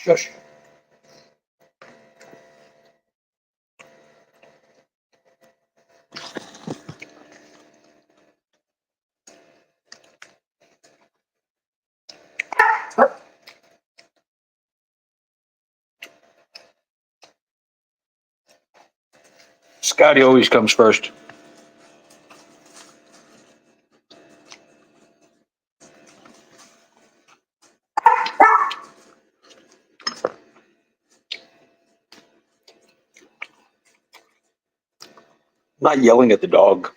Shush. Scotty always comes first. Not yelling at the dog.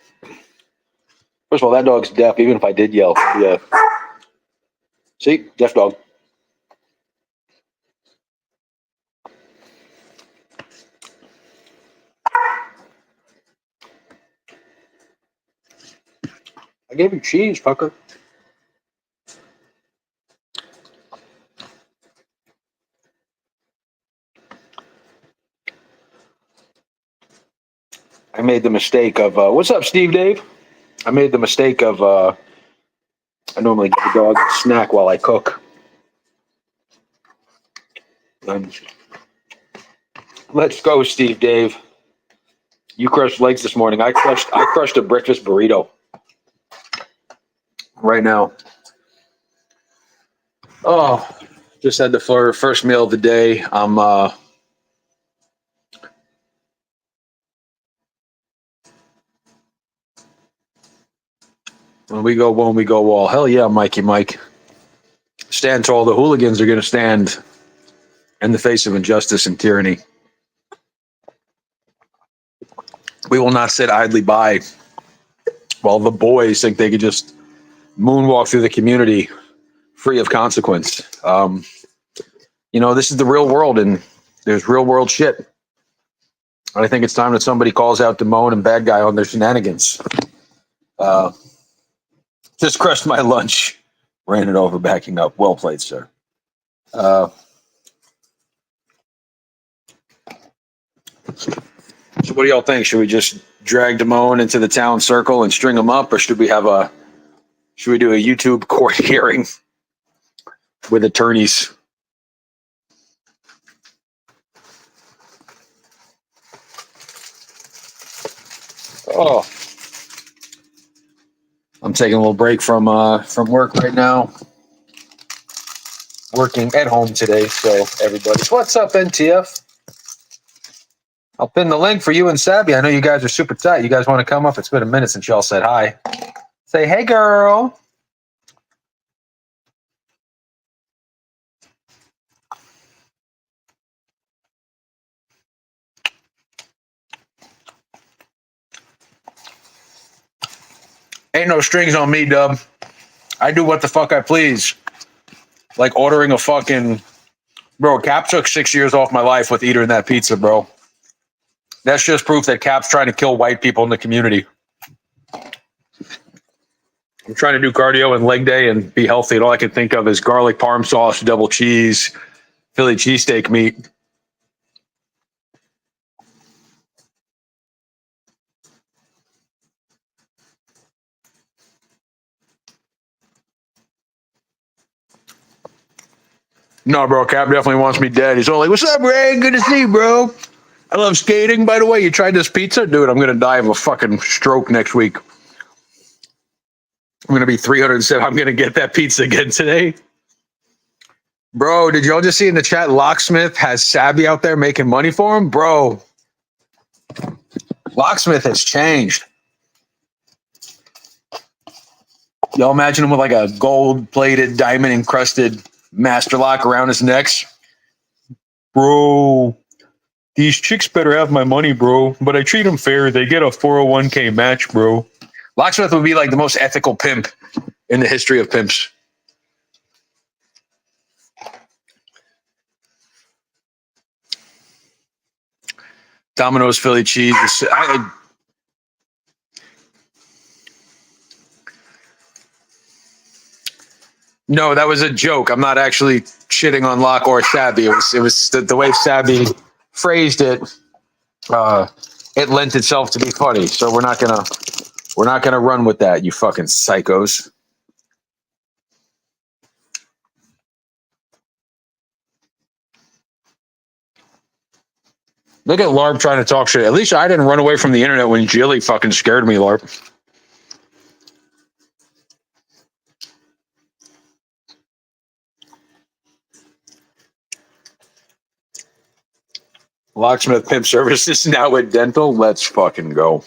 First of all, that dog's deaf, even if I did yell. Yeah. See? Deaf dog. I gave you cheese, fucker. I made the mistake of, what's up, Steve Dave? I made the mistake of, I normally give the dog a snack while I cook. Let's go, Steve Dave. You crushed legs this morning. I crushed a breakfast burrito. Right now. Oh, just had the first meal of the day. When we go wall. Hell yeah, Mikey Mike. Stand tall. The hooligans are going to stand in the face of injustice and tyranny. We will not sit idly by while the boys think they could just moonwalk through the community free of consequence. This is the real world, and there's real world shit. I think it's time that somebody calls out Damone and Bad Guy on their shenanigans. Just crushed my lunch. Ran it over, backing up. Well played, sir. So what do y'all think? Should we just drag Damone into the town circle and string him up, or should we do a YouTube court hearing with attorneys? Oh, I'm taking a little break from work right now. Working at home today, so everybody. What's up, NTF? I'll pin the link for you and Sabby. I know you guys are super tight. You guys want to come up? It's been a minute since y'all said hi. Say, hey, girl. Ain't no strings on me, Dub. I do what the fuck I please. Like ordering a fucking... Bro, Cap took 6 years off my life with eating that pizza, bro. That's just proof that Cap's trying to kill white people in the community. I'm trying to do cardio and leg day and be healthy, and all I can think of is garlic parm sauce, double cheese, Philly cheesesteak meat. No, bro, Cap definitely wants me dead. He's all like, what's up, Ray? Good to see you, bro. I love skating, by the way. You tried this pizza? Dude, I'm going to die of a fucking stroke next week. I'm going to be 307. I'm going to get that pizza again today. Bro, did y'all just see in the chat, Locksmith has Sabby out there making money for him? Bro, Locksmith has changed. Y'all imagine him with like a gold-plated, diamond-encrusted master lock around his neck. Bro, these chicks better have my money, bro. But I treat them fair. They get a 401k match, bro. Locksmith would be like the most ethical pimp in the history of pimps. Domino's Philly cheese. No, that was a joke. I'm not actually shitting on Locke or Sabby. It was the way Sabby phrased it. It lent itself to be funny. So we're not gonna run with that, you fucking psychos. Look at LARP trying to talk shit. At least I didn't run away from the internet when Jilly fucking scared me, LARP. Locksmith Pimp Services now with dental. Let's fucking go.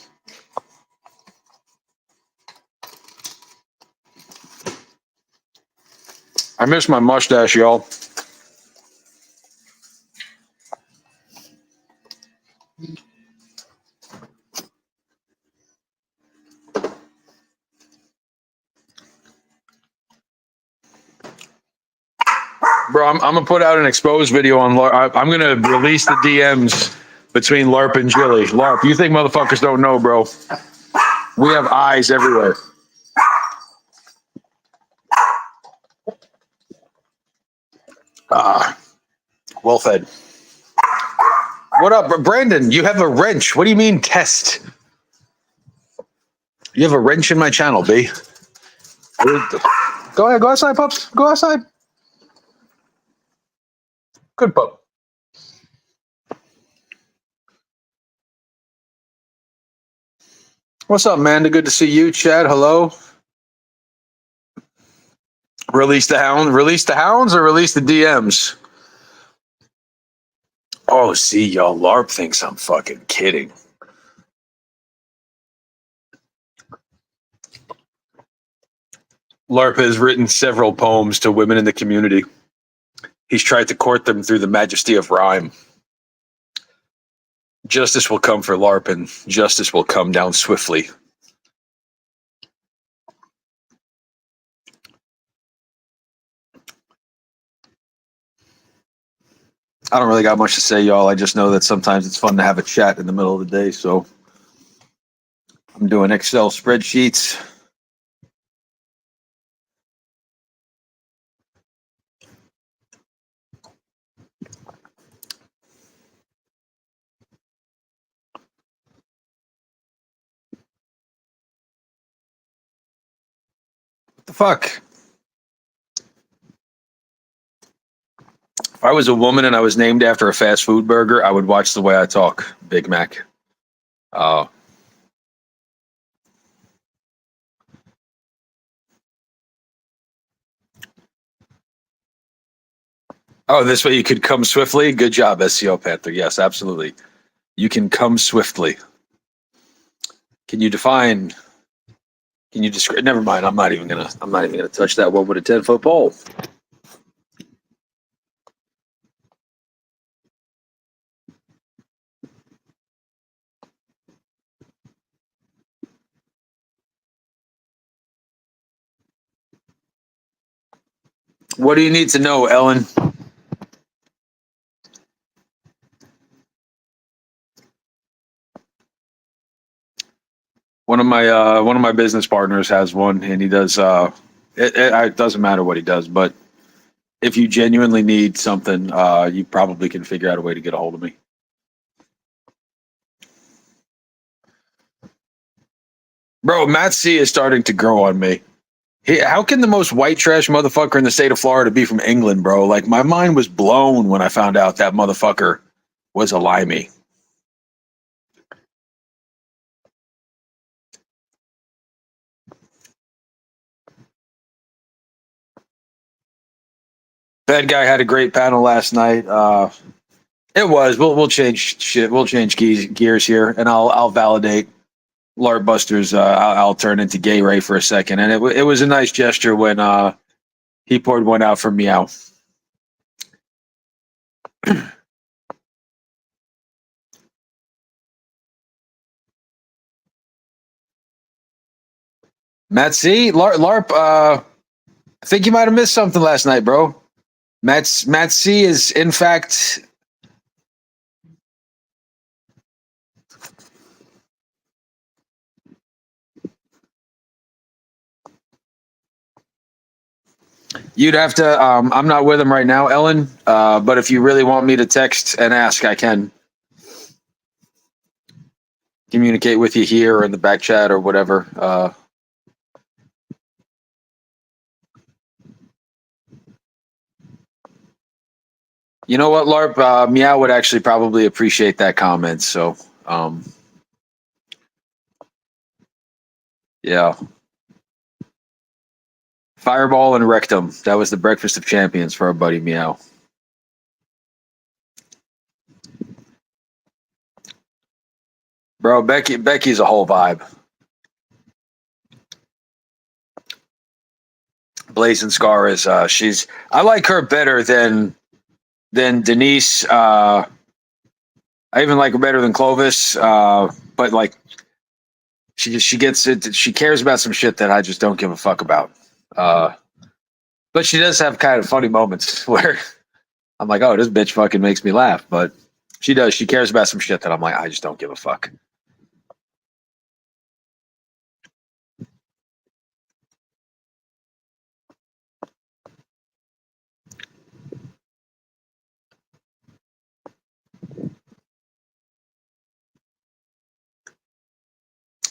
I miss my mustache, y'all. Bro, I'm gonna put out an exposed video on LARP. I'm gonna release the DMs between LARP and Jilly. LARP, you think motherfuckers don't know, bro? We have eyes everywhere. Well fed. What up, Brandon? You have a wrench. What do you mean test? You have a wrench in my channel, B. Go ahead, go outside, pups. Go outside. Good pup. What's up, man? Good to see you, Chad. Hello. Release the hound. Release the hounds or release the DMs? Oh, see, y'all. LARP thinks I'm fucking kidding. LARP has written several poems to women in the community. He's tried to court them through the majesty of rhyme. Justice will come for LARP, and justice will come down swiftly. I don't really got much to say, y'all. I just know that sometimes it's fun to have a chat in the middle of the day, so I'm doing Excel spreadsheets. What the fuck? If I was a woman and I was named after a fast food burger, I would watch the way I talk. Big Mac. Oh, this way you could come swiftly. Good job, SEO Panther. Yes, absolutely. You can come swiftly. Can you define? Can you describe? Never mind. I'm not even gonna touch that one with a 10-foot pole. What do you need to know, Ellen? One of my business partners has one, and he does. It doesn't matter what he does, but if you genuinely need something, you probably can figure out a way to get a hold of me. Bro, Matt C is starting to grow on me. How can the most white trash motherfucker in the state of Florida be from England, bro? Like, my mind was blown when I found out that motherfucker was a limey. Bad guy had a great panel last night. It was. We'll change shit. We'll change gears here, and I'll validate LARP Busters. I'll turn into Gay Ray for a second, and it was a nice gesture when he poured one out for Meow. Matt C, LARP. I think you might have missed something last night, bro. Matt C is in fact. You'd have to. I'm not with him right now, Ellen. But if you really want me to text and ask, I can communicate with you here or in the back chat or whatever. You know what, LARP? Meow would actually probably appreciate that comment. So, yeah. Fireball and Rectum. That was the breakfast of champions for our buddy Meow. Bro, Becky's a whole vibe. Blazing Scar is I like her better than Denise. I even like her better than Clovis. But like she gets it. She cares about some shit that I just don't give a fuck about. But she does have kind of funny moments where I'm like, oh, this bitch fucking makes me laugh. But she does. She cares about some shit that I'm like, I just don't give a fuck.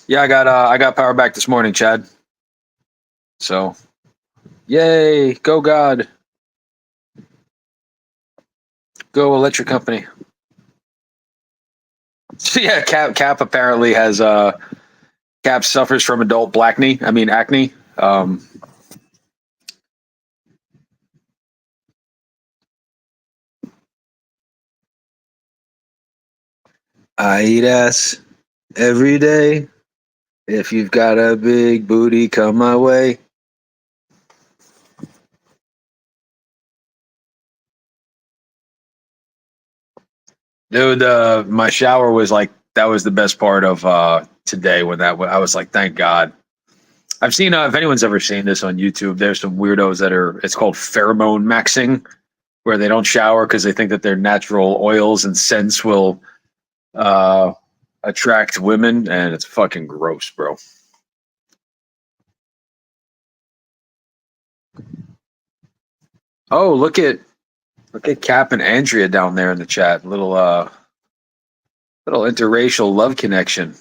Yeah, I got power back this morning, Chad. So, yay, go God, go electric company. So yeah, Cap apparently has Cap suffers from adult blackney. I mean acne. I eat ass every day. If you've got a big booty, come my way. Dude, my shower was like that was the best part of today when I was like, thank God. I've seen if anyone's ever seen this on YouTube, there's some weirdos that are it's called pheromone maxing, where they don't shower because they think that their natural oils and scents will uh, attract women, and it's fucking gross, bro. Oh, look at Cap and Andrea down there in the chat. Little interracial love connection.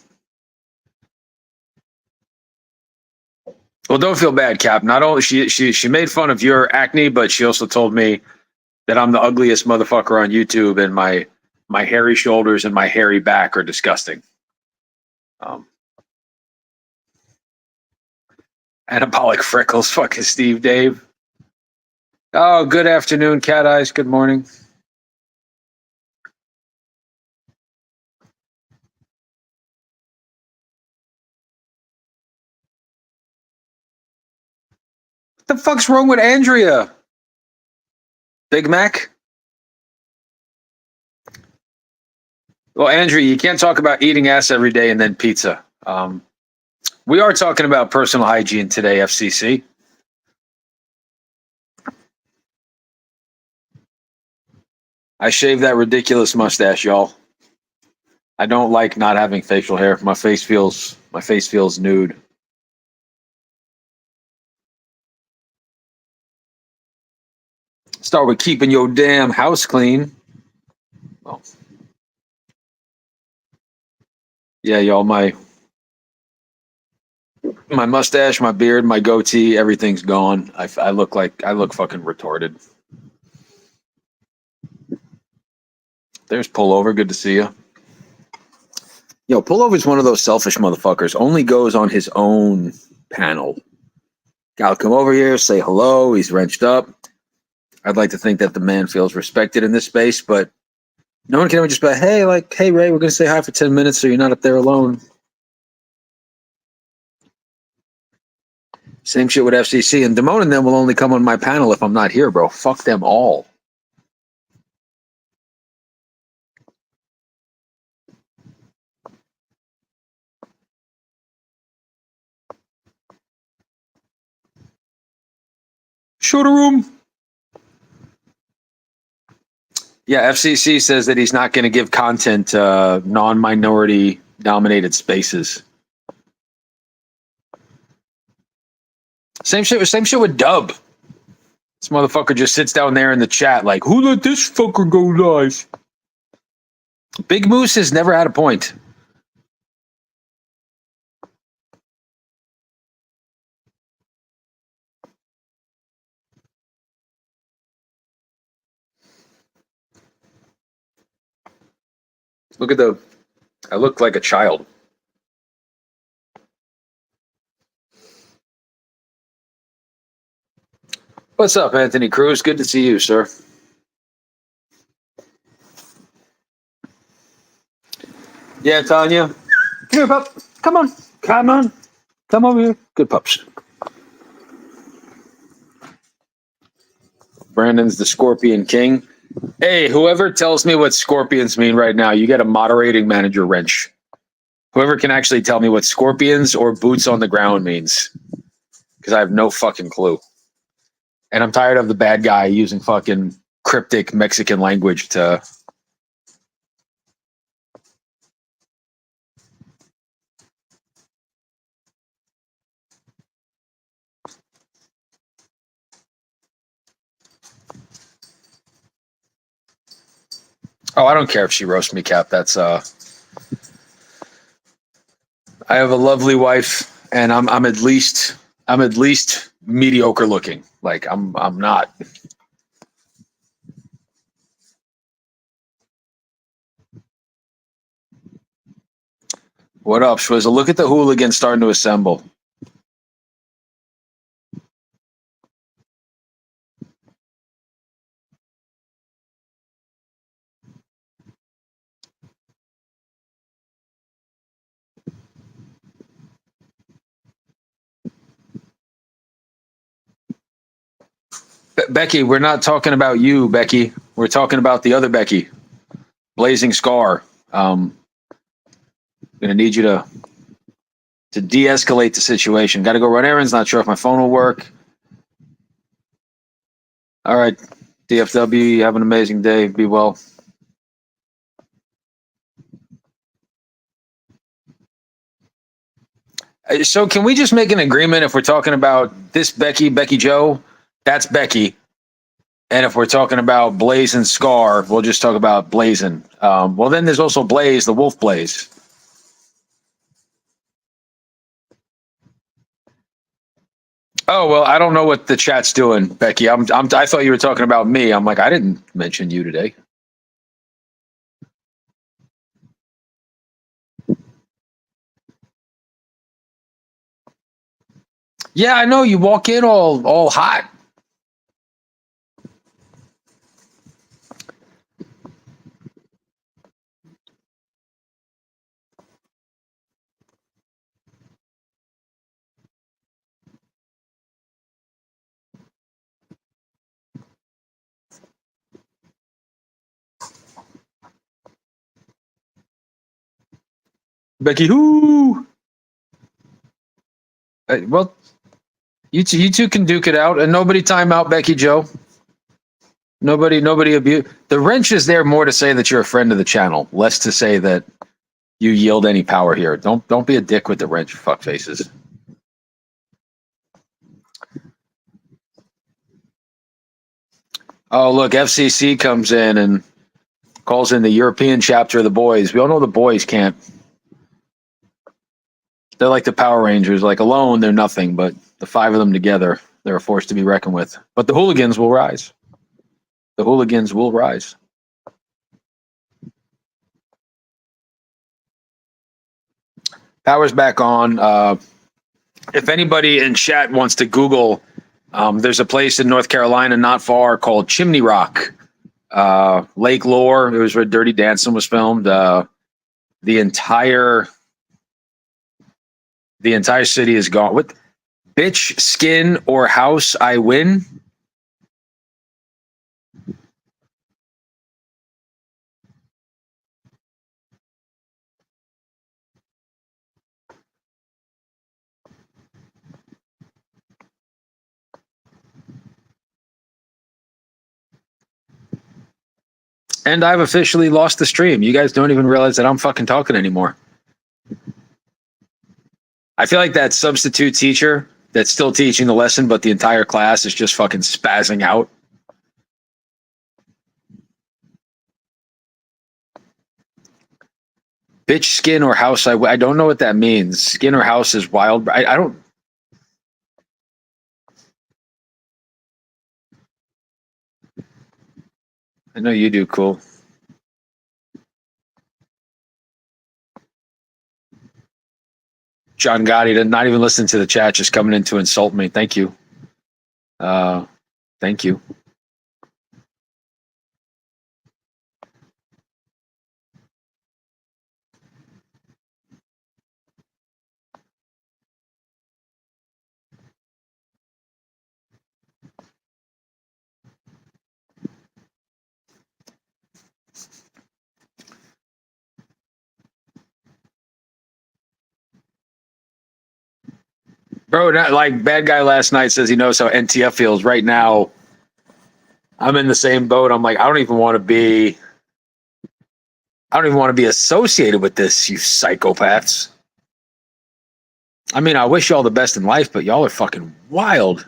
Well, don't feel bad, Cap. Not only she made fun of your acne, but she also told me that I'm the ugliest motherfucker on YouTube, and my hairy shoulders and my hairy back are disgusting. Um, Anabolic freckles, fucking Steve Dave. Oh, good afternoon, Cat Eyes. Good morning. What the fuck's wrong with Andrea? Big Mac? Well, Andrea, you can't talk about eating ass every day and then pizza. We are talking about personal hygiene today, FCC. I shaved that ridiculous mustache, y'all. I don't like not having facial hair. My face feels nude. Start with keeping your damn house clean. Well, yeah, y'all. My mustache, my beard, my goatee, everything's gone. I look fucking retarded. There's Pullover. Good to see you. Yo, Pullover's one of those selfish motherfuckers. Only goes on his own panel. Gotta come over here, say hello. He's wrenched up. I'd like to think that the man feels respected in this space, but no one can ever just be like, hey, Ray, we're gonna say hi for 10 minutes so you're not up there alone. Same shit with FCC. And Damone and them will only come on my panel if I'm not here, bro. Fuck them all. Show the room. Yeah, FCC says that he's not going to give content to non-minority dominated spaces. Same shit with Dub. This motherfucker just sits down there in the chat like, who let this fucker go live? Big Moose has never had a point. Look at the. I look like a child. What's up, Anthony Cruz? Good to see you, sir. Yeah, Tanya. Come here, pup. Come on. Come on. Come over here. Good pups. Brandon's the Scorpion King. Hey, whoever tells me what scorpions mean right now, you get a moderating manager wrench. Whoever can actually tell me what scorpions or boots on the ground means. Because I have no fucking clue. And I'm tired of the bad guy using fucking cryptic Mexican language to. Oh, I don't care if she roasts me, Cap. That's I have a lovely wife, and I'm at least mediocre looking. Like I'm not. What up, Schwizzle? Look at the hooligans starting to assemble. Becky, we're not talking about you, Becky. We're talking about the other Becky, Blazing Scar. Gonna need you to de-escalate the situation. Got to go run errands. Not sure if my phone will work. All right, DFW. Have an amazing day. Be well. So can we just make an agreement if we're talking about this Becky, Becky Joe, that's Becky. And if we're talking about Blaze and Scar, we'll just talk about Blazing. Well, then there's also Blaze, the Wolf Blaze. Oh, well, I don't know what the chat's doing, Becky. I thought you were talking about me. I'm like, I didn't mention you today. Yeah, I know. You walk in all hot. Becky, who? Well, you two can duke it out, and nobody time out Becky Joe. Nobody abuse. The wrench is there more to say that you're a friend of the channel, less to say that you yield any power here. Don't be a dick with the wrench, fuck faces. Oh, look, FCC comes in and calls in the European chapter of the boys. We all know the boys can't. They're like the Power Rangers. Like alone, they're nothing, but the five of them together, they're a force to be reckoned with. But the hooligans will rise. The hooligans will rise. Power's back on. If anybody in chat wants to Google, there's a place in North Carolina not far called Chimney Rock. Lake Lore. It was where Dirty Dancing was filmed. The entire city is gone. What bitch, skin, or house I win? And I've officially lost the stream. You guys don't even realize that I'm fucking talking anymore. I feel like that substitute teacher that's still teaching the lesson, but the entire class is just fucking spazzing out. Bitch, skin, or house I don't know what that means. Skin or house is wild. I don't. I know you do, cool. John Gotti did not even listen to the chat, just coming in to insult me. Thank you. Thank you. Bro, not, like bad guy last night says he knows how NTF feels. Right now, I'm in the same boat. I'm like, I don't even want to be associated with this, you psychopaths. I mean, I wish y'all the best in life, but y'all are fucking wild.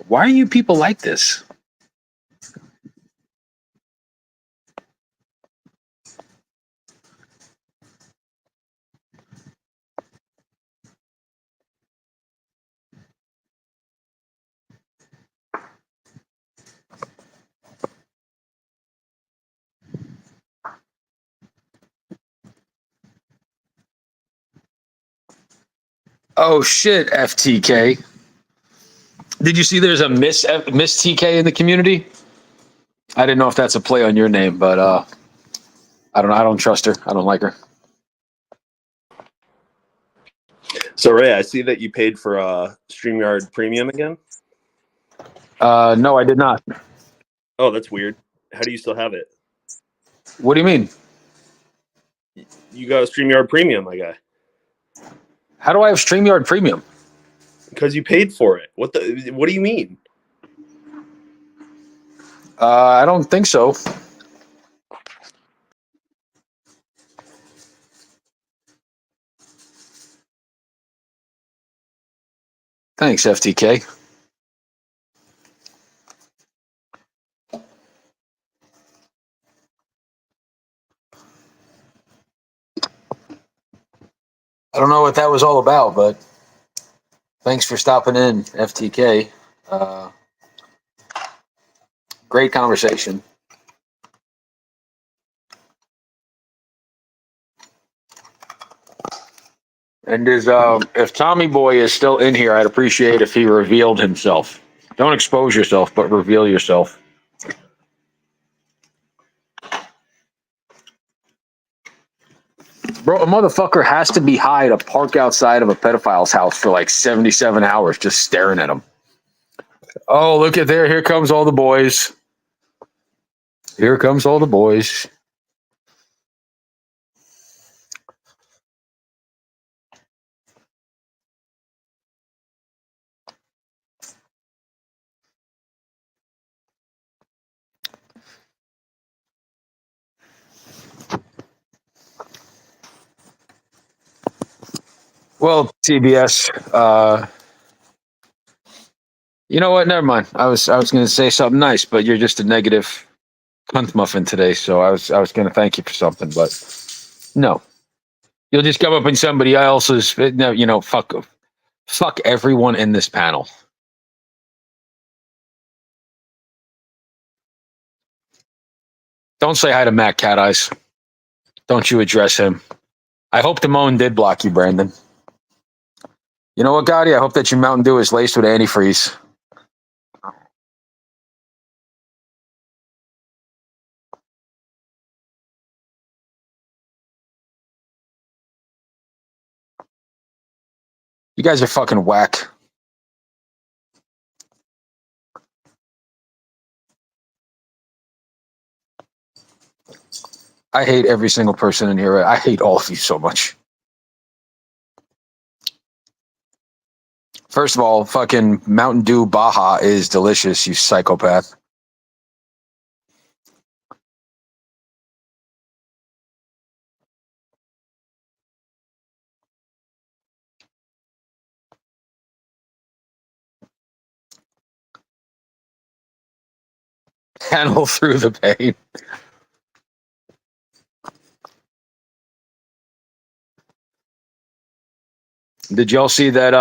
Why are you people like this? Oh shit, FTK. Did you see there's a Miss TK in the community? I didn't know if that's a play on your name, but I don't trust her. I don't like her. So Ray, I see that you paid for StreamYard Premium again. No, I did not. Oh, that's weird. How do you still have it? What do you mean? You got a StreamYard Premium, my guy. How do I have StreamYard Premium? Because you paid for it. What do you mean? I don't think so. Thanks, FTK. I don't know what that was all about, but thanks for stopping in, FTK. Great conversation. And if Tommy Boy is still in here, I'd appreciate if he revealed himself. Don't expose yourself, but reveal yourself. Bro, a motherfucker has to be high to park outside of a pedophile's house for like 77 hours just staring at him. Oh, look at there. Here comes all the boys. Here comes all the boys. Well, TBS, you know what? Never mind. I was going to say something nice, but you're just a negative cunt muffin today. So I was going to thank you for something, but no. You'll just come up in somebody else's. No, you know, fuck everyone in this panel. Don't say hi to Matt Cat Eyes. Don't you address him. I hope Damone did block you, Brandon. You know what, Gotti? I hope that your Mountain Dew is laced with antifreeze. You guys are fucking whack. I hate every single person in here. I hate all of you so much. First of all, fucking Mountain Dew Baja is delicious, you psychopath. Handle through the pain. Did y'all see that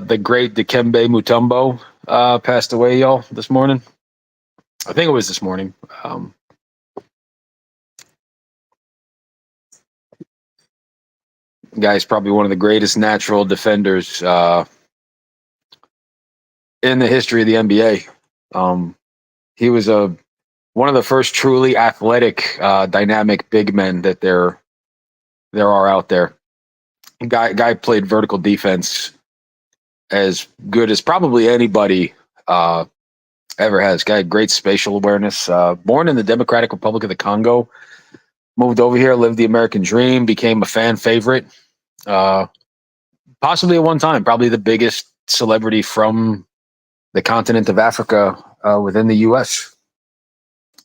the great Dikembe Mutombo passed away, y'all, this morning? I think it was this morning. Guy's probably one of the greatest natural defenders in the history of the NBA. He was one of the first truly athletic, dynamic big men that there are out there. Guy played vertical defense as good as probably anybody ever has. Guy had great spatial awareness. Born in the Democratic Republic of the Congo, moved over here, lived the American dream, became a fan favorite. Possibly at one time, probably the biggest celebrity from the continent of Africa within the U.S.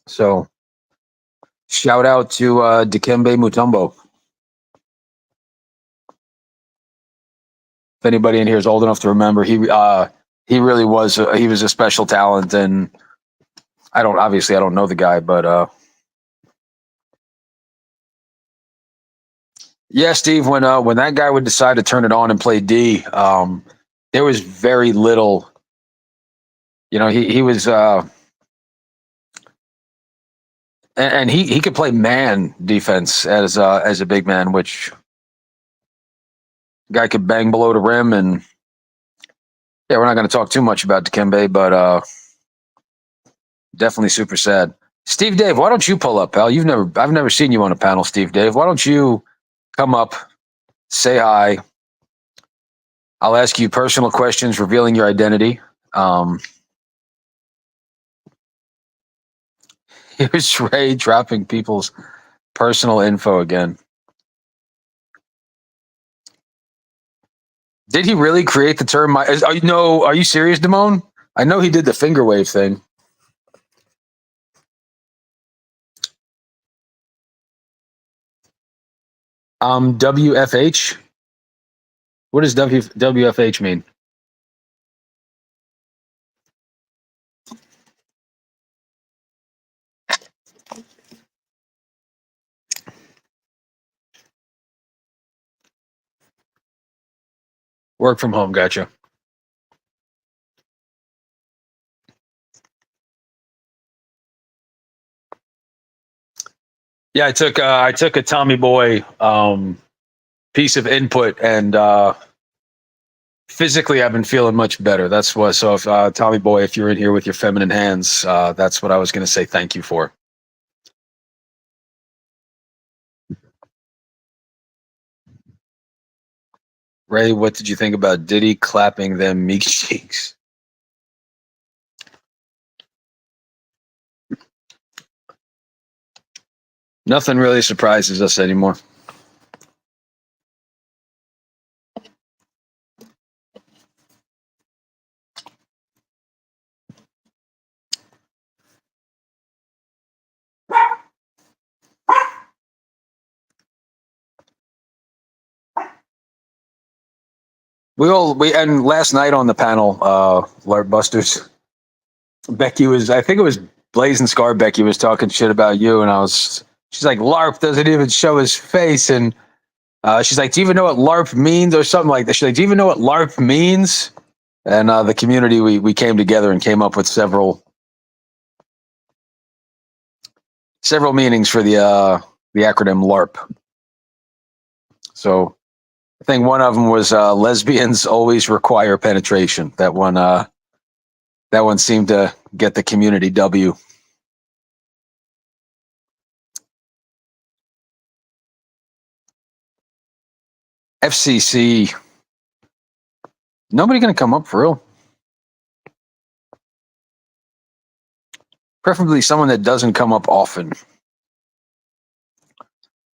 So, shout out to Dikembe Mutombo. If anybody in here is old enough to remember, he really was he was a special talent, and I don't know the guy, but yeah, Steve, when that guy would decide to turn it on and play D, there was very little. You know, he was and he could play man defense as a big man, which guy could bang below the rim. And yeah, we're not going to talk too much about Dikembe, but definitely super sad. Steve Dave, why don't you pull up, pal? I've never seen you on a panel, Steve Dave. Why don't you come up, say hi? I'll ask you personal questions revealing your identity. Here's Ray dropping people's personal info again. Did he really create the term? Are you serious, Damone? I know he did the finger wave thing. WFH? What does WFH mean? Work from home, gotcha. Yeah, I took a Tommy Boy piece of input, and physically I've been feeling much better. That's what. So if Tommy Boy, if you're in here with your feminine hands, that's what I was going to say thank you for. Ray, what did you think about Diddy clapping them meek cheeks? Nothing really surprises us anymore. And last night on the panel, Larp Busters, Becky was, I think it was Blazing Scar. Becky was talking shit about you, and she's like, Larp doesn't even show his face, and she's like, do you even know what LARP means, or something like that? She's like, do you even know what LARP means? And the community, we came together and came up with several meanings for the acronym LARP. So I think one of them was lesbians always require penetration. That one seemed to get the community W. FCC. Nobody going to come up for real. Preferably someone that doesn't come up often.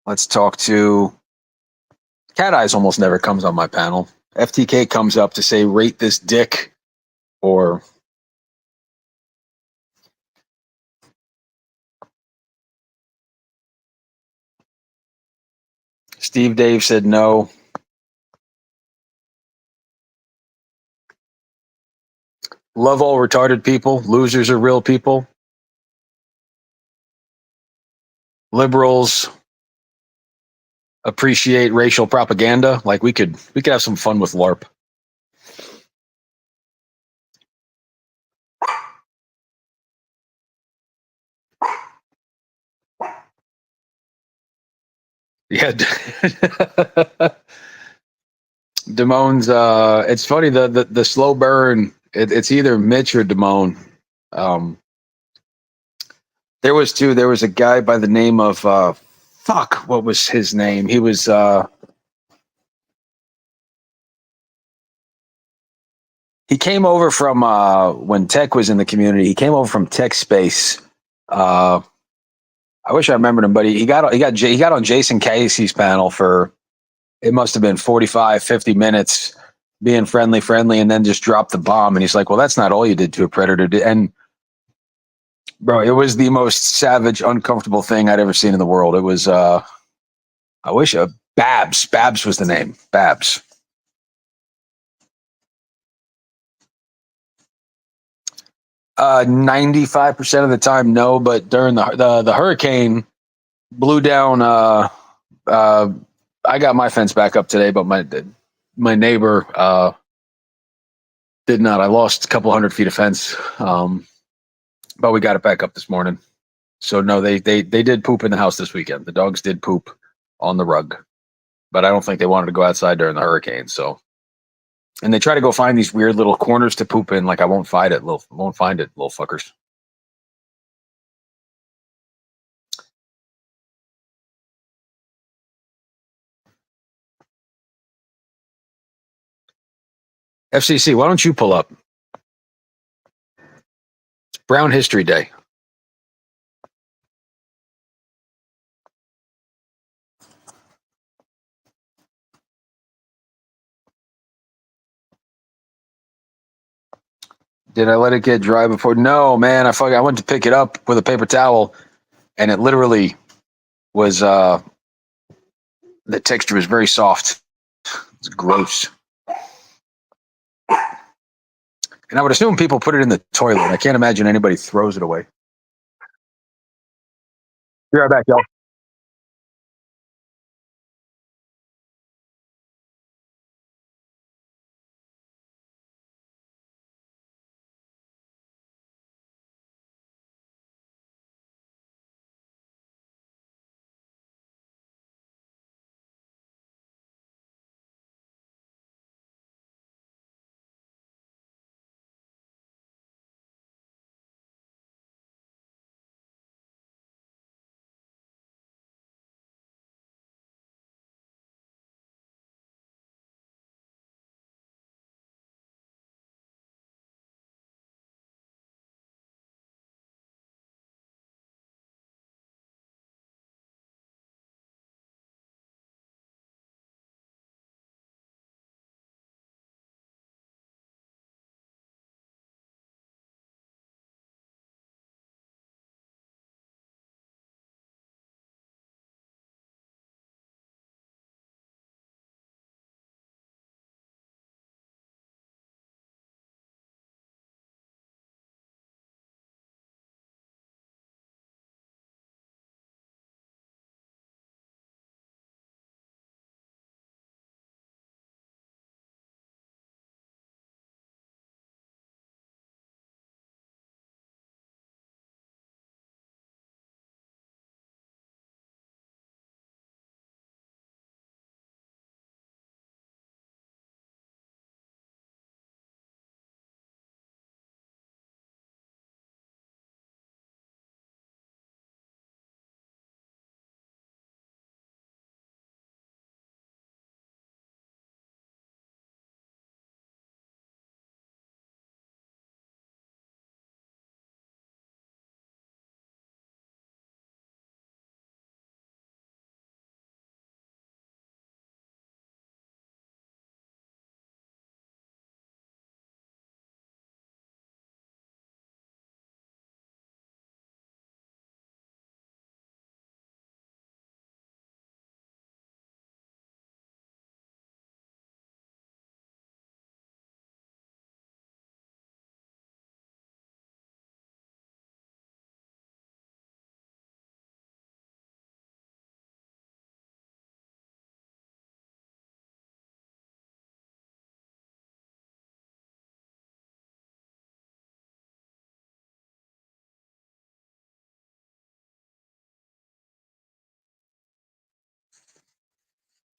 Let's talk to Cat Eyes. Almost never comes on my panel. FTK comes up to say rate this dick, or Steve Dave said no. Love all retarded people. Losers are real people. Liberals appreciate racial propaganda. Like we could have some fun with LARP. Yeah. Damone's it's funny the slow burn, it's either Mitch or Damone. Um there was a guy by the name of fuck, what was his name? He was he came over from when Tech was in the community. He came over from Tech Space. Uh I wish I remembered him, but he got on Jason Casey's panel for, it must have been 45, 50 minutes being friendly, and then just dropped the bomb. And he's like, well, that's not all you did to a predator. And bro, it was the most savage, uncomfortable thing I'd ever seen in the world. It was, I wish, Babs was the name. Babs. 95% of the time, no, but during the hurricane blew down, uh, I got my fence back up today, but my neighbor, did not. I lost a couple 100 feet of fence. But we got it back up this morning. So no, they did poop in the house this weekend. The dogs did poop on the rug, but I don't think they wanted to go outside during the hurricane. So, and they try to go find these weird little corners to poop in. Like, I won't find it, little fuckers. FCC, why don't you pull up? It's Brown History Day. Did I let it get dry before? No, man. I went to pick it up with a paper towel, and it literally was. The texture was very soft. It's gross. And I would assume people put it in the toilet. I can't imagine anybody throws it away. Be right back, y'all.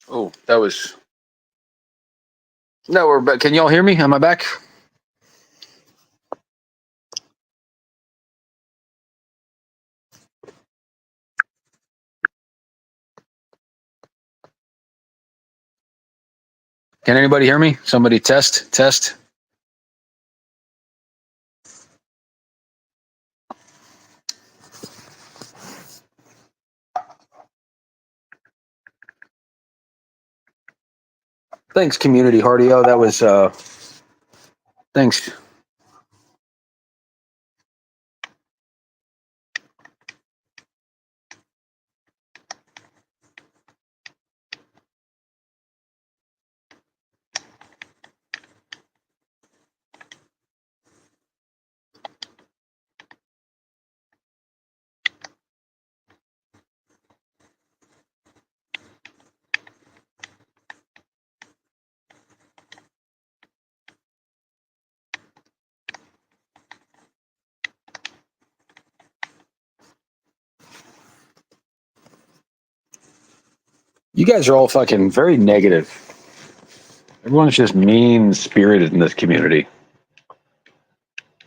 Oh, that was. No, we're back. Can y'all hear me? Am I back? Can anybody hear me? Somebody test, test. Thanks, community Hardio. That was thanks. You guys are all fucking very negative. Everyone's just mean spirited in this community.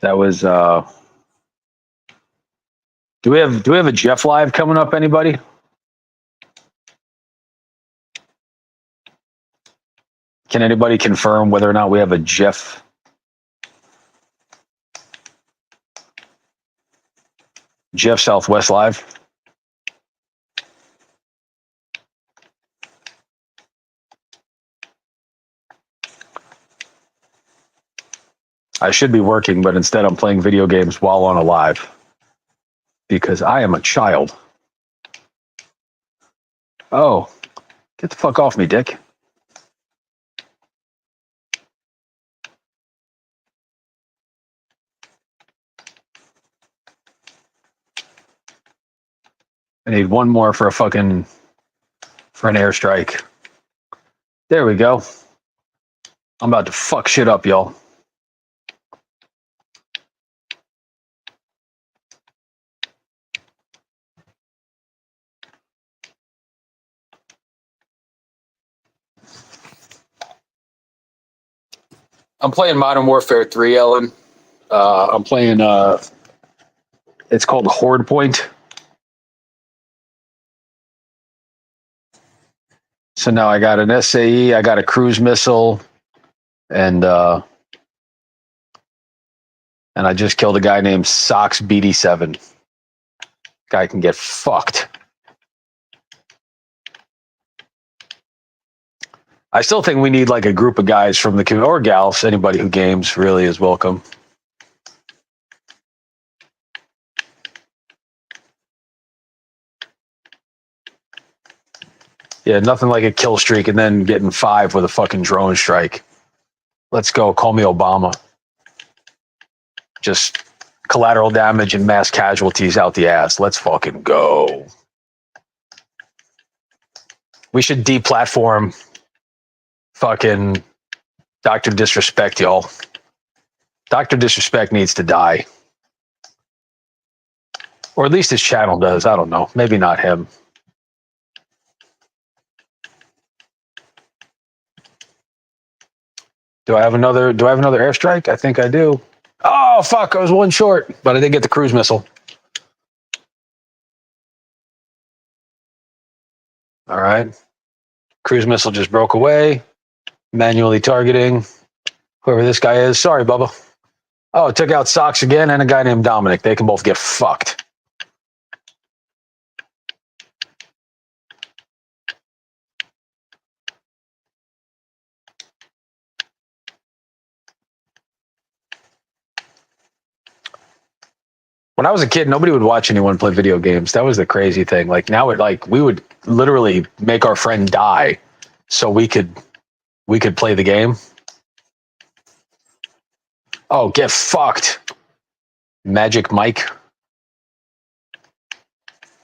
That was do we have a Jeff live coming up, anybody? Can anybody confirm whether or not we have a Jeff Southwest live? I should be working, but instead I'm playing video games while on a live because I am a child. Oh, get the fuck off me, dick. I need one more for an airstrike. There we go. I'm about to fuck shit up, y'all. I'm playing Modern Warfare 3, Ellen. I'm playing it's called Horde Point. So now I got an SAE, I got a cruise missile, and I just killed a guy named Sox BD7. Guy can get fucked. I still think we need like a group of guys from the community, or gals, anybody who games really is welcome. Yeah, nothing like a kill streak and then getting 5 with a fucking drone strike. Let's go. Call me Obama. Just collateral damage and mass casualties out the ass. Let's fucking go. We should deplatform fucking Dr. Disrespect, y'all. Dr. Disrespect needs to die. Or at least his channel does. I don't know. Maybe not him. Do I have another airstrike? I think I do. Oh fuck, I was one short, but I did get the cruise missile. All right. Cruise missile just broke away. Manually targeting whoever this guy is. Sorry, Bubba. Oh, it took out Sox again and a guy named Dominic. They can both get fucked. When I was a kid, nobody would watch anyone play video games. That was the crazy thing. Like now we would literally make our friend die so we could play the game. Oh, get fucked. Magic Mike.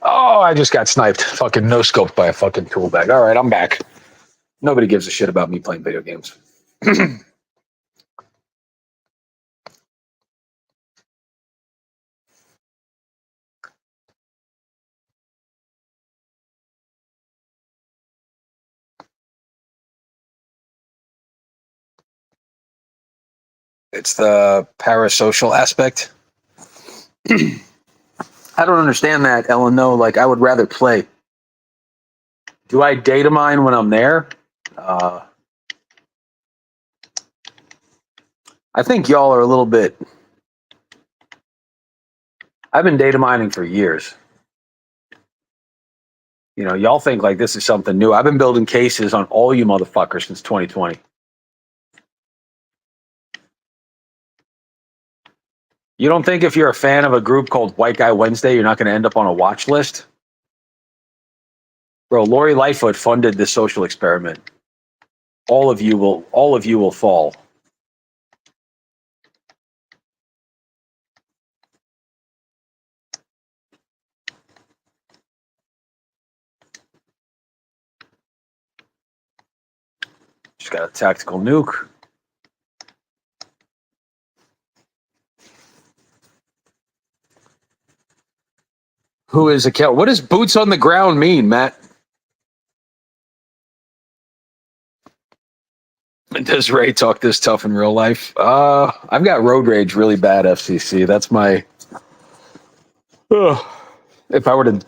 Oh, I just got sniped. Fucking no scoped by a fucking tool bag. All right, I'm back. Nobody gives a shit about me playing video games. It's the parasocial aspect. I don't understand that, Ellen. No, like I would rather play. Do I data mine when I'm there? I think y'all are a little bit. I've been data mining for years. You know, y'all think like this is something new. I've been building cases on all you motherfuckers since 2020. You don't think if you're a fan of a group called White Guy Wednesday, you're not going to end up on a watch list? Bro, Lori Lightfoot funded this social experiment. All of you will fall. Just got a tactical nuke. Who is a cat? What does boots on the ground mean, Matt? Does Ray talk this tough in real life? I've got road rage really bad, FCC. That's my. If I were to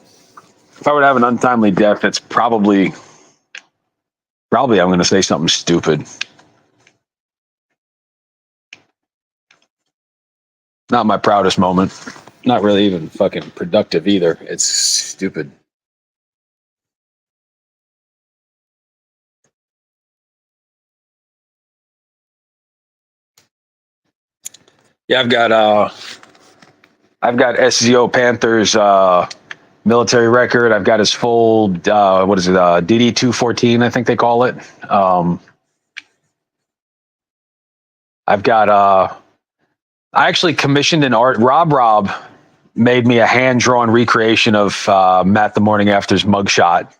have an untimely death, it's probably I'm going to say something stupid. Not my proudest moment. Not really even fucking productive either. It's stupid. Yeah, I've got SZO Panthers military record. I've got his full what is it? DD 214, I think they call it. I've got I actually commissioned an art. Rob made me a hand-drawn recreation of Matt the Morning After's mugshot.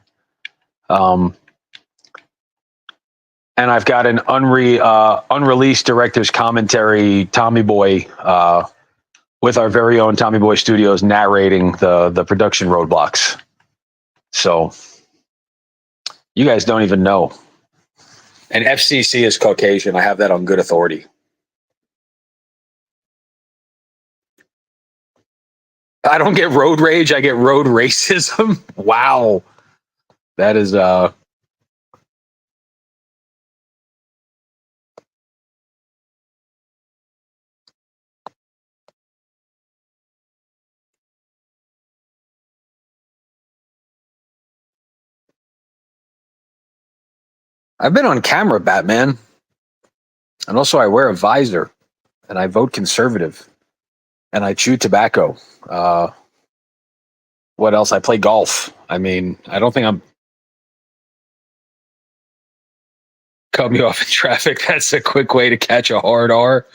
And I've got an unreleased director's commentary, Tommy Boy, with our very own Tommy Boy Studios narrating the production roadblocks. So you guys don't even know. And FCC is Caucasian. I have that on good authority. I don't get road rage. I get road racism. Wow. That is I've been on camera, Batman. And also I wear a visor and I vote conservative and I chew tobacco. What else? I play golf. I mean, I don't think I'm cut me off in traffic. That's a quick way to catch a hard R.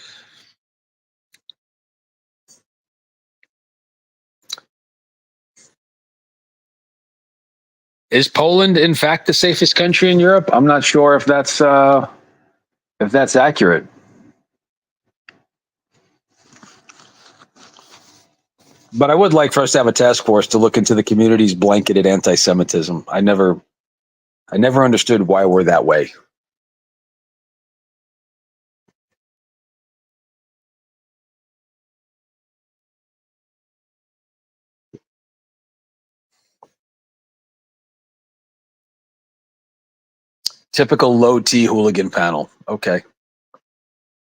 Is Poland in fact the safest country in Europe? I'm not sure if that's accurate. But I would like for us to have a task force to look into the community's blanketed anti-Semitism. I never understood why we're that way. Typical low T hooligan panel. Okay.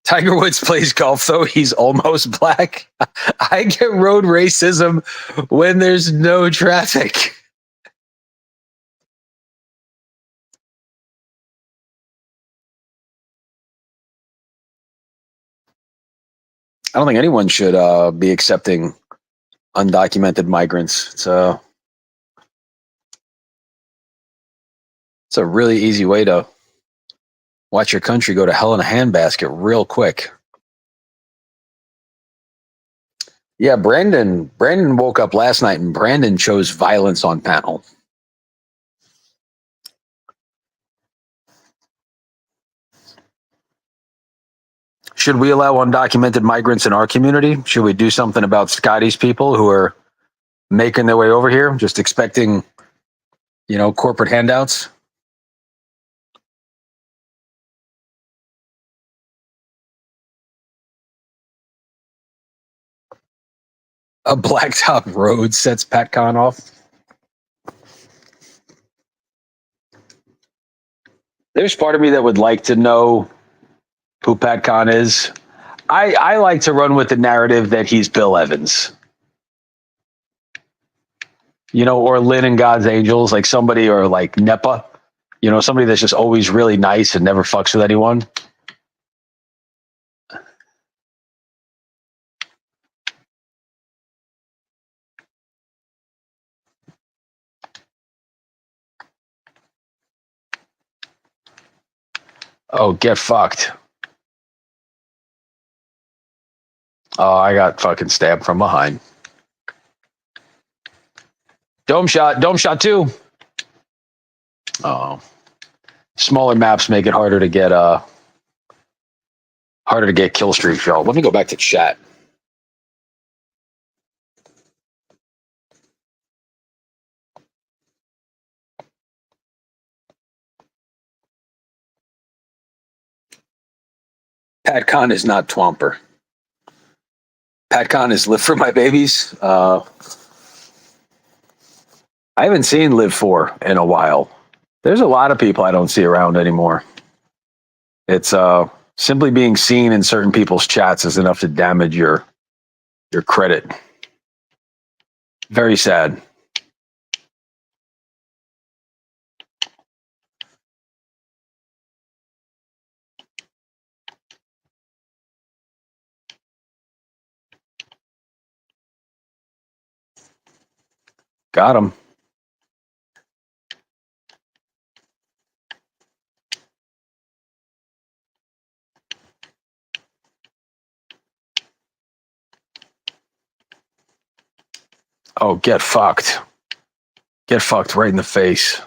Tiger Woods plays golf, though. He's almost black. I get road racism when there's no traffic. I don't think anyone should be accepting undocumented migrants. It's a really easy way to watch your country go to hell in a handbasket real quick. Yeah, Brandon woke up last night and Brandon chose violence on panel. Should we allow undocumented migrants in our community? Should we do something about Scotty's people who are making their way over here, just expecting, corporate handouts? A blacktop road sets PatCon off. There's part of me that would like to know who PatCon is. I like to run with the narrative that he's Bill Evans. You know, or Lynn and God's Angels, like somebody, or like Nepa, you know, somebody that's just always really nice and never fucks with anyone. Oh, get fucked. Oh, I got fucking stabbed from behind. Dome shot two. Oh, smaller maps make it harder to get kill streaks, y'all. Let me go back to chat. PatCon is not Twomper. PatCon is Live for My Babies. I haven't seen Live for in a while. There's a lot of people I don't see around anymore. It's simply being seen in certain people's chats is enough to damage your credit. Very sad. Got him. Oh, get fucked. Get fucked right in the face.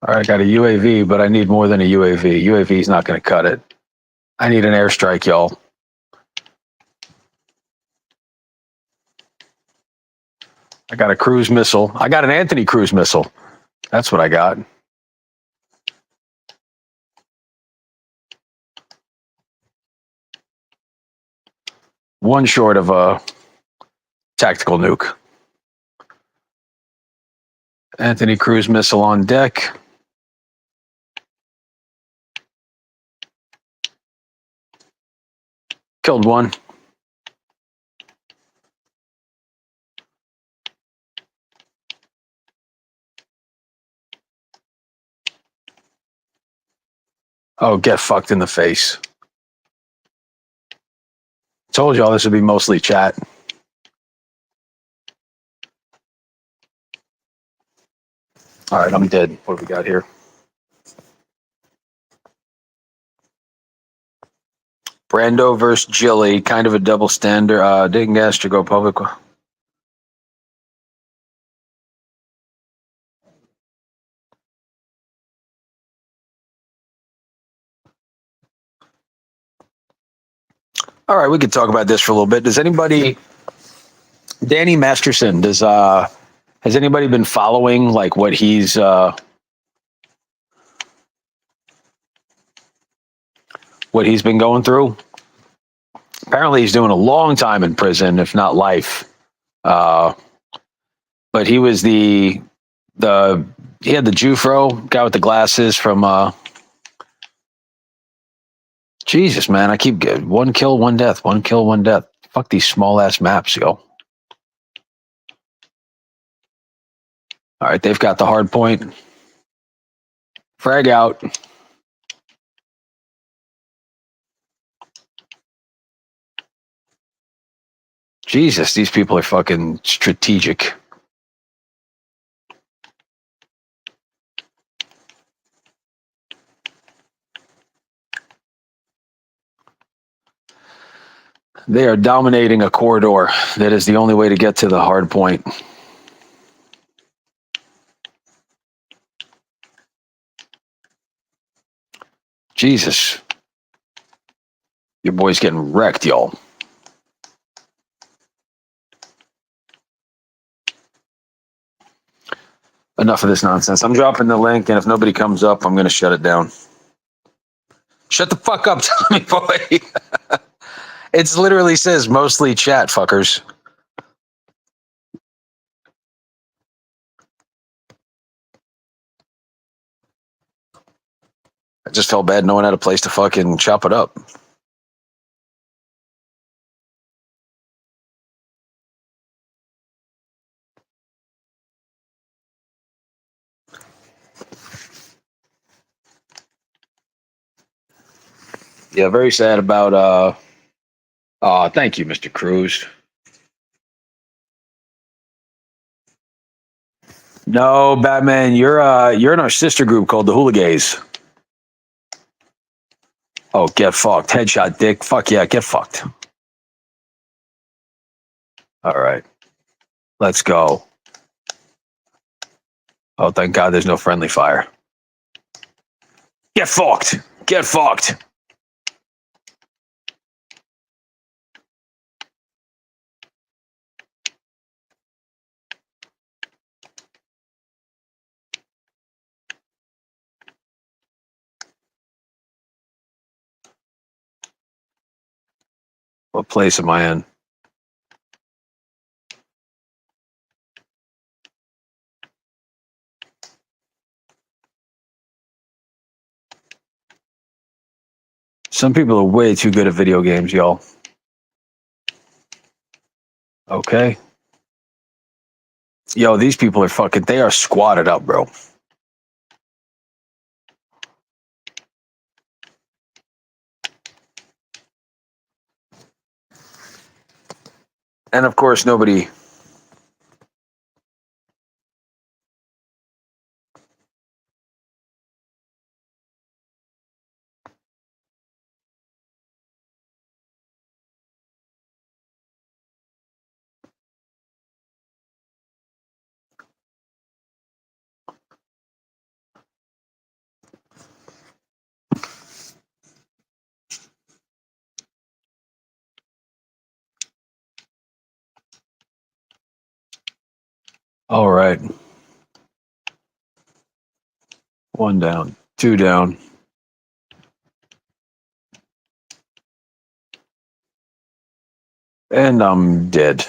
All right, I got a UAV, but I need more than a UAV. UAV is not going to cut it. I need an airstrike, y'all. I got a cruise missile. I got an Anthony cruise missile. That's what I got. One short of a tactical nuke. Anthony cruise missile on deck. Killed one. Oh, get fucked in the face. Told y'all this would be mostly chat. All right, I'm dead. What do we got here? Brando versus Jilly, kind of a double standard. Didn't gas to go public. All right, we could talk about this for a little bit. Does anybody, Danny Masterson, has anybody been following like what he's been going through? Apparently, he's doing a long time in prison, if not life. But he was he had the Jufro guy with the glasses from. Jesus, man, I keep getting one kill, one death, one kill, one death. Fuck these small ass maps, yo. All right, they've got the hard point. Frag out. Jesus, these people are fucking strategic. They are dominating a corridor that is the only way to get to the hard point. Jesus. Your boy's getting wrecked, y'all. Enough of this nonsense. I'm dropping the link, and if nobody comes up, I'm going to shut it down. Shut the fuck up, Tommy boy. It literally says mostly chat, fuckers. I just felt bad no one had a place to fucking chop it up. Yeah, very sad about thank you, Mr. Cruz. No, Batman, you're in our sister group called the Hooligays. Oh, get fucked. Headshot dick. Fuck yeah, get fucked. All right. Let's go. Oh, thank God there's no friendly fire. Get fucked. Get fucked. What place am I in? Some people are way too good at video games, y'all. Okay. Yo, these people are fucking, they are squatted up, bro. And of course, nobody. All right. One down, two down. And I'm dead.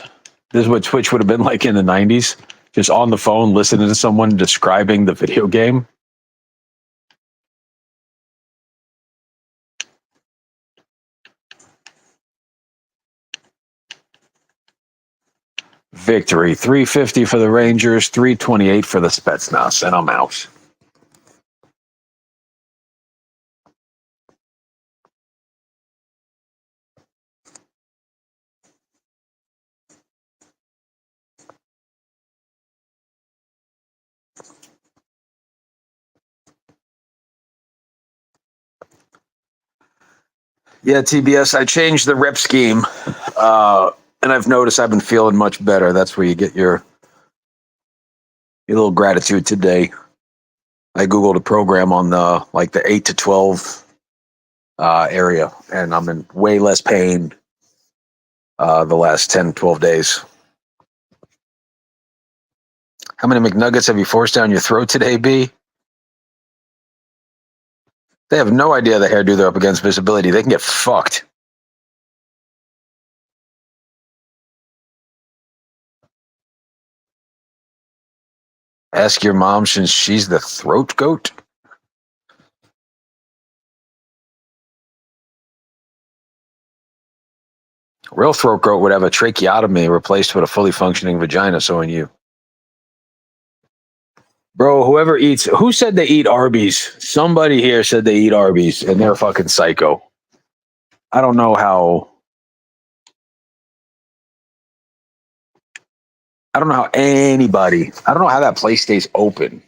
This is what Twitch would have been like in the 90s. Just on the phone listening to someone describing the video game. Victory. 350 for the Rangers, 328 for the Spetsnaz, and I'm out. Yeah, TBS, I changed the rep scheme, and I've noticed I've been feeling much better. That's where you get your little gratitude today. I Googled a program on the 8 to 12 area, and I'm in way less pain the last 10, 12 days. How many McNuggets have you forced down your throat today, B? They have no idea the hairdo they're up against visibility. They can get fucked. Ask your mom since she's the throat goat. Real throat goat would have a tracheotomy replaced with a fully functioning vagina, so in you. Bro, who said they eat Arby's? Somebody here said they eat Arby's, and they're fucking psycho. I don't know how anybody, I don't know how that place stays open.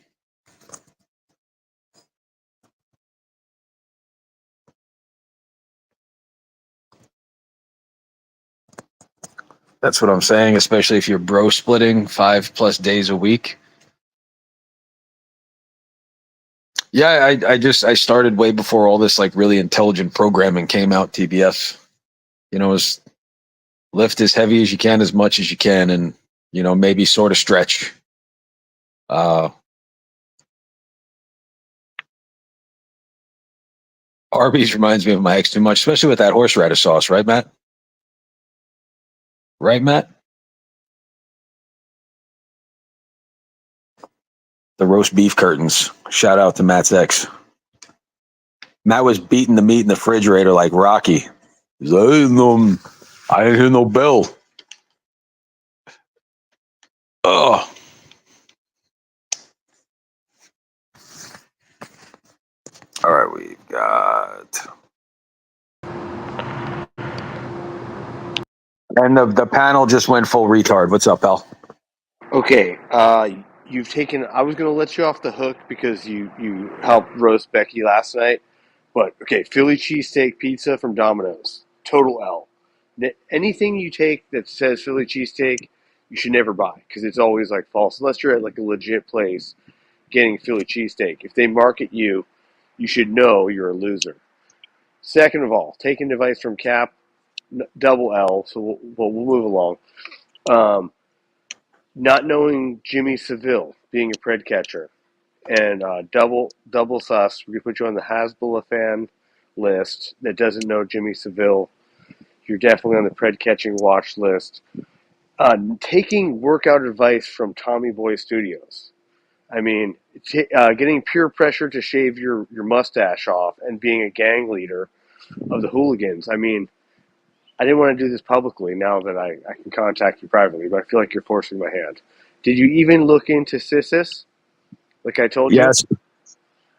That's what I'm saying, especially if you're bro splitting 5+ days a week. Yeah, I started way before all this like really intelligent programming came out. TBS, is lift as heavy as you can, as much as you can, and maybe sort of stretch. Uh, Arby's reminds me of my ex too much, especially with that horseradish sauce, right, Matt? Right, Matt? The roast beef curtains. Shout out to Matt's ex. Matt was beating the meat in the refrigerator like Rocky. He's like, I didn't hear no bell. Oh, all right. We've got, and the panel just went full retard. What's up, pal? Okay, you've taken. I was going to let you off the hook because you helped roast Becky last night, but okay, Philly cheesesteak pizza from Domino's, total L. Anything you take that says Philly cheesesteak, you should never buy because it's always like false unless you're at like a legit place getting Philly cheesesteak. If they market you, you should know you're a loser. Second of all, taking advice from Cap, double L. So we'll move along. Not knowing Jimmy Seville being a pred catcher, and double sus. We put you on the Hasbulla fan list that doesn't know Jimmy Seville. You're definitely on the pred catching watch list. Taking workout advice from Tommy Boy Studios. I mean, getting peer pressure to shave your mustache off and being a gang leader of the hooligans. I mean, I didn't want to do this publicly now that I can contact you privately, but I feel like you're forcing my hand. Did you even look into CISIS, like I told you? Yes.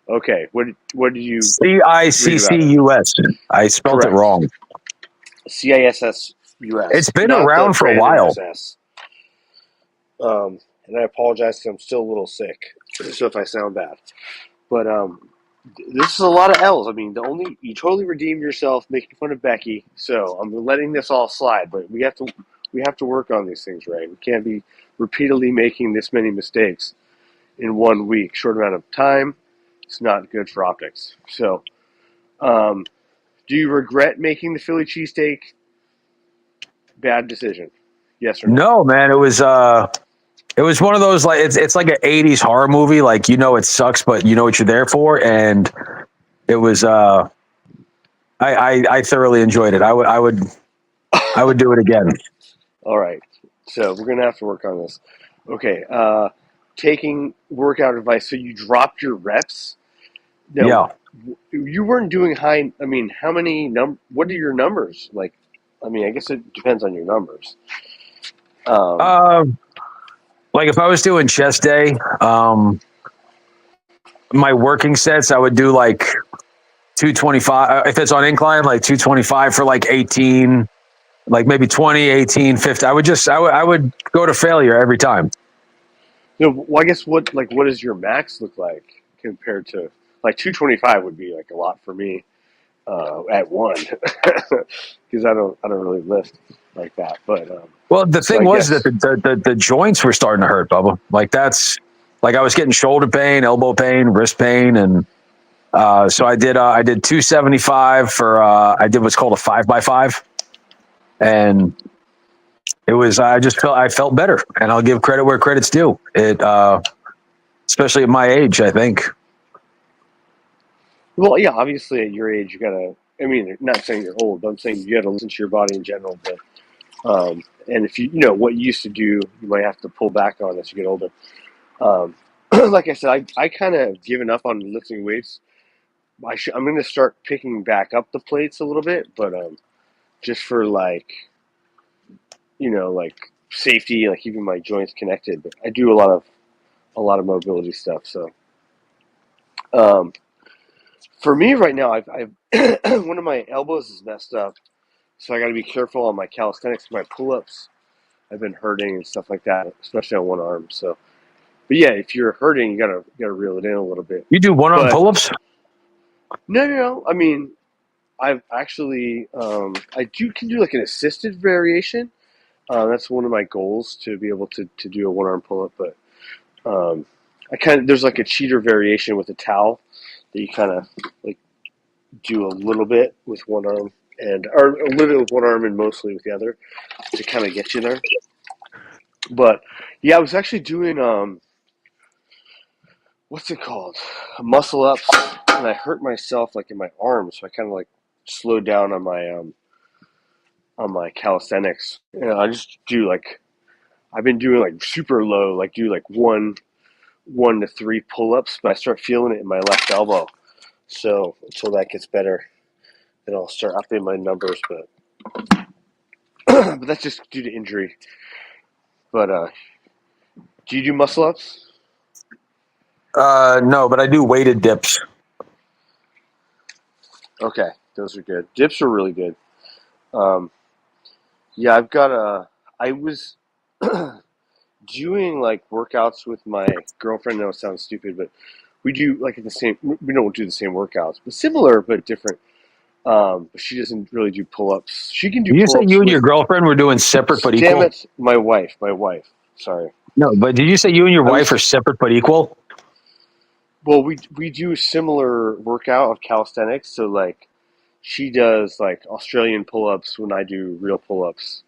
Okay. What did you read about it? CICCUS. I spelt it Correct. wrong. CISSUS, It's been not the around for a while. Brandon SS. And I apologize because I'm still a little sick, so if I sound bad. But this is a lot of L's. I mean, you totally redeemed yourself making fun of Becky, so I'm letting this all slide. But we have to work on these things, right? We can't be repeatedly making this many mistakes in 1 week, short amount of time. It's not good for optics. So, do you regret making the Philly cheesesteak? Bad decision. Yes or no? No, man. It was one of those like it's like an '80s horror movie. Like it sucks, but you know what you're there for, and it was. I thoroughly enjoyed it. I would do it again. All right. So we're gonna have to work on this. Okay. Taking workout advice. So you dropped your reps. No, Yeah. you weren't doing high. I mean, how many what are your numbers like? I mean, I guess it depends on your numbers. Like if I was doing chest day, my working sets, I would do like 225. If it's on incline, like 225 for like 18, like maybe 20, 18, 50. I would go to failure every time. Well, I guess what does your max look like compared to like 225 would be like a lot for me at one because I don't really lift like that. But Well, the so thing I was guess that the joints were starting to hurt, Bubba. Like that's like I was getting shoulder pain, elbow pain, wrist pain, and so I did 275 for I did what's called a 5x5, and it was I felt better, and I'll give credit where credit's due. It especially at my age, I think. well, yeah, obviously at your age you gotta. I mean, not saying you're old, but I'm saying you gotta listen to your body in general. But and if you know what you used to do, you might have to pull back on as you get older. Um, like I said, I kind of given up on lifting weights. I'm going to start picking back up the plates a little bit, but just for like like safety, like keeping my joints connected. But I do a lot of mobility stuff. So um, for me right now, I've one of my elbows is messed up, so I got to be careful on my calisthenics, my pull-ups. I've been hurting and stuff like that, especially on one arm. So, but yeah, if you're hurting, you gotta reel it in a little bit. You do one arm But pull ups? no. I mean, I've actually can do like an assisted variation. That's one of my goals to be able to do a one arm pull up. But there's like a cheater variation with a towel that you kind of like do a little bit with one arm or a little bit with one arm and mostly with the other to kind of get you there. But yeah, I was actually doing what's it called? Muscle ups, and I hurt myself like in my arms, so I kind of like slowed down on my calisthenics. And I just do like I've been doing like super low, like do like one to three pull ups, but I start feeling it in my left elbow. So until that gets better, then I'll start upping my numbers. But but that's just due to injury. But do you do muscle ups? No, but I do weighted dips. Okay, those are good. Dips are really good. Um, yeah, I was doing like workouts with my girlfriend. I know it sounds stupid, but we do like at the same. We don't do the same workouts, but similar but different. But she doesn't really do pull-ups. She can do Did you say pull-ups you and with. your girlfriend were doing separate but Damn equal? it, my wife. My wife. Sorry. No, but did you say you and your I wife was. are separate but equal? Well, we do a similar workout of calisthenics. So like, she does like Australian pull-ups when I do real pull-ups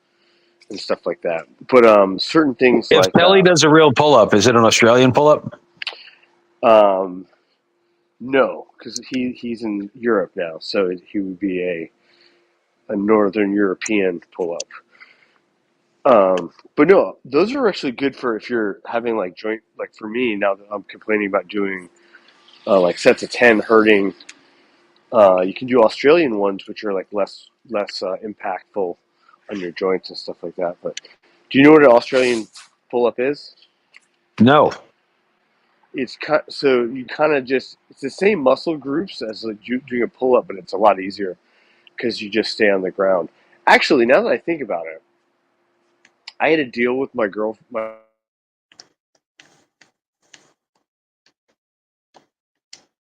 and stuff like that. But certain things If like Pelly does a real pull up, is it an Australian pull up? um, no, because he's in Europe now, so he would be a Northern European pull-up. But no, those are actually good for if you're having like joint, like for me now that I'm complaining about doing like sets of 10 hurting. You can do Australian ones, which are like less impactful on your joints and stuff like that. But do you know what an Australian pull up is? No. So you kind of just it's the same muscle groups as like doing a pull up, but it's a lot easier because you just stay on the ground. Actually, now that I think about it, I had to deal with my girl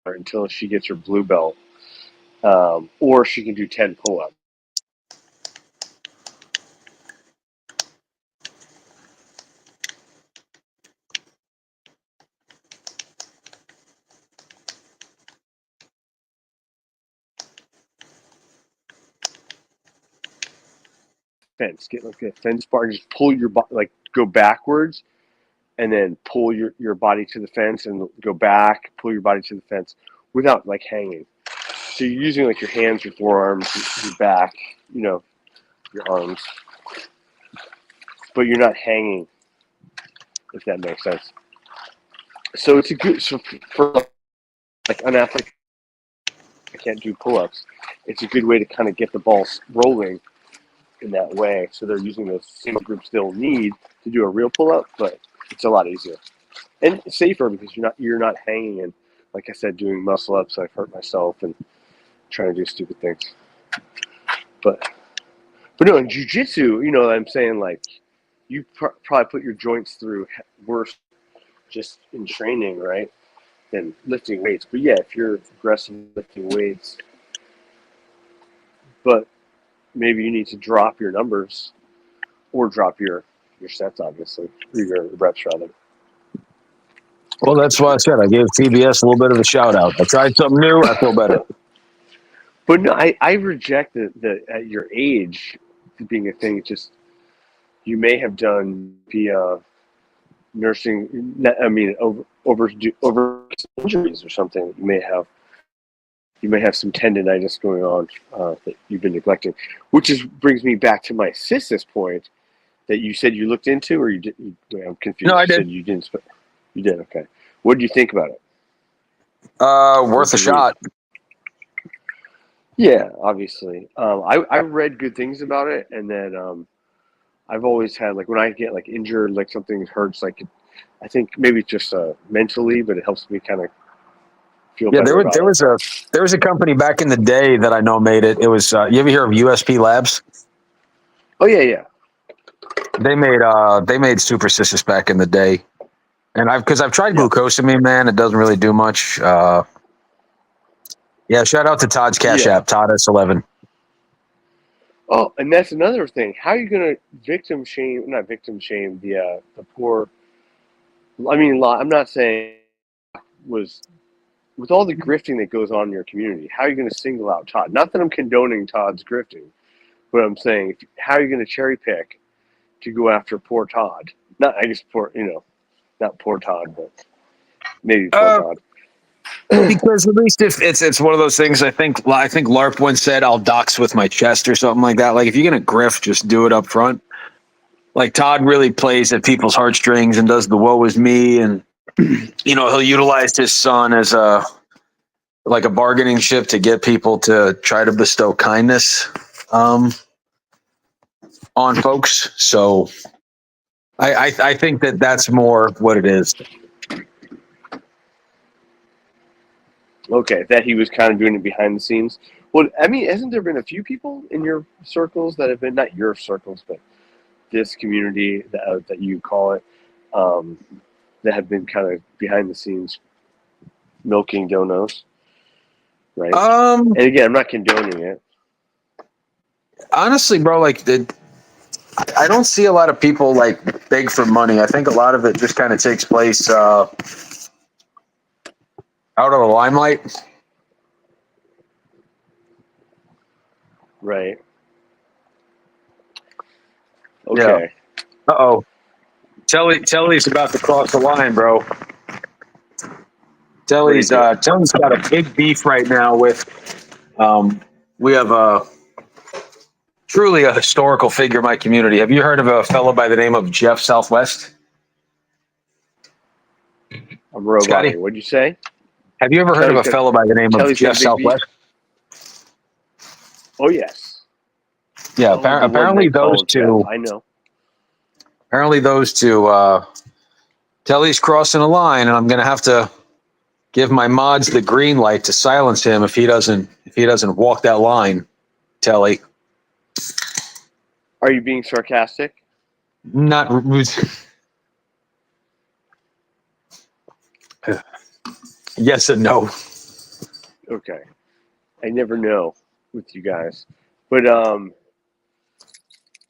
until she gets her blue belt, or she can do 10 pull ups. Fence, get like a fence bar, and just pull your body, like go backwards, and then pull your body to the fence, and go back, pull your body to the fence, without like hanging. So you're using like your hands, your forearms, your back, you know, your arms, but you're not hanging, if that makes sense. So it's a good for like an athlete that can't do pull-ups. It's a good way to kind of get the ball rolling in that way. So they're using those same groups they'll need to do a real pull-up, but it's a lot easier and safer because you're not hanging and like I said, doing muscle ups. I've hurt myself and trying to do stupid things. But no, in jujitsu, you know, I'm saying like you probably put your joints through worse just in training, right? Than lifting weights. But yeah, if you're aggressive lifting weights, but maybe you need to drop your numbers or drop your sets, obviously, or your reps rather. Well, that's why I said I gave TBS a little bit of a shout out. I tried something new. I feel better. But no, I reject that at your age being a thing. It's just you may have done via nursing. I mean, over injuries or something. You may have some tendonitis going on that you've been neglecting, which brings me back to my cissus point that you said you looked into, or you did. I'm confused. No, I You said did. you didn't. You did. Okay. What did you think about it? Worth What'd a you read? shot. Yeah, obviously. I read good things about it, and then I've always had like when I get like injured, like something hurts, like I think maybe just mentally, but it helps me kind of feel Yeah, better about it. there was a company back in the day that I know made it. It was you ever hear of USP Labs? Oh yeah, yeah. They made Super Cissus back in the day, and I've tried Yep. glucosamine, man. It doesn't really do much. Yeah, shout out to Todd's Cash Yeah. App, Todd S11. Oh, and that's another thing. How are you gonna not victim shame the poor I mean, I'm not saying was with all the grifting that goes on in your community. How are you going to single out Todd? Not that I'm condoning Todd's grifting, but I'm saying how are you going to cherry pick to go after poor Todd? Not I guess poor not poor Todd, but maybe poor Uh, Todd. because at least if it's one of those things, I think LARP once said, "I'll dox with my chest" or something like that. Like if you're gonna grift, just do it up front. Like Todd really plays at people's heartstrings and does the "woe is me," and he'll utilize his son as a bargaining chip to get people to try to bestow kindness um, on folks. So I think that's more what it is. Okay, that he was kind of doing it behind the scenes. Well, I mean, hasn't there been a few people in your circles that have been not your circles, but this community that you call it, um, that have been kind of behind the scenes milking donos, right? And again, I'm not condoning it. Honestly, bro, I don't see a lot of people like beg for money. I think a lot of it just kind of takes place out of the limelight. Right. Yeah. Okay. Uh-oh. Telly's about to cross the line, bro. Telly's do? Telly's got a big beef right now with we have truly a historical figure in my community. Have you heard of a fellow by the name of Jeff Southwest? I'm robot. Scotty? What'd you say? Have you ever heard of a fellow by the name of Telly's got Jeff a big beef? Southwest? Oh yes. Yeah, Oh, the one apparently they those called Jeff. two. I know. Apparently those two. Telly's crossing a line, and I'm going to have to give my mods the green light to silence him if he doesn't walk that line. Telly, Are you being sarcastic? not yes and no. Okay. I never know with you guys, but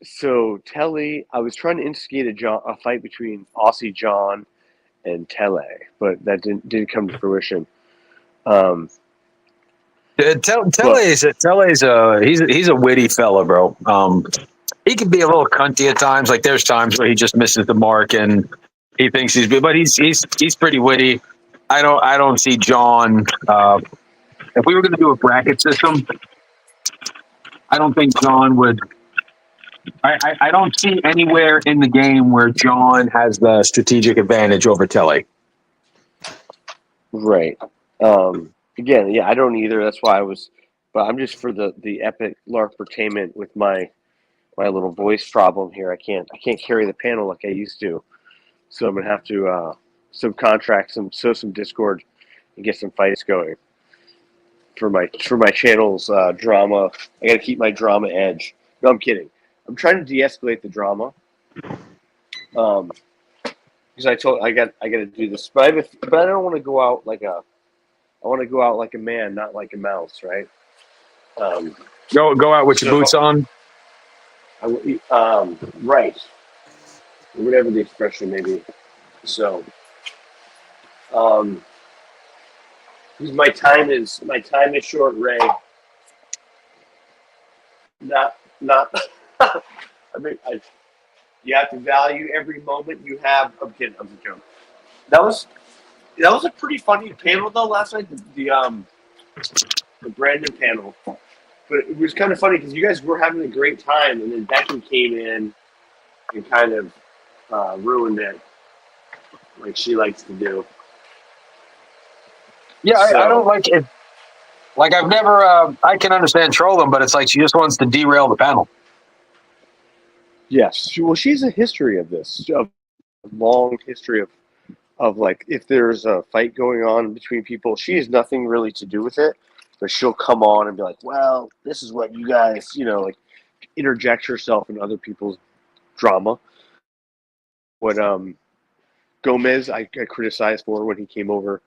so Telly, I was trying to instigate a fight between Aussie John and Tele, but that didn't come to fruition. Telly's he's a witty fella, bro. He can be a little cunty at times. Like there's times where he just misses the mark and he thinks but he's pretty witty. I don't see John. If we were going to do a bracket system, I don't think John would. I don't see anywhere in the game where John has the strategic advantage over Telly. Right. Again, yeah, I don't either. That's why I was, but I'm just for the epic LARPertainment with my little voice problem here. I can't carry the panel like I used to, so I'm gonna have to subcontract some Discord and get some fights going for my channel's drama. I gotta keep my drama edge. No, I'm kidding. I'm trying to de-escalate the drama. Because I got to do this, but I don't want to go out like a. I want to go out like a man, not like a mouse, right? Go out with your boots on. Right, whatever the expression may be. So, because my time is short, Ray. Not. I mean, you have to value every moment you have. I'm kidding. I'm a joke. That was a pretty funny panel though last night. The Brandon panel, but it was kind of funny because you guys were having a great time, and then Becky came in and kind of ruined it, like she likes to do. Yeah, I don't like it. Like I've never. I can understand trolling, but it's like she just wants to derail the panel. Yes, well, she's a history of this, a long history of like if there's a fight going on between people, she has nothing really to do with it, but she'll come on and be like, well, this is what you guys, like interject herself in other people's drama. What Gomez I criticized for when he came over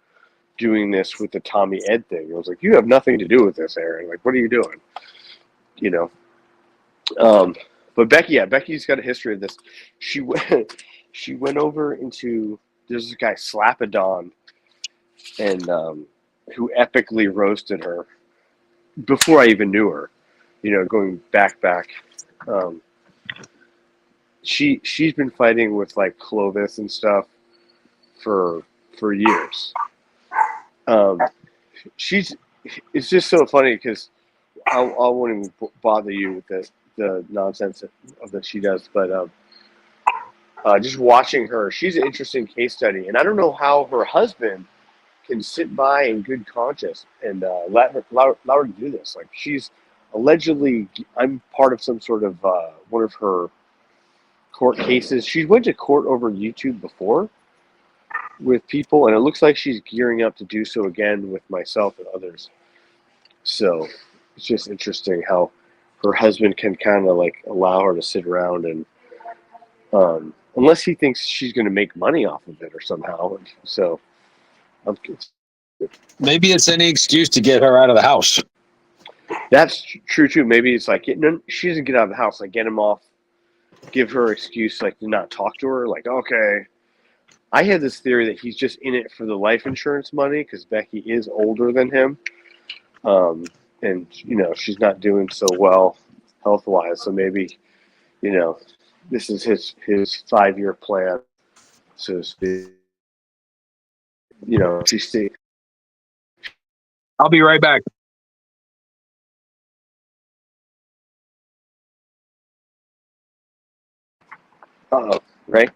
doing this with the Tommy Ed thing. I was like, you have nothing to do with this, Aaron. Like, what are you doing? But Becky's got a history of this. She went over into there's this guy Slapadon, and who epically roasted her before I even knew her. You know, going back. Um, she's been fighting with like Clovis and stuff for years. Um, she's it's just so funny because I won't even bother you with the nonsense of that she does, but just watching her, she's an interesting case study, and I don't know how her husband can sit by in good conscience and allow her to do this. Like she's allegedly, I'm part of some sort of one of her court cases. She went to court over YouTube before with people, and it looks like she's gearing up to do so again with myself and others. So it's just interesting how her husband can kind of like allow her to sit around and unless he thinks she's going to make money off of it or somehow. So I'm, Maybe it's any excuse to get her out of the house. that's true too. Maybe it's like she doesn't get out of the house. Like get him off, give her excuse like to not talk to her. Like okay, I had this theory that he's just in it for the life insurance money because Becky is older than him, and you know she's not doing so well health wise. So maybe you know this is his 5-year plan, so to speak. You know, she's seeing. I'll be right back. Right?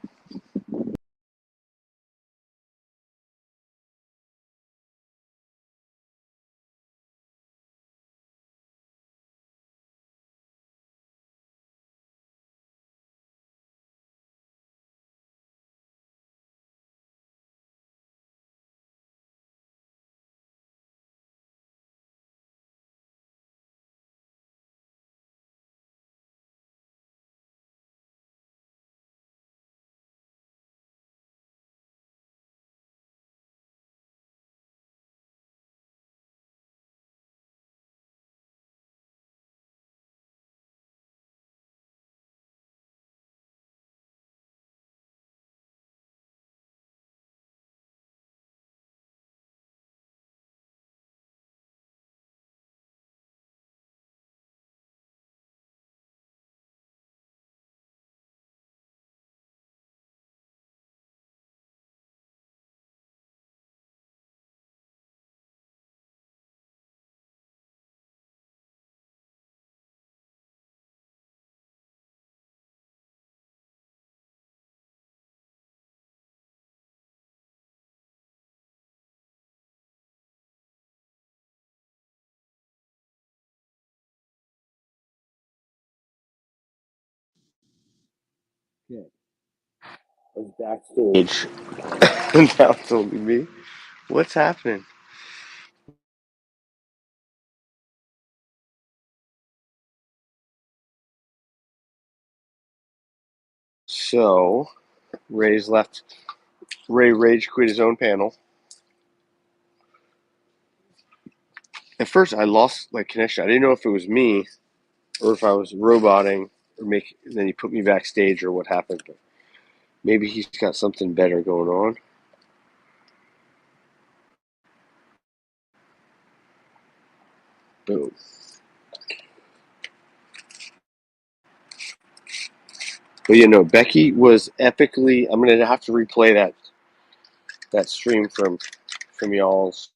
Yeah. I was backstage, and now it's only me. What's happening? So Ray's left. Ray rage quit his own panel. At first, I lost like connection. I didn't know if it was me or if I was roboting or make. Then he put me backstage or what happened. But maybe he's got something better going on. Boom. But you know, Becky was epically. I'm gonna have to replay that stream from y'all's.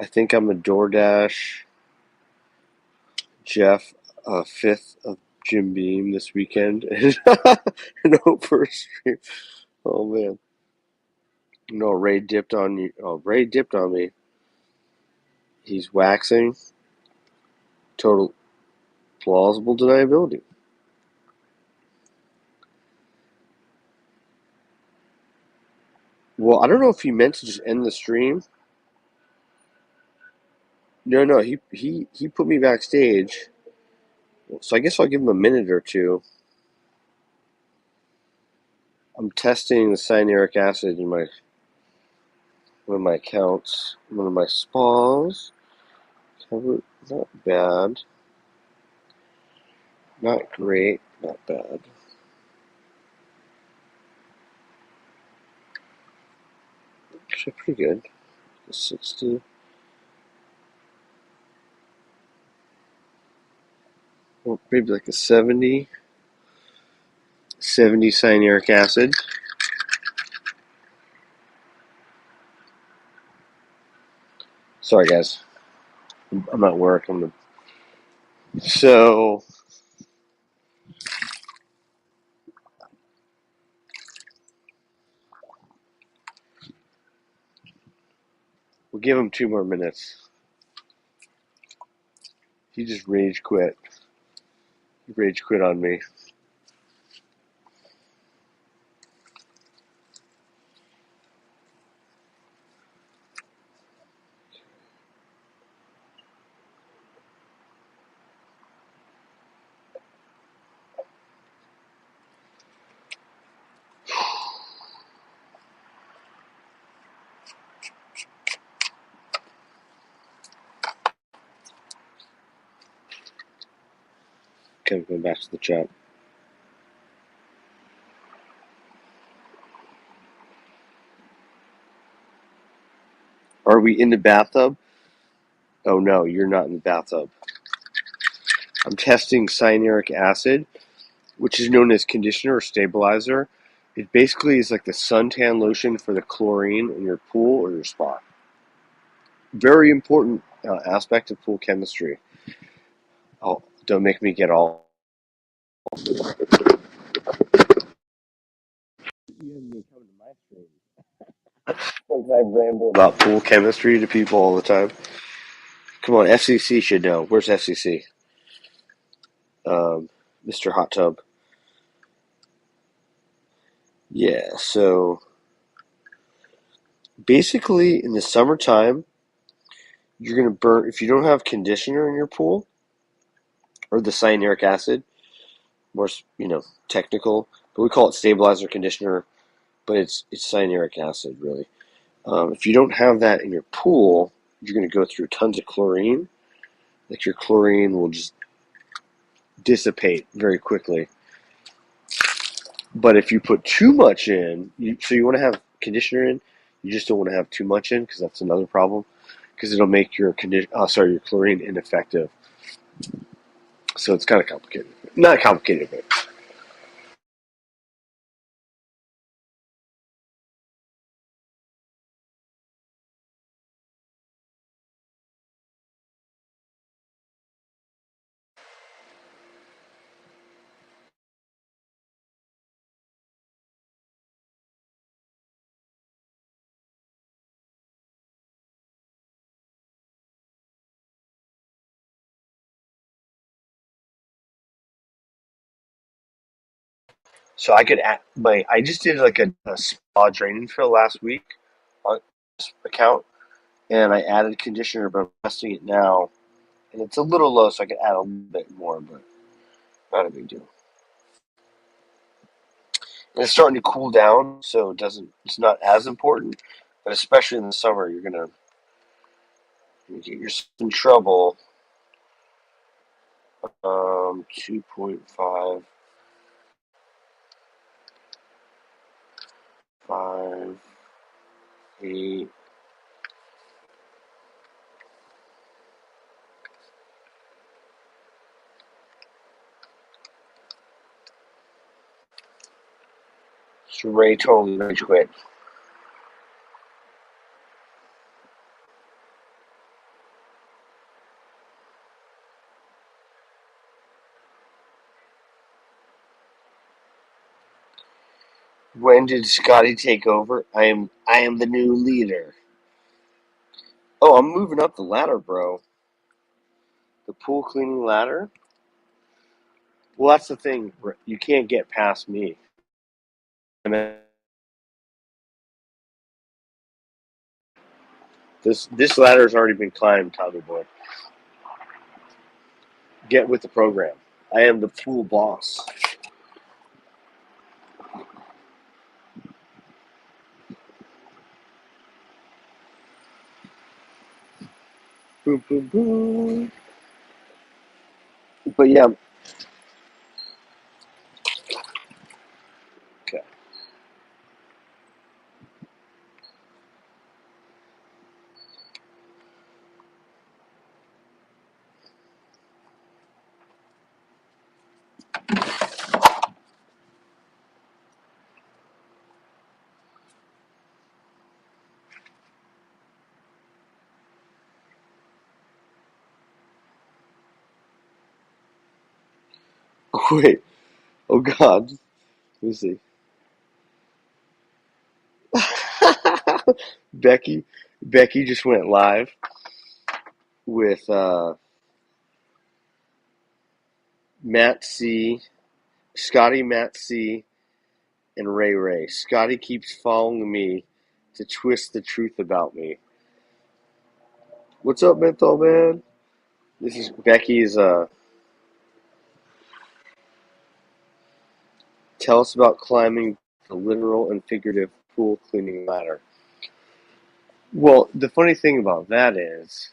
I think I'm a DoorDash Jeff a fifth of Jim Beam this weekend and hope for a stream. Oh man. No, Ray dipped on you. Oh, Ray dipped on me. He's waxing. Total plausible deniability. Well, I don't know if he meant to just end the stream. No, he put me backstage. So I guess I'll give him a minute or two. I'm testing the cyanuric acid in one of my accounts, one of my spas. Not bad. Not great, not bad. Actually pretty good. 60. Well, maybe like a 70. 70 cyanuric acid. Sorry, guys. I'm at work. So we'll give him 2 more minutes. He just rage quit. He rage quit on me. Okay, I'm going back to the chat. Are we in the bathtub? Oh no, you're not in the bathtub. I'm testing cyanuric acid, which is known as conditioner or stabilizer. It basically is like the suntan lotion for the chlorine in your pool or your spa. Very important aspect of pool chemistry. Oh, don't make me get all. You haven't been coming to my stream. I ramble about pool chemistry to people all the time. Come on, FCC should know. Where's FCC? Mr. Hot Tub. Yeah, so basically in the summertime, you're going to burn, if you don't have conditioner in your pool, or the cyanuric acid, more, technical, but we call it stabilizer conditioner, but it's cyanuric acid, really. If you don't have that in your pool, you're going to go through tons of chlorine. Like your chlorine will just dissipate very quickly. But if you put too much in, so you want to have conditioner in, you just don't want to have too much in because that's another problem. Because it'll make your your chlorine ineffective. So it's kind of complicated. Not complicated, but so I could add I just did like a spa draining fill last week on this account, and I added conditioner, but I'm testing it now, and it's a little low, so I could add a little bit more, but not a big deal. And it's starting to cool down, so it's not as important, but especially in the summer, you're gonna get yourself in trouble. 2.5, 5, 8. So Ray totally rage quit. When did Scotty take over? I am the new leader. Oh, I'm moving up the ladder, bro. The pool cleaning ladder? Well, that's the thing. You can't get past me. This ladder has already been climbed, Tommy boy. Get with the program. I am the pool boss. Boom, boom, boom. But yeah, okay. Wait. Oh God. Let me see. Becky. Becky just went live with Matt C, Scotty, Matt C, and Ray Ray. Scotty keeps following me to twist the truth about me. What's up, Menthol Man? This is Becky's. Tell us about climbing the literal and figurative pool cleaning ladder. Well, the funny thing about that is,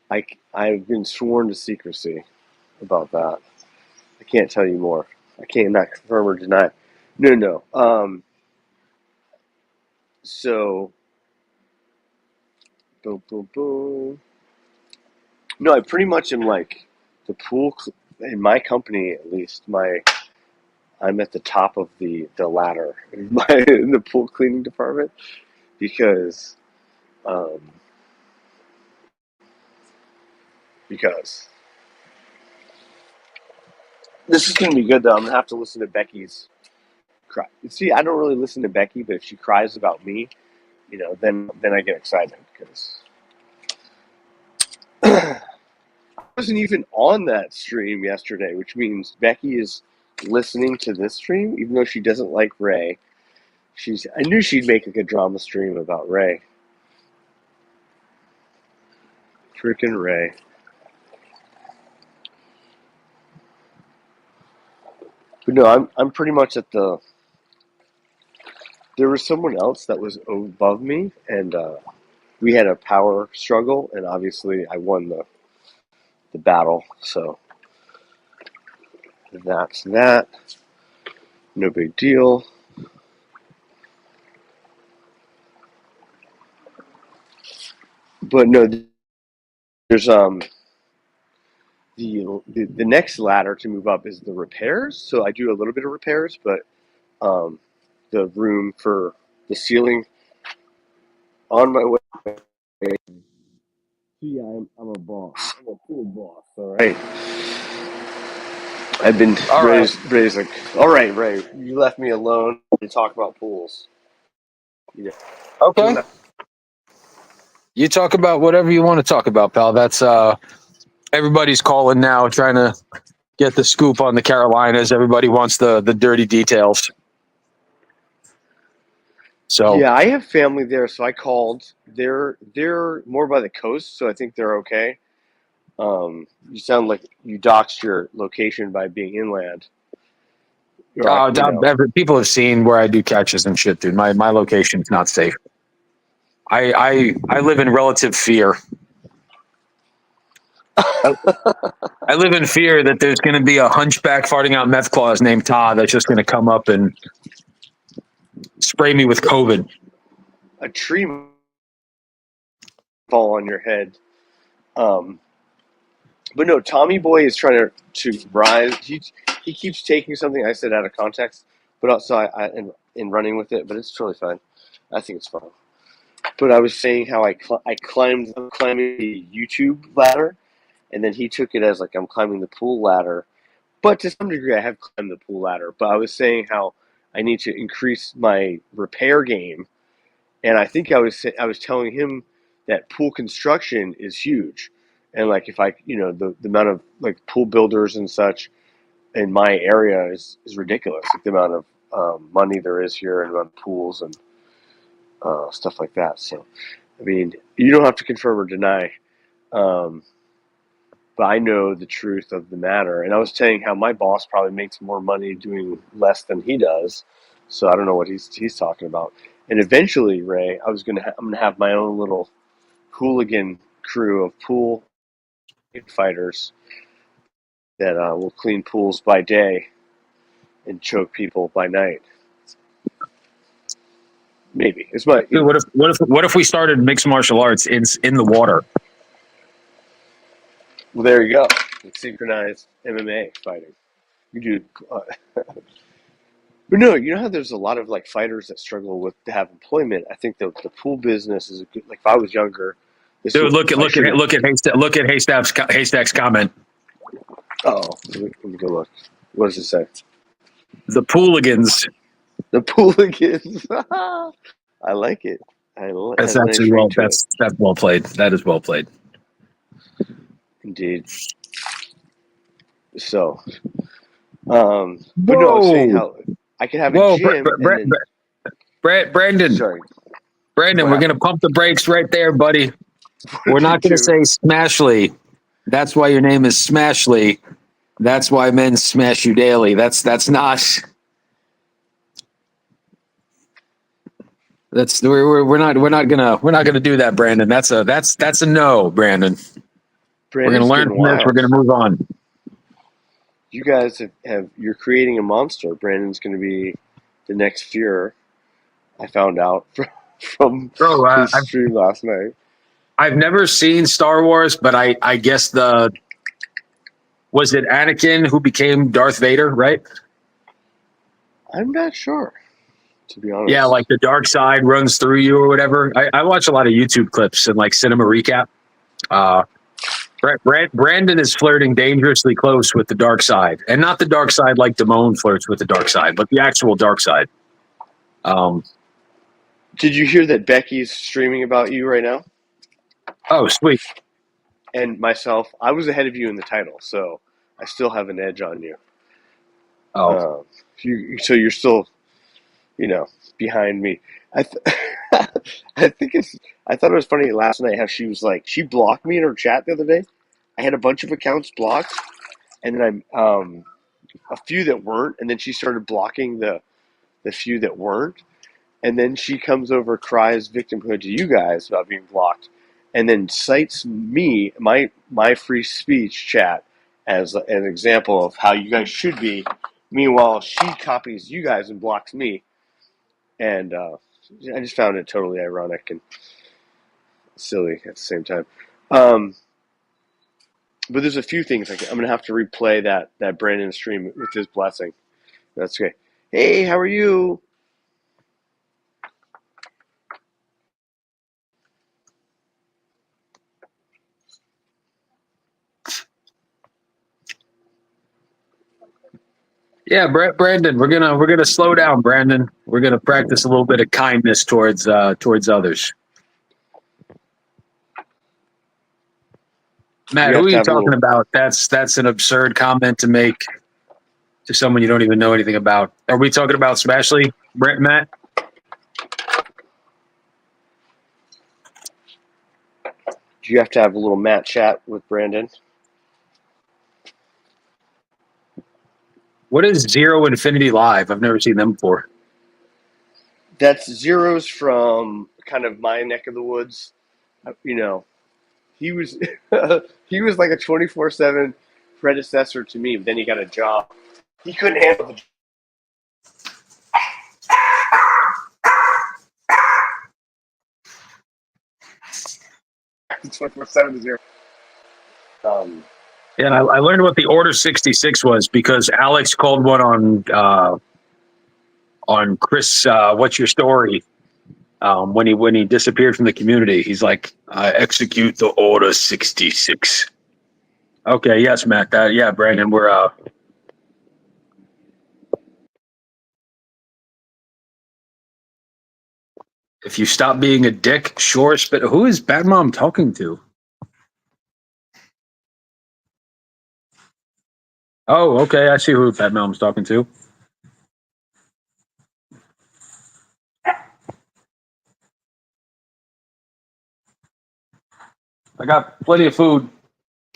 I've been sworn to secrecy about that. I can't tell you more. I can't not confirm or deny. No. So, boom, boom, boom. No, I pretty much am like the pool in my company, at least. I'm at the top of the ladder in the pool cleaning department because um, because this is gonna be good though. I'm gonna have to listen to Becky's cry. See, I don't really listen to Becky, but if she cries about me, then I get excited because I wasn't even on that stream yesterday, which means Becky is listening to this stream, even though she doesn't like Ray. I knew she'd make a good drama stream about Ray. Freaking Ray. But no, I'm pretty much at the. There was someone else that was above me, and we had a power struggle, and obviously I won the battle. So that's that. No big deal. But no, there's the next ladder to move up is the repairs. So I do a little bit of repairs, but um, the room for the ceiling on my way. Yeah, I'm a boss. I'm a pool boss. All right. I've been All right. raised like, all right, Ray, you left me alone to talk about pools. You Okay. know, You talk about whatever you want to talk about, pal. That's everybody's calling now, trying to get the scoop on the Carolinas. Everybody wants the dirty details. So yeah, I have family there, so I called. They're more by the coast, so I think they're okay. You sound like you doxed your location by being inland. Or, people have seen where I do catches and shit, dude. My location's not safe. I live in relative fear. I live in fear that there's going to be a hunchback farting out meth claws named Todd that's just going to come up and spray me with COVID. a tree fall on your head. Um, but no, Tommy Boy is trying to rise. He keeps taking something I said out of context, but also in running with it. But it's totally fine. I think it's fine. But I was saying how I climbed climbing the YouTube ladder, and then he took it as like I'm climbing the pool ladder. But to some degree, I have climbed the pool ladder. But I was saying how I need to increase my repair game, and I think I was telling him that pool construction is huge, and like if I the amount of like pool builders and such in my area is ridiculous. Like the amount of money there is here and amount of pools and stuff like that. So, I mean, you don't have to confirm or deny, um, but I know the truth of the matter. And I was saying how my boss probably makes more money doing less than he does. So I don't know what he's talking about. And eventually, Ray, I'm gonna have my own little hooligan crew of pool fighters that will clean pools by day and choke people by night. Maybe it's my. Dude, what if we started mixed martial arts in the water? Well, there you go. Like synchronized MMA fighting. You do. But no, you know how there's a lot of like fighters that struggle with to have employment. I think the pool business is a good. Like if I was younger, this Dude, would, look at I look should at have. look at Haystack's comment. Oh, let me go look. What does it say? The Pooligans. The Pooligans. I like it. That's Has a nice actually ring well. to it. That's well played. That is well played. Indeed. So, but no, I was saying Whoa, how I could have a whoa, gym and then. Brandon, Sorry, Brandon, what we're gonna happened? pump the brakes right there, buddy. We're What did you not gonna do? say Smashly. That's why your name is Smashly. That's why men smash you daily. That's not. That's we're not gonna do that, Brandon. That's a no, Brandon. We're gonna Brandon's learn getting from this. We're wild. gonna move on. You guys have you're creating a monster. Brandon's going to be the next Fuhrer. I found out from Bro, his stream last night. I've never seen Star Wars, but I guess was it Anakin who became Darth Vader, right? I'm not sure, to be Yeah, honest. like the dark side runs through you or whatever. I watch a lot of YouTube clips and like cinema recap. Uh, Brandon is flirting dangerously close with the dark side, and not the dark side like Damone flirts with the dark side, but the actual dark side. Um, Did you hear that Becky's streaming about you right now? oh, sweet. And myself, I was ahead of you in the title, so I still have an edge on you. Oh, So you're still, you know, behind me. I, th- I think it's. I thought it was funny last night how she was like she blocked me in her chat the other day. I had a bunch of accounts blocked, and then I a few that weren't, and then she started blocking the few that weren't, and then she comes over, cries victimhood to you guys about being blocked, and then cites me, my free speech chat, as an example of how you guys should be. Meanwhile, she copies you guys and blocks me, and I just found it totally ironic and silly at the same time. Um, but there's a few things I'm going to have to replay that Brandon stream with his blessing. That's okay. Hey, how are you? yeah, Brandon. We're gonna slow down, Brandon. We're gonna practice a little bit of kindness towards others. We Matt, who have are to you have a talking little. about? That's an absurd comment to make to someone you don't even know anything about. Are we talking about Smashly, Brent, Matt? Do you have to have a little Matt chat with Brandon? What is Zero Infinity Live? I've never seen them before. That's Zero's from kind of my neck of the woods. You know, he was he was like a 24/7 predecessor to me. But then he got a job. He couldn't handle the 24/7 Zero. Um, Yeah, and I learned what the Order 66 was because Alex called one on Chris. What's your story? When he disappeared from the community, he's like, "I execute the Order 66." Okay, yes, Matt. Yeah, Brandon. We're if you stop being a dick, sure. But who is Bad Mom talking to? Oh, okay. I see who Bad Mom's talking to. I got plenty of food.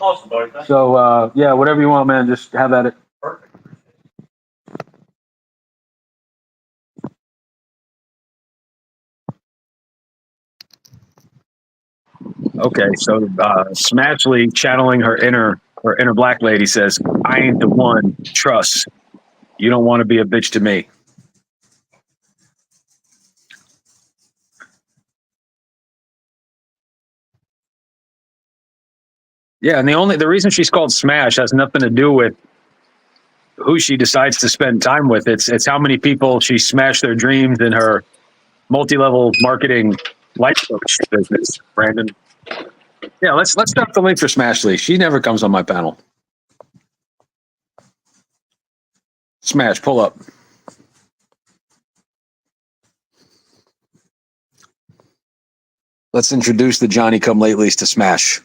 Awesome, buddy. So, yeah, whatever you want, man. Just have at it. Okay, so Smashley channeling her inner black lady says, "I ain't the one. Trust. You don't want to be a bitch to me." Yeah, and the reason she's called Smash has nothing to do with who she decides to spend time with. It's how many people she smashed their dreams in her multi-level marketing life coach business. Brandon, yeah, let's drop the link for Smashley. She never comes on my panel. Smash, pull up. Let's introduce the Johnny Come Latelys to Smash.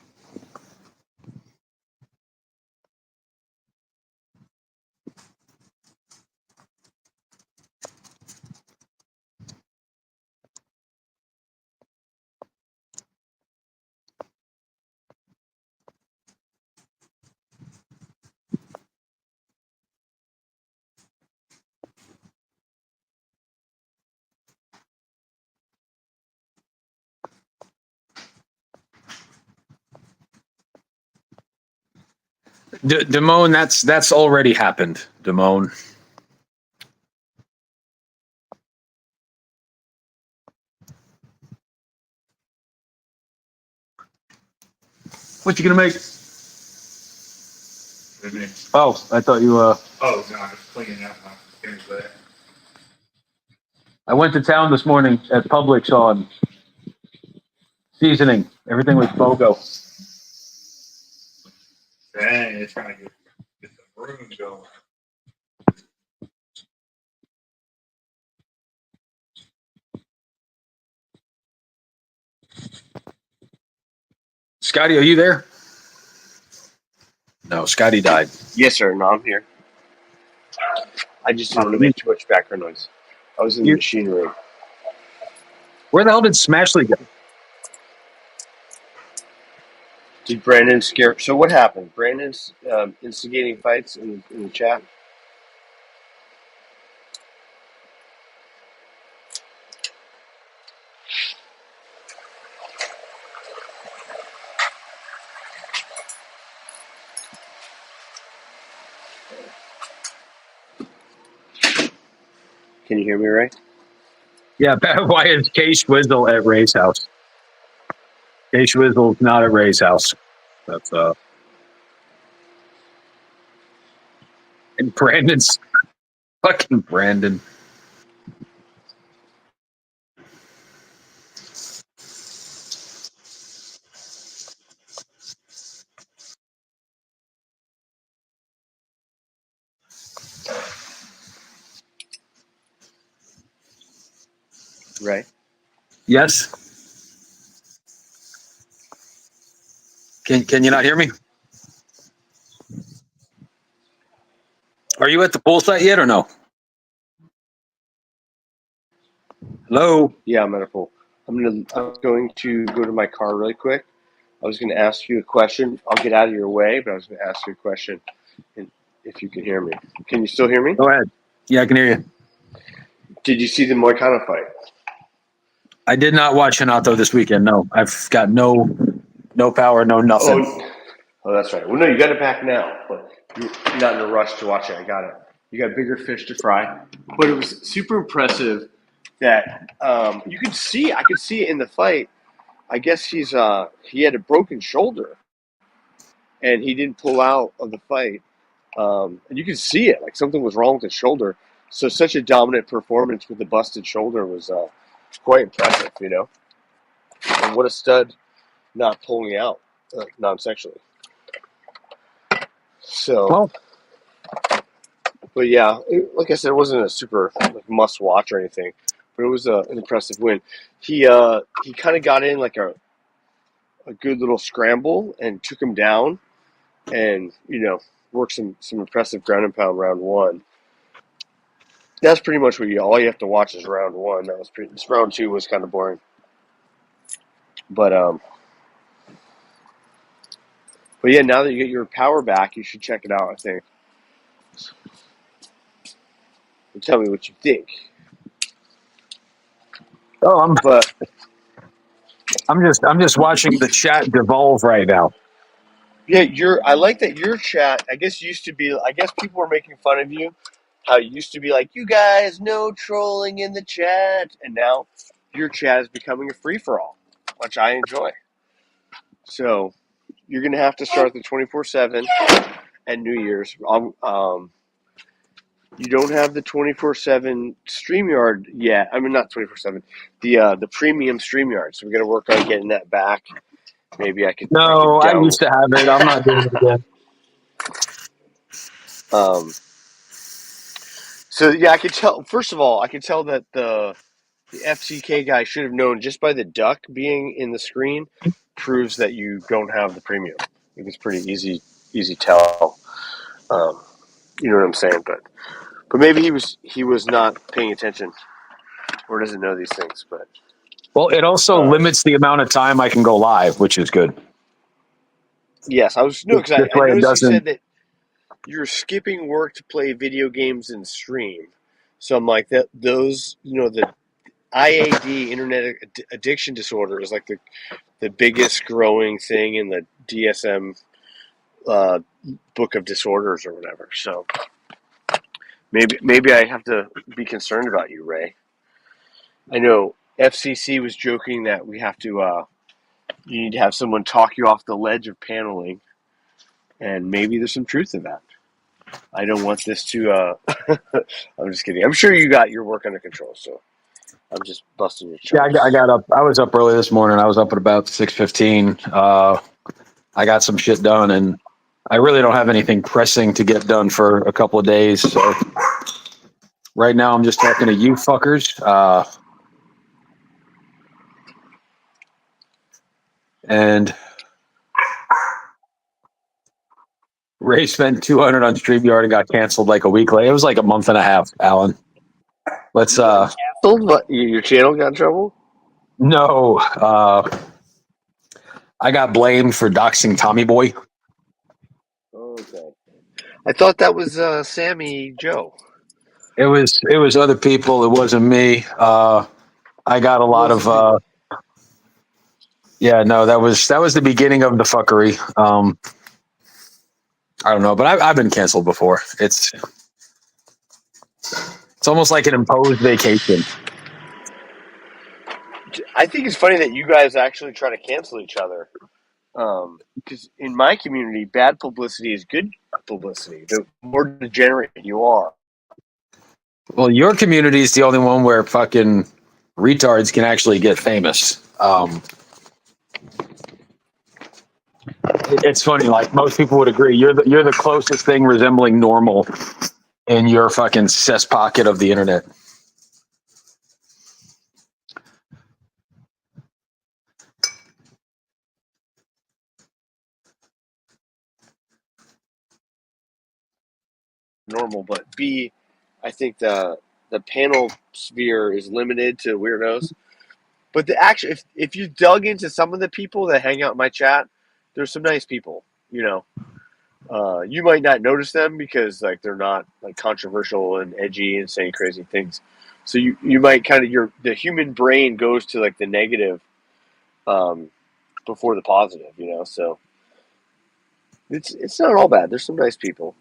Damone, that's already happened. Damone. What you gonna make? Oh, I thought you. Oh no, I'm just cleaning up my things there. I went to town this morning at Publix on seasoning. Everything was BOGO. Dang, it's trying to get the room going. Scotty, are you there? No, Scotty died. Yes, sir. No, I'm here. I just didn't want to make too much background noise. I was in the machine room. Where the hell did Smashley go? Did Brandon scare? So what happened? Brandon's instigating fights in the chat. Can you hear me right? Yeah, why is K Schwizzle at Ray's house? K Schwizzle's not at Ray's house. That's and Brandon's fucking Brandon. Right. Yes. Can you not hear me? Are you at the pool site yet or no? Hello? Yeah, I'm at a pool. I'm going to go to my car really quick. I was going to ask you a question. I'll get out of your way, but I was going to ask you a question, and if you can hear me. Can you still hear me? Go ahead. Yeah, I can hear you. Did you see the Moicano fight? I did not watch Hanato this weekend. No, I've got no power, no nothing. Oh, that's right. Well, no, you got it back now, but you're not in a rush to watch it. I got it. You got bigger fish to fry, but it was super impressive that you could see. I could see it in the fight. I guess he had a broken shoulder, and he didn't pull out of the fight. And you could see it, like something was wrong with his shoulder. So such a dominant performance with the busted shoulder was quite impressive, you know. And what a stud, not pulling out non-sexually. So, Well, but yeah, like I said, it wasn't a super must watch or anything, but it was an impressive win. He kind of got in like a good little scramble and took him down, and worked some impressive ground and pound round one. That's pretty much all you have to watch is round one. This round two was kind of boring, but yeah, now that you get your power back, you should check it out. I think. And tell me what you think. oh, But I'm just watching the chat devolve right now. Yeah, I like that your chat, I guess people were making fun of you. How it used to be like, you guys, no trolling in the chat. And now your chat is becoming a free for all, which I enjoy. So you're going to have to start the 24/7 at New Year's. You don't have the 24/7 StreamYard yet. I mean, not 24/7. The premium StreamYard. So we're going to work on getting that back. Maybe I could No, I download. used to have it. I'm not doing it again. So yeah, I could tell. First of all, I could tell that the FCK guy should have known just by the duck being in the screen proves that you don't have the premium. It's pretty easy tell. You know what I'm saying? But maybe he was not paying attention or doesn't know these things. But Well, it also limits the amount of time I can go live, which is good. yes, because This I way it noticed you doesn't. said that you're skipping work to play video games and stream. So I'm like that. Those the IAD, internet addiction disorder, is like the biggest growing thing in the DSM book of disorders or whatever. So maybe I have to be concerned about you, Ray. I know FCC was joking that we have to you need to have someone talk you off the ledge of paneling, and maybe there's some truth to that. I don't want this to. I'm just kidding. I'm sure you got your work under control, so I'm just busting your Yeah, I chops. got up. I was up early this morning. I was up at about 6:15. I got some shit done, and I really don't have anything pressing to get done for a couple of days. So right now, I'm just talking to you fuckers. And Ray spent 200 on StreamYard and got canceled like a week later. It was like a month and a half, Alan. Let's But your channel got in trouble. no. I got blamed for doxing Tommy Boy. Okay. I thought that was Sammy Joe. It was other people. It wasn't me. I got a lot of yeah. No, that was the beginning of the fuckery. I don't know, but I've been canceled before. It's almost like an imposed vacation. I think it's funny that you guys actually try to cancel each other. Because in my community, bad publicity is good publicity. The more degenerate you are. Well, your community is the only one where fucking retards can actually get famous. It's funny. Like most people would agree, you're the closest thing resembling normal in your fucking cess pocket of the internet. Normal, but B, I think the panel sphere is limited to weirdos. But if you dug into some of the people that hang out in my chat, there's some nice people. You might not notice them because like they're not like controversial and edgy and saying crazy things. So you might kind of the human brain goes to like the negative before the positive. So it's not all bad. There's some nice people.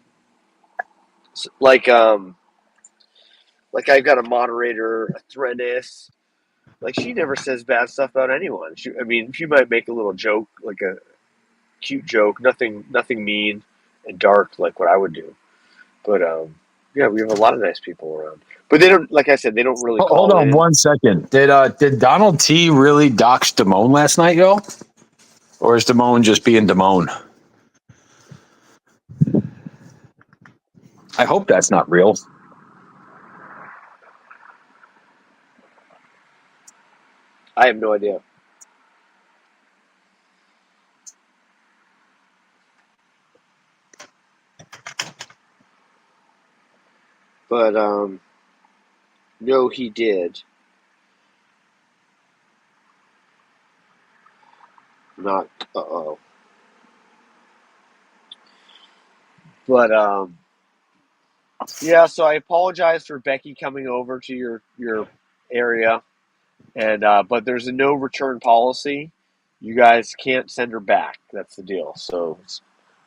Like I've got a moderator, a threadess. Like she never says bad stuff about anyone. She might make a little joke, like a cute joke, nothing mean and dark like what I would do. But yeah, we have a lot of nice people around. But they don't, like I said, they don't really Hold call on in. 1 second. Did Donald T really dox Damone last night, yo? Or is Damone just being Damone? I hope that's not real. I have no idea. But no, he did not. Uh-oh. But yeah. So I apologize for Becky coming over to your area. And but there's a no return policy. You guys can't send her back. That's the deal. So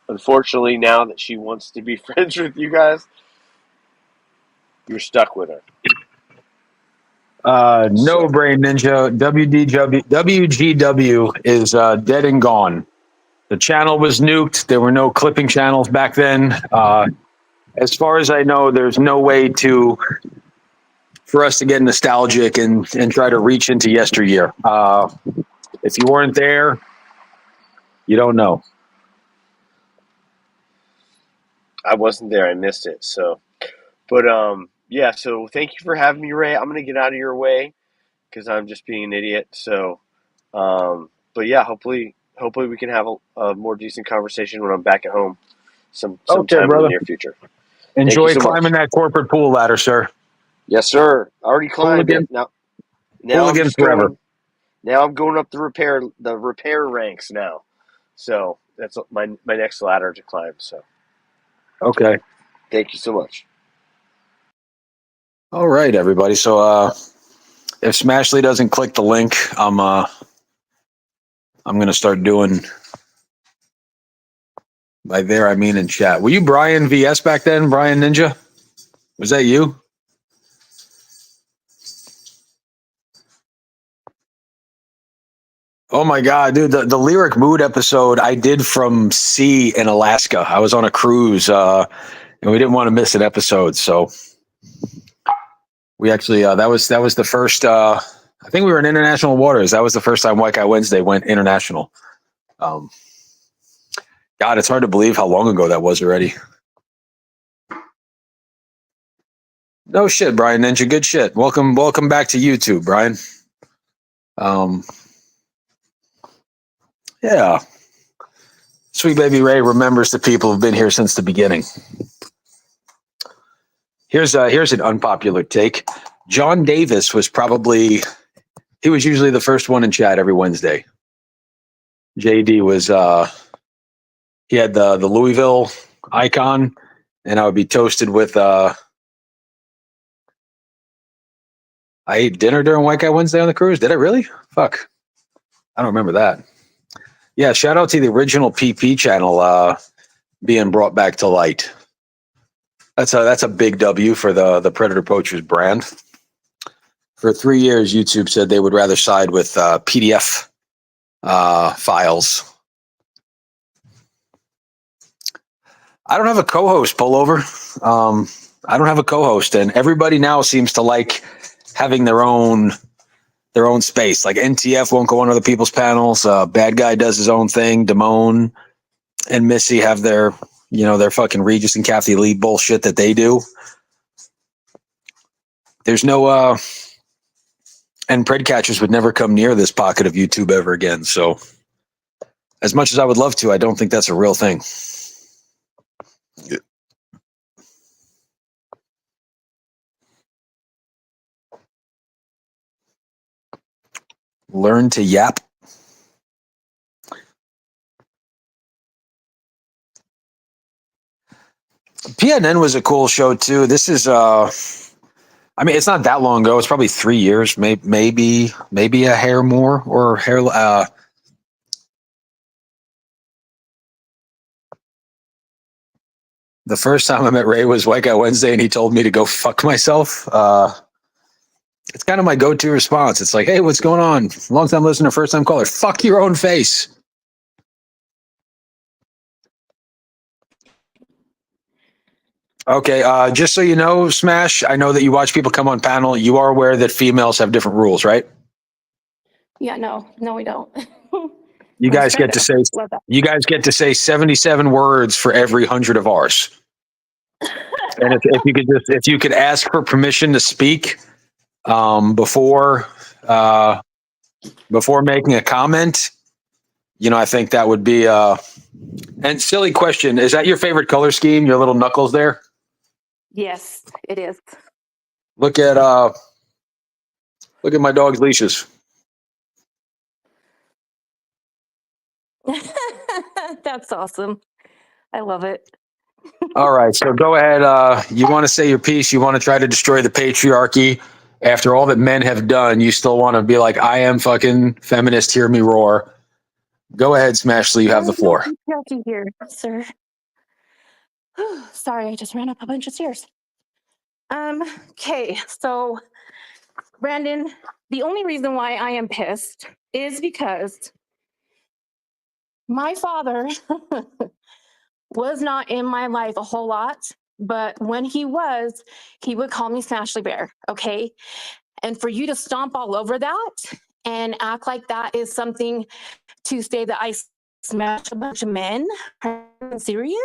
unfortunately, now that she wants to be friends with you guys, you're stuck with her. No So brain ninja. WGW is dead and gone. The channel was nuked. There were no clipping channels back then. As far as I know, there's no way for us to get nostalgic and try to reach into yesteryear. If you weren't there, you don't know. I wasn't there. I missed it. So, but yeah. So thank you for having me, Ray. I'm gonna get out of your way because I'm just being an idiot. So, but yeah, hopefully we can have a more decent conversation when I'm back at home Okay, sometime in the brother. near future. Enjoy so climbing much. that corporate pool ladder, sir. Yes, sir. I already climbed Hooligan, it. Now I'm hooligan just forever. going. Now I'm going up the repair ranks now. So that's my next ladder to climb. So Okay. thank you so much. All right, everybody. So if Smashly doesn't click the link, I'm gonna start doing. By there, I mean in chat. Were you Brian VS back then? Brian Ninja? Was that you? Oh my God, dude. The Lyric Mood episode I did from sea in Alaska. I was on a cruise and we didn't want to miss an episode. So we actually, that was the first, I think we were in international waters. That was the first time White Guy Wednesday went international. God, it's hard to believe how long ago that was already. No shit, Brian Ninja. Good shit. Welcome back to YouTube, Brian. Yeah. Sweet Baby Ray remembers the people who've been here since the beginning. Here's an unpopular take. John Davis was usually the first one in chat every Wednesday. JD was he had the Louisville icon, and I would be toasted with I ate dinner during White Guy Wednesday on the cruise. Did I really? Fuck. I don't remember that. Yeah, shout out to the original PP channel being brought back to light. That's a big W for the Predator Poachers brand. For 3 years, YouTube said they would rather side with PDF files. I don't have a co-host, Pullover. I don't have a co-host, and everybody now seems to like having their own space. Like NTF won't go on other people's panels. Bad Guy does his own thing. Damone and Missy have their fucking Regis and Kathy Lee bullshit that they do. There's no and Predcatchers would never come near this pocket of YouTube ever again. So as much as I would love to, I don't think that's a real thing. Learn to yap. PNN was a cool show too. This is I mean, it's not that long ago. It's probably 3 years, maybe a hair more or hair. The first time I met Ray was White Guy Wednesday, and he told me to go fuck myself. It's kind of my go-to response. It's like, hey, what's going on? Long time listener, first time caller. Fuck your own face. Okay, just so you know, Smash, I know that you watch people come on panel. You are aware that females have different rules, right? Yeah, no, we don't. You guys get to say 77 words for every 100 of ours. And if you could ask for permission to speak before making a comment, I think that would be and silly question. Is that your favorite color scheme? Your little knuckles there? Yes, it is. Look at my dog's leashes. That's awesome. I love it. All right, so go ahead. You want to say your piece? You want to try to destroy the patriarchy? After all that men have done, you still want to be like, I am fucking feminist, hear me roar. Go ahead, Smashley, you have the floor. Patriarchy here, sir. Sorry, I just ran up a bunch of stairs. Okay, so Brandon, the only reason why I am pissed is because my father was not in my life a whole lot, but when he was, he would call me Smashley Bear, okay? And for you to stomp all over that and act like that is something to say that I smashed a bunch of men, are you serious?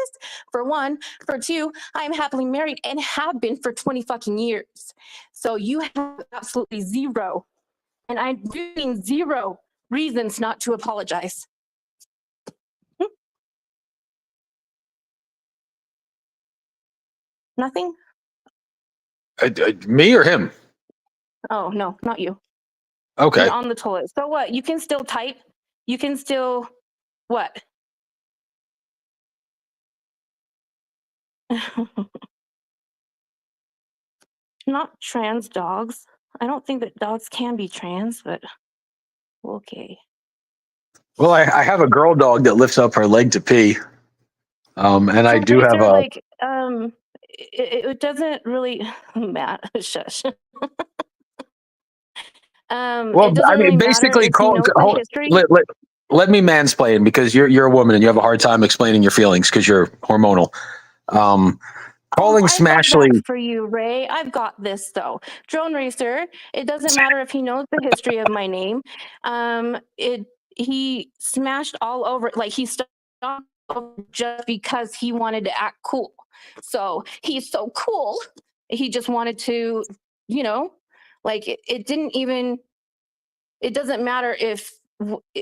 For one. For two, I am happily married and have been for 20 fucking years. So you have absolutely zero, and I'm doing zero reasons not to apologize. Nothing? Me or him? Oh, no, not you. Okay. You're on the toilet. So what? You can still type. You can still, what? Not trans dogs. I don't think that dogs can be trans, but okay. Well, I have a girl dog that lifts up her leg to pee. And I do have a. Like, it doesn't really, Matt, shush. Well, it doesn't I mean, really basically, matter if he knows the history. let me mansplain because you're a woman and you have a hard time explaining your feelings because you're hormonal. Calling I've got Smashley that for you, Ray. I've got this though. Drone Racer. It doesn't matter if he knows the history of my name. He smashed all over. Like he stopped just because he wanted to act cool. So he's so cool. He just wanted to, like it didn't even. It doesn't matter if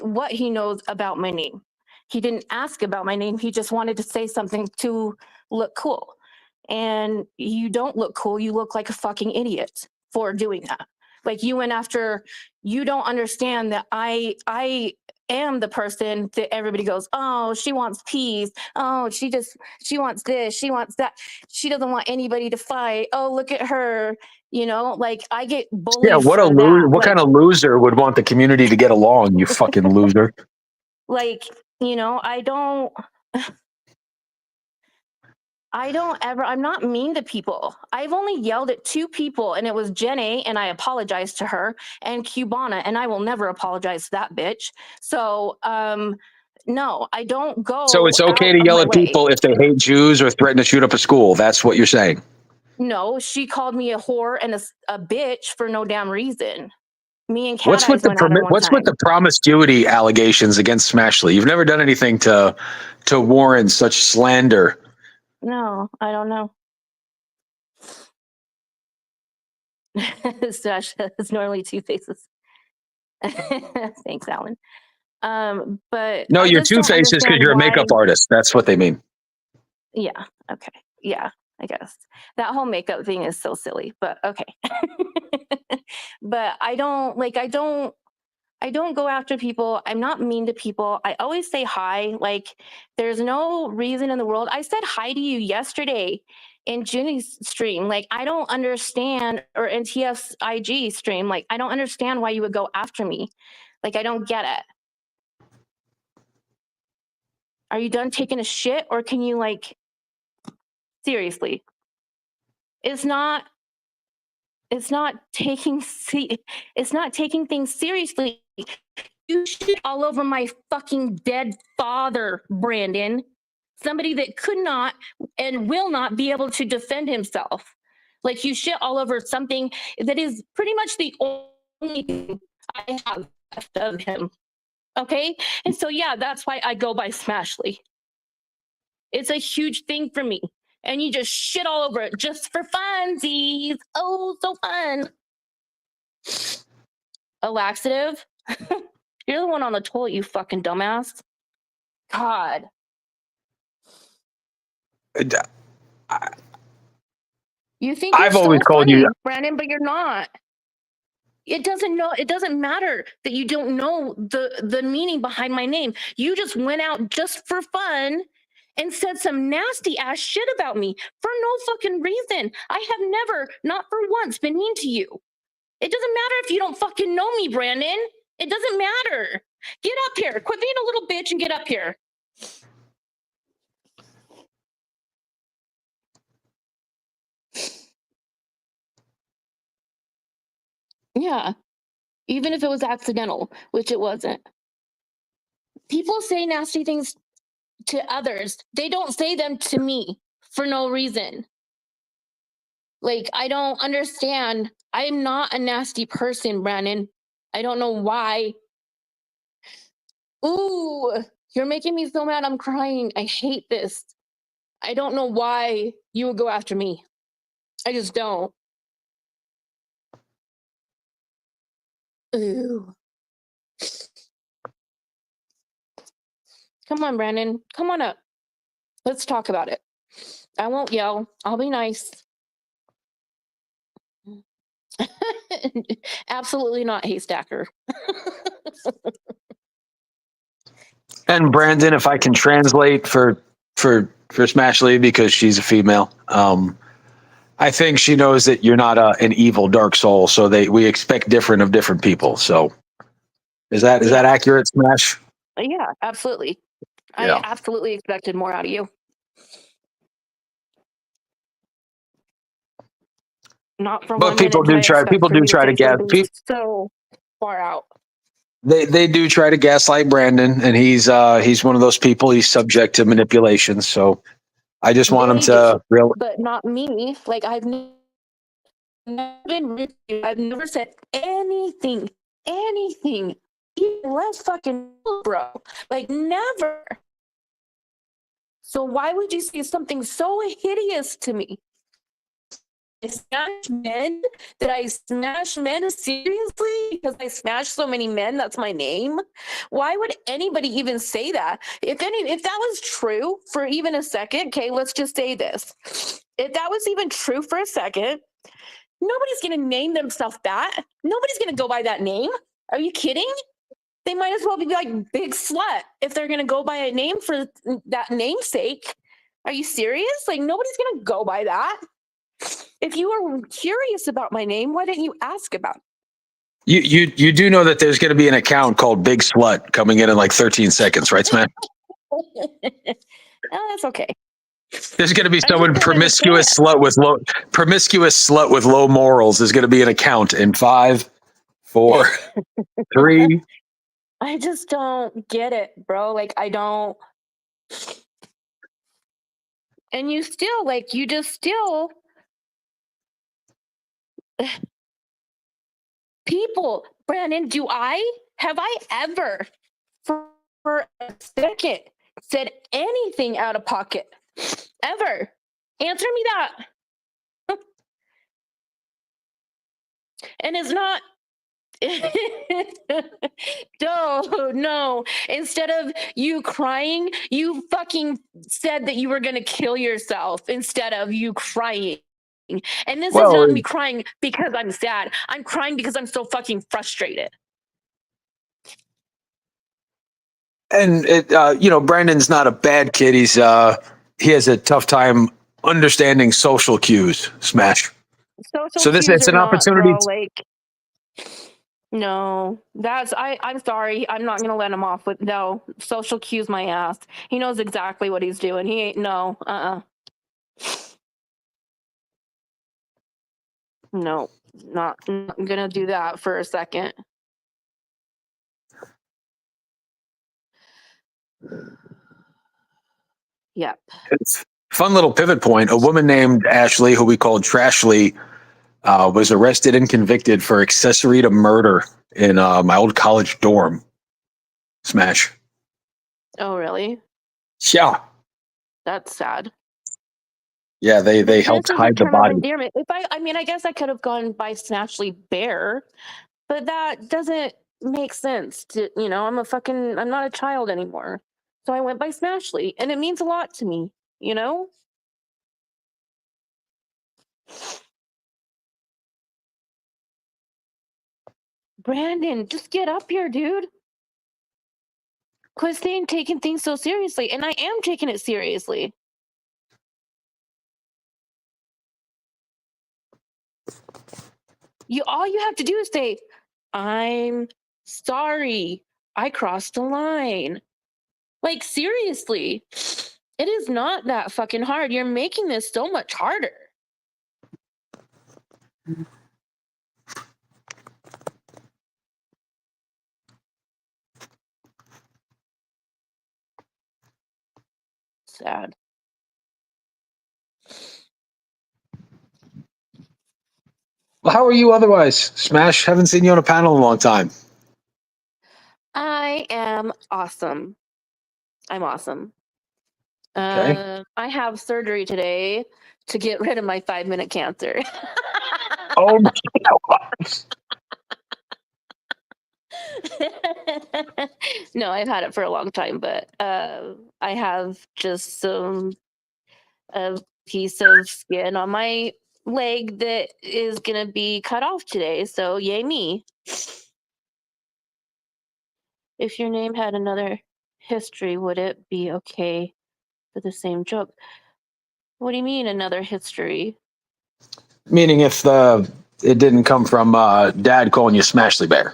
what he knows about my name. He didn't ask about my name. He just wanted to say something to look cool. And you don't look cool. You look like a fucking idiot for doing that. Like you went after, you don't understand that I am the person that everybody goes, oh, she wants peace. Oh, she wants this. She wants that. She doesn't want anybody to fight. Oh, look at her. Like I get bullied. Yeah, what a loser! What kind of loser would want the community to get along? You fucking loser! Like, I'm not mean to people. I've only yelled at two people, and it was Jenny, and I apologized to her, and Cubana, and I will never apologize to that bitch. So, no, I don't go. So it's okay to yell at people if they hate Jews or threaten to shoot up a school. That's what you're saying. No, she called me a whore and a bitch for no damn reason. Me and Cat what's with the promiscuity allegations against Smashley? You've never done anything to warrant such slander. No, I don't know. It's normally two faces. Thanks, Alan. But no, you're two faces because you're a makeup artist. That's what they mean. Yeah. Okay. Yeah. I guess that whole makeup thing is so silly, but okay. But I don't go after people. I'm not mean to people. I always say hi. Like there's no reason in the world. I said hi to you yesterday in Junie's stream. Like I don't understand, or in TF's IG stream. Like I don't understand why you would go after me. Like I don't get it. Are you done taking a shit, or can you seriously? It's not taking things seriously. You shit all over my fucking dead father, Brandon. Somebody that could not and will not be able to defend himself. Like you shit all over something that is pretty much the only thing I have left of him. Okay? And so yeah, that's why I go by Smashley. It's a huge thing for me. And you just shit all over it just for funsies. Oh, so fun. A laxative? You're the one on the toilet, you fucking dumbass. God. You think I've always called you Brandon, but you're not. It doesn't matter that you don't know the meaning behind my name. You just went out just for fun and said some nasty ass shit about me for no fucking reason. I have never, not for once, been mean to you. It doesn't matter if you don't fucking know me, Brandon. It doesn't matter. Get up here. Quit being a little bitch and get up here. Yeah. Even if it was accidental, which it wasn't. People say nasty things to others. They don't say them to me for no reason. Like, I don't understand. I am not a nasty person, Brandon. I don't know why. Ooh, you're making me so mad. I'm crying. I hate this. I don't know why you would go after me. I just don't. Ooh. Come on, Brandon. Come on up. Let's talk about it. I won't yell. I'll be nice. Absolutely not, Haystacker. And Brandon, if I can translate for Smashley because she's a female, I think she knows that you're not an evil dark soul. So we expect different of different people. So is that accurate, Smash? Yeah, absolutely. Yeah. I absolutely expected more out of you. Not for But 1 people minute. do did I try. expect People for do you to try to say gas. something so far out. They do try to gaslight Brandon, and he's one of those people. He's subject to manipulation. So I just want him They to do, real. but not me. Like, never been rude to you. I've never said anything, even less fucking, bro. Like, never. So why would you say something so hideous to me? I smash men? Did I smash men seriously? Because I smashed so many men, that's my name. Why would anybody even say that? If that was true for even a second, okay, let's just say this. If that was even true for a second, nobody's gonna name themselves that. Nobody's gonna go by that name. Are you kidding? They might as well be like Big Slut if they're gonna go by a name for that namesake. Are you serious? Like, nobody's gonna go by that. If you were curious about my name, why didn't you ask about it? You do know that there's going to be an account called Big Slut coming in like 13 seconds, right, Smash? Oh, that's okay. There's going to be I someone just don't understand. promiscuous slut with low morals. There's going to be an account in 5, 4, 3. I just don't get it, bro. Like, I don't. And you still, like, you just still. People, Brandon, have I ever for a second said anything out of pocket? Ever? Answer me that. And it's not. No. Instead of you crying, you fucking said that you were going to kill yourself instead of you crying. And this is Well, not me crying because I'm sad. I'm crying because I'm so fucking frustrated. and Brandon's not a bad kid. He has a tough time understanding social cues. Smash. Social So cues it's are an not, opportunity. bro. Like, no, I'm sorry. I'm not gonna let him off with no social cues. My ass. He knows exactly what he's doing. He ain't no. No, not gonna do that for a second. Yep. It's fun little pivot point. A woman named Ashley, who we called Trashly, was arrested and convicted for accessory to murder in my old college dorm. Smash. Oh, really? Yeah. That's sad. Yeah, they This helped is a hide the term of body. endearment. I mean, I guess I could have gone by Snatchley Bear, but that doesn't make sense. I'm not a child anymore. So I went by Smashley, and it means a lot to me, you know? Brandon, just get up here, dude. Quit taking things so seriously, and I am taking it seriously. all you have to do is say, I'm sorry. I crossed the line. Like, seriously. It is not that fucking hard. You're making this so much harder. Sad. Well, how are you otherwise? Smash, haven't seen you on a panel in a long time. I am awesome. I'm awesome. Okay. I have surgery today to get rid of my 5-minute cancer. Oh my God. No, I've had it for a long time, but I have just a piece of skin on my leg that is gonna be cut off today. So yay me. If your name had another history, would it be okay for the same joke? What do you mean another history? Meaning if it didn't come from dad calling you Smashly Bear.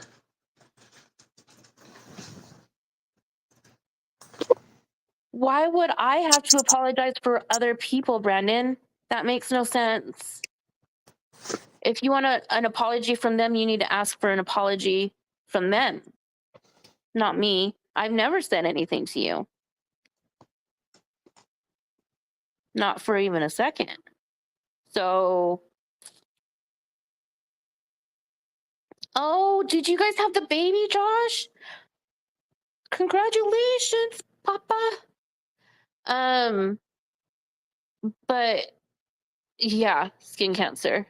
Why would I have to apologize for other people, Brandon? That makes no sense. If you want an apology from them, you need to ask for an apology from them, not me. I've never said anything to you. Not for even a second. So, oh, did you guys have the baby, Josh? Congratulations, Papa. But yeah, skin cancer.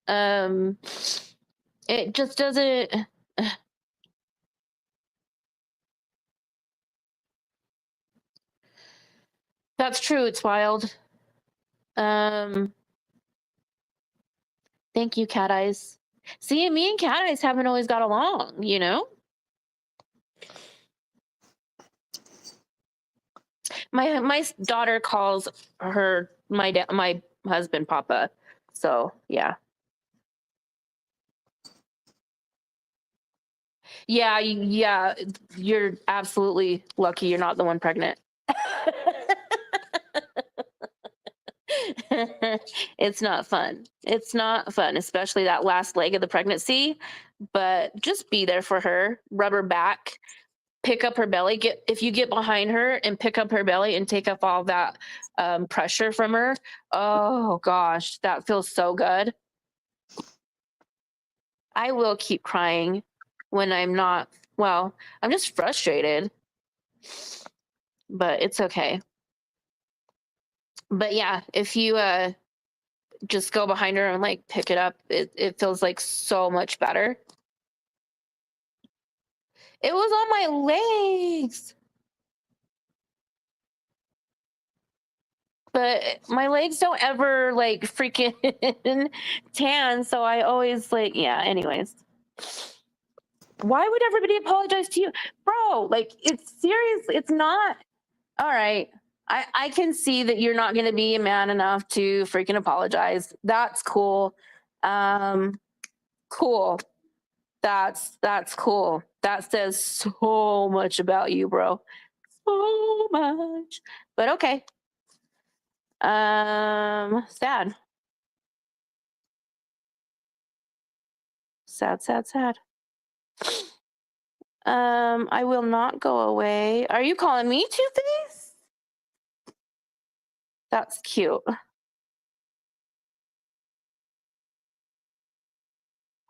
It just doesn't. That's true. It's wild. Thank you, Cat Eyes. See, me and Cat Eyes haven't always got along, you know? My daughter calls her my husband Papa. So, yeah. Yeah, yeah, you're absolutely lucky you're not the one pregnant. It's not fun. It's not fun, especially that last leg of the pregnancy. But just be there for her, rub her back, pick up her belly. If you get behind her and pick up her belly and take up all that pressure from her. Oh gosh, that feels so good. I will keep crying when I'm not. Well, I'm just frustrated, but it's okay. But yeah, if you just go behind her and like pick it up, it feels like so much better. It was on my legs. But my legs don't ever like freaking tan, so I always like, yeah, anyways. Why would everybody apologize to you? Bro, like it's serious, it's not. All right. I can see that you're not gonna be a man enough to freaking apologize. That's cool. Cool. That's cool. That says so much about you, bro. So much. But okay. Sad. Sad, sad, sad. I will not go away. Are you calling me Two-Face? That's cute.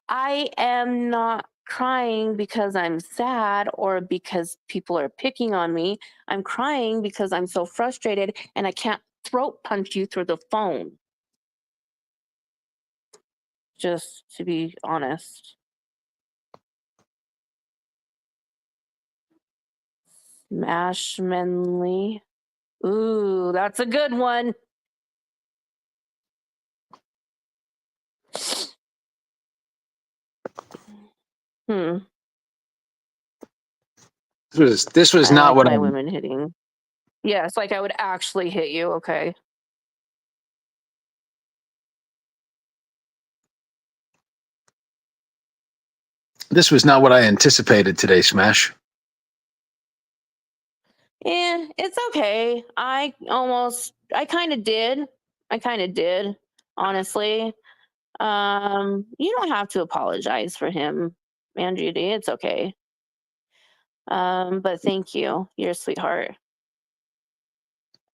I am not crying because I'm sad or because people are picking on me. I'm crying because I'm so frustrated and I can't throat punch you through the phone. Just to be honest. Mashmanly. Ooh, that's a good one. Hmm. This was I not like what my women hitting. Yes, like I would actually hit you. Okay. This was not what I anticipated today, Smash. Yeah, it's okay. I kind of did. Honestly. You don't have to apologize for him, man, Judy. It's okay. But thank you. You're a sweetheart.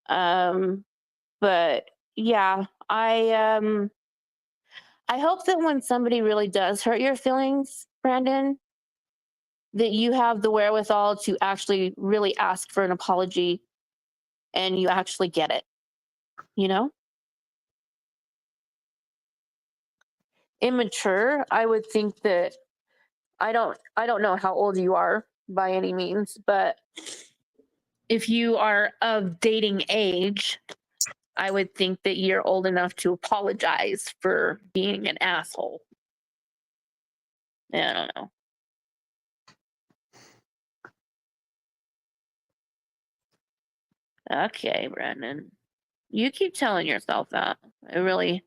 But yeah, I hope that when somebody really does hurt your feelings, Brandon, that you have the wherewithal to actually really ask for an apology and you actually get it. You know? Immature, I would think that I don't know how old you are by any means, but if you are of dating age, I would think that you're old enough to apologize for being an asshole. I don't know. Okay, Brandon. You keep telling yourself that. I really,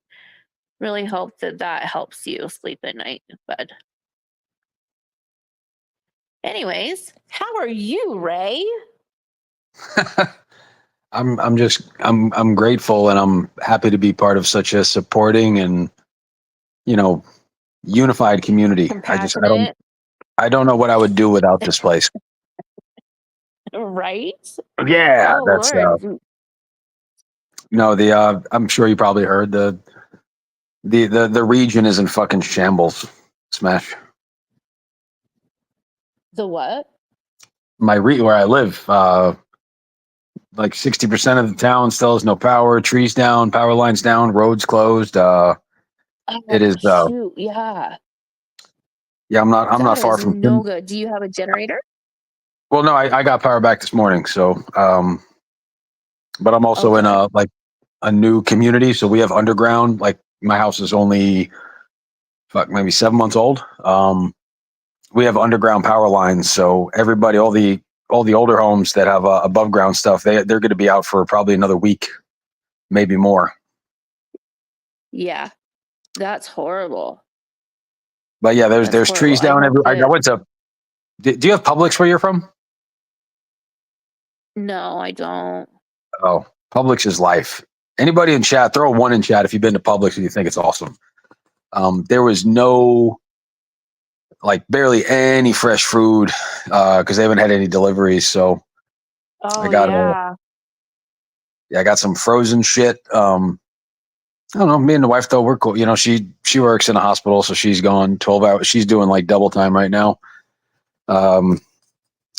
really hope that that helps you sleep at night in bed. Anyways, how are you, Ray? I'm grateful and I'm happy to be part of such a supporting and, you know, unified community. Compassionate, I don't know what I would do without this place. right? Yeah, Oh that's Lord. no, I'm sure you probably heard the region is in fucking shambles. Smash. The what? Where I live, like 60% of the town still has no power, trees down, power lines down, roads closed. It Oh is shoot, yeah. yeah, I'm not That far is from no good. Do you have a generator? well, no, I got power back this morning, so but I'm also in Okay. a new community, so we have underground. Like my house is only maybe 7 months old. We have underground power lines, so everybody, all the older homes that have above ground stuff, they're going to be out for probably another week, maybe more. Yeah. That's horrible. But yeah, That's there's horrible. trees I down hope everywhere. I that went to. Do you have Publix where you're from? no, I don't. Oh, Publix is life. Anybody in chat, throw a one in chat if you've been to Publix and you think it's awesome. There was no, like, barely any fresh food because they haven't had any deliveries. So I Oh got yeah. yeah, I got some frozen shit. I don't know. Me and the wife though, we're cool. You know, she works in a hospital, so she's gone 12 hours. She's doing like double time right now. Um,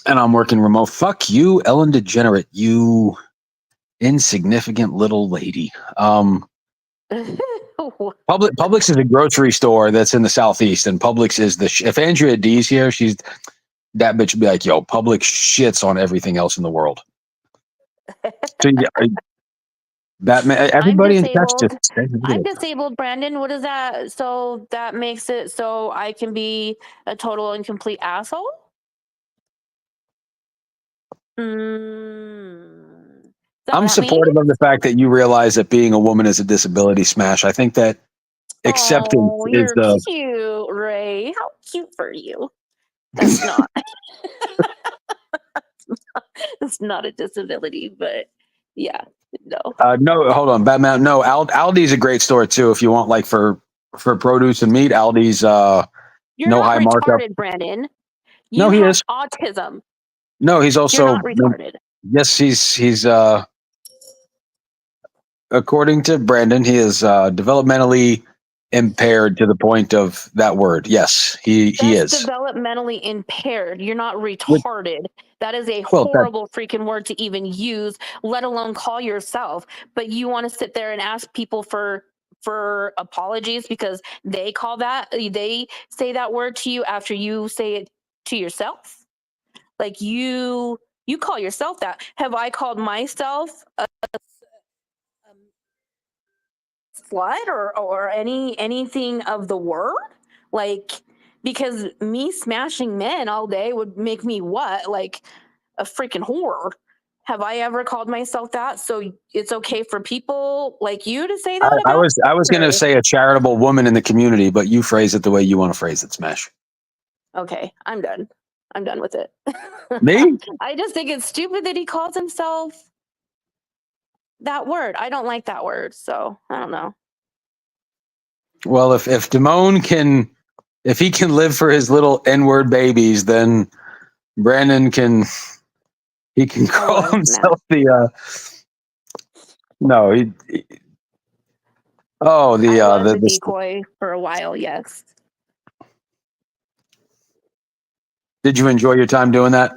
and I'm working remote. Fuck you, Ellen DeGenerate. You insignificant little lady. Publix is a grocery store that's in the southeast, and Publix is if Andrea D's here, she's that bitch would be like, yo, Publix shits on everything else in the world. So yeah, Batman. I'm Everybody in chat disabled. just I'm disabled, Brandon. What is that? So that makes it so I can be a total and complete asshole? Mm. Is that I'm what that means? supportive of the fact that you realize that being a woman is a disability. Smash. I think that acceptance Oh, is you're the. cute, Ray. How cute for you. That's not. It's not a disability, but yeah, no. No, hold on, Batman. No, Aldi's a great store too. If you want like for produce and meat, Aldi's You're no not high markup. retarded, Brandon. No, You he have is. autism. No, he's You're also not retarded. yes, he's according to Brandon, he is developmentally impaired to the point of that word. Yes, he That's is. developmentally impaired. You're not With, retarded. That is a well, that horrible freaking word to even use, let alone call yourself. But you want to sit there and ask people for apologies because they say that word to you after you say it to yourself? Like you call yourself that. Have I called myself a slut or anything of the word? Like, because me smashing men all day would make me what? Like a freaking whore. Have I ever called myself that? So it's okay for people like you to say that about I was me? going to say a charitable woman in the community, but you phrase it the way you want to phrase it. Smash. Okay, I'm done. I'm done with it. Me? I just think it's stupid that he calls himself that word. I don't like that word, so I don't know. Well, if Damone can, if he can live for his little N-word babies, then Brandon can. He can I call was, himself the. No, oh, I was the a decoy for a while, yes. Did you enjoy your time doing that?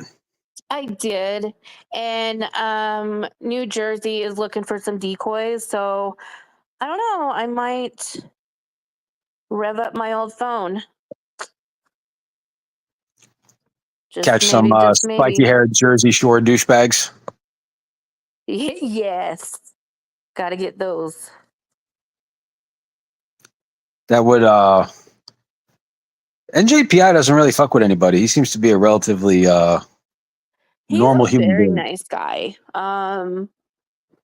I did. And New Jersey is looking for some decoys, so I don't know. I might rev up my old phone. Catch some Just maybe. spiky-haired Jersey Shore douchebags. Yes. Got to get those. That would. NJPI doesn't really fuck with anybody. He seems to be a relatively He's normal a human very being. nice guy.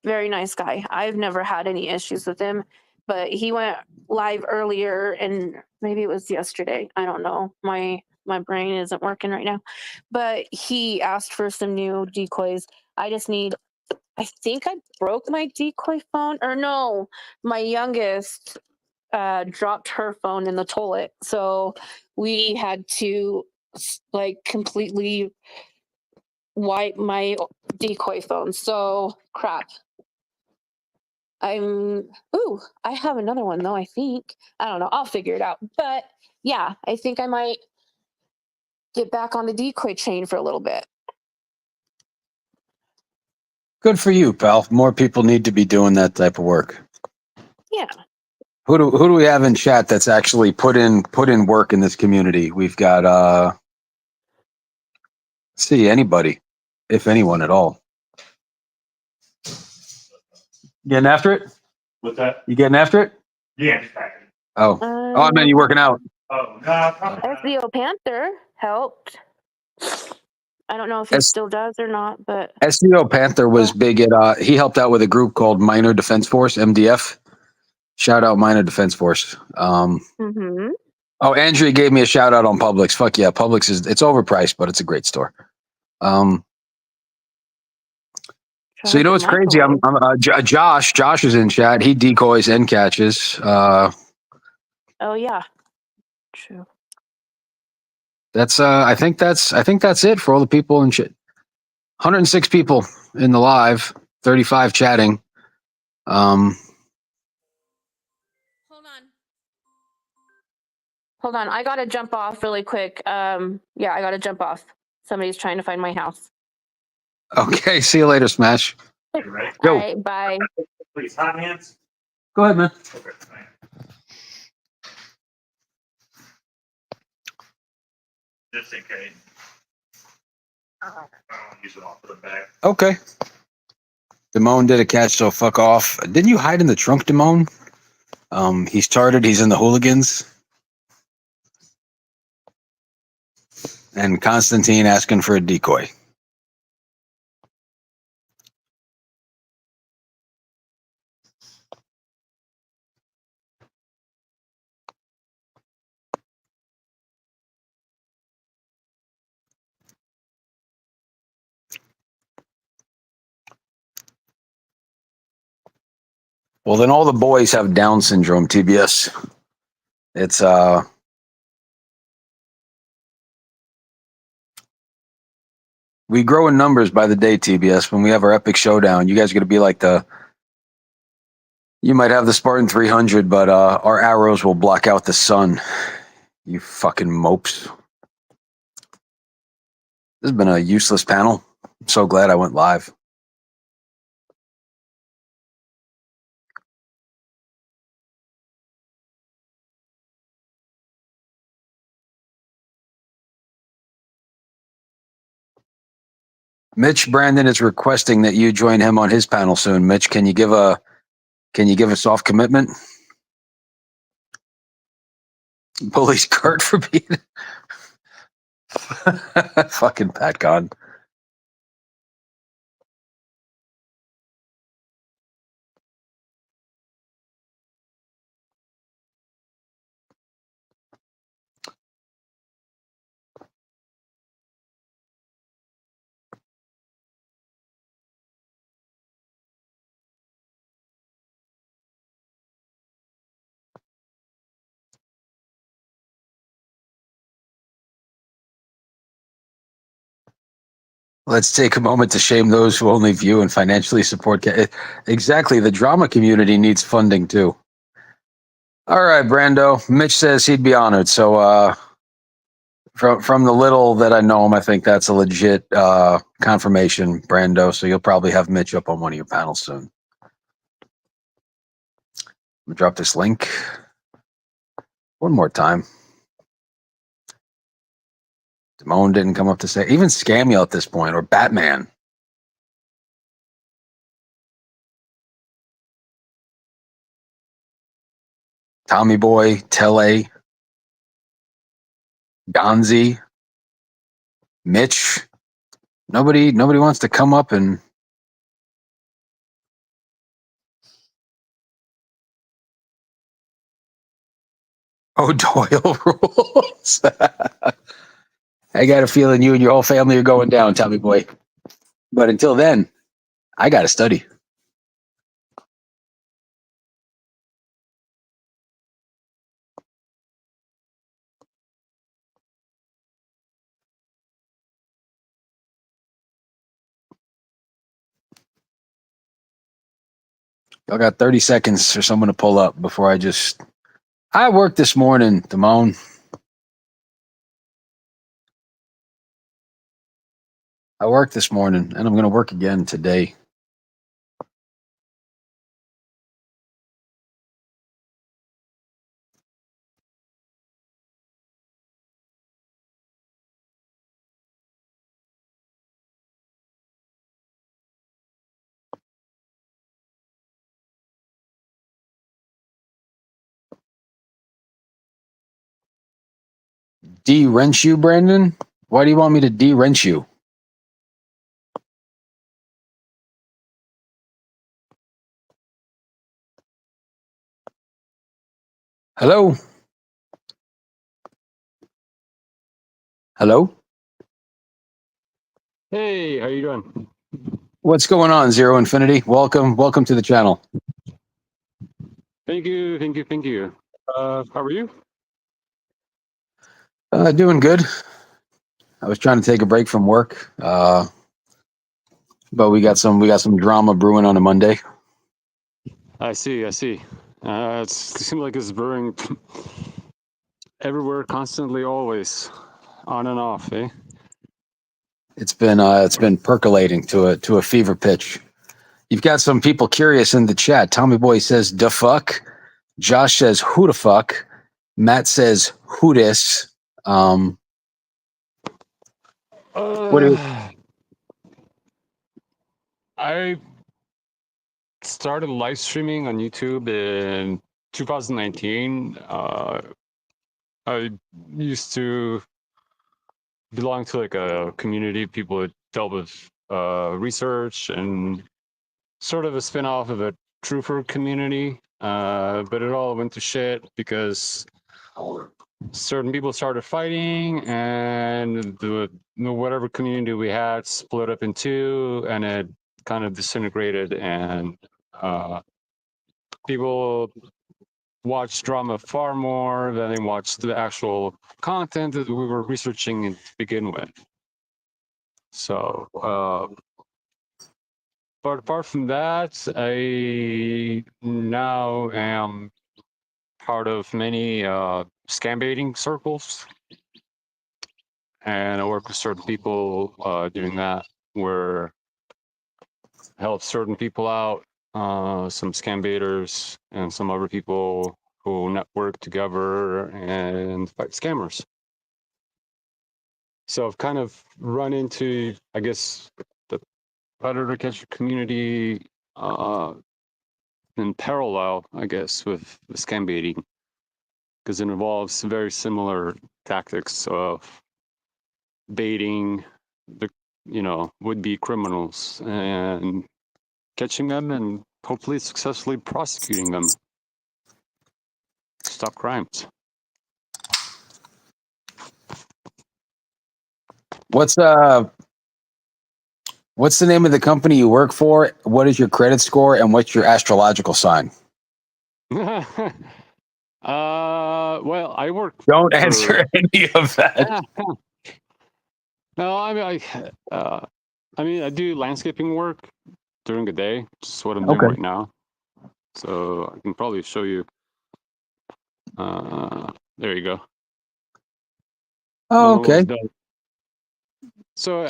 Very nice guy. I've never had any issues with him, but he went live earlier and maybe it was yesterday. I don't know. My brain isn't working right now. But he asked for some new decoys. I just need I think I broke my decoy phone or no, my youngest dropped her phone in the toilet. So we had to like completely wipe my decoy phone. So crap. I have another one though, I think. I don't know. I'll figure it out. But yeah, I think I might get back on the decoy chain for a little bit. Good for you, pal. More people need to be doing that type of work. Yeah. Who do we have in chat that's actually put in work in this community? We've got see anybody, if anyone at all. Getting after it? What's that? You getting after it? Yeah, just packing. Oh, I meant you working out. Oh, no, probably not. SEO Panther helped. I don't know if he still does or not, but SEO Panther was big at he helped out with a group called Minor Defense Force, MDF. Shout out Minor Defense Force. mm-hmm. Oh, Andrea gave me a shout out on Publix. Fuck yeah, Publix it's overpriced, but it's a great store. So you know what's crazy? Josh is in chat. He decoys and catches. Oh yeah. True. That's I think that's it for all the people in shit. 106 people in the live, 35 chatting. Hold on. Hold on. I gotta jump off really quick. Yeah, I gotta jump off. Somebody's trying to find my house. Okay, see you later, Smash. You ready? All Yo. right, bye. Please, hot hands. Go ahead, man. Okay, thanks. Just in case. I don't use it all for the back. Okay. Damone did a catch, so fuck off. Didn't you hide in the trunk, Damone? He's charted. He's in the hooligans. And Constantine asking for a decoy. Well, then all the boys have Down syndrome, TBS. It's we grow in numbers by the day, TBS. When we have our epic showdown, you guys are gonna be like you might have the Spartan 300, but our arrows will block out the sun. You fucking mopes. This has been a useless panel. I'm so glad I went live. Mitch Brandon is requesting that you join him on his panel soon. Mitch, can you give a soft commitment? Bullies Kurt for being fucking Pat Gunn. Let's take a moment to shame those who only view and financially support. Exactly. The drama community needs funding too. All right, Brando. Mitch says he'd be honored. So, from the little that I know him, I think that's a legit confirmation, Brando. So you'll probably have Mitch up on one of your panels soon. I'm gonna drop this link one more time. Damone didn't come up to say, even Scamio at this point, or Batman. Tommy Boy, Tele, Gonzi, Mitch. Nobody wants to come up and Doyle rules. I got a feeling you and your whole family are going down, Tommy Boy. But until then, I got to study. Y'all got 30 seconds for someone to pull up before I worked this morning, Damone. I worked this morning and I'm going to work again today. De-wrench you, Brandon? Why do you want me to de-wrench you? Hello? Hello? Hey, how you doing? What's going on, Zero Infinity? Welcome to the channel. Thank you. How are you? Doing good. I was trying to take a break from work, but we got some drama brewing on a Monday. I see. It seems like it's brewing everywhere, constantly, always, on and off. Eh? It's been percolating to a fever pitch. You've got some people curious in the chat. Tommy Boy says "da fuck." Josh says "who the fuck." Matt says "who dis." What do I started live streaming on YouTube in 2019. I used to belong to like a community. People that dealt with research and sort of a spin-off of a truther community. But it all went to shit because certain people started fighting, and the whatever community we had split up in two, and it kind of disintegrated. And people watched drama far more than they watched the actual content that we were researching to begin with. So, but apart from that, I now am part of many scam baiting circles, and I work with certain people doing that, where I help certain people out, some scam baiters and some other people who network together and fight scammers. So I've kind of run into, I guess, the predator catcher community in parallel, I guess, with the scam baiting, because it involves very similar tactics of baiting the would-be criminals and catching them and hopefully successfully prosecuting them. Stop crimes. What's the name of the company you work for? What is your credit score and what's your astrological sign? Well, I work. Don't answer any of that. No, I mean, I mean, I do landscaping work during the day, which is what I'm doing Okay. right now. So I can probably show you. There you go. Oh, I'm okay. almost done. So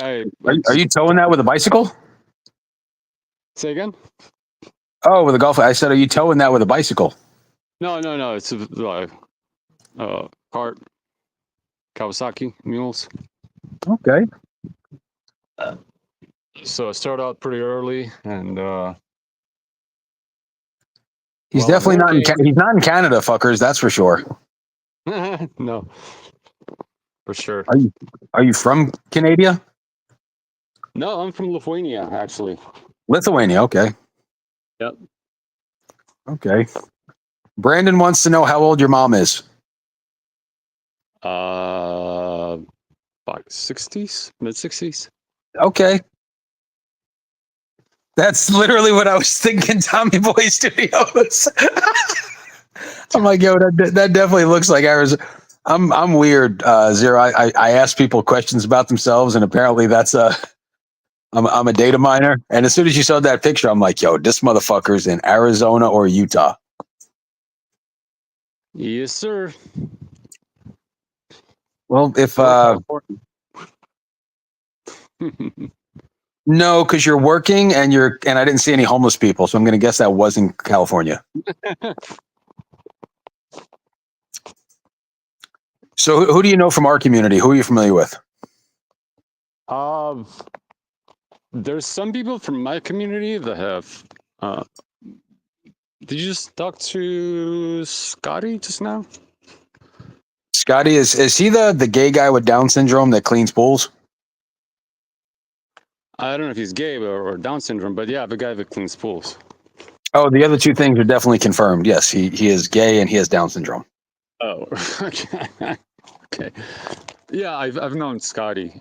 Are you towing that with a bicycle? say again? Oh, with a golf. I said, are you towing that with a bicycle? No. It's a cart, Kawasaki mules. Okay. So I started out pretty early, and He's while I'm definitely not in. working, He's not in Canada, fuckers. That's for sure. no, for sure. Are you from Canada? No, I'm from Lithuania, actually. Lithuania. Okay. Yep. Okay. Brandon wants to know how old your mom is. About 60s, mid 60s. Okay. That's literally what I was thinking. Tommy Boy Studios. I'm like, yo, that definitely looks like Arizona. I'm weird, Zero. I ask people questions about themselves, and apparently that's I'm a data miner. And as soon as you saw that picture, I'm like, yo, this motherfucker's in Arizona or Utah. Yes, sir. Well, if Or no, because you're working and I didn't see any homeless people, so I'm going to guess that was in California. So who do you know from our community? Who are you familiar with? There's some people from my community that have. Did you just talk to Scotty just now? Scotty, is he the gay guy with Down syndrome that cleans pools? I don't know if he's gay or Down syndrome, but yeah, the guy that cleans pools. Oh, the other two things are definitely confirmed. Yes, he is gay and he has Down syndrome. Oh, okay. Okay. Yeah, I've known Scotty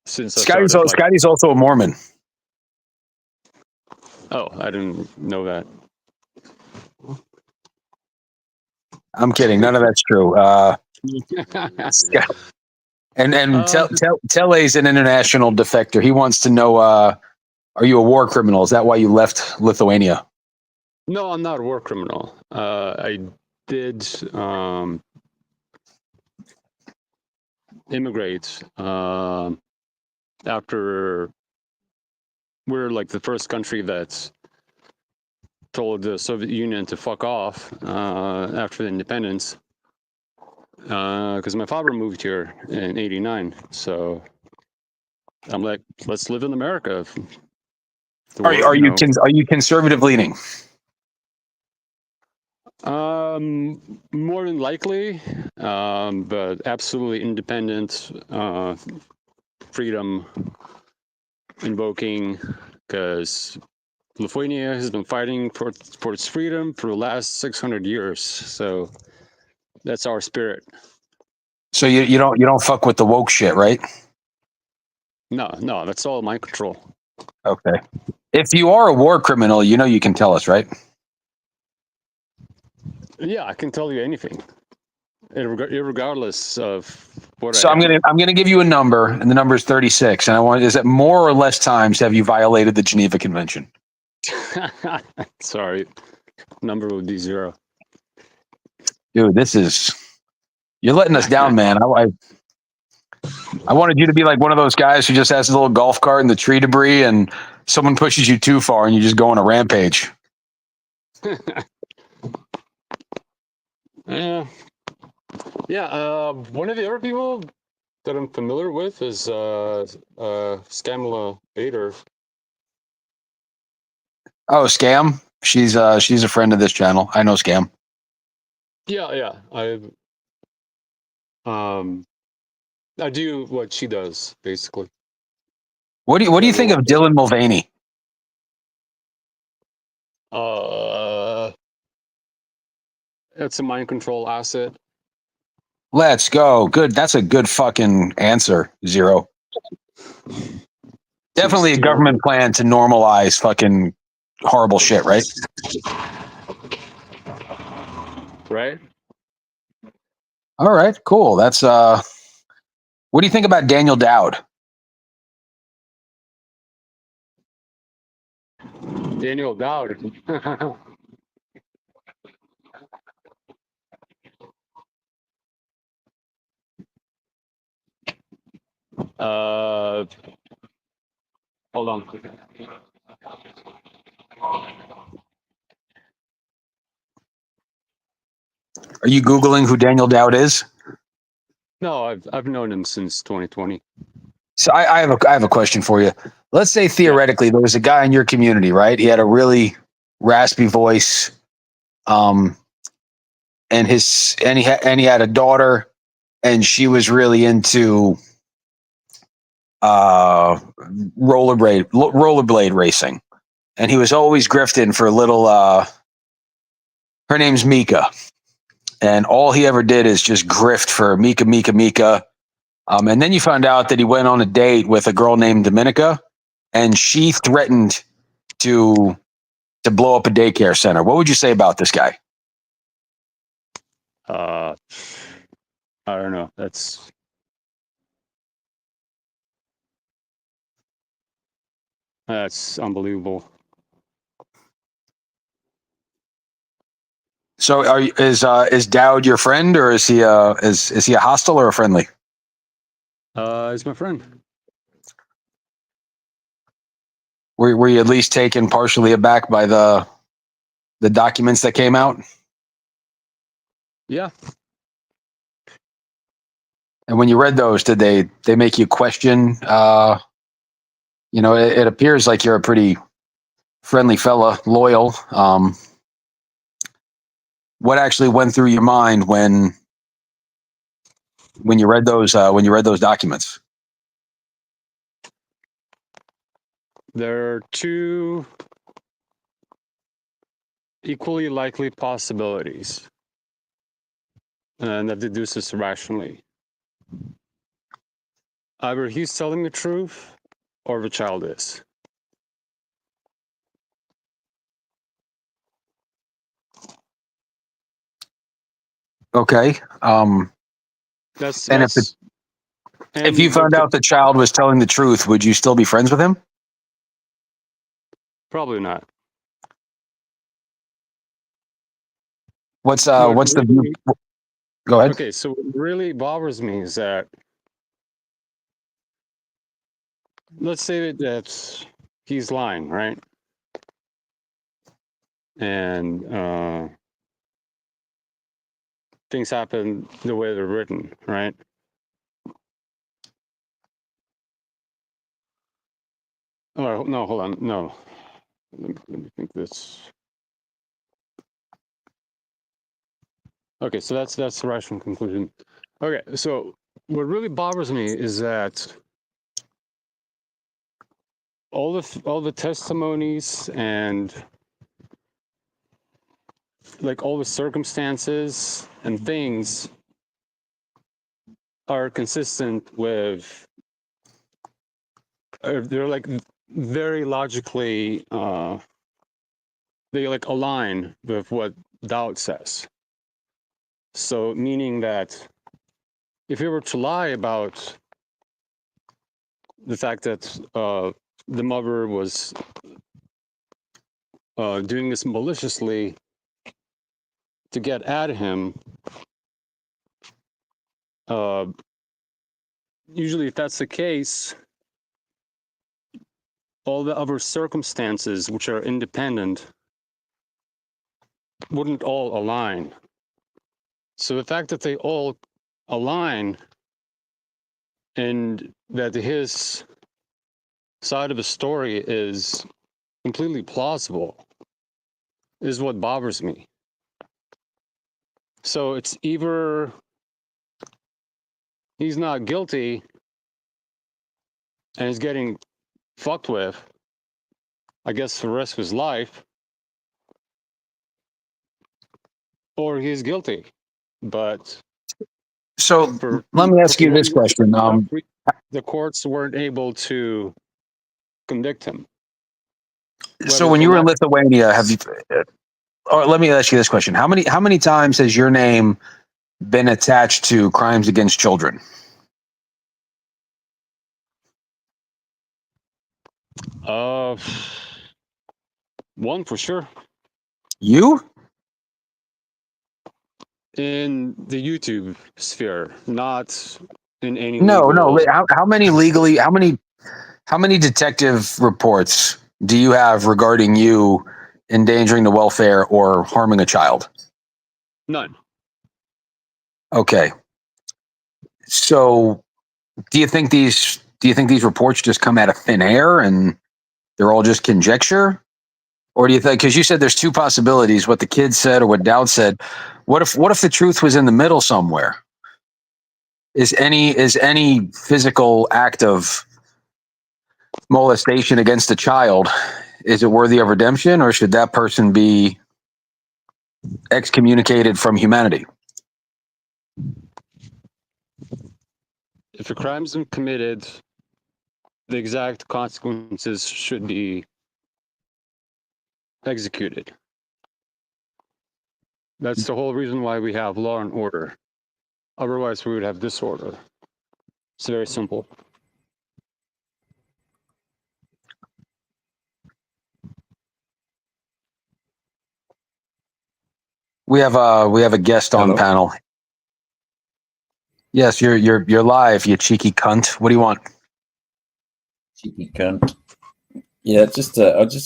since I started. Scotty's also a Mormon. Oh, I didn't know that. I'm kidding. None of that's true. And Tele's an international defector. He wants to know, are you a war criminal? Is that why you left Lithuania? No, I'm not a war criminal. I did immigrate after we're like the first country that's told the Soviet Union to fuck off after the independence. Because my father moved here in '89, so I'm like, let's live in America. Are you conservative leaning? More than likely, but absolutely independent, freedom invoking, because Lithuania has been fighting for its freedom for the last 600 years. So that's our spirit. So you don't fuck with the woke shit, right? No, that's all my control. Okay. If you are a war criminal, you can tell us, right? Yeah, I can tell you anything, regardless of what. So I'm gonna give you a number, and the number is 36. And is it more or less times have you violated the Geneva Convention? Sorry, number would be 0. Dude, you're letting us down, man. I wanted you to be like one of those guys who just has a little golf cart in the tree debris, and someone pushes you too far, and you just go on a rampage. Yeah. One of the other people that I'm familiar with is Scamla Bader. Oh, Scam. She's a friend of this channel. I know Scam. Yeah. I do what she does, basically. What do you think of Dylan Mulvaney? It's a mind control asset. Let's go. Good. That's a good fucking answer, Zero. Definitely a government plan to normalize fucking horrible shit, right? Right? All right, cool. That's what do you think about Daniel Dowd? Daniel Dowd. uh, hold on. Are you Googling who Daniel Dowd is? No, I've known him since 2020. So I have a question for you. Let's say theoretically there was a guy in your community, right? He had a really raspy voice, and he had a daughter, and she was really into rollerblade racing, and he was always grifting for little. Her name's Mika, and all he ever did is just grift for Mika. And then you found out that he went on a date with a girl named Dominica, and she threatened to blow up a daycare center. What would you say about this guy? I don't know. That's unbelievable. So, is Dowd your friend, or is he a hostile or a friendly? He's my friend. Were you at least taken partially aback by the documents that came out? Yeah. And when you read those, did they make you question? It appears like you're a pretty friendly fella, loyal. What actually went through your mind when you read those documents? There are two equally likely possibilities, and that deduces rationally. Either he's telling the truth, or the child is. Okay. That's And if you found out the child was telling the truth, would you still be friends with him? Probably not. What's the view? Go ahead. Okay, so what really bothers me is that, let's say that he's lying, right? And things happen the way they're written, right? Oh, no, hold on. No. Let me think this. Okay, so that's the rational conclusion. Okay, so what really bothers me is that all the testimonies and like all the circumstances and things are consistent with, they're like very logically, they like align with what Dowd says. So meaning that if you were to lie about the fact that the mother was doing this maliciously to get at him, usually if that's the case, all the other circumstances which are independent wouldn't all align. So the fact that they all align and that his side of the story is completely plausible is what bothers me. So it's either he's not guilty and he's getting fucked with, I guess, for the rest of his life, or he's guilty. But So let me ask you this question. The courts weren't able to convict him. So when you were in Lithuania, or let me ask you this question: How many times has your name been attached to crimes against children? One for sure. You? In the YouTube sphere, not in any No, no. legal. How many legally? How many detective reports do you have regarding you endangering the welfare or harming a child? None. Okay. So, do you think these reports just come out of thin air and they're all just conjecture? Or do you think, because you said there's two possibilities, what the kid said or what Dowd said. What if the truth was in the middle somewhere? Is any physical act of molestation against a child, is it worthy of redemption, or should that person be excommunicated from humanity? If a crime's been committed, the exact consequences should be executed. That's the whole reason why we have law and order. Otherwise, we would have disorder. It's very simple. We have a guest on Hello? panel. Yes, you're live, you cheeky cunt. What do you want? Cheeky cunt. Yeah, I just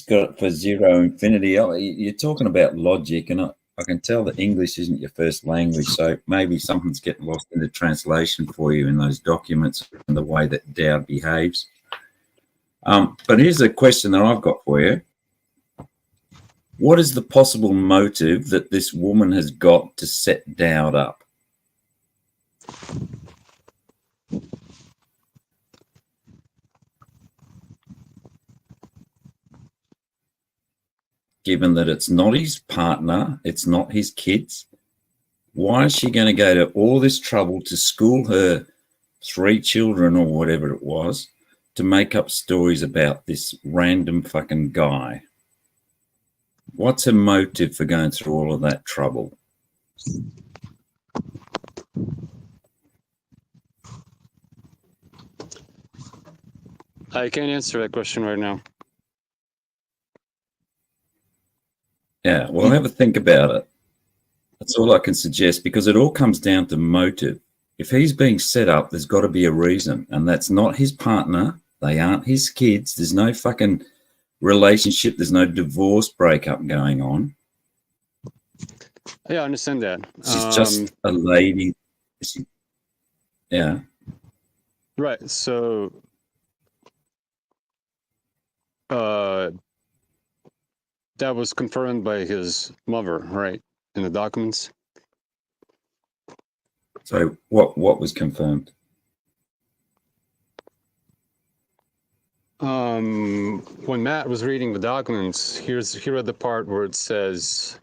got it for Zero Infinity. You're talking about logic, and I can tell that English isn't your first language, so maybe something's getting lost in the translation for you in those documents and the way that Dowd behaves. But here's a question that I've got for you. What is the possible motive that this woman has got to set Dowd up? Given that it's not his partner, it's not his kids, why is she going to go to all this trouble to school her 3 children or whatever it was to make up stories about this random fucking guy? What's her motive for going through all of that trouble? I can't answer that question right now. Yeah, well, have a think about it. That's all I can suggest, because it all comes down to motive. If he's being set up, there's got to be a reason, and that's not his partner. They aren't his kids. There's no fucking relationship. There's no divorce breakup going on. Yeah, I understand that. She's just a lady. Yeah. Right. So, that was confirmed by his mother, right, in the documents. So what was confirmed? When Matt was reading the documents, here are the part where it says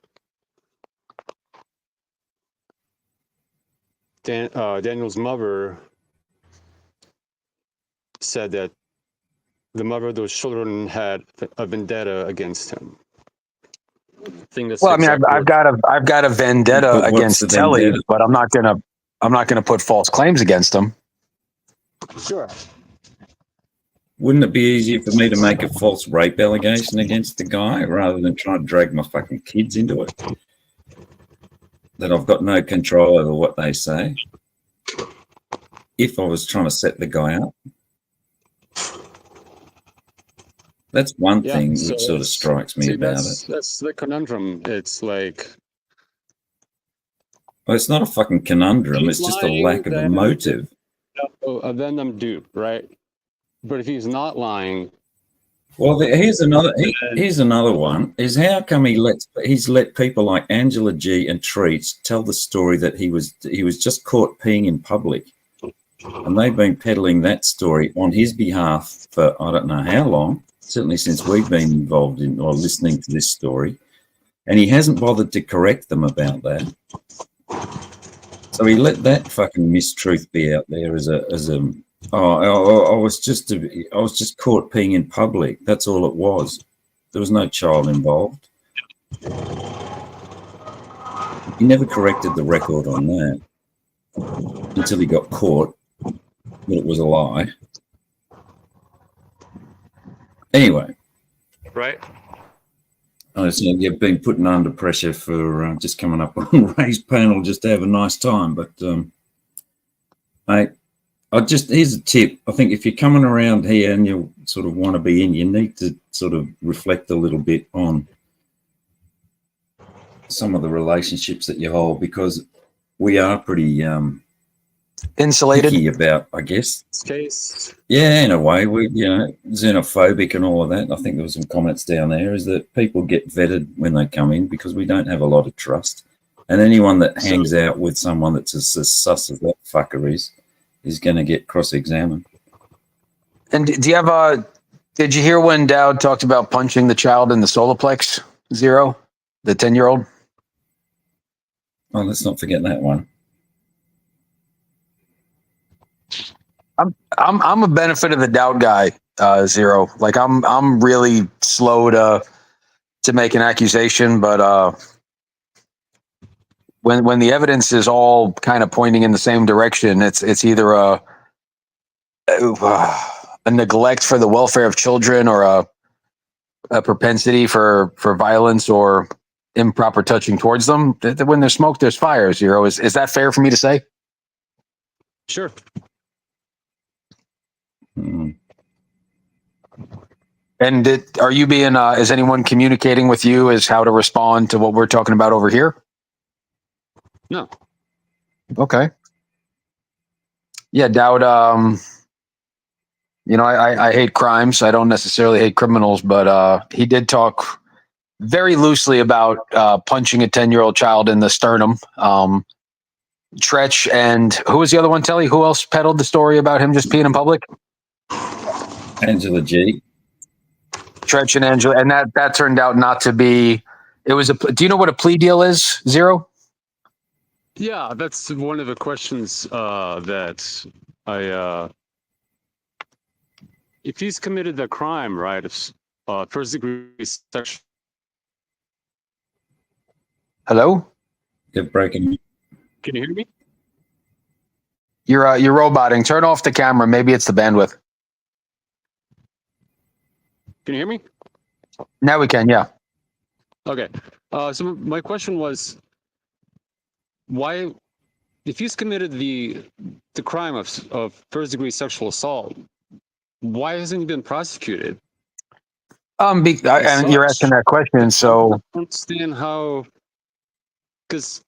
Daniel's mother said that the mother of those children had a vendetta against him. Well, I mean, I've got a vendetta But what's against the Telly, vendetta? but I'm not gonna put false claims against him. Sure. Wouldn't it be easier for me to make a false rape allegation against the guy rather than try to drag my fucking kids into it? That I've got no control over what they say. If I was trying to set the guy up. That's one thing which sort of strikes me about it. That's the conundrum. It's like, Well, it's not a fucking conundrum. It's just a lack of a motive. a Venom dupe, right? But if he's not lying, Well, here's another one. Is how come he's let people like Angela G and Treats tell the story that he was just caught peeing in public, and they've been peddling that story on his behalf for I don't know how long. Certainly since we've been involved in or listening to this story, and he hasn't bothered to correct them about that. So he let that fucking mistruth be out there as a I was just caught peeing in public. That's all it was. There was no child involved. He never corrected the record on that until he got caught that it was a lie. Anyway. right? I see you've been putting under pressure for just coming up on Ray's panel just to have a nice time. But here's a tip. I think if you're coming around here and you sort of want to be in, you need to sort of reflect a little bit on some of the relationships that you hold, because we are pretty Insulated. picky about, I guess. This case. Yeah, in a way, we xenophobic and all of that. I think there were some comments down there is that people get vetted when they come in because we don't have a lot of trust, and anyone that hangs out with someone that's as sus as that fucker is going to get cross-examined. And do you have did you hear when Dowd talked about punching the child in the solar plex, Zero, the 10-year-old? Oh, let's not forget that one. I'm a benefit of the doubt guy, Zero. Like I'm really slow to make an accusation, but when the evidence is all kind of pointing in the same direction, it's either a neglect for the welfare of children or a propensity for violence or improper touching towards them. When there's smoke, there's fire, Zero. Is that fair for me to say? Sure. Mm. And are you being, is anyone communicating with you as how to respond to what we're talking about over here? No. Okay. Yeah, Dowd, I hate crimes. I don't necessarily hate criminals, but he did talk very loosely about punching a 10-year-old child in the sternum. Tretch and who was the other one, Telly? Who else peddled the story about him just peeing in public? Angela G. Tretch and Angela, and that turned out not to be. It was do you know what a plea deal is, Zero? Yeah, that's one of the questions that I. If he's committed the crime, right, of first degree sexual. Hello? You're breaking. Can you hear me? You're roboting. Turn off the camera. Maybe it's the bandwidth. Can you hear me? Now we can, yeah. Okay. So my question was, why, if he's committed the crime of first degree sexual assault, why hasn't he been prosecuted? And you're asking that question, so I don't understand how, because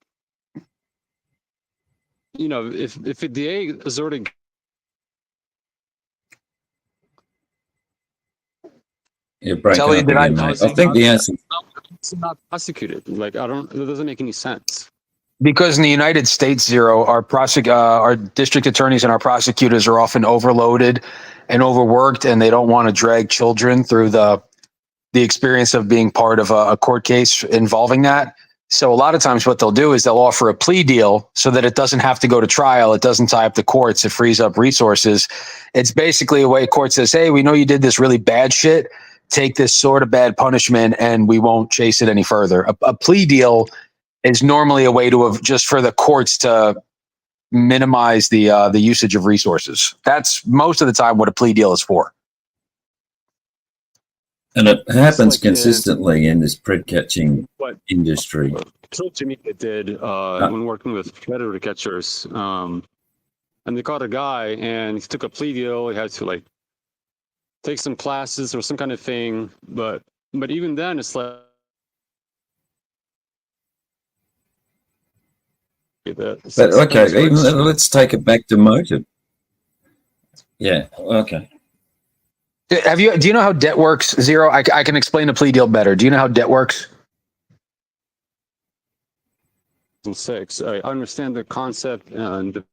if the DA is already. You're breaking Telly, up did again, I- mate. I think the answer. It's not prosecuted. Like it doesn't make any sense. because in the United States, Zero, our district attorneys and our prosecutors are often overloaded and overworked, and they don't want to drag children through the experience of being part of a court case involving that. So a lot of times what they'll do is they'll offer a plea deal so that it doesn't have to go to trial. It doesn't tie up the courts. It frees up resources. It's basically a way court says, hey, we know you did this really bad shit. Take this sort of bad punishment and we won't chase it any further. A plea deal is normally a way to just for the courts to minimize the usage of resources. That's most of the time what a plea deal is for. And it happens like, consistently in this pred catching What industry. Kill Jimmy did when working with predator catchers, and they caught a guy and he took a plea deal. He had to take some classes or some kind of thing, but even then it's like But okay, let's take it back to motive. Yeah. Okay. Do you know how debt works, Zero? I can explain a plea deal better. Do you know how debt works? 6. I understand the concept and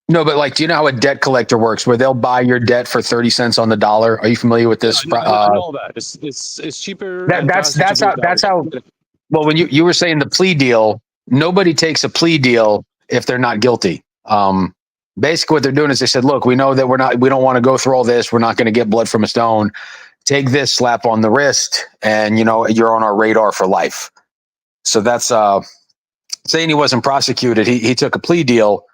No, but do you know how a debt collector works, where they'll buy your debt for 30 cents on the dollar? Are you familiar with this? I know that it's cheaper. That's how. Well, when you were saying the plea deal, nobody takes a plea deal if they're not guilty. Basically, what they're doing is they said, "Look, we know that we don't want to go through all this. We're not going to get blood from a stone. Take this slap on the wrist, and you're on our radar for life." So that's saying he wasn't prosecuted. He took a plea deal,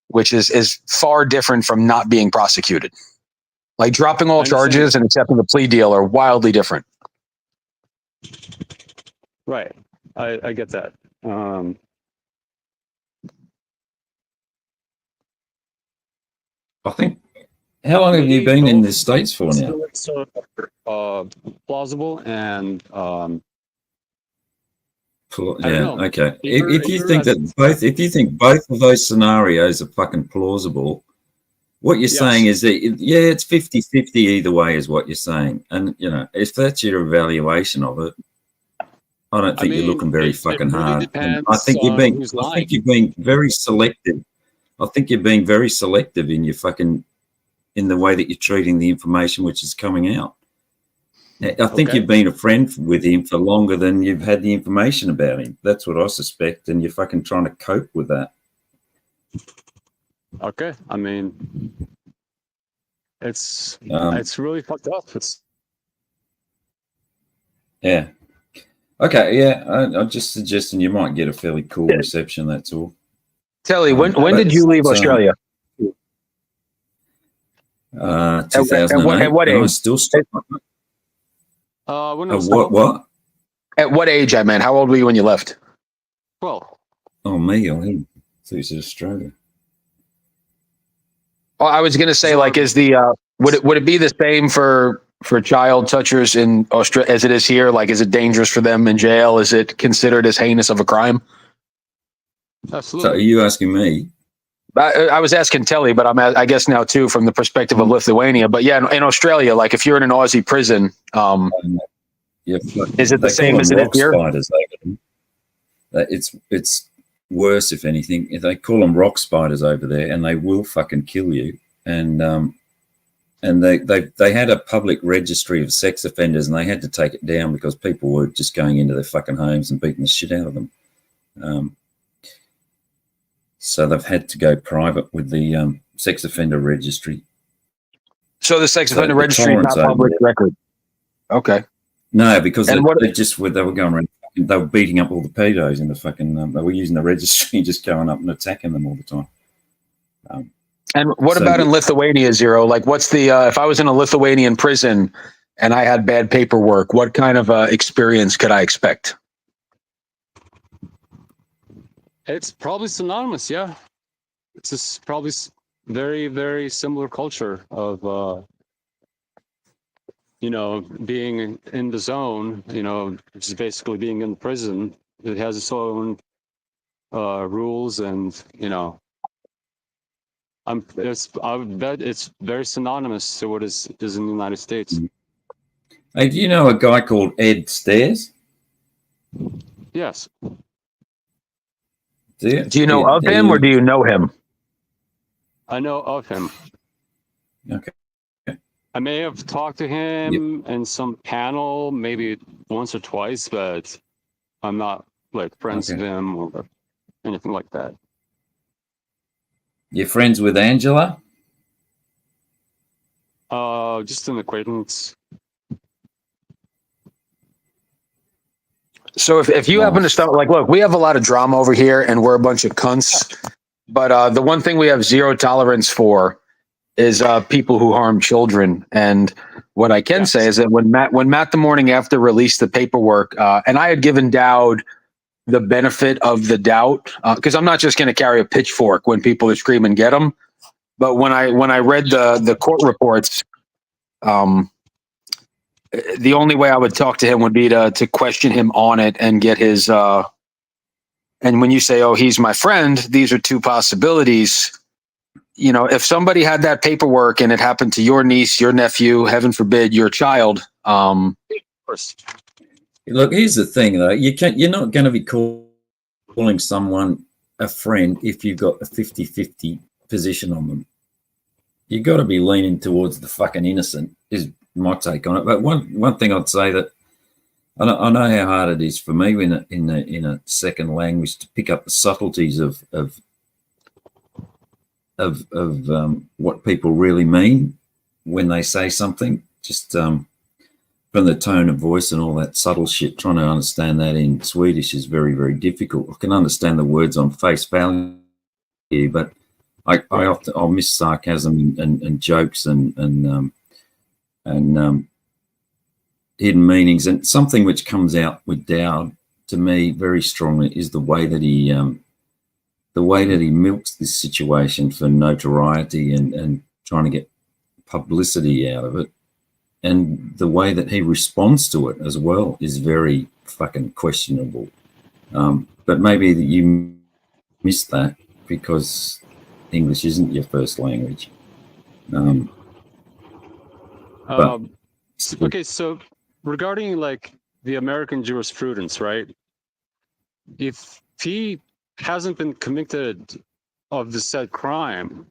which is far different from not being prosecuted. Like dropping all charges and accepting a plea deal are wildly different. Right. I get that. I think. How long have you been in the States for now? So, plausible and I don't Yeah. know. Okay. You're If you think that interested. if you think both of those scenarios are fucking plausible, what you're Yes. saying is that yeah, it's 50-50 either way, is what you're saying. And you know, if that's your evaluation of it, I don't think you're looking very fucking really hard. And depends I think you're on being. who's I lying. think you're being very selective. I think you're being very selective in your fucking in the way that you're treating the information which is coming out. I think Okay. you've been a friend with him for longer than you've had the information about him. That's what I suspect, and you're fucking trying to cope with that. Okay. I mean, it's Um, really fucked up. It's Yeah. Okay. Yeah. I'm just suggesting you might get a fairly cool reception. That's all. Telly, when did but, you leave Australia? 2008. at what and I age? still stuck. when it was What? At what age, I mean? How old were you when you left? 12. Oh, me or him? So he's in Australia. Oh, I was gonna say, like, is the would it be the same for child touchers in Australia as it is here? Like, is it dangerous for them in jail? Is it considered as heinous of a crime? So are Absolutely. you asking me? I was asking Telly, but I guess now too from the perspective of Lithuania. But yeah, in Australia, like if you're in an Aussie prison, Yeah, is it the they same call as them it is rock here? spiders over there. It's worse, if anything. They call them rock spiders over there, and they will fucking kill you. And they had a public registry of sex offenders, and they had to take it down because people were just going into their fucking homes and beating the shit out of them. So they've had to go private with the sex offender registry. So the sex So offender the registry is not tolerance over public there- record. Okay. No, because And they were going around. They were beating up all the pedos in the fucking. They were using the registry, just going up and attacking them all the time. And what So about you- in Lithuania, Zero? Like, what's the if I was in a Lithuanian prison and I had bad paperwork, what kind of experience could I expect? It's probably synonymous. Yeah. It's just probably very, very similar culture of, being in the zone, which is basically being in prison. It has its own rules and, I bet it's very synonymous to what is in the United States. Hey, do you know a guy called Ed Stairs? Yes. Do Do you know of him or do you know him? I know of him. Okay. I may have talked to him in some panel, maybe once or twice, but I'm not like friends with him or anything like that. You're friends with Angela? Just an acquaintance. So if you happen to start, like, look, we have a lot of drama over here and we're a bunch of cunts. But the one thing we have zero tolerance for is people who harm children. And what I can say is that when Matt the morning after released the paperwork, and I had given Dowd the benefit of the doubt, because I'm not just going to carry a pitchfork when people are screaming, get them. But when I read the court reports, the only way I would talk to him would be to question him on it and get his. And when you say, "Oh, he's my friend," these are two possibilities. If somebody had that paperwork and it happened to your niece, your nephew, heaven forbid, your child. Of course. Look, here's the thing, though. You're not going to be calling someone a friend if you've got a 50-50 position on them. You've got to be leaning towards the fucking innocent, is my take on it. But one thing I'd say that I know how hard it is for me in a second language to pick up the subtleties of what people really mean when they say something. Just from the tone of voice and all that subtle shit, trying to understand that in Swedish is very, very difficult. I can understand the words on face value, but I'll miss sarcasm and jokes and hidden meanings. And something which comes out with Dowd to me very strongly is the way that he milks this situation for notoriety and trying to get publicity out of it. And the way that he responds to it as well is very fucking questionable. But maybe you missed that because English isn't your first language. Okay, so regarding like the American jurisprudence, right? If he hasn't been convicted of the said crime,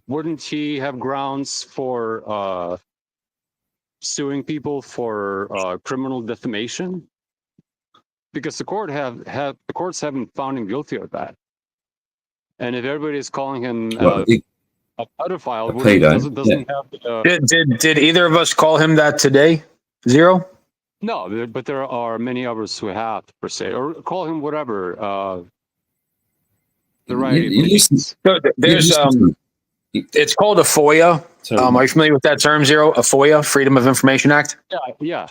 wouldn't he have grounds for suing people for criminal defamation? Because the courts haven't found him guilty of that. And if everybody is calling him a pedophile, doesn't have Did either of us call him that today? Zero? no, but there are many others who have, per se, or call him whatever. The right. So there's it's called a FOIA. Are you familiar with that term, Zero? A FOIA, Freedom of Information Act? Yeah.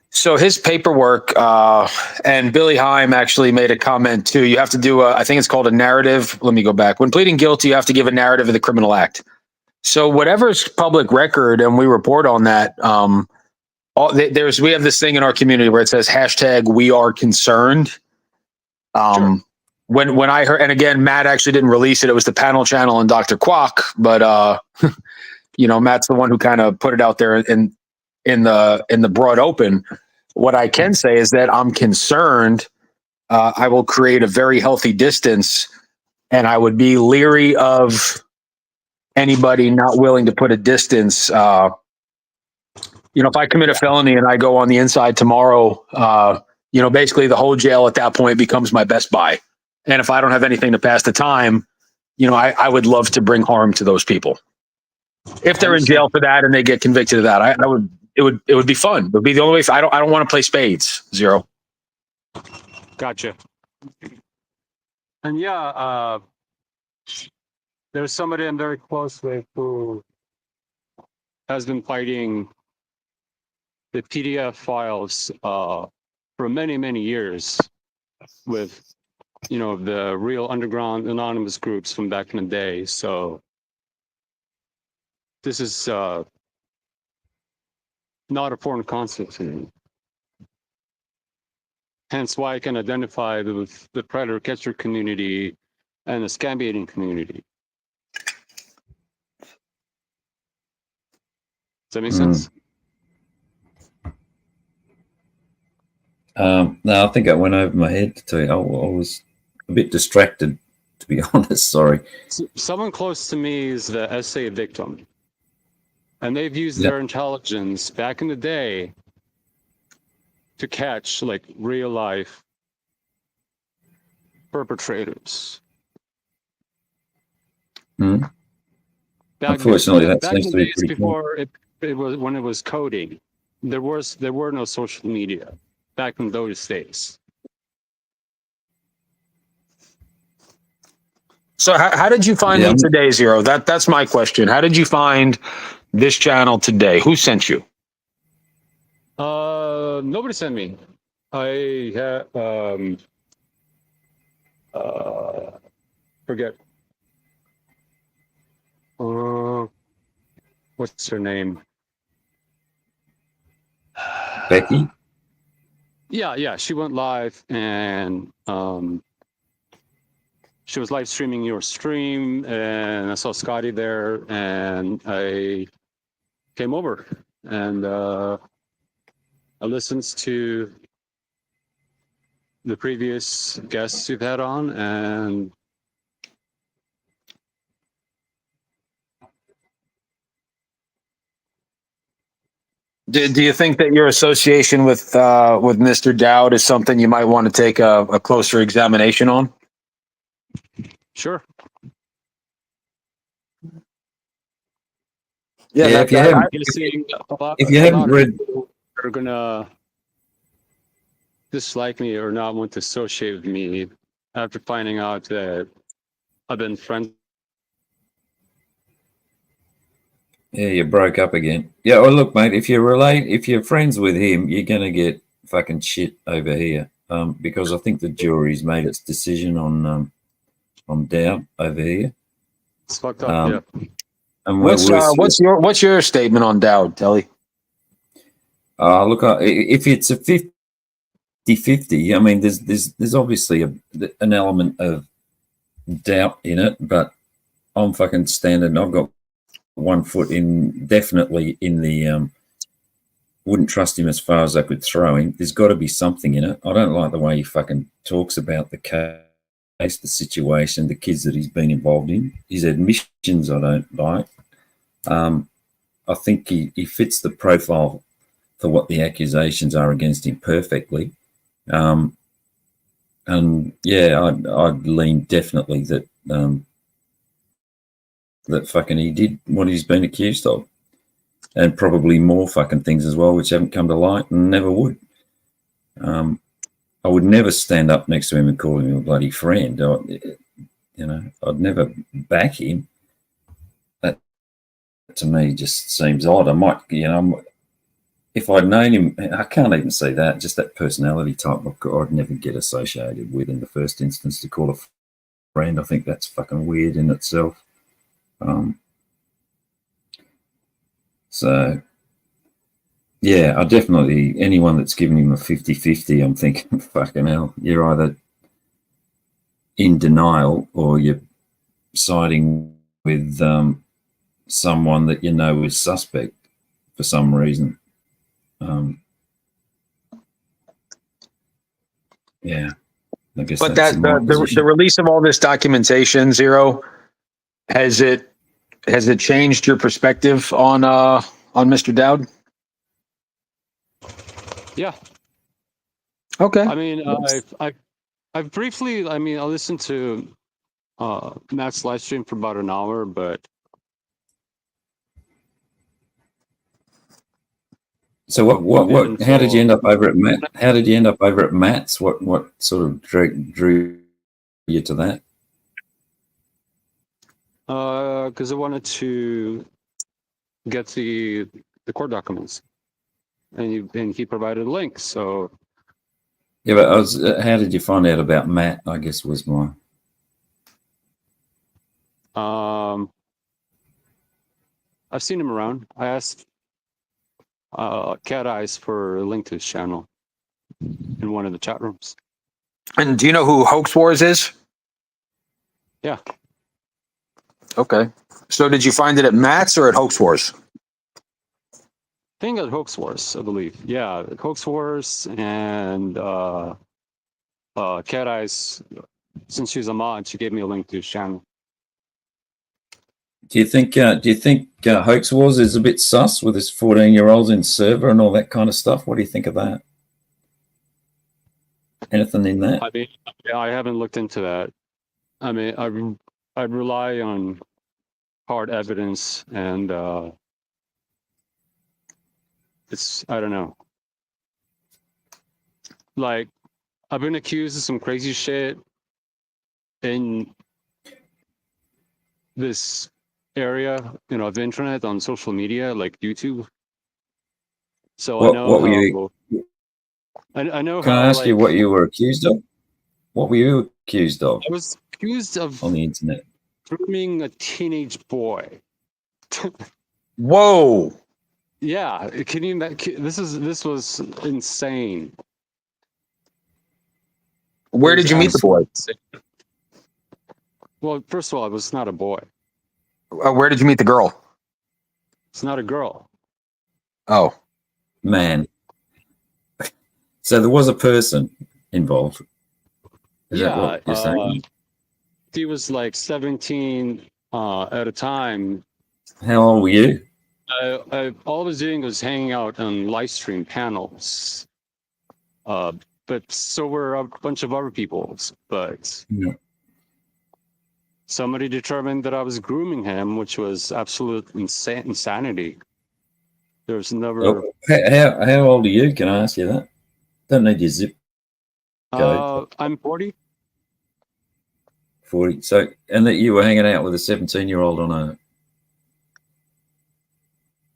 So his paperwork, and Billy Heim actually made a comment too. You have to do I think it's called a narrative. Let me go back. When pleading guilty, you have to give a narrative of the criminal act. So whatever's public record, and we report on that. We have this thing in our community where it says #WeAreConcerned. Sure. When I heard, and again, Matt actually didn't release it. It was the Panel Channel and Dr. Kwok, but Matt's the one who kind of put it out there in the broad open. What I can say is that I'm concerned. I will create a very healthy distance, and I would be leery of anybody not willing to put a distance. If I commit a felony and I go on the inside tomorrow, basically the whole jail at that point becomes my best buy. And if I don't have anything to pass the time, I would love to bring harm to those people. If they're in jail for that and they get convicted of that, it would be fun. It would be the only way. I don't want to play spades. Zero. Gotcha. And there's somebody I'm very close with who has been fighting the PDF files for many, many years with, the real underground anonymous groups from back in the day. So this is not a foreign concept to me. Hence why I can identify with the predator catcher community and the scam baiting community. Does that make sense? No, I think I went over my head to tell you. I was a bit distracted, to be honest. Sorry. Someone close to me is the SA victim. And they've used their intelligence back in the day to catch like real life perpetrators. Unfortunately, that back seems in to the be days pretty before it was when it was coding. There were no social media back in those days. So how did you find me today, Zero? That's my question. How did you find this channel today? Who sent you? Nobody sent me. I had forget. What's her name? Becky? Yeah. She went live and she was live streaming your stream, and I saw Scotty there, and I came over and I listened to the previous guests you've had on, and Do you think that your association with Mr. Dowd is something you might want to take a closer examination on? sure. Yeah, if you haven't, if you haven't read, are gonna dislike me or not want to associate with me after finding out that I've been friends. Yeah, you broke up again. Yeah, well, look, mate, if you're friends with him, you're going to get fucking shit over here. Because I think the jury's made its decision on Dowd over here. It's fucked up. Yeah. And What's your statement on Dowd, Telly? Look, if it's a 50-50, I mean, there's obviously an element of doubt in it, but I'm fucking standing. I've got 1 foot definitely in the wouldn't trust him as far as I could throw him. There's got to be something in it. I don't like the way he fucking talks about the case, the situation, the kids that he's been involved in. His admissions I don't like. I think he fits the profile for what the accusations are against him perfectly. And yeah, I'd lean definitely that that fucking he did what he's been accused of, and probably more fucking things as well, which haven't come to light and never would. I would never stand up next to him and call him a bloody friend. I'd never back him. That to me just seems odd. I might, if I'd known him, I can't even say that. Just that personality type, I'd never get associated with in the first instance to call a friend. I think that's fucking weird in itself. So, yeah, I definitely, anyone that's given him a 50-50, I'm thinking, fucking hell, you're either in denial or you're siding with someone that you know is suspect for some reason. Yeah, I guess. But that's the release of all this documentation, Zero, has it changed your perspective on Mr. Dowd? Yeah. Okay. I mean, I've briefly, I listened to Matt's live stream for about an hour, but so what how did you end up over at Matt? How did you end up over at Matt's? What sort of drew you to that? because I wanted to get the court documents, and he provided a link. So yeah, but how did you find out about Matt? I guess was my. I've seen him around. I asked Cat Eyes for a link to his channel in one of the chat rooms. And do you know who Hoax Wars is? Yeah. Okay. So did you find it at Matt's or at Hoax Wars? I think at Hoax Wars, I believe. Yeah, Hoax Wars and Cat Eyes. Since she's a mod, she gave me a link to his channel. Do you think Hoax Wars is a bit sus with his 14-year-olds in server and all that kind of stuff? What do you think of that? Anything in that? I mean, I haven't looked into that. I mean, I rely on hard evidence, and it's, I don't know. Like, I've been accused of some crazy shit in this area, of internet, on social media, like YouTube. So I know What were you? I know. Can I ask you what you were accused of? What were you accused of? I was accused of on the internet grooming a teenage boy. Whoa! Yeah, can you? This was insane. Where did you meet the boy? Well, first of all, it was not a boy. Where did you meet the girl? It's not a girl. Oh, man. So there was a person involved. Is that what you're saying? He was like 17 at a time. How old were you? All I was doing was hanging out on live stream panels. But so were a bunch of other people. But yeah. Somebody determined that I was grooming him, which was absolute insanity. There's never. Oh, how old are you? Can I ask you that? Don't need your zip code. I'm 40. 40. So, and that you were hanging out with a 17-year-old on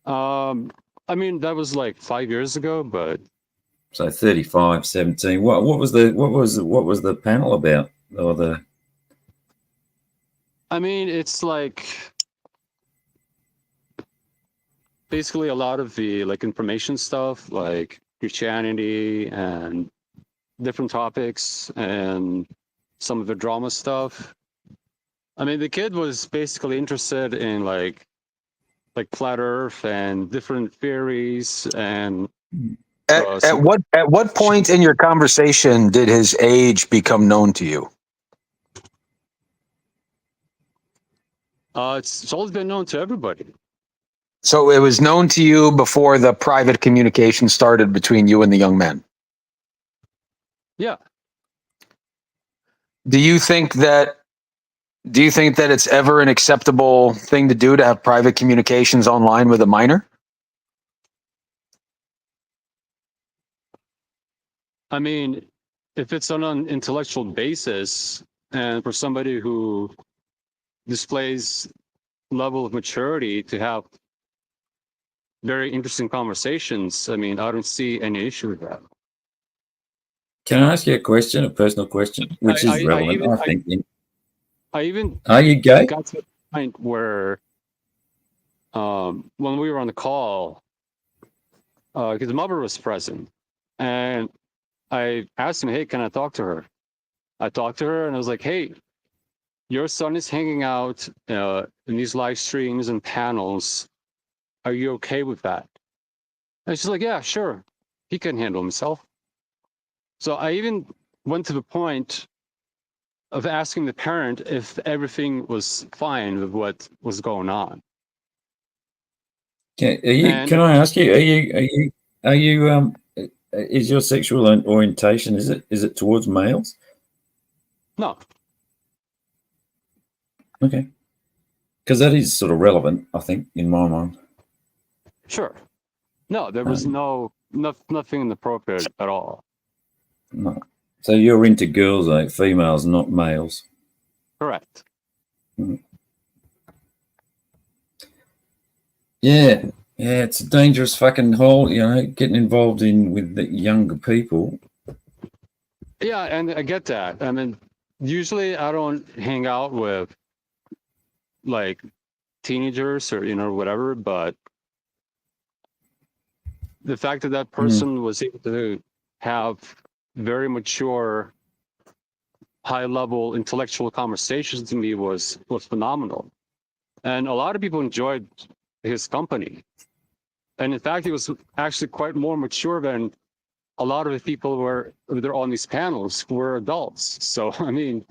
I mean, that was like 5 years ago, but So 35, 17. What was the panel about? Or the I mean, it's like basically a lot of the like information stuff, like Christianity and different topics and some of the drama stuff. I mean, the kid was basically interested in like flat Earth and different theories and some, At what point in your conversation did his age become known to you? it's always been known to everybody. So it was known to you before the private communication started between you and the young man. Yeah. Do you think that it's ever an acceptable thing to do to have private communications online with a minor? I mean, if it's on an intellectual basis and for somebody who displays level of maturity to have very interesting conversations, I mean, I don't see any issue with that. Can I ask you a question, a personal question, which is relevant, I think. I even Are you gay? got to the point where when we were on the call, because the mother was present, and I asked him, hey, can I talk to her? I talked to her and I was like, hey, your son is hanging out in these live streams and panels. Are you okay with that? And she's like, yeah, sure. He can handle himself. So I even went to the point of asking the parent if everything was fine with what was going on. Can I ask you? Are you? Is your sexual orientation is it towards males? No. Okay, because that is sort of relevant, I think, in my mind. Sure. No, there was nothing inappropriate at all. No. So you're into girls, like females, not males. Correct. Yeah, it's a dangerous fucking hole, getting involved with the younger people. Yeah, and I get that. I mean, usually I don't hang out with like teenagers or whatever, but the fact that that person was able to have very mature, high-level intellectual conversations to me was phenomenal, and a lot of people enjoyed his company. And in fact, he was actually quite more mature than a lot of the people they're on these panels were adults. So I mean,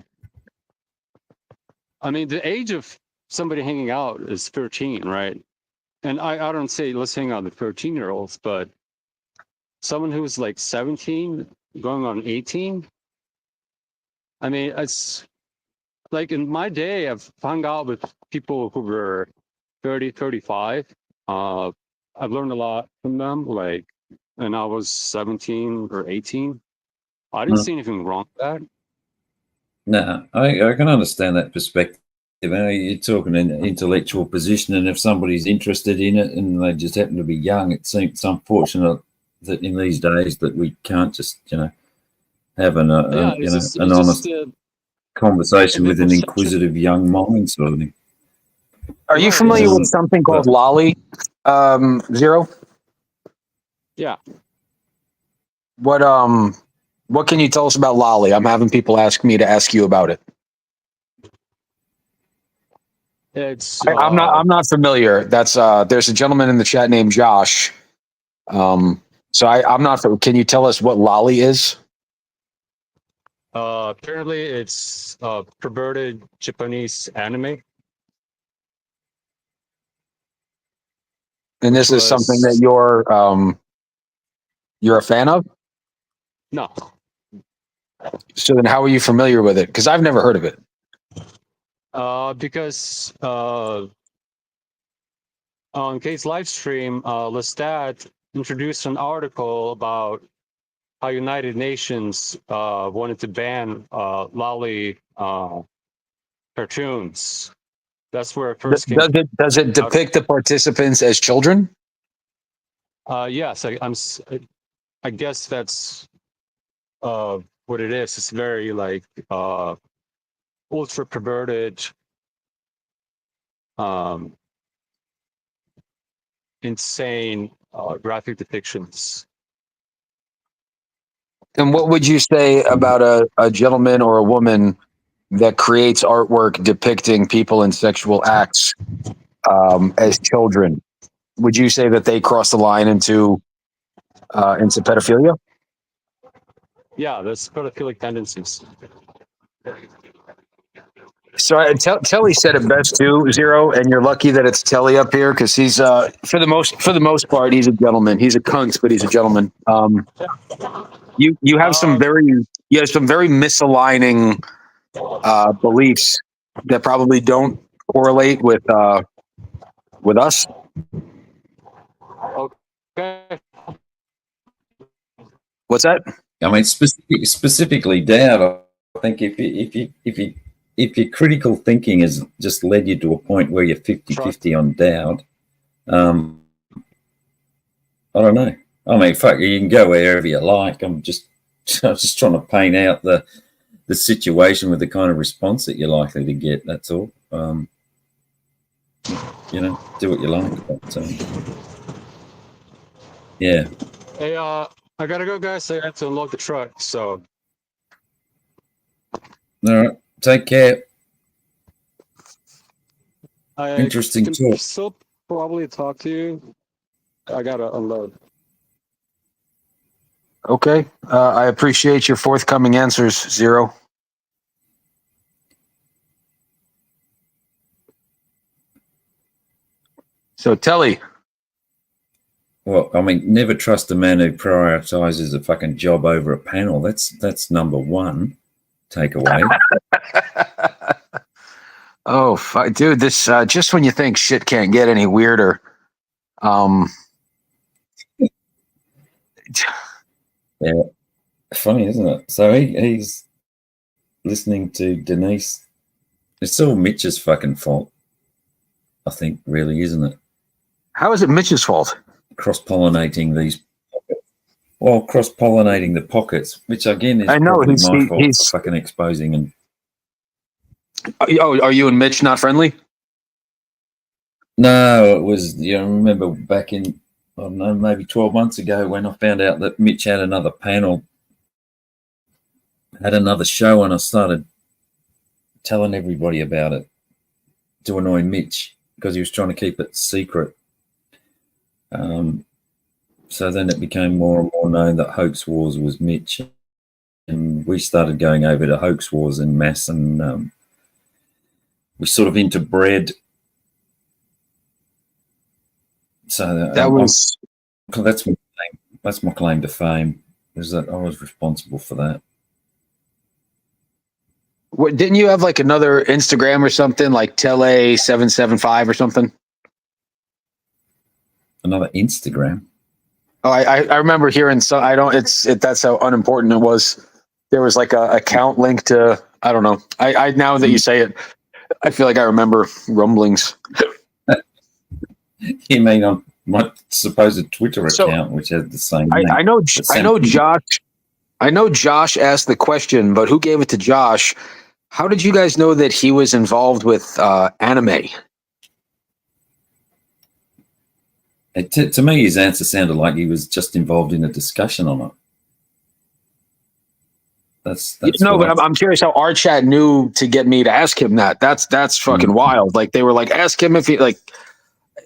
the age of somebody hanging out is 13, right? And I don't say let's hang out with 13-year-olds, but someone who's like 17 going on 18. I mean, it's like in my day, I've hung out with people who were 30, 35. I've learned a lot from them. Like, and I was 17 or 18. I didn't see anything wrong with that. No, I can understand that perspective. You're talking in an intellectual position, and if somebody's interested in it and they just happen to be young, it seems unfortunate that in these days that we can't just, have an honest conversation with an inquisitive young mind sort of thing. Are you familiar with something called Lolly, Zero? Yeah. What can you tell us about Lolly? I'm having people ask me to ask you about it. It's I'm not familiar. That's there's a gentleman in the chat named Josh. So I'm not. Can you tell us what Lolly is? Apparently, it's perverted Japanese anime. And this is something that you're a fan of? No. So then how are you familiar with it? Because I've never heard of it. Because on Kate's live stream, Lestat introduced an article about how United Nations wanted to ban lolly cartoons. That's where it first came. Does it depict the participants as children? Yes, I guess that's what it is. It's very like ultra perverted, um, insane graphic depictions. And what would you say about a gentleman or a woman that creates artwork depicting people in sexual acts as children? Would you say that they cross the line into pedophilia? Yeah, there's pedophilic tendencies. So Telly said it best too, Zero, and you're lucky that it's Telly up here because he's for the most part he's a gentleman. He's a cunt, but he's a gentleman. You have some very misaligning beliefs that probably don't correlate with us. Okay. What's that? I mean, specifically Dowd. I think if your critical thinking has just led you to a point where you're 50-50 on Dowd, I don't know. I mean, fuck, you can go wherever you like. I'm just trying to paint out the situation with the kind of response that you're likely to get. That's all. You know, do what you like. But, yeah. Hey, I gotta go, guys. I have to unload the truck. So. All right. Take care. I Interesting can talk. still probably talk to you. I gotta unload. Okay. I appreciate your forthcoming answers, Zero. So Telly. Well, I mean, never trust a man who prioritizes a fucking job over a panel. That's number one takeaway. Oh, dude, this just when you think shit can't get any weirder. Yeah, funny, isn't it? So he's listening to Denise. It's all Mitch's fucking fault, I think, really, isn't it? How is it Mitch's fault? Cross-pollinating these pockets. Well, cross-pollinating the pockets, which again is I know, probably my fault he's for fucking exposing. And oh, are you and Mitch not friendly? no, it was, you know, I remember back in, I don't know, maybe 12 months ago when I found out that Mitch had another panel, had another show, and I started telling everybody about it to annoy Mitch because he was trying to keep it secret. So then it became more and more known that Hoax Wars was Mitch, and we started going over to Hoax Wars en masse, and we sort of interbred. So that's my claim to fame, is that I was responsible for that. What, didn't you have like another Instagram or something like Tele775 or something? Another Instagram. Oh, I remember hearing so I don't that's how unimportant it was. There was like a account link to, I don't know. I now that you say it, I feel like I remember rumblings. You mean on my supposed Twitter account, which had the same name? I know Josh asked the question, but who gave it to Josh? How did you guys know that he was involved with anime? To me, his answer sounded like he was just involved in a discussion on it. That's no, but I'm curious how our chat knew to get me to ask him that. That's fucking wild. Like they were like, ask him if he like,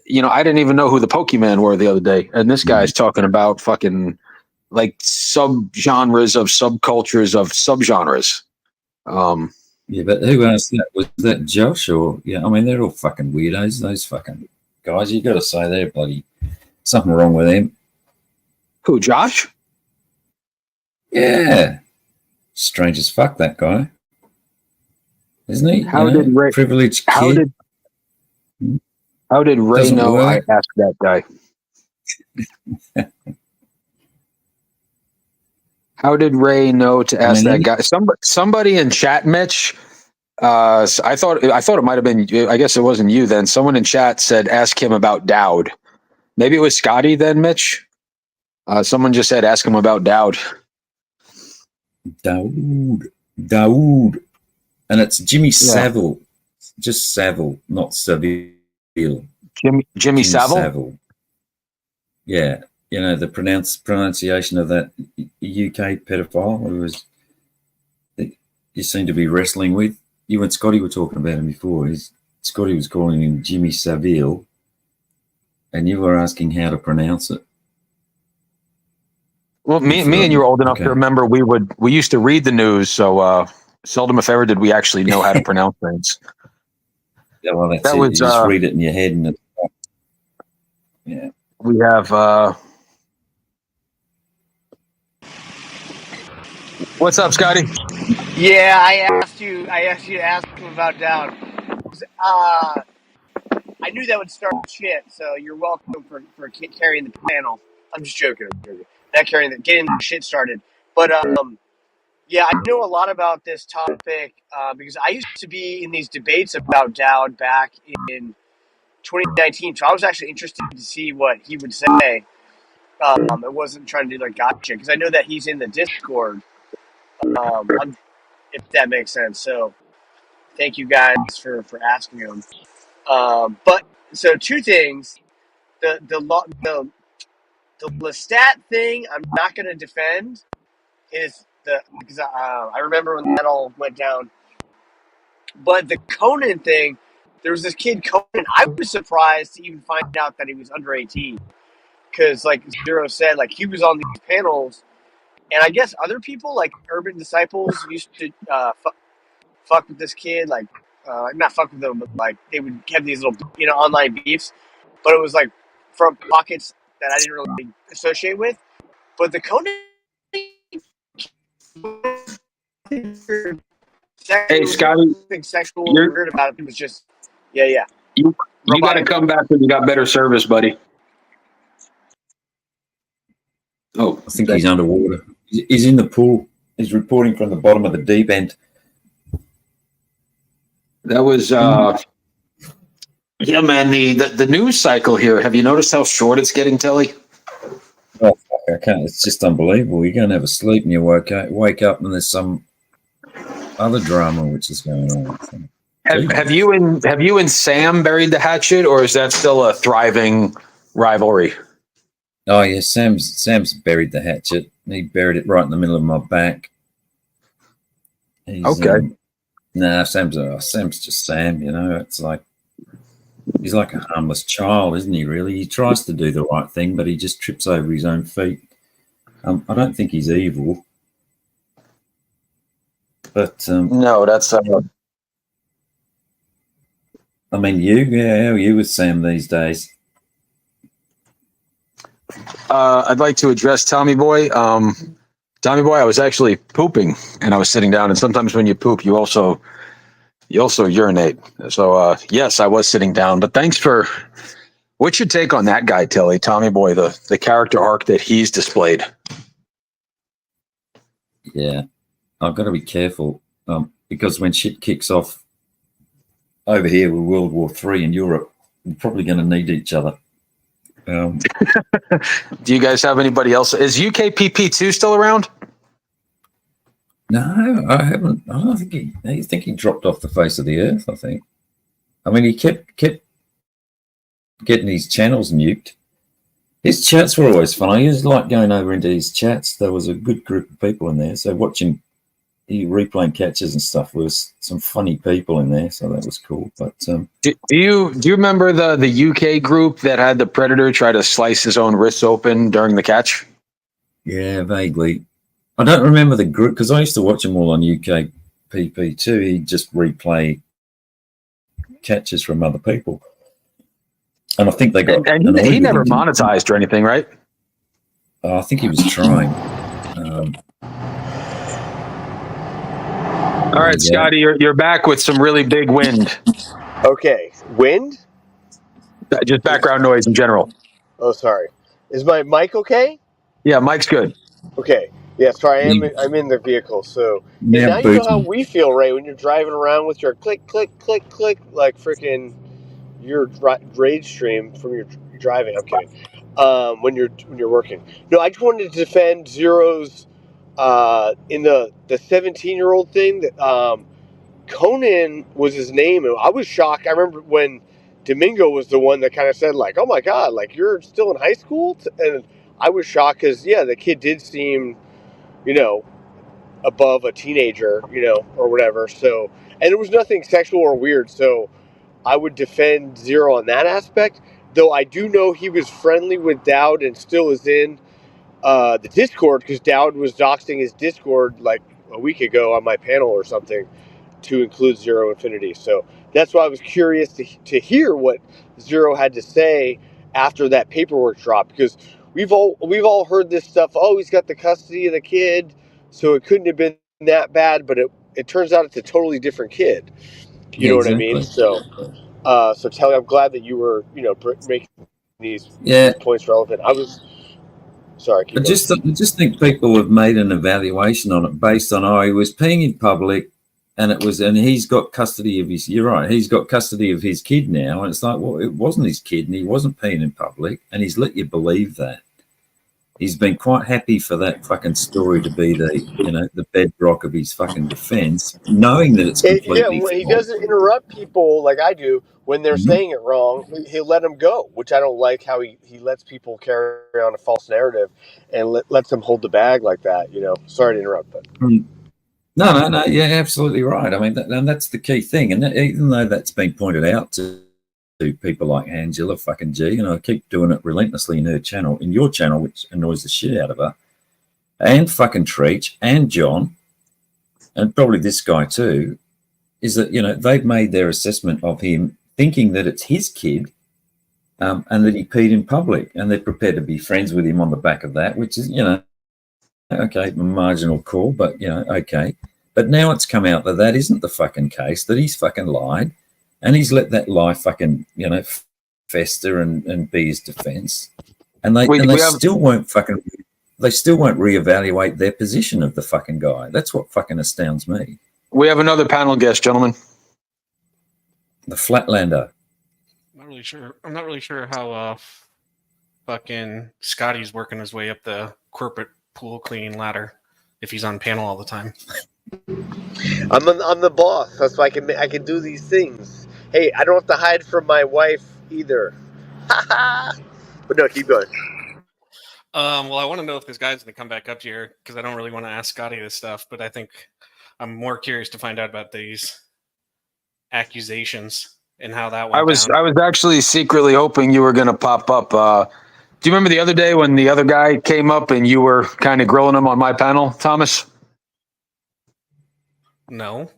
you know, I didn't even know who the Pokemon were the other day, and this guy's talking about fucking like subgenres of subcultures of subgenres. Yeah, but who asked that? Was that Josh or yeah? I mean, they're all fucking weirdos. Those fucking guys. You got to say they're bloody something wrong with them. Who, Josh? Yeah, strange as fuck, that guy, isn't he? How did Ray? Privileged kid? How did Ray Doesn't know work. I asked that guy? How did Ray know to ask that guy? Somebody in chat, Mitch. I thought it might have been. I guess it wasn't you then. Someone in chat said, "Ask him about Dowd." Maybe it was Scotty then, Mitch. Someone just said, ask him about Dowd. Daoud. And it's Jimmy Savile. Just Savile, not Seville. Jimmy Savile? Yeah. You know, the pronunciation of that UK pedophile that you seem to be wrestling with. You and Scotty were talking about him before. Scotty was calling him Jimmy Savile, and you were asking how to pronounce it. Well, me and you were old enough to remember we used to read the news, so seldom if ever did we actually know how to pronounce things. Yeah, well, that's that it. Was you just read it in your head, and yeah. We have what's up, Scotty? Yeah, I asked you to ask him about Dowd. I knew that would start shit, so you're welcome for carrying the panel. I'm just joking. Not carrying getting the shit started. But yeah, I know a lot about this topic because I used to be in these debates about Dowd back in 2019. So I was actually interested to see what he would say. I wasn't trying to do like gotcha because I know that he's in the Discord. If that makes sense. So thank you guys for asking him. But so two things: the Lestat thing, I'm not going to defend. Because I remember when that all went down. But the Conan thing, there was this kid Conan. I was surprised to even find out that he was under 18. Because like Zero said, like he was on these panels, and I guess other people like Urban Disciples used to fuck with this kid, like not fuck with them, but like they would have these little online beefs. But it was like from pockets that I didn't really associate with. But the Conan. Hey, Scotty, sexual weird about it was just yeah. You got to come back when you got better service, buddy. Oh, I think he's underwater. He's in the pool. He's reporting from the bottom of the deep end. That was yeah, man. The news cycle here. Have you noticed how short it's getting, Telly? Oh, I can't. It's just unbelievable. You go and have a sleep, and you wake up, and there's some other drama which is going on. Have you and Sam buried the hatchet, or is that still a thriving rivalry? Oh yeah, Sam's buried the hatchet. He buried it right in the middle of my back. Okay. Sam's just Sam. You know, it's like he's like a harmless child, isn't he? Really, he tries to do the right thing, but he just trips over his own feet. I don't think he's evil, but no, that's. I mean, how are you with Sam these days? I'd like to address Tommy Boy. Tommy Boy, I was actually pooping and I was sitting down. And sometimes when you poop, you also urinate. So yes, I was sitting down. But thanks for. What's your take on that guy, Tilly? Tommy Boy, the character arc that he's displayed. Yeah, I've got to be careful because when shit kicks off over here with World War III in Europe, we're probably going to need each other. Do you guys have anybody else? Is UKPP2 still around? No, I haven't. I don't think he dropped off the face of the earth. I think. I mean, he kept getting his channels nuked. His chats were always fun. I used to like going over into his chats. There was a good group of people in there. So watching he replaying catches and stuff was some funny people in there. So that was cool. But do you remember the UK group that had the Predator try to slice his own wrists open during the catch? Yeah, vaguely. I don't remember the group because I used to watch them all on UKPP too. He'd just replay catches from other people. And I think they got. And he never monetized or anything, right? I think he was trying. All right, yeah. Scotty, you're back with some really big wind. Okay, wind? Just background noise in general. Oh, sorry. Is my mic okay? Yeah, mic's good. Okay. Yeah, sorry, I'm in the vehicle, so yeah, now you know how we feel, right? When you're driving around with your click, click, click, click, like freaking your rage stream from your driving. I'm kidding. when you're working. No, I just wanted to defend Zero's in the 17-year-old thing that Conan was his name, and I was shocked. I remember when Domingo was the one that kind of said like, "Oh my God, like you're still in high school," and I was shocked because yeah, the kid did seem, you know, above a teenager, you know, or whatever. So, and it was nothing sexual or weird. So, I would defend Zero on that aspect. Though I do know he was friendly with Dowd and still is in the Discord because Dowd was doxing his Discord like a week ago on my panel or something to include Zero Infinity. So that's why I was curious to hear what Zero had to say after that paperwork dropped because we've all heard this stuff. Oh, he's got the custody of the kid, so it couldn't have been that bad. But it turns out it's a totally different kid. You know what I mean? So, so Telly, I'm glad that you were, you know, making these points relevant. I was sorry. I just think people have made an evaluation on it based on he was peeing in public, and he's got custody of his. You're right. He's got custody of his kid now, and it's like, well, it wasn't his kid, and he wasn't peeing in public, and he's let you believe that. He's been quite happy for that fucking story to be the bedrock of his fucking defense, knowing that it's completely when he doesn't interrupt people like I do when they're saying it wrong, he'll let them go, which I don't like how he lets people carry on a false narrative and lets them hold the bag like that, you know. Sorry to interrupt, but no, you're absolutely right. I mean, and that's the key thing, and even though that's been pointed out to people like Angela fucking G, and I keep doing it relentlessly in her channel, in your channel, which annoys the shit out of her, and fucking Treach and John, and probably this guy too, is that, you know, they've made their assessment of him thinking that it's his kid, and that he peed in public, and they're prepared to be friends with him on the back of that, which is, you know, okay, marginal call, but, you know, okay. But now it's come out that that isn't the fucking case, that he's fucking lied, and he's let that lie fucking, you know, fester and be his defense. And they still won't reevaluate their position of the fucking guy. That's what fucking astounds me. We have another panel guest, gentlemen. The Flatlander. I'm not really sure how fucking Scotty's working his way up the corporate pool cleaning ladder if he's on panel all the time. I'm the boss. That's why I can do these things. Hey, I don't have to hide from my wife either. But no, keep going. Well, I want to know if this guy's going to come back up here because I don't really want to ask Scotty this stuff, but I think I'm more curious to find out about these accusations and how that went. I was actually secretly hoping you were going to pop up. Do you remember the other day when the other guy came up and you were kind of grilling him on my panel, Thomas? No.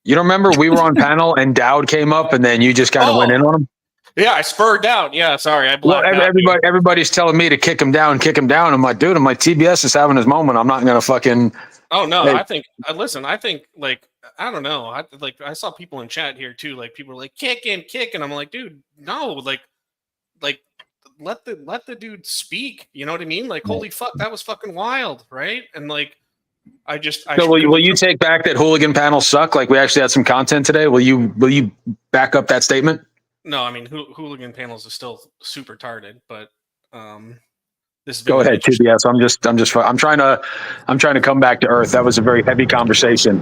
You don't remember we were on panel and Dowd came up and then you just kind of went in on him? Yeah, I spurred down. Yeah, sorry. I blocked out. Everybody's telling me to kick him down. I'm like, dude, TBS is having his moment. I'm not going to fucking. Oh, no. Hey. I think, listen, I think, like, I don't know. I saw people in chat here too. Like, people were like, kick him. And I'm like, dude, no. Like, let the dude speak. You know what I mean? Like, holy fuck, that was fucking wild. Right. And like, So will you take back that hooligan panel suck? Like we actually had some content today. Will you back up that statement? No, I mean hooligan panels are still super tarded, but this is go ahead, TBS. I'm trying to come back to earth. That was a very heavy conversation.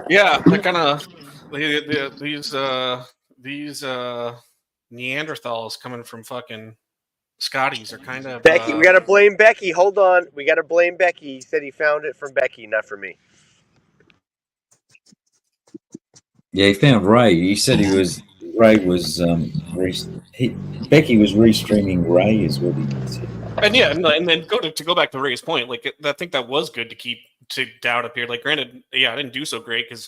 Yeah, that kind of these Neanderthals coming from fucking Scotty's are kind of Becky. We gotta blame Becky. Hold on, we gotta blame Becky. He said he found it from Becky, not from me. Yeah, he found Ray. He said Becky was restreaming Ray, is what he said. And yeah, and then go back to Ray's point. Like I think that was good to keep to Dowd up here. Like, granted, yeah, I didn't do so great because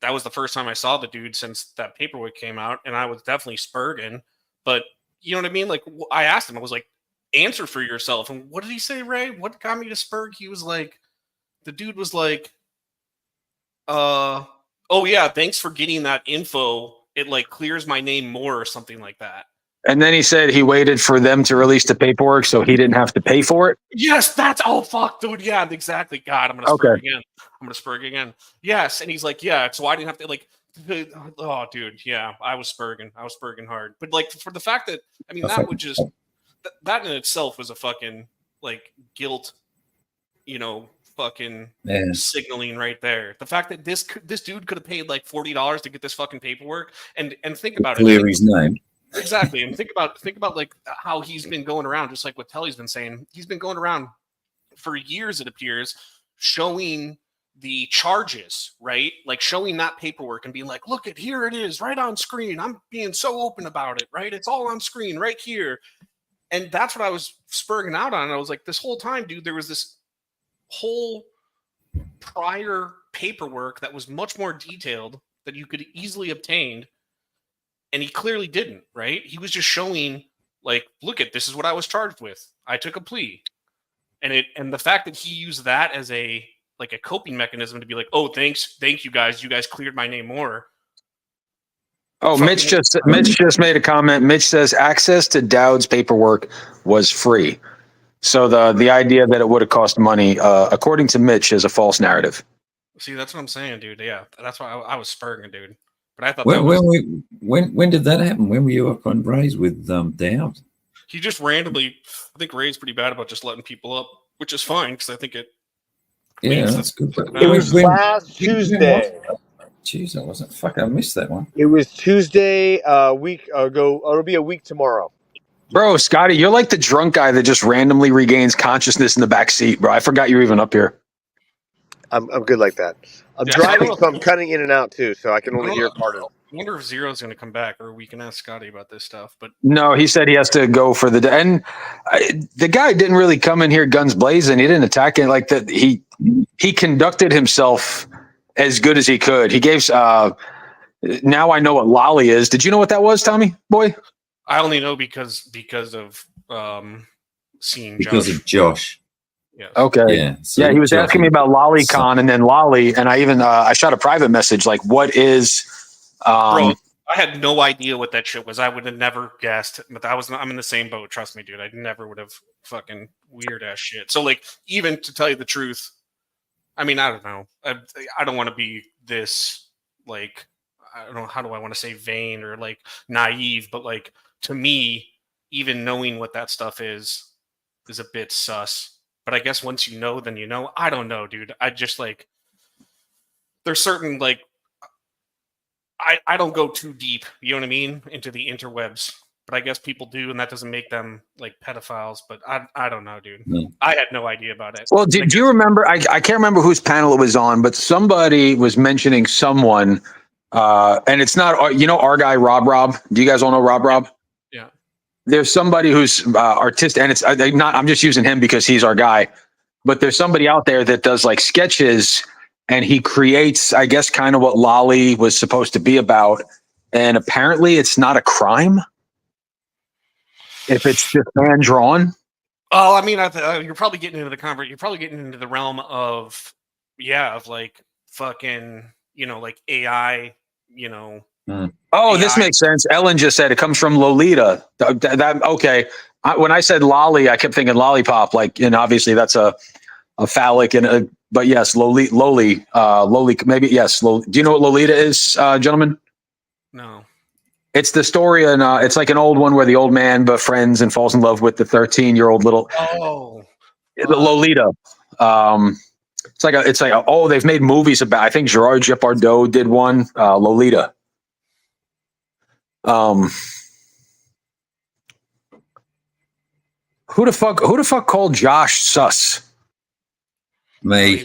that was the first time I saw the dude since that paperwork came out, and I was definitely spurred in. But you know what I mean? Like, I asked him, I was like, answer for yourself. And what did he say, Ray? What got me to spurg? He was like, the dude was like, oh yeah, thanks for getting that info. It like clears my name more or something like that. And then he said he waited for them to release the paperwork so he didn't have to pay for it. Yes, fuck, dude. Yeah, exactly. God, I'm gonna spurg again. Yes, and he's like, yeah. So I didn't have to like. Oh, dude, yeah, I was spurging hard. But like for the fact that I mean That's that like- would just that in itself was a fucking like guilt, fucking Yeah. signaling right there. The fact that this dude could have paid like $40 to get this fucking paperwork and think about it. Clear his name. Exactly, and think about like how he's been going around, just like what Telly's been saying. He's been going around for years, it appears, showing the charges, right? Like showing that paperwork and being like, look at here it is right on screen. I'm being so open about it, right? It's all on screen right here. And that's what I was spurring out on. I was like, this whole time, dude, there was this whole prior paperwork that was much more detailed that you could easily obtain. And he clearly didn't, right? He was just showing, like, look at this is what I was charged with. I took a plea. And the fact that he used that as a coping mechanism to be like, oh, thank you guys. You guys cleared my name more. Oh, Mitch just made a comment. Mitch says access to Dowd's paperwork was free. So the idea that it would have cost money, according to Mitch, is a false narrative. See, that's what I'm saying, dude. Yeah, that's why I was spurring, dude. But I thought When did that happen? When were you up on Rays with Dowd? he just randomly. I think Ray's pretty bad about just letting people up, which is fine because I think it. Yeah, means that's good. It was last Tuesday. Tuesday, wasn't? Fuck, I missed that one. It was Tuesday a week ago. It'll be a week tomorrow. Bro, Scotty, you're like the drunk guy that just randomly regains consciousness in the back seat, bro. I forgot you were even up here. I'm good like that. I'm Yeah, driving, so I'm cutting in and out too, so I can only hear part of it. I wonder if Zero's going to come back, or we can ask Scotty about this stuff. But No, he said he has to go for the and the guy didn't really come in here guns blazing. He didn't attack it like that. He conducted himself as good as he could. He gave. Now I know what lolly is. Did you know what that was, Tommy boy? I only know because of seeing Because Josh. of Josh. Yes. Okay. Yeah. Yeah, he was Josh- asking me about LollyCon and then Lolly, and I even I shot a private message like, "What is?" Bro, I had no idea what that shit was. I would have never guessed, but I'm in the same boat. Trust me, dude. I never would have fucking weird ass shit. So, like, even to tell you the truth, I mean, I don't know. I don't want to be this, like, I don't know, how do I want to say vain or like naive, but like to me, even knowing what that stuff is a bit sus. But I guess once you know, then you know. I don't know, dude. I just like there's certain like I don't go too deep, you know what I mean, into the interwebs. But I guess people do, and that doesn't make them like pedophiles. But I don't know, dude. No. I had no idea about it. Well, do you remember? I can't remember whose panel it was on, but somebody was mentioning someone, and it's not our guy Rob. Do you guys all know Rob? Yeah. There's somebody who's artistic, and it's not. I'm just using him because he's our guy. But there's somebody out there that does like sketches, and he creates, I guess, kind of what Lolly was supposed to be about. And apparently, it's not a crime if it's just hand drawn. Oh, I mean, you're probably getting into the You're probably getting into the realm of like fucking, like AI, Oh, this makes sense. Ellen just said it comes from Lolita. That okay. When I said lolly, I kept thinking lollipop. Like, and obviously that's a phallic but yes, Loli, maybe yes. Do you know what Lolita is, gentlemen? No. It's the story, and it's like an old one where the old man befriends and falls in love with the 13-year-old little Lolita. It's like they've made movies about. I think Gerard Depardieu did one. Lolita. Who the fuck called Josh sus? Me.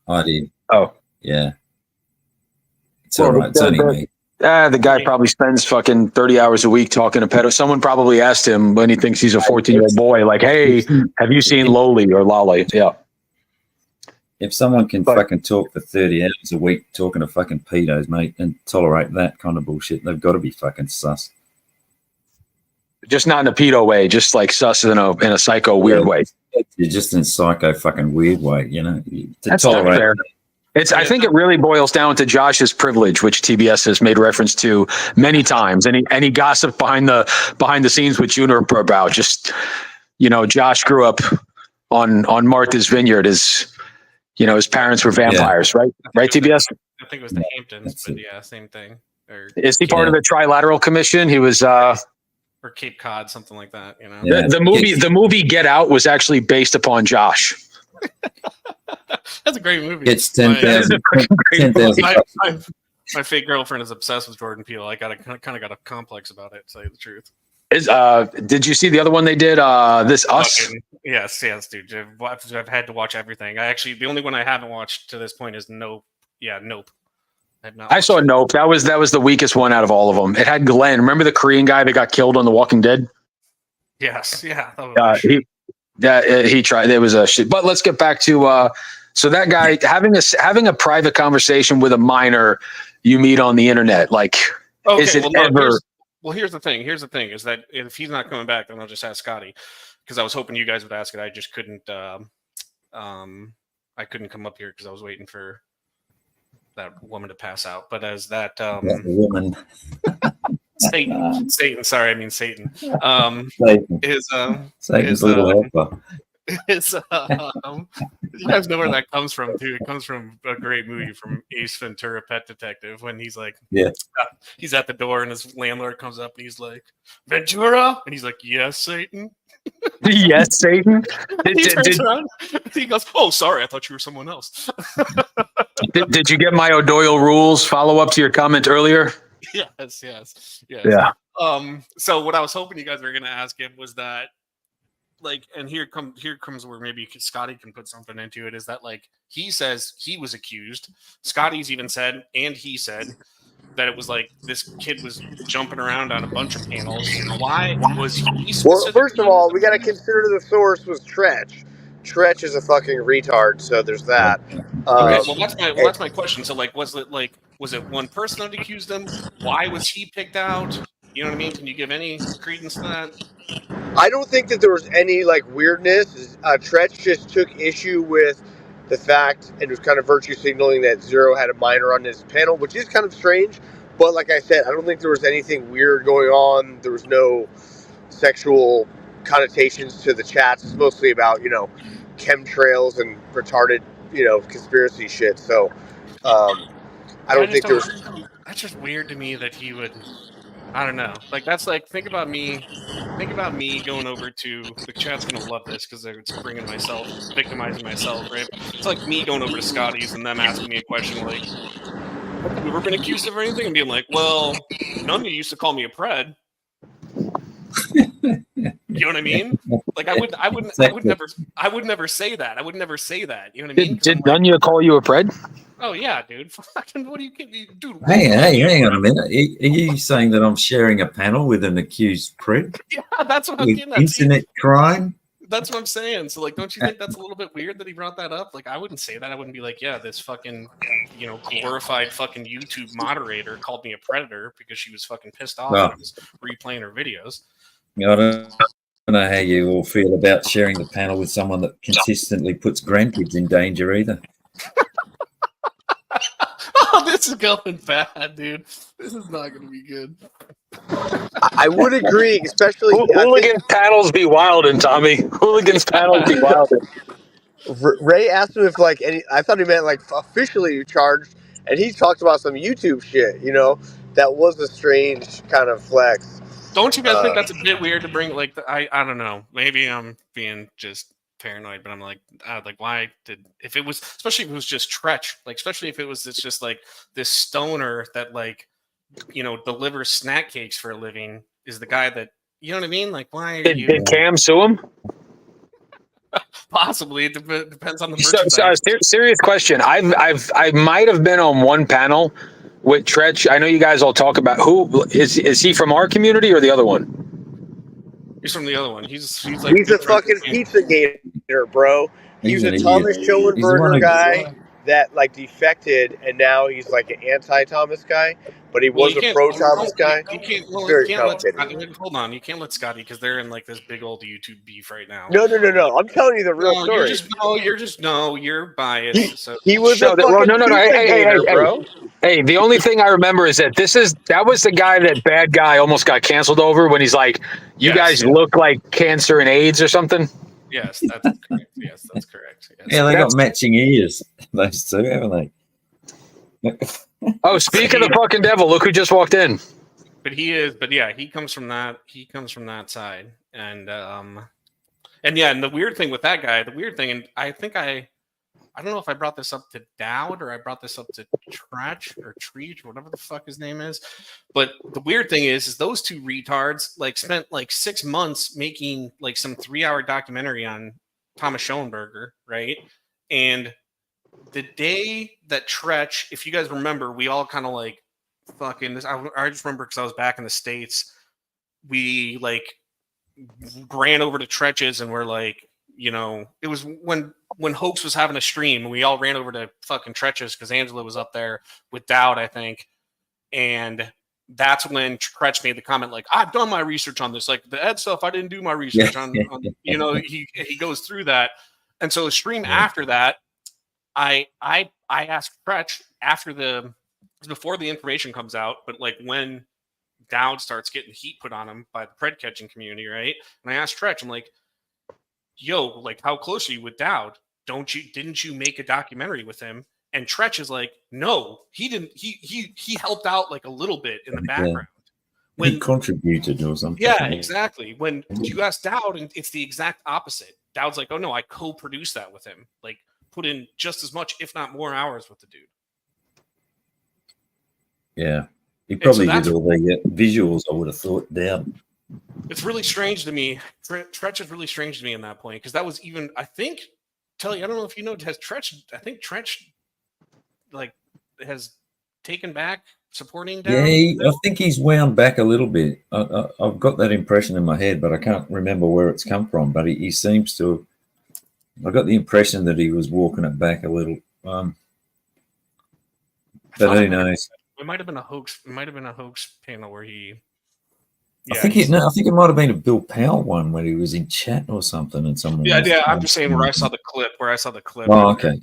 I did. Oh. Yeah. It's all right. It's only me. The guy probably spends fucking 30 hours a week talking to pedo. Someone probably asked him when he thinks he's a 14-year-old boy, like, hey, have you seen Loli or Lolly? Yeah. If someone can fucking talk for 30 hours a week talking to fucking pedos, mate, and tolerate that kind of bullshit, they've got to be fucking sus. Just not in a pedo way, just like sus in a psycho weird way. You're just in psycho fucking weird way, That's not fair. I think it really boils down to Josh's privilege, which TBS has made reference to many times, and he gossiped behind the scenes with Juniper about just, Josh grew up on Martha's Vineyard. His parents were vampires, right? Right, TBS? I think it was the Hamptons, That's but it. yeah, same thing. Or Is he part of the Trilateral Commission? He was. or Cape Cod, something like that. You know. Yeah. The movie Get Out was actually based upon Josh. That's a great movie. Gets My- 10,000. Great 10,000. my fake girlfriend is obsessed with Jordan Peele. I kind of got a complex about it, to tell you the truth. Did you see the other one they did? This Us. Fucking- yes, dude. I've had to watch everything. The only one I haven't watched to this point is Nope. Yeah, Nope. I have not I saw watched it. Nope. That was the weakest one out of all of them. It had Glenn. Remember the Korean guy that got killed on The Walking Dead? Yes, yeah. That was He tried. There was a shit. But let's get back to so that guy having a private conversation with a minor you meet on the internet. Like, okay, is it well, no, ever? here's the thing. Here's the thing is that if he's not coming back, then I'll just ask Scotty, because I was hoping you guys would ask it. I just couldn't. I couldn't come up here because I was waiting for that woman to pass out. But as that That woman. Satan. Sorry, I mean Satan. Satan. is, Satan's little helper. You guys know where that comes from too. It comes from a great movie from Ace Ventura: Pet Detective, when he's like, Yeah. he's at the door and his landlord comes up and he's like, Ventura, and he's like, yes, Satan. Yes, Satan. He turns around, he goes, oh, sorry, I thought you were someone else. Did you get my O'Doyle rules follow up to your comment earlier? yes. Yeah. So what I was hoping you guys were gonna ask him was that, like, and here comes where maybe Scotty can put something into it, is that, like, he says he was accused. Scotty's even said, and he said, that it was like this kid was jumping around on a bunch of panels. Why was he Well, specifically- first of all, we got to consider the source was Tretch. Tretch is a fucking retard, so there's that. Okay, well that's my question. So, like, was it one person that accused him? Why was he picked out? You know what I mean? Can you give any credence to that? I don't think that there was any like weirdness. Tretch just took issue with the fact and was kind of virtue signaling that Zero had a minor on his panel, which is kind of strange. But like I said, I don't think there was anything weird going on. There was no sexual connotations to the chats. It's mostly about, chemtrails and retarded, conspiracy shit. So I don't think there was. That's just weird to me that he would. I don't know. Like, that's like, think about me going over to the chat's gonna love this because it's victimizing myself, right? It's like me going over to Scotty's and them asking me a question like, "Have you ever been accused of anything?" And being like, "Well, none of you used to call me a pred." You know what I mean? Like, I would never say that. I would never say that. You know what I mean? Did none of you call you a pred? Oh yeah, dude. Fucking, what do you, dude? Hey, hang on a minute. Are you saying that I'm sharing a panel with an accused prick? Yeah, that's what I'm With getting at. internet crime? That's what I'm saying. So, like, don't you think that's a little bit weird that he brought that up? Like, I wouldn't say that. I wouldn't be like, yeah, this fucking, glorified fucking YouTube moderator called me a predator because she was fucking pissed off when I was replaying her videos. I don't know how you all feel about sharing the panel with someone that consistently puts grandkids in danger either. Oh, this is going bad, dude. This is not going to be good. I would agree, especially. Hooligan panels be wildin', Tommy. Hooligans panels be wildin'. Ray asked him if I thought he meant like officially charged, and he talked about some YouTube shit. That was a strange kind of flex. Don't you guys think that's a bit weird to bring? Like, I don't know. Maybe I'm being just paranoid, but I'm like, why if it was, especially if it was just Tretch, like, especially if it was just like this stoner that delivers snack cakes for a living is the guy that, you know what I mean? Like, why are you? Did Cam sue him? Possibly. It depends on the merchandise. So, serious question. I might have been on one panel with Tretch. I know you guys all talk about who is he from our community or the other one? He's from the other one. He's a fucking pizza gator, bro. He's a Thomas Schoenberger guy that defected, and now he's like an anti-Thomas guy, but he was a pro-Thomas guy. You can't hold on. You can't let Scotty, because they're in like this big old YouTube beef right now. No. I'm telling you the real story. You're biased. He was no. Hey, bro. Hey, the only thing I remember is that that was the guy that bad guy almost got canceled over when he's like, you guys look like cancer and AIDS or something. Yes, that's correct. Yes, that's correct. Yes. Yeah, they got matching ears, those two, haven't they? Oh, speak of the fucking devil, look who just walked in. But he comes from that side. And yeah, and the weird thing with that guy, and I think I don't know if I brought this up to Dowd or I brought this up to Treach or whatever the fuck his name is. But the weird thing is those two retards like spent like 6 months making like some 3-hour documentary on Thomas Schoenberger, right? And the day that Treach, if you guys remember, we all kind of like fucking this. I just remember because I was back in the States. We like ran over to Treach's and we're like, you know, it was when Hoax was having a stream and we all ran over to fucking Treach's because Angela was up there with Dowd, I think. And that's when Treach made the comment like, I've done my research on this. Like the Ed stuff, I didn't do my research on you know, he goes through that. And so the stream after that, I asked Treach before the information comes out, but like when Dowd starts getting heat put on him by the pred catching community, right? And I asked Treach, I'm like, yo, like how close are you with Dowd? Didn't you make a documentary with him? And Treach is like, no, he didn't. He helped out like a little bit in the background. When he contributed or something. Yeah, exactly. When you ask Dowd, and it's the exact opposite. Dowd's like, oh no, I co-produced that with him. Like put in just as much, if not more hours with the dude. Yeah. He probably so did all the visuals, I would have thought, down. It's really strange to me. Treach is really strange to me in that point because that was even, I think, Telly, I don't know if you know, I think Treach like has taken back supporting Dowd. Yeah, I think he's wound back a little bit. I've got that impression in my head, but I can't remember where it's come from. But he seems to. I got the impression that he was walking it back a little. But who knows? It might have been a hoax. It might have been a hoax panel where he. Yeah, I think it might have been a Bill Powell one where he was in chat or something, and someone. Yeah. I'm just saying where I saw the clip. Oh, okay.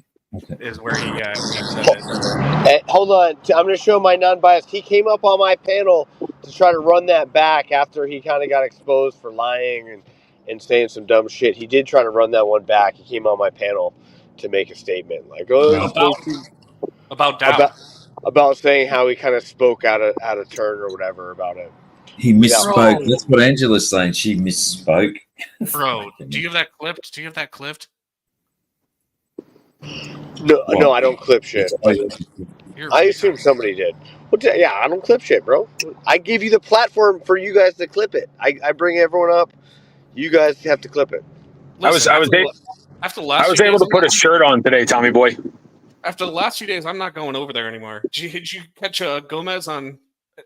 Is where he said it. Hey, hold on, I'm going to show my non-biased. He came up on my panel to try to run that back after he kind of got exposed for lying and saying some dumb shit. He did try to run that one back. He came on my panel to make a statement like, about Dowd. About saying how he kind of spoke out of turn or whatever about it. He misspoke. Bro. That's what Angela's saying. She misspoke. Bro, do you have that clipped? No, I don't clip shit. I assume somebody did. Yeah, I don't clip shit, bro. I give you the platform for you guys to clip it. I bring everyone up. You guys have to clip it. Listen, I was able to put a shirt on today, Tommy boy. After the last few days, I'm not going over there anymore. Did you catch Gomez on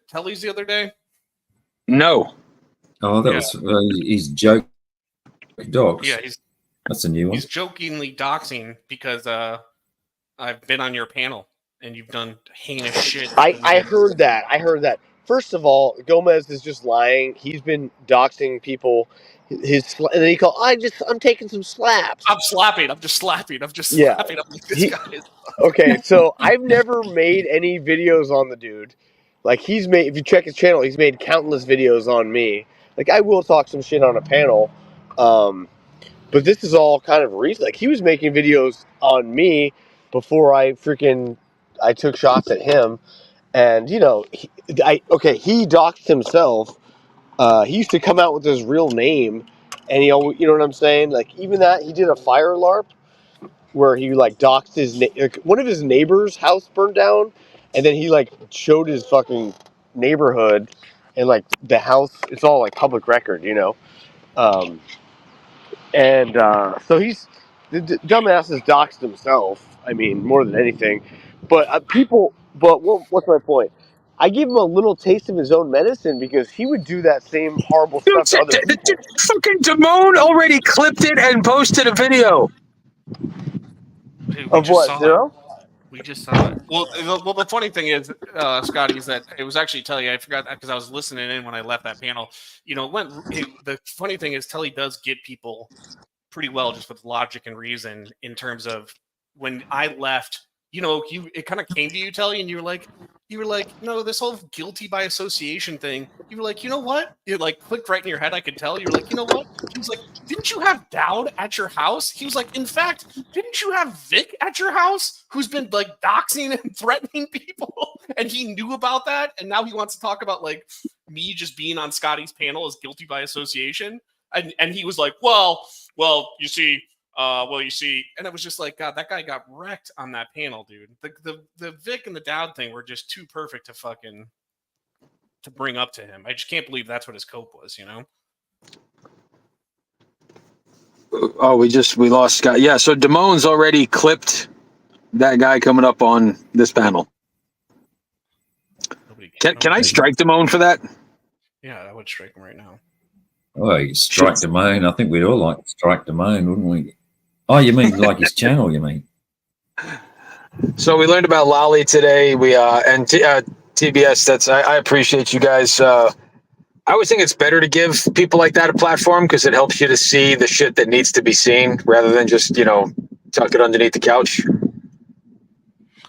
Telly's the other day? No. Oh, that was he's joke dogs. Yeah, that's a new one. He's jokingly doxing because I've been on your panel and you've done heinous shit. I heard that. First of all, Gomez is just lying. He's been doxing people. And then he called. I'm taking some slaps. I'm slapping. I'm just slapping. I'm like, this guy is. Okay, so I've never made any videos on the dude. Like he's made. If you check his channel, he's made countless videos on me. Like I will talk some shit on a panel, but this is all kind of recent. Like he was making videos on me before I took shots at him, and you know, he doxed himself. He used to come out with his real name, and you know what I'm saying? Like even that, he did a fire LARP where he like doxed one of his neighbors' house burned down, and then he like showed his fucking neighborhood, and like the house, it's all like public record, you know. So he's the dumbass has doxed himself. I mean, more than anything, but what's my point? I give him a little taste of his own medicine because he would do that same horrible stuff to other people. Fucking Damone already clipped it and posted a video. Dude, of what, Zero? We just saw it. Well, the funny thing is, Scotty, is that it was actually Telly. I forgot because I was listening in when I left that panel. You know, the funny thing is Telly does get people pretty well just with logic and reason in terms of when I left. You know, it kind of came to you, Telly, and you were like, you were like, no, this whole guilty by association thing. You were like, you know what? It like clicked right in your head. I could tell. You were like, you know what? He was like, didn't you have Dowd at your house? He was like, in fact, didn't you have Vic at your house who's been like doxing and threatening people? And he knew about that. And now he wants to talk about like me just being on Scotty's panel as guilty by association. And he was like, well, you see, and it was just like, God, that guy got wrecked on that panel, dude. The Vic and the Dowd thing were just too perfect to bring up to him. I just can't believe that's what his cope was, you know? Oh, we lost Scott. Yeah, so Damone's already clipped that guy coming up on this panel. Can I strike Damone for that? Yeah, I would strike him right now. Oh, you strike Damone. I think we'd all like to strike Damone, wouldn't we? Oh, you mean like his channel, you mean? So we learned about Lolly today. We and TBS. I appreciate you guys. I always think it's better to give people like that a platform because it helps you to see the shit that needs to be seen rather than just tuck it underneath the couch.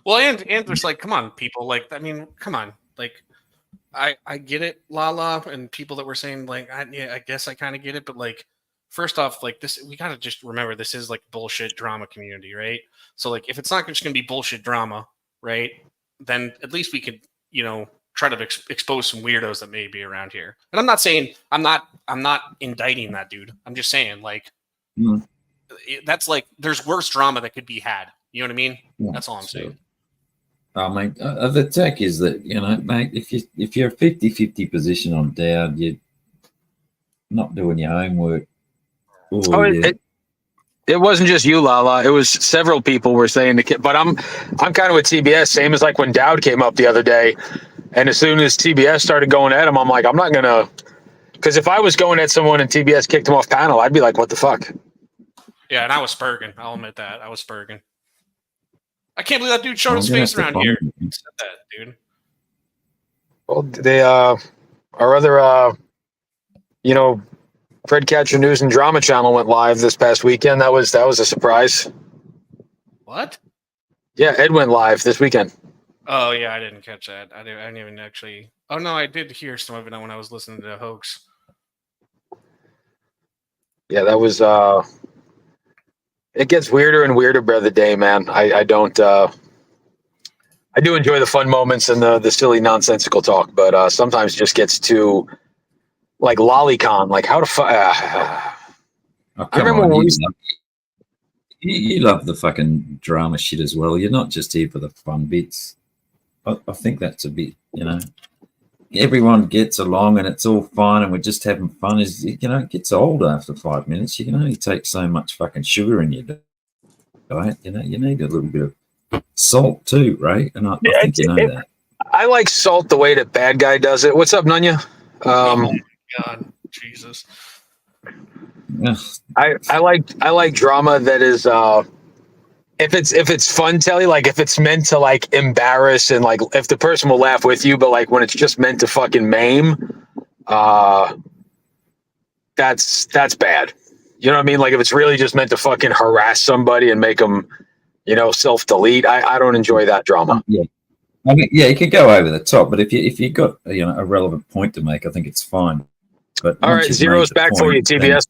Well, and there's like, come on, people. Like, I mean, come on. Like, I get it, Lala, and people that were saying like, I guess I kind of get it, but like, first off, like this, we gotta just remember this is like bullshit drama community, right? So like, if it's not just gonna be bullshit drama, right, then at least we could, try to expose some weirdos that may be around here. And I'm not saying I'm not indicting that dude. I'm just saying like, that's like there's worse drama that could be had. You know what I mean? Yeah, that's all I'm saying. Mate, the tech is that, mate, if you're a 50-50 position on Dowd, you're not doing your homework. It wasn't just you, Lala. It was several people were saying the kid, but I'm kind of with TBS, same as like when Dowd came up the other day. And as soon as TBS started going at him, I'm like, I'm not gonna, because if I was going at someone and TBS kicked him off panel, I'd be like, what the fuck? Yeah, and I was spurging. I'll admit that. I was spurging. I can't believe that dude showed his face around here. He said that, dude. Well, they our other Fred Catcher News and Drama channel went live this past weekend. That was a surprise. What? Yeah, Ed went live this weekend. Oh yeah, I didn't catch that. I didn't even actually. Oh no, I did hear some of it when I was listening to the Hoax. Yeah, that was. It gets weirder and weirder by the day, man. I don't. I do enjoy the fun moments and the silly nonsensical talk, but sometimes it just gets too like lolicon. Like how to fuck. I remember when you love the fucking drama shit as well. You're not just here for the fun bits. I think that's a bit, everyone gets along and it's all fine and we're just having fun. It gets old after 5 minutes. You can only take so much fucking sugar in your diet. You need a little bit of salt too, right? And I think that. I like salt the way that Bad Guy does it. What's up, Nunya? Oh my God, Jesus. I like drama that is if it's fun, Telly, like if it's meant to like embarrass and like if the person will laugh with you, but like when it's just meant to fucking maim, that's bad. You know what I mean? Like if it's really just meant to fucking harass somebody and make them, self-delete. I don't enjoy that drama. Yeah. I mean, yeah, you can go over the top, but if you got a relevant point to make, I think it's fine. But all right, Zero's back for you, TBS.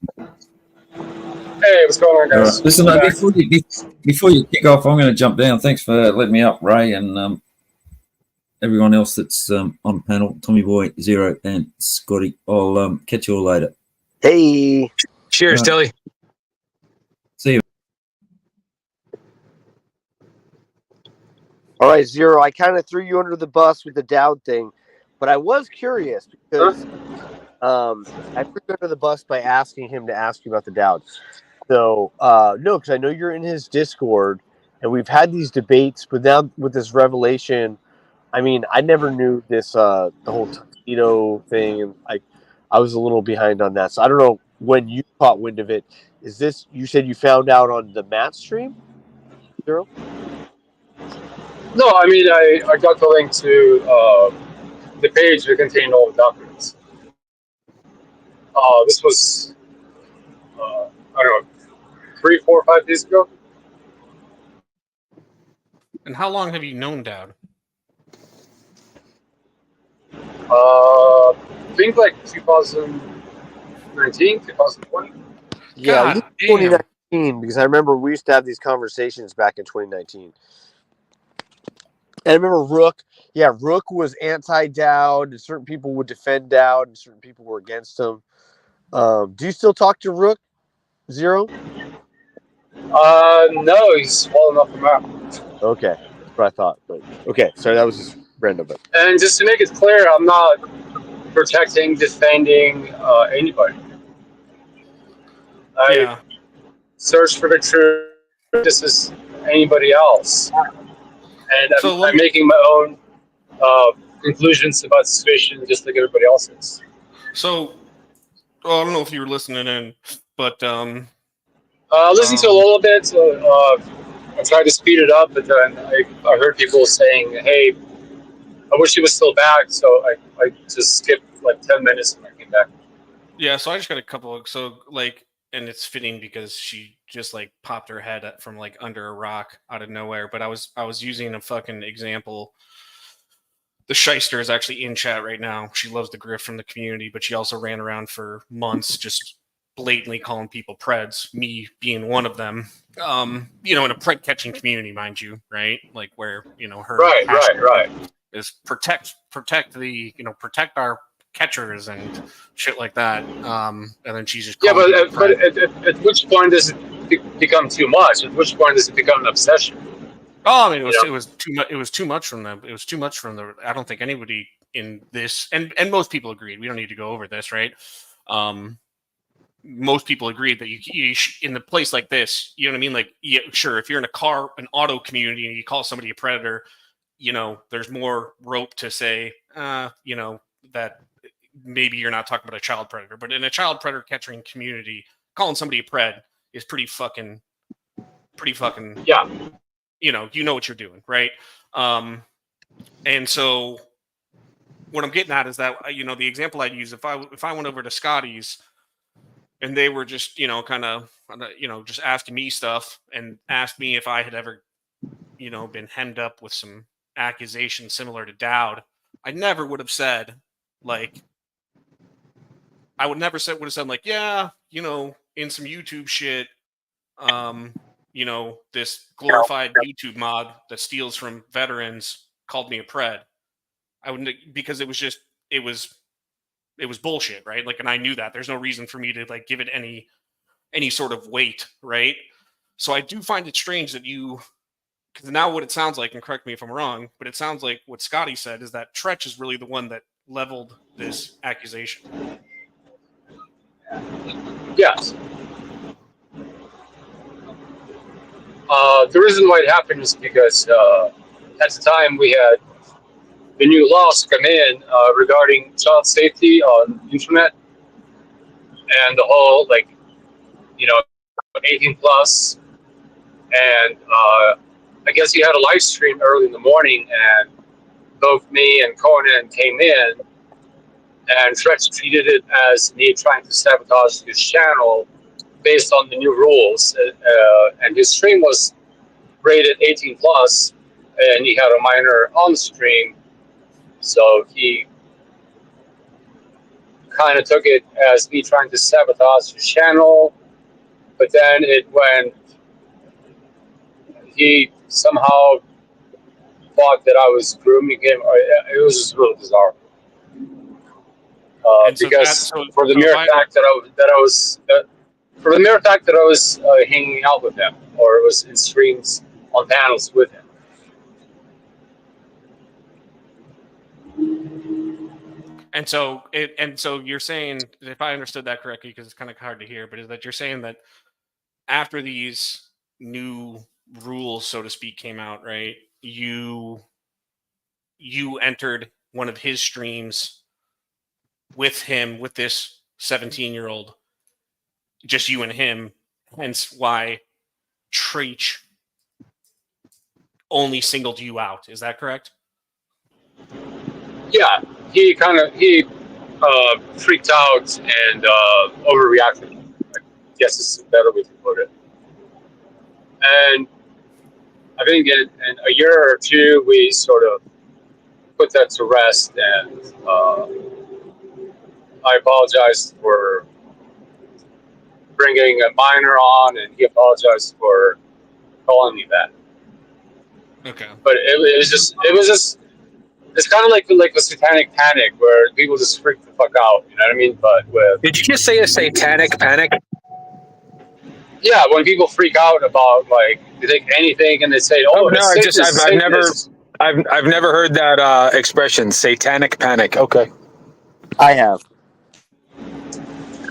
Hey, what's going on, guys? Listen, before you kick off, I'm going to jump down. Thanks for letting me up, Ray, and everyone else that's on the panel, Tommy Boy, Zero, and Scotty. I'll catch you all later. Hey. Cheers, Telly. See you. All right, Zero, I kind of threw you under the bus with the Dowd thing, but I was curious because I threw you under the bus by asking him to ask you about the Dowd. So, no, because I know you're in his Discord, and we've had these debates, but now with this revelation, I mean, I never knew this, the whole tuxedo thing, and I was a little behind on that. So I don't know when you caught wind of it. Is this, you said you found out on the Matt stream, Zero? No, I mean, I got the link to the page that contained all the documents. This was, I don't know, 3, 4, 5 days ago. And how long have you known Dowd? I think like 2019, 2020. Yeah, God at least damn. 2019, because I remember we used to have these conversations back in 2019. And I remember Rook. Yeah, Rook was anti-Dowd, and certain people would defend Dowd, and certain people were against him. Do you still talk to Rook, Zero? No, he's fallen off the map. Okay, that's what I thought. But okay, sorry, that was just random. But And just to make it clear, I'm not protecting, defending anybody. I Yeah. search for the truth just as anybody else, and So let I'm me, making my own conclusions about the situation, just like everybody else is. so well, I don't know if you were listening in, but Listen to a little bit. So, I tried to speed it up, but then I heard people saying, "Hey, I wish he was still back." So I just skipped like 10 minutes and I came back. yeah, so I just got a couple of, so like, and it's fitting because she just like popped her head from like under a rock out of nowhere. But I was using a fucking example. The shyster is actually in chat right now. She loves the grift from the community, but she also ran around for months just blatantly calling people preds, me being one of them. In a pred catching community, mind you, right? Like where, her Right. is protect the, protect our catchers and shit like that. And then she's just Yeah, calling but people pred. at which point does it become too much? At which point does it become an obsession? Oh, I mean, You know? it was too much. It was too much from them. It was too much from the. I don't think anybody in this, and most people agreed. We don't need to go over this, right? Most people agreed that you in a place like this, you know what I mean? Like, yeah, sure, if you're in an auto community, and you call somebody a predator, there's more rope to say, that maybe you're not talking about a child predator. But in a child predator catching community, calling somebody a pred is pretty fucking. Yeah. You know what you're doing, right? And so what I'm getting at is that the example I'd use if I went over to Scotty's and they were just kind of just asking me stuff and asked me if I had ever been hemmed up with some accusations similar to Dowd, I never would have said like would have said like, yeah, in some YouTube shit, this glorified YouTube mod that steals from veterans called me a pred. I wouldn't, because it was bullshit, right? Like, and I knew that there's no reason for me to like give it any sort of weight, right? So I do find it strange that because now what it sounds like, and correct me if I'm wrong, but it sounds like what Scotty said is that Tretch is really the one that leveled this accusation. Yes. The reason why it happened is because at the time we had the new laws come in regarding child safety on the internet and the whole 18 plus, and I guess he had a live stream early in the morning, and both me and Conan came in, and Tretch treated it as me trying to sabotage his channel based on the new rules, and his stream was rated 18 plus, and he had a minor on the stream, so he kind of took it as me trying to sabotage his channel. But then he somehow thought that I was grooming him. It was just really bizarre. Because for the mere fact that I was hanging out with him, or was in streams on panels with him. And so you're saying, if I understood that correctly, because it's kind of hard to hear, but is that you're saying that after these new rules, so to speak, came out, right? You entered one of his streams with him, with this 17-year-old, just you and him, hence why Treach only singled you out. Is that correct? Yeah, he freaked out and overreacted. I guess is a better way to put it. And I think in a year or two, we sort of put that to rest, and I apologized for bringing a minor on, and he apologized for calling me that. Okay. But it was just it's kind of like a satanic panic where people just freak the fuck out. You know what I mean? But with Did you just say a satanic panic? yeah, when people freak out about like they think anything and they say, "Oh, No, it's Satanist." I've never heard that expression, satanic panic. Okay. I have.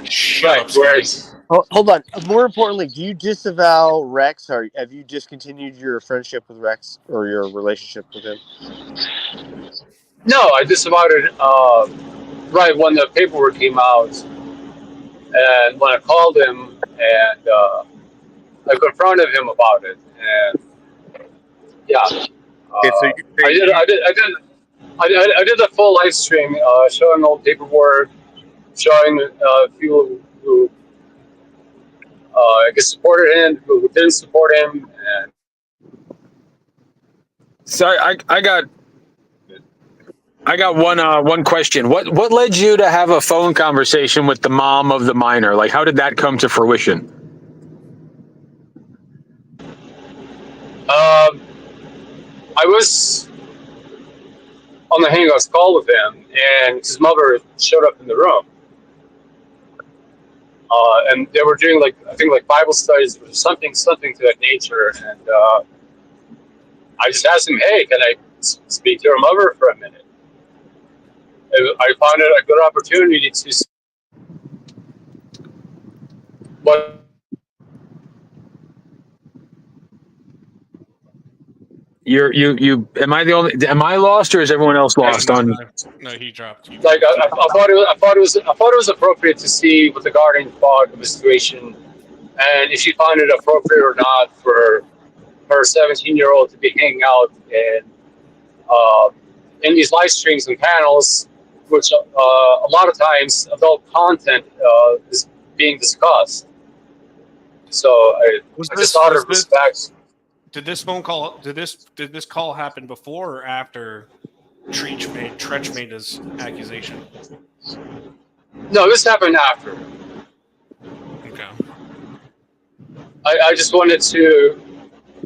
Shut Right, up, Scotty. whereas Hold on. More importantly, do you disavow Rex, or have you discontinued your friendship with Rex or your relationship with him? no, I disavowed it right when the paperwork came out, and when I called him and I confronted him about it, and yeah, Okay, so you I did a full live stream showing all the paperwork, showing people who I guess supported him, who didn't support him, and Sorry, I got one question. What led you to have a phone conversation with the mom of the minor? Like, how did that come to fruition? I was on the Hangouts call with him, and his mother showed up in the room. And they were doing I think Bible studies or something to that nature. And I just asked him, "Hey, can I speak to your mother for a minute?" I found it a good opportunity to. What? You am I the only am I lost or is everyone else lost on No, he dropped you. Like I thought it was appropriate to see what the guardian thought of the situation, and if she found it appropriate or not for her 17-year-old to be hanging out in these live streams and panels, which a lot of times adult content is being discussed. So I just out of respect. Did this phone call? Did this call happen before or after Tretch made his accusation? No, this happened after. Okay. I just wanted to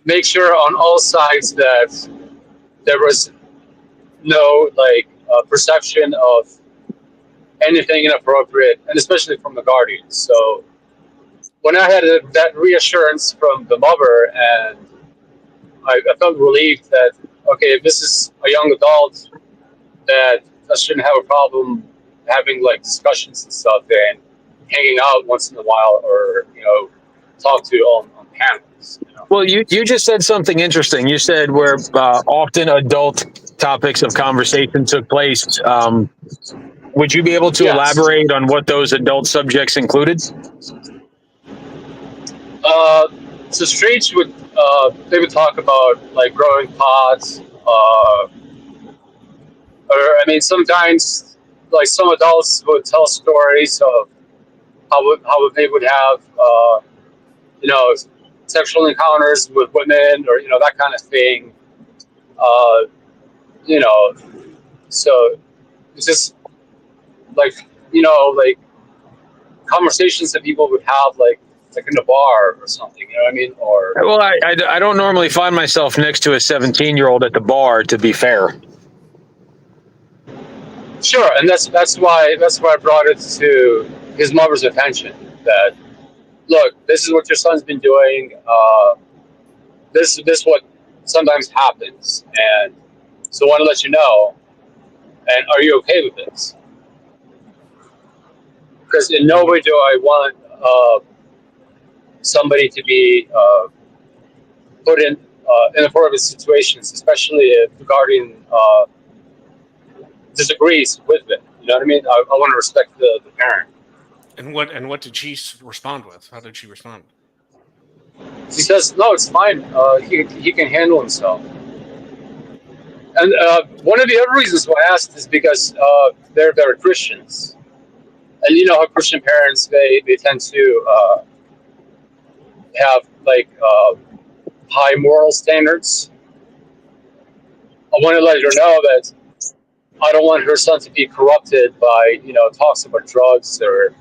make sure on all sides that there was no perception of anything inappropriate, and especially from the guardians. So when I had that reassurance from the mother, and I felt relieved that okay, if this is a young adult that shouldn't have a problem having discussions and stuff and hanging out once in a while, or talk to on panels. Well, you just said something interesting. You said where often adult topics of conversation took place. Would you be able to elaborate on what those adult subjects included? So streets would they would talk about growing pots, or I mean sometimes some adults would tell stories of how they would have sexual encounters with women, or that kind of thing. So it's just conversations that people would have in a bar or something, you know what I mean? Or Well, I don't normally find myself next to a 17-year-old at the bar, to be fair. sure, and that's why I brought it to his mother's attention. That look, this is what your son's been doing. This what sometimes happens, and so I want to let you know. And are you okay with this? Because in no way do I want somebody to be put in inappropriate situations, especially if the guardian disagrees with it. You know what I mean? I want to respect the parent. And what did she respond with? How did she respond? She says, "No, it's fine. He can handle himself." And one of the other reasons why I asked is because they're Christians, and you know how Christian parents they tend to have high moral standards. I want to let her know that I don't want her son to be corrupted by, talks about drugs or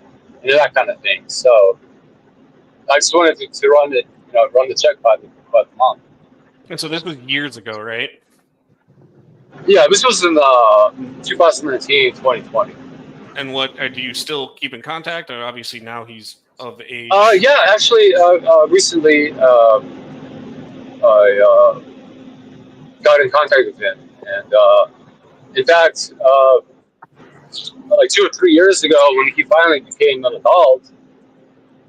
that kind of thing. So I just wanted to run it, run the check by the mom. And so this was years ago, right? Yeah, this was in 2019, 2020. And what do you still keep in contact? Or obviously now he's of age. Yeah, actually, recently I got in contact with him, and in fact, like 2 or 3 years ago, when he finally became an adult,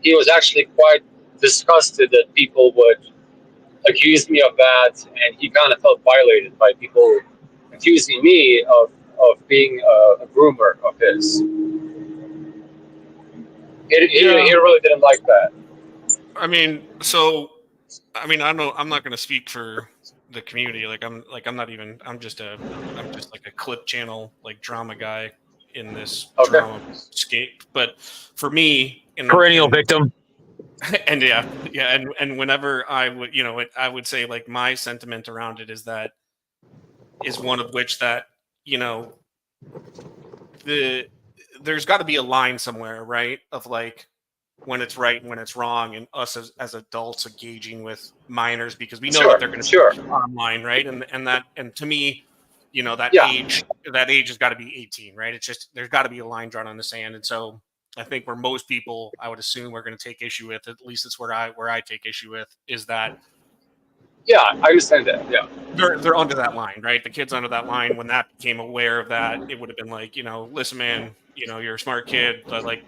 he was actually quite disgusted that people would accuse me of that, and he kind of felt violated by people accusing me of being a groomer of his. He really didn't like that. I mean, I don't know. I'm not going to speak for the community. I'm just like a clip channel, like drama guy in this drama scape. But for me, Perennial victim. And and whenever I would, I would say like my sentiment around it is one of which that, there's got to be a line somewhere, right? Of like when it's right and when it's wrong, and us as adults engaging with minors because we know that they're going to be online, right? And to me, that age has got to be 18, right? It's just there's got to be a line drawn on the sand, and so I think where most people, I would assume, are going to take issue with, at least it's where I take issue with, is that. Yeah, I understand that. Yeah, they're under that line, right? The kid's under that line. When that became aware of that, it would have been like, listen, man, you're a smart kid. I like,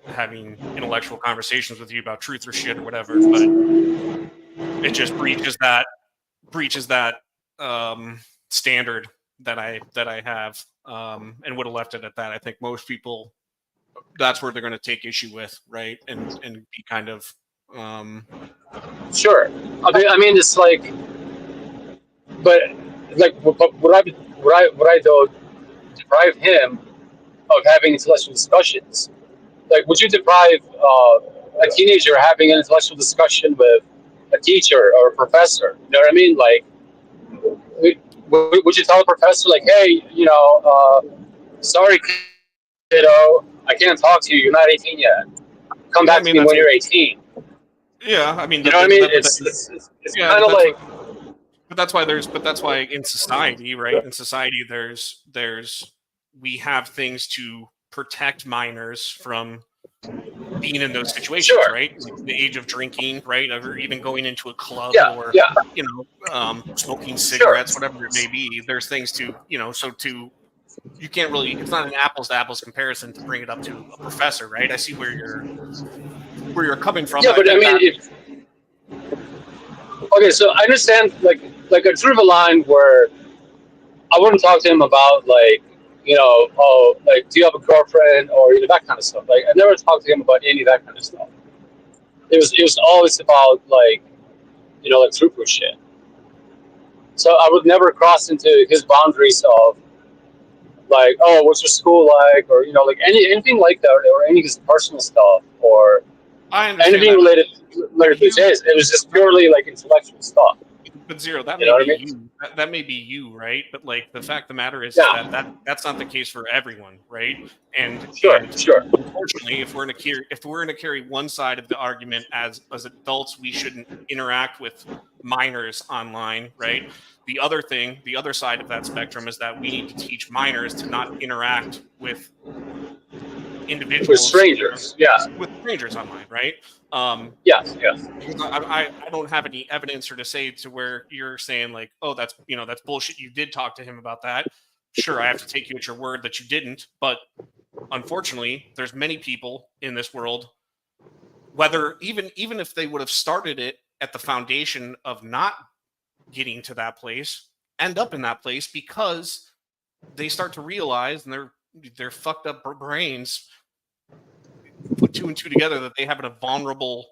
having intellectual conversations with you about truth or shit or whatever. But it just breaches that standard that I have, and would have left it at that. I think most people, that's where they're going to take issue with, right? And be kind of. Sure. I mean, it's like, but like, would I though deprive him of having intellectual discussions? Like, would you deprive a teenager having an intellectual discussion with a teacher or a professor? You know what I mean? Like, would you tell a professor like, hey, sorry, kiddo, I can't talk to you. You're not 18 yet. Come back to me when you're 18. Yeah, I mean, you know what I mean? It's kind of like. But that's why in society, right? In society, we have things to protect minors from being in those situations, right? Like the age of drinking, right? Or even going into a club or, smoking cigarettes, whatever it may be. There's things to, you can't really, it's not an apples to apples comparison to bring it up to a professor, right? I see where you're coming from. Yeah, but I mean, okay, so I understand like a sort of a line where I wouldn't talk to him about like, like, do you have a girlfriend or that kind of stuff. Like, I never talked to him about any of that kind of stuff. It was always about like, like throughput shit. So I would never cross into his boundaries of like, oh, what's your school like, or like anything like that, or any of his personal stuff, or anything related to his. It was just purely like intellectual stuff. But Zero, that may be you. That may be you, right? But like the fact of the matter is that's not the case for everyone, right? And sure. Unfortunately, if we're going to carry one side of the argument as adults, we shouldn't interact with minors online, right? The other side of that spectrum is that we need to teach minors to not interact with individuals, with strangers, with strangers online, right? Yes. I don't have any evidence or to say to where you're saying like, oh, that's bullshit. You did talk to him about that. Sure, I have to take you at your word that you didn't, but unfortunately, there's many people in this world, whether even if they would have started it at the foundation of not getting to that place, end up in that place because they start to realize, and their fucked up brains put two and two together, that they have a vulnerable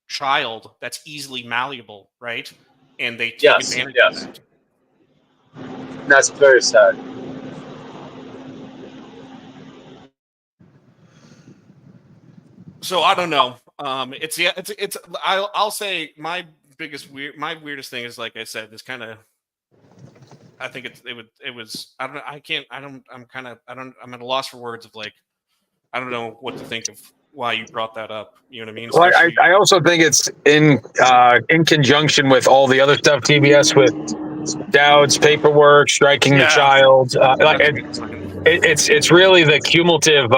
child that's easily malleable, right? And they take advantage of that. That's very sad. So I don't know. I'll say my weirdest thing is, like I said, this kind of, I think it was I don't know, I'm at a loss for words of like I don't know what to think of why you brought that up. You know what I mean? Well, Especially, I also think it's in conjunction with all the other stuff TBS with Dowd's paperwork, striking the Yeah. child. That's It's really the cumulative.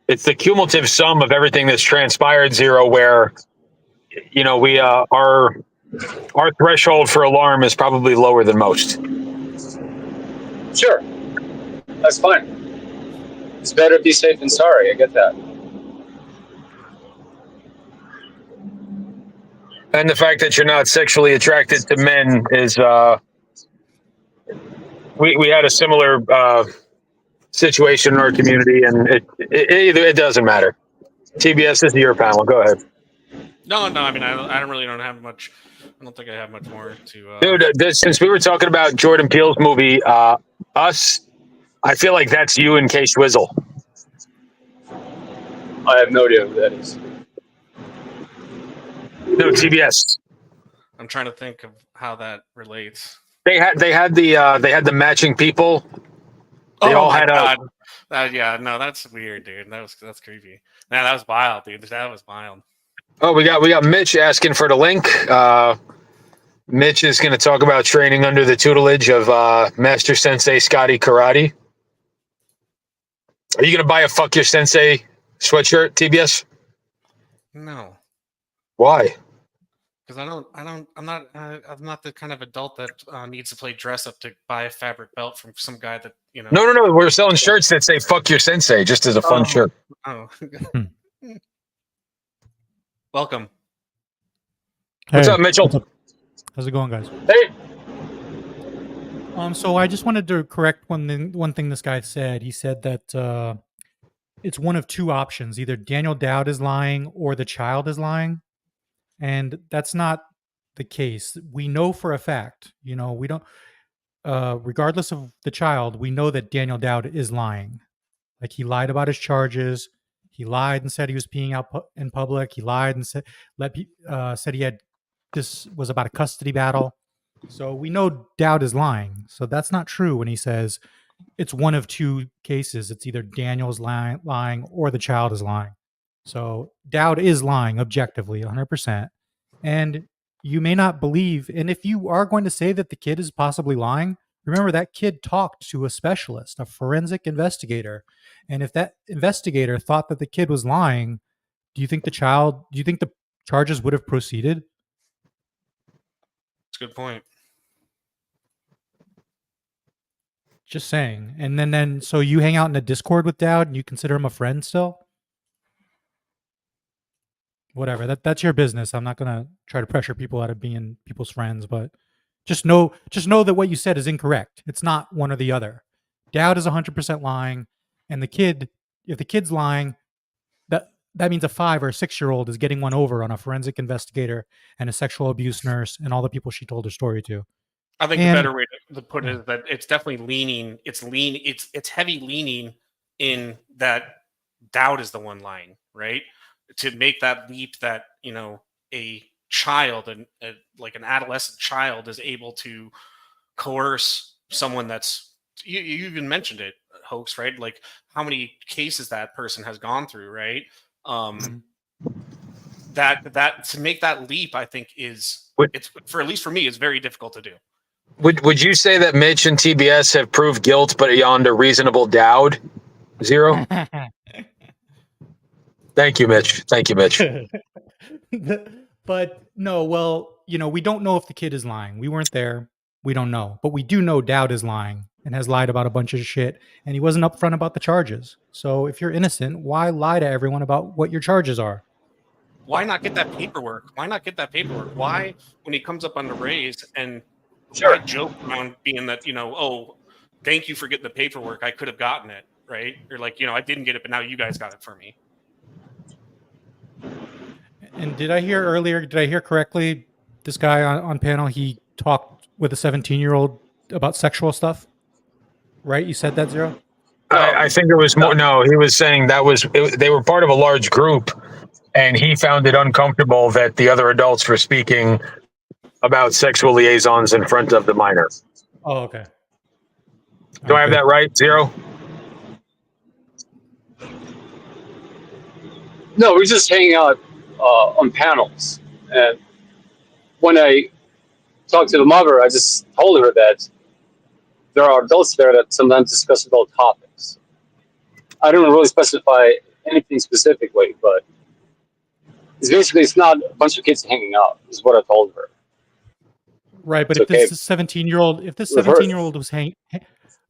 It's the cumulative sum of everything that's transpired, Zero. Where we our threshold for alarm is probably lower than most. Sure, that's fine. It's better to be safe than sorry. I get that. And the fact that you're not sexually attracted to men is we had a similar situation in our community, and it doesn't matter. TBS is your panel. Go ahead. No. I mean, I don't have much. I don't think I have much more to. Dude, since we were talking about Jordan Peele's movie, Us, I feel like that's you and K Swizzle. I have no idea who that is. No, TBS. I'm trying to think of how that relates. They had the matching people. They all had that's weird, dude. That's creepy. Nah, that was wild, dude. That was wild. Oh, we got Mitch asking for the link. Mitch is going to talk about training under the tutelage of Master Sensei Scotty Karate. Are you going to buy a "Fuck Your Sensei" sweatshirt, TBS? No, Why? because I'm not the kind of adult that needs to play dress up to buy a fabric belt from some guy that No. We're selling shirts that say "Fuck Your Sensei" just as a fun shirt. Oh. Welcome. What's up, Mitchell? What's up? How's it going, guys? Hey. So I just wanted to correct one thing this guy said. He said that it's one of two options: either Daniel Dowd is lying or the child is lying, and that's not the case. We know for a fact. We don't. Regardless of the child, we know that Daniel Dowd is lying. Like, he lied about his charges. He lied and said he was peeing out in public. He lied and said he had this was about a custody battle. So we know Dowd is lying. So that's not true when he says it's one of two cases. It's either Daniel's lying or the child is lying. So Dowd is lying objectively, 100%. And you may not believe. And if you are going to say that the kid is possibly lying, remember that kid talked to a specialist, a forensic investigator. And if that investigator thought that the kid was lying, do you think the charges would have proceeded? That's a good point. Just saying. And then so you hang out in a Discord with Dowd and you consider him a friend still? Whatever. That's your business. I'm not gonna try to pressure people out of being people's friends, but just know that what you said is incorrect. It's not one or the other. Dowd is 100% lying, and if the kid's lying, that means a 5 or 6-year-old is getting one over on a forensic investigator and a sexual abuse nurse and all the people she told her story to. I think the better way to put it is that it's definitely leaning. It's heavy leaning in that Dowd is the one lying, right? To make that leap that a child and like an adolescent child is able to coerce someone that's you even mentioned it, Hoax, right? Like how many cases that person has gone through, right? That to make that leap, I think it's for at least for me, is very difficult to do. Would you say that Mitch and TBS have proved guilt beyond a reasonable doubt? Zero? Thank you, Mitch. But no, well, we don't know if the kid is lying. We weren't there. We don't know. But we do know Dowd is lying and has lied about a bunch of shit. And he wasn't upfront about the charges. So if you're innocent, why lie to everyone about what your charges are? Why not get that paperwork? Why, when he comes up on the raise and Sure. I joke around being that, oh, thank you for getting the paperwork. I could have gotten it, right? Or like, I didn't get it, but now you guys got it for me. And did I hear correctly, this guy on panel, he talked with a 17-year-old about sexual stuff? Right? You said that, Zero? I think it was more. No, he was saying they were part of a large group, and he found it uncomfortable that the other adults were speaking about sexual liaisons in front of the minor. Oh, okay. Do I have that right? 0? No, we're just hanging out on panels. And when I talked to the mother, I just told her that there are adults there that sometimes discuss adult topics. I don't really specify anything specifically, but it's not a bunch of kids hanging out, is what I told her. Right, but It's if okay. this 17-year-old, With her. 17-year-old was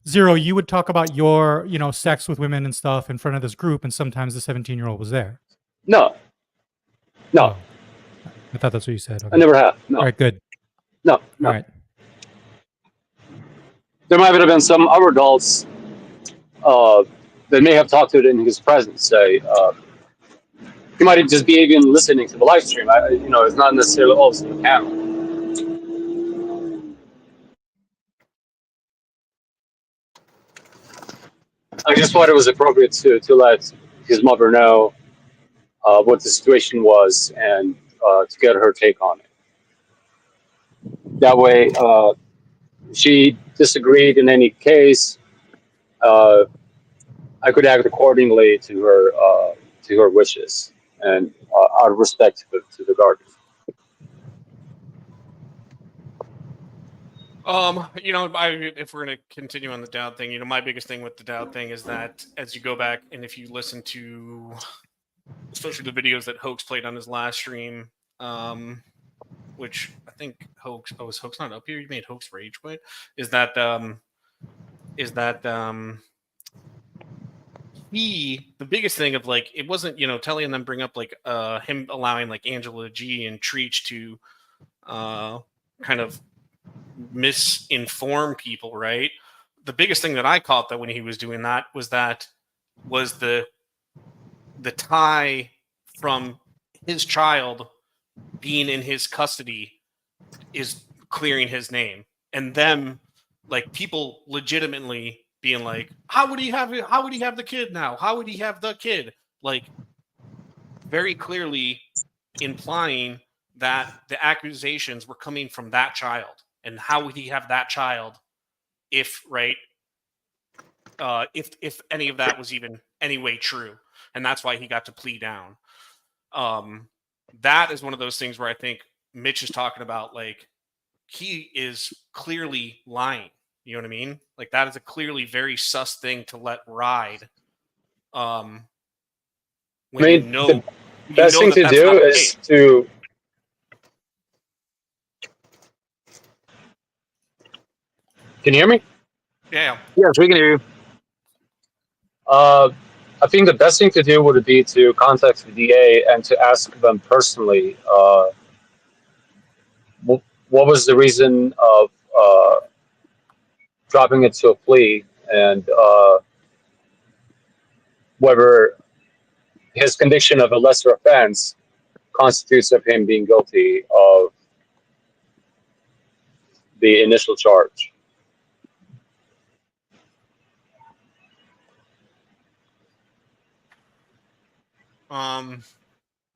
Zero, you would talk about your, sex with women and stuff in front of this group, and sometimes the 17-year-old was there. No. Oh, I thought that's what you said. I Okay. never have. No. All right, good. No. All right. There might have been some other adults that may have talked to it in his presence. Say, he might just be even listening to the live stream. It's not necessarily always in the panel. I just thought it was appropriate to let his mother know what the situation was and to get her take on it. That way, if she disagreed in any case, I could act accordingly to her wishes and out of respect to the garden. If we're gonna continue on the Dowd thing, my biggest thing with the Dowd thing is that as you go back and if you listen to, especially the videos that Hoax played on his last stream, which I think Hoax, is Hoax not up here? You made Hoax rage quit. The biggest thing of like it wasn't telling them bring up like him allowing like Angela G and Treach to kind of misinform people, right? The biggest thing that I caught that when he was doing that was the tie from his child being in his custody is clearing his name, and them like people legitimately being like, how would he have the kid now? How would he have the kid? Like very clearly implying that the accusations were coming from that child. And how would he have that child if any of that was even any way true? And that's why he got to plea down. That is one of those things where I think Mitch is talking about, like, he is clearly lying. You know what I mean? Like, that is a clearly very sus thing to let ride. The best thing to do is to... Can you hear me? Yeah. Yes, we can hear you. I think the best thing to do would be to contact the DA and to ask them personally what was the reason of dropping it to a plea, and whether his conviction of a lesser offense constitutes of him being guilty of the initial charge.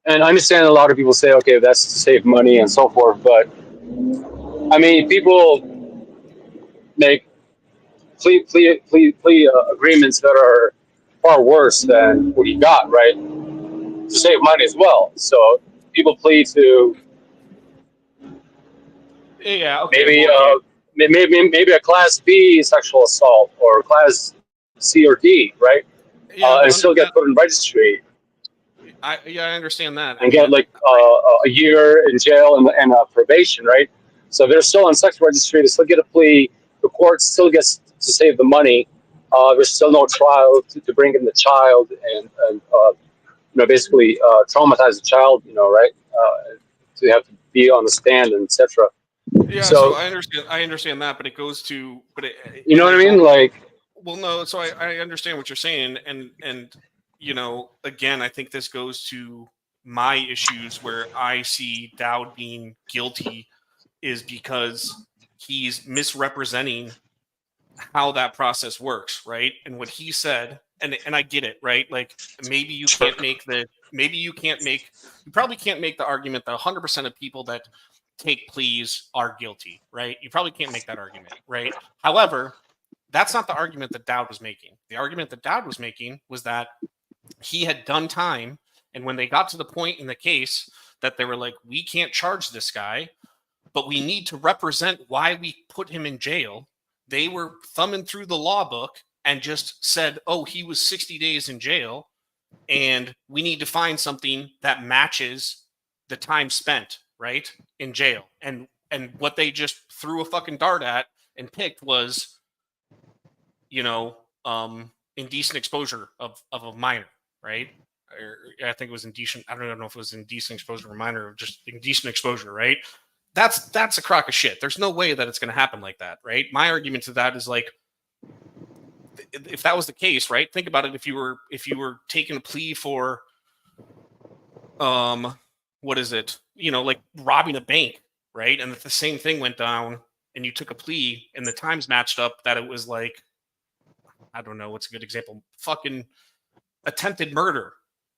And I understand a lot of people say, okay, that's to save money and so forth, but I mean, people make plea agreements that are far worse than what you got, right? To save money as well. So people plead to maybe a class B sexual assault or class C or D, right? And still get put in registry. I understand that. And get like a year in jail and probation, right? So they're still on sex registry. They still get a plea. The court still gets to save the money. There's still no trial to bring in the child and basically traumatize the child, right? To have to be on the stand and etc. Yeah, so I understand that, but it goes to, you know what I mean? Like, well, no. So I understand what you're saying, and again, I think this goes to my issues where I see Dowd being guilty is because he's misrepresenting how that process works, right? And what he said, and I get it, right? Like maybe you probably can't make the argument that 100% of people that take pleas are guilty, right? You probably can't make that argument, right? However, that's not the argument that Dowd was making. The argument that Dowd was making was that he had done time, and when they got to the point in the case that they were like, we can't charge this guy, but we need to represent why we put him in jail, they were thumbing through the law book and just said, oh, he was 60 days in jail, and we need to find something that matches the time spent, right, in jail. And what they just threw a fucking dart at and picked was, indecent exposure of a minor, right? Or I think it was indecent. I don't know if it was indecent exposure of a minor or just indecent exposure, right? That's a crock of shit. There's no way that it's going to happen like that, right? My argument to that is like, if that was the case, right? Think about it. If you were taking a plea for, what is it? Like robbing a bank, right? And if the same thing went down and you took a plea and the times matched up, that it was like, I don't know, what's a good example? Fucking attempted murder.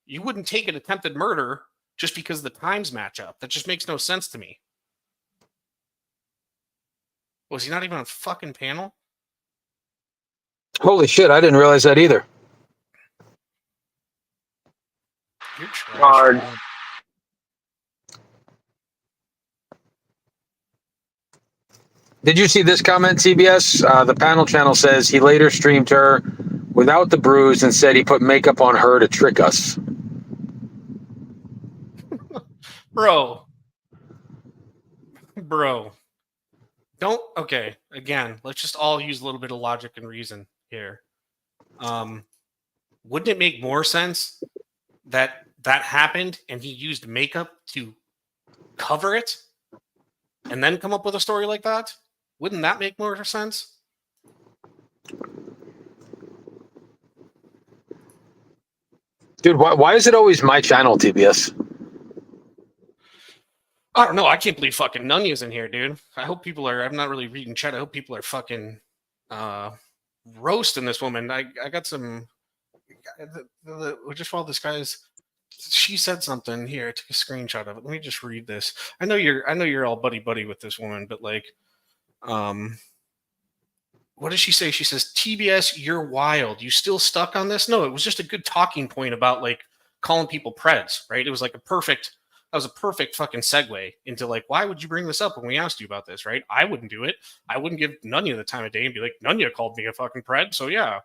You wouldn't take an attempted murder just because the times match up. That just makes no sense to me. Was he not even on a fucking panel? Holy shit, I didn't realize that either. You're trash. Hard. Did you see this comment, CBS? The panel channel says he later streamed her without the bruise and said he put makeup on her to trick us. Bro. Okay, again, let's just all use a little bit of logic and reason here. Wouldn't it make more sense that happened and he used makeup to cover it and then come up with a story like that? Wouldn't that make more sense? Dude, why is it always my channel, TBS? I don't know. I can't believe fucking Nunya's in here, dude. I hope people are. I'm not really reading chat. I hope people are fucking roasting this woman. I got some. Just while this guy's. She said something here. I took a screenshot of it. Let me just read this. I know you're all buddy with this woman, but like, what does she say? She says, "TBS, you're wild. You still stuck on this?" No, it was just a good talking point about like calling people preds, right? It was like a perfect fucking segue into like, why would you bring this up when we asked you about this, right? I wouldn't do it. I wouldn't give Nunya the time of day and be like, Nunya called me a fucking pred, so yeah,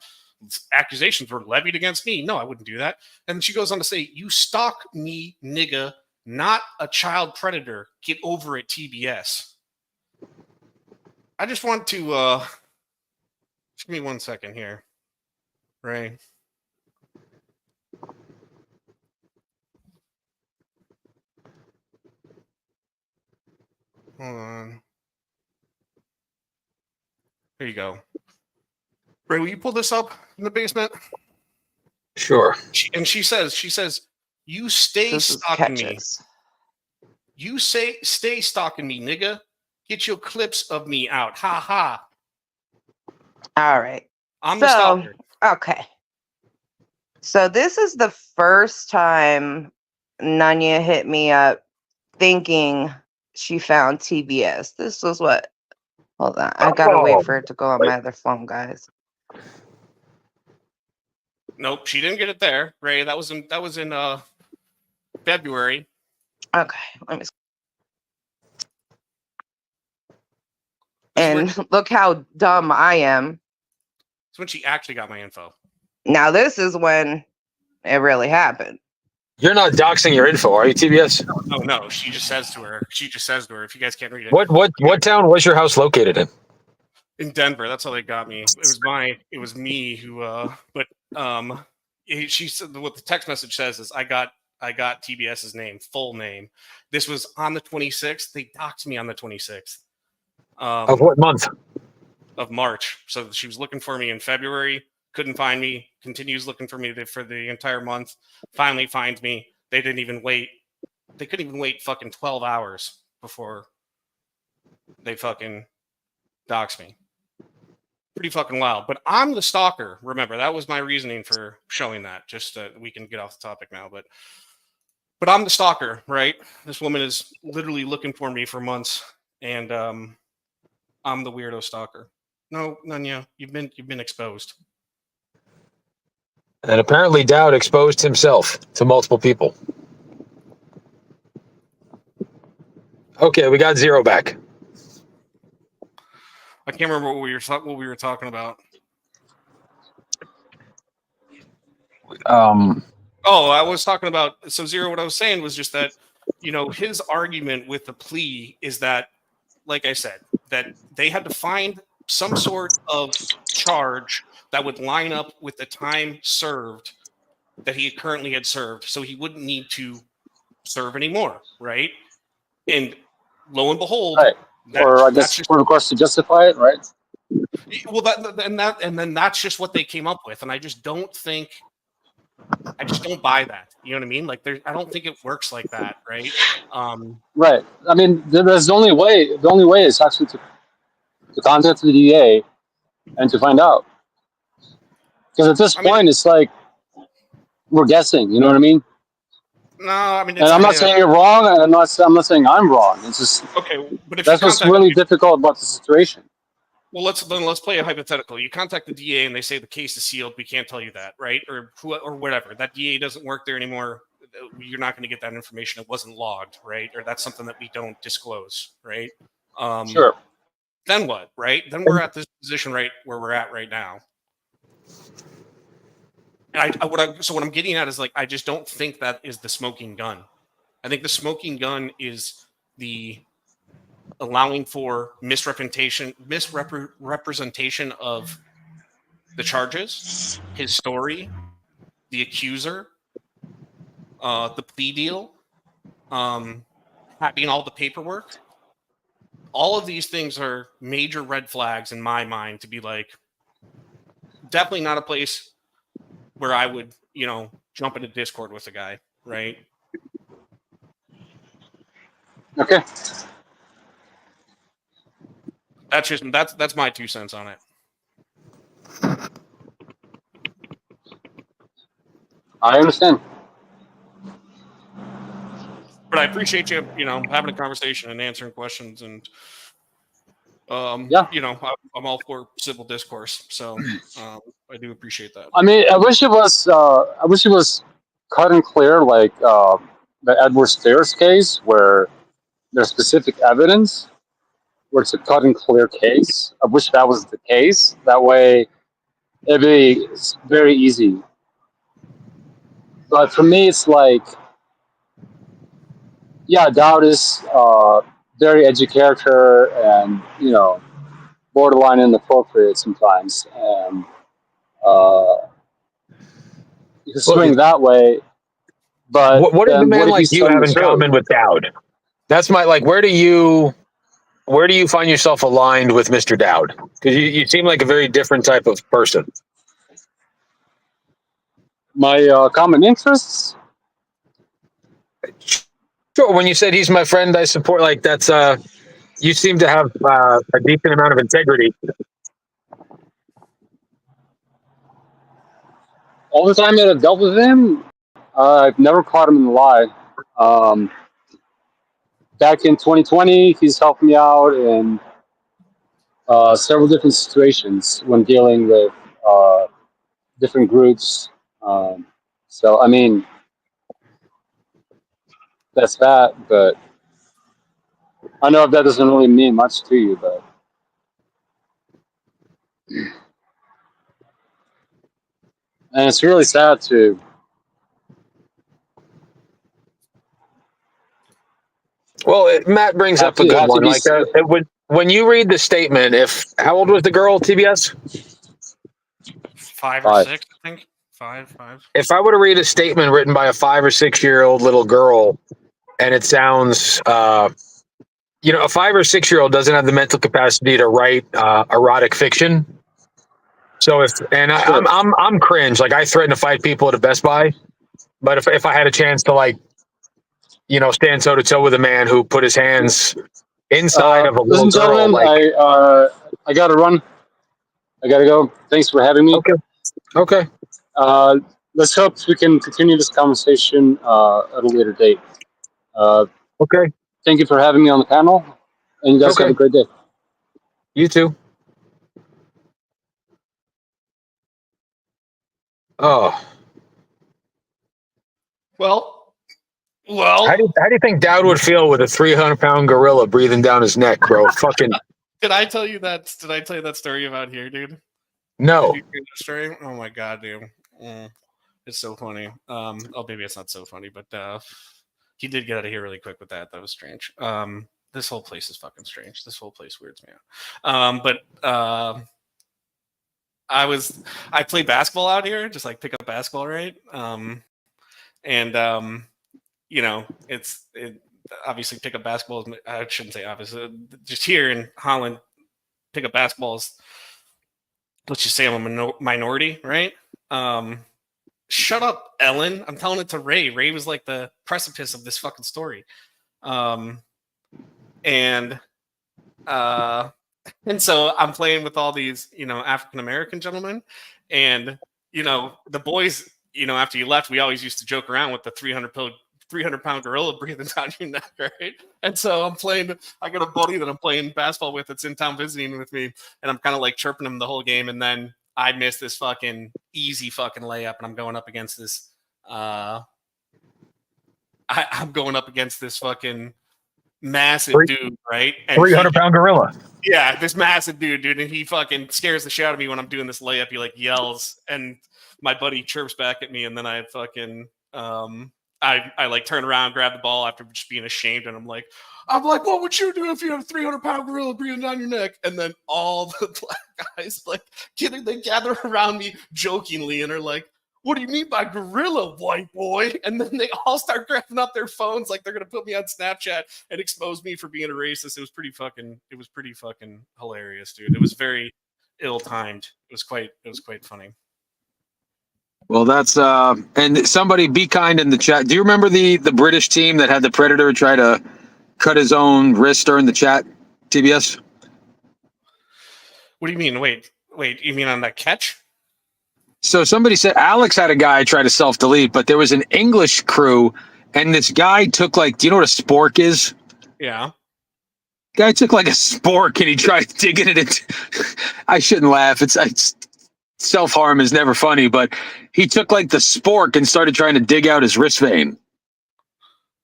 accusations were levied against me. No, I wouldn't do that. And she goes on to say, you stalk me, nigga, not a child predator. Get over it, TBS. I just want to just give me 1 second here, right? Hold on. Here you go. Ray, will you pull this up in the basement? Sure. She says, you stay stalking me. You stay stalking me, nigga. Get your clips of me out. Ha ha. All right. I'm the stalker. Okay. So this is the first time Nunya hit me up thinking she found TBS. This was what? Hold on. I gotta wait for it to go on my other phone, guys. Nope, she didn't get it there, Ray. That was in February. Okay, let me. And look how dumb I am. That's when she actually got my info. Now this is when it really happened. You're not doxing your info, are you, TBS? No. She just says to her, if you guys can't read it. What town was your house located in? In Denver. That's how they got me. It was me who she said what the text message says is I got TBS's name, full name. This was on the 26th. They doxed me on the 26th. Of what month? Of March. So she was looking for me in February. Couldn't find me, continues looking for me for the entire month, finally finds me. They couldn't even wait fucking 12 hours before they fucking dox me. Pretty fucking wild. But I'm the stalker. Remember, that was my reasoning for showing that, just so we can get off the topic now. But But I'm the stalker, right? This woman is literally looking for me for months, and I'm the weirdo stalker. No, Nanya, you've been exposed. And apparently Dowd exposed himself to multiple people. Okay, we got Zero back. I can't remember what we were talking about. Oh, I was talking about, so Zero, what I was saying was just that, his argument with the plea is that, like I said, that they had to find some sort of charge that would line up with the time served that he currently had served, so he wouldn't need to serve anymore, right? And lo and behold, right. For the course to justify it, right? Well, and then that's just what they came up with, and I just don't buy that. You know what I mean? Like, I don't think it works like that, right? Right. I mean, there's the only way. The only way is actually to contact the DA and to find out. Because at this point, it's like we're guessing. You know what I mean? No, I mean, and I'm not saying you're wrong, and I'm not saying I'm wrong. It's just okay. But if that's what's really difficult about the situation. Well, let's play a hypothetical. You contact the DA and they say the case is sealed. We can't tell you that, right? Or whatever. That DA doesn't work there anymore. You're not going to get that information. It wasn't logged, right? Or that's something that we don't disclose, right? Sure. Then what, right? Then we're at this position right where we're at right now. And what I'm getting at is, like, I just don't think that is the smoking gun. I think the smoking gun is the allowing for misrepresentation of the charges, his story, the accuser, the plea deal, having all the paperwork. All of these things are major red flags in my mind to be like, definitely not a place where I would, jump into Discord with a guy, right? Okay. That's my 2 cents on it. I understand. But I appreciate you, having a conversation and answering questions, and yeah, I'm all for civil discourse, so I do appreciate that. I mean, I wish it was cut and clear, like the Edward Stairs case, where there's specific evidence, where it's a cut and clear case. I wish that was the case. That way, it'd be very easy. But for me, it's like, yeah, Dowd is very edgy character, and borderline inappropriate sometimes, and you can swing that way. But what does a man like you have in common with Dowd? That's my, like, where do you find yourself aligned with Mr. Dowd? Because you seem like a very different type of person. My common interests? Sure. When you said he's my friend, I support, like, that's you seem to have a decent amount of integrity. All the time that I've dealt with him, I've never caught him in a lie. Back in 2020, he's helped me out in several different situations when dealing with different groups. So, I mean, that's that, but I know that doesn't really mean much to you, but and it's really sad to Matt brings up a good one. Like, when you read the statement, how old was the girl, TBS? 5 or 6, I think. 5. If I were to read a statement written by a 5 or 6 year old little girl, and it sounds, a 5 or 6 year old doesn't have the mental capacity to write erotic fiction. So I'm cringe. Like, I threaten to fight people at a Best Buy, but if I had a chance to, like, stand toe to toe with a man who put his hands inside of a little girl. Like, I gotta run. I gotta go. Thanks for having me. Okay. let's hope we can continue this conversation at a later date. Okay. Thank you for having me on the panel, and you guys have Okay. a great day. You too. Oh, Well, how do you think Dowd would feel with a 300-pound gorilla breathing down his neck, bro? Fucking did I tell you that? Did I tell you that story about here, dude? Did no. you hear that story? Oh my god, dude. It's so funny. Oh, maybe it's not so funny, but he did get out of here really quick with that. That was strange. This whole place is fucking strange. This whole place weirds me out. I played basketball out here, just like pick up basketball, right? You know, it obviously pick up basketball. I shouldn't say obviously. Just here in Holland, pick up basketball is, let's just say I'm a minority, right? Shut up, Ellen. I'm telling it to Ray. Ray was like the precipice of this fucking story. And so I'm playing with all these, you know, African American gentlemen, and you know, the boys, you know, after you left, we always used to joke around with the 300-pound gorilla breathing down your neck, right? And so I'm playing. I got a buddy that I'm playing basketball with that's in town visiting with me, and I'm kind of like chirping him the whole game, and then I miss this fucking easy fucking layup, and I'm going up against this. I'm going up against this fucking massive dude, right? 300-pound gorilla. Yeah, this massive dude, and he fucking scares the shit out of me when I'm doing this layup. He like yells, and my buddy chirps back at me, and then I fucking I like turn around, grab the ball after just being ashamed, and I'm like, what would you do if you had a 300-pound gorilla breathing down your neck? And then all the black guys like they gather around me jokingly and are like, what do you mean by gorilla, white boy? And then they all start grabbing up their phones like they're gonna put me on Snapchat and expose me for being a racist. It was pretty fucking hilarious, dude. It was very ill-timed. It was quite funny. Well, that's and somebody be kind in the chat. Do you remember the British team that had the Predator try to cut his own wrist during the chat? TBS. What do you mean? Wait, you mean on that catch? So somebody said Alex had a guy try to self-delete, but there was an English crew, and this guy took like, do you know what a spork is? Yeah. Guy took like a spork and he tried digging it into. I shouldn't laugh. It's self-harm is never funny, but he took like the spork and started trying to dig out his wrist vein.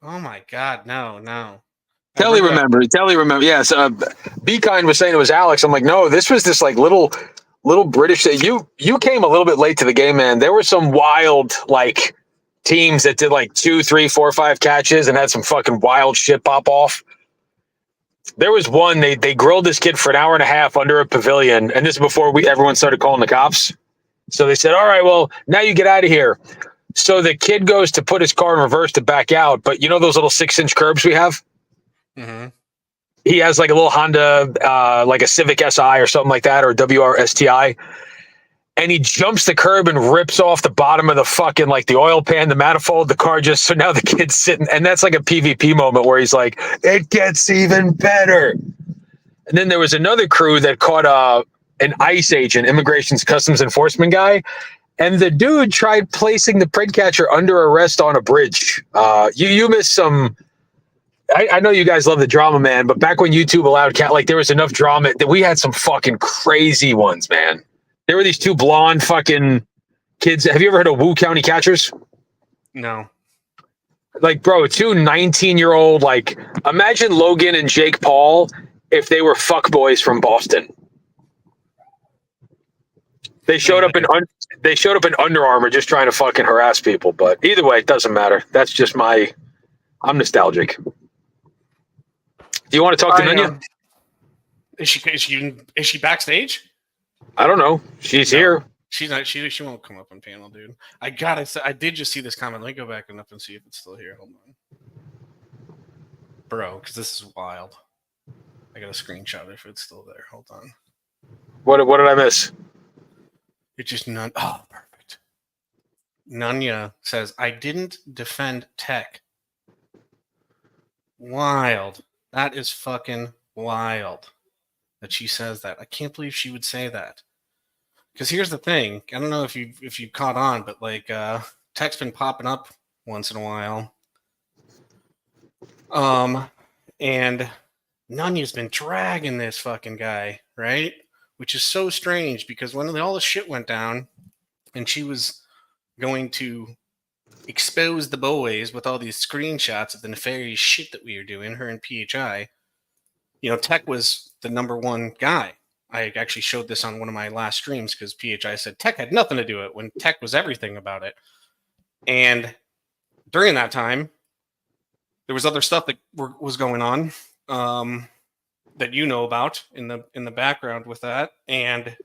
Oh my god, no. Telly remember. Yes, Be Kind was saying it was Alex. I'm like, no, this was this like little British. You came a little bit late to the game, man. There were some wild like teams that did like 2, 3, 4, 5 catches and had some fucking wild shit pop off. There was one, they grilled this kid for an hour and a half under a pavilion, and this is before everyone started calling the cops. So they said, all right, well, now you get out of here. So the kid goes to put his car in reverse to back out, but you know those little 6-inch curbs we have? Mm-hmm. He has like a little Honda, like a Civic Si or something like that, or a WRSTI. And he jumps the curb and rips off the bottom of the fucking, like the oil pan, the manifold, the car just, so now the kid's sitting, and that's like a PvP moment where he's like, it gets even better. And then there was another crew that caught an ICE agent, Immigration's Customs Enforcement guy, and the dude tried placing the prig catcher under arrest on a bridge. You missed some. I know you guys love the drama, man, but back when YouTube allowed like there was enough drama that we had some fucking crazy ones, man. There were these 2 blonde fucking kids. Have you ever heard of Wu County Catchers? No. Like, bro, 2 19-year-old, like, imagine Logan and Jake Paul if they were fuckboys from Boston. They showed up in Under Armour just trying to fucking harass people. But either way, it doesn't matter. That's just I'm nostalgic. Do you want to talk to Nunya? Is she backstage? I don't know. She's here. She's not. She won't come up on panel, dude. I did just see this comment. Let me go back and up and see if it's still here. Hold on, bro, because this is wild. I got a screenshot if it's still there. Hold on. What did I miss? It's just none. Oh, perfect. Nunya says, I didn't defend tech. Wild. That is fucking wild that she says that. I can't believe she would say that. Because here's the thing. I don't know if you caught on, but like tech's been popping up once in a while. And Nunya's been dragging this fucking guy, right? Which is so strange because when all the shit went down and she was going to expose the boys with all these screenshots of the nefarious shit that we were doing, her and PHI, you know, Tech was the number one guy. I actually showed this on one of my last streams because PHI said Tech had nothing to do with it when Tech was everything about it. And during that time, there was other stuff that was going on that you know about in the background with that. And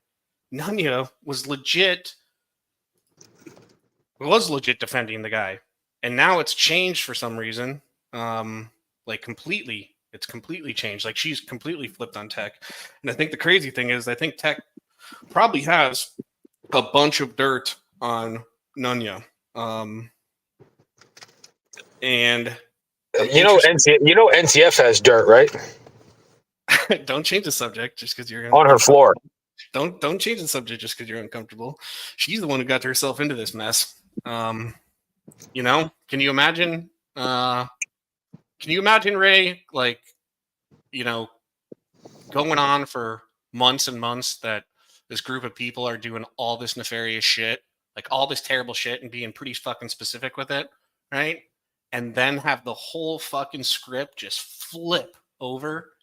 Nunya was legit defending the guy. And now it's changed for some reason. Like completely. It's completely changed. Like she's completely flipped on Tech. And I think the crazy thing is I think Tech probably has a bunch of dirt on Nunya. And NTF has dirt, right? Don't change the subject just because you're on her floor. Don't change the subject just because you're uncomfortable. She's the one who got herself into this mess. You know, can you imagine? Can you imagine, Ray, like, you know, going on for months and months that this group of people are doing all this nefarious shit, like all this terrible shit and being pretty fucking specific with it, right? And then have the whole fucking script just flip over.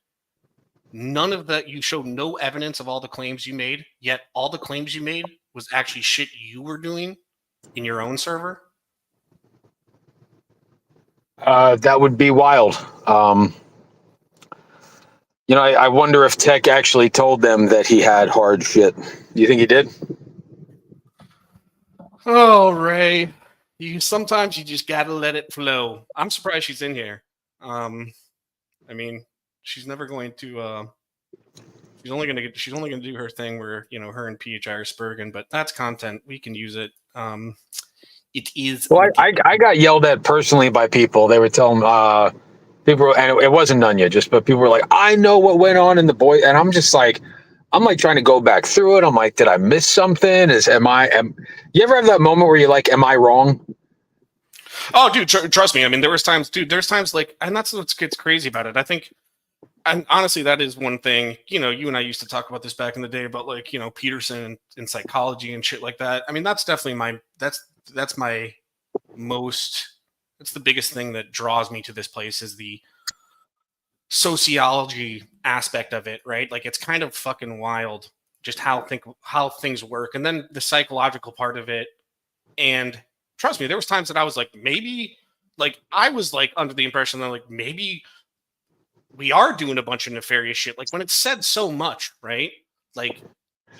None of that, you showed no evidence of all the claims you made, yet all the claims you made was actually shit you were doing in your own server. That would be wild. You know, I wonder if Tech actually told them that he had hard shit. Do you think he did? Oh, Ray, sometimes you just gotta let it flow. I'm surprised she's in here. I mean, she's never going to. She's only gonna do her thing where, you know, her and PHI are spurging, but that's content. We can use it. It is. Well, I got yelled at personally by people. They were telling people, and it wasn't Nunya, but people were like, "I know what went on in the boy," and I'm like trying to go back through it. I'm like, did I miss something? You ever have that moment where you're like, am I wrong? Oh, dude, trust me. I mean, there's times like, and that's what gets crazy about it. I think, and honestly, that is one thing, you know, you and I used to talk about this back in the day about, like, you know, Peterson and psychology and shit like that. I mean, that's definitely that's the biggest thing that draws me to this place is the sociology aspect of it, right? Like, it's kind of fucking wild just how things work, and then the psychological part of it. And trust me, there was times that I was like, maybe, like, I was like under the impression that, like, maybe we are doing a bunch of nefarious shit. Like, when it's said so much, right? Like,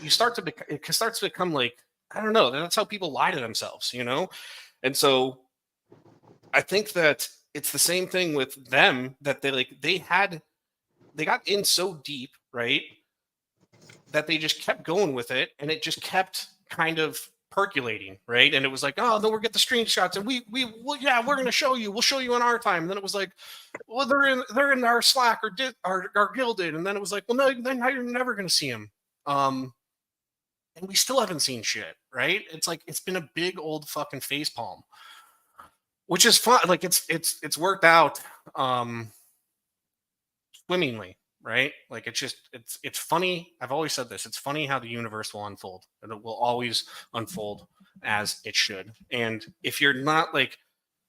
it starts to become like, I don't know. That's how people lie to themselves, you know? And so I think that it's the same thing with them, that they got in so deep, right? That they just kept going with it, and it just kept kind of percolating, right? And it was like, oh, then we'll get the screenshots, and we're going to show you. We'll show you in our time. And then it was like, well, they're in our Slack or our Guilded. And then it was like, well, no, then now you're never going to see them. And we still haven't seen shit, right? It's like, it's been a big old fucking facepalm, which is fun. Like, it's worked out swimmingly, right? Like, it's funny. I've always said this. It's funny how the universe will unfold, and it will always unfold as it should. And if you're not like,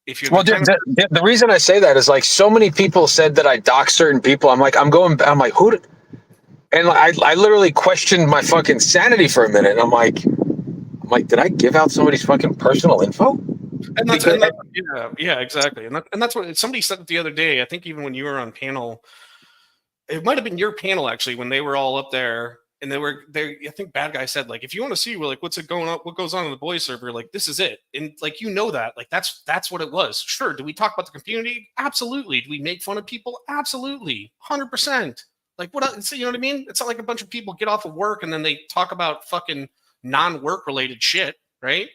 the reason I say that is, like, so many people said that I doxed certain people. I'm like, who did? And I literally questioned my fucking sanity for a minute. And I'm like, did I give out somebody's fucking personal info? Yeah, exactly. And that's what somebody said the other day. I think even when you were on panel, it might have been your panel actually, when they were all up there, and I think Bad Guy said, like, if you want to see what's going on, what goes on in the boys server, like, this is it. And like, you know, that, like, that's what it was. Sure. Do we talk about the community? Absolutely. Do we make fun of people? Absolutely. 100%. Like, what, you know what I mean? It's not like a bunch of people get off of work and then they talk about fucking non-work related shit, right?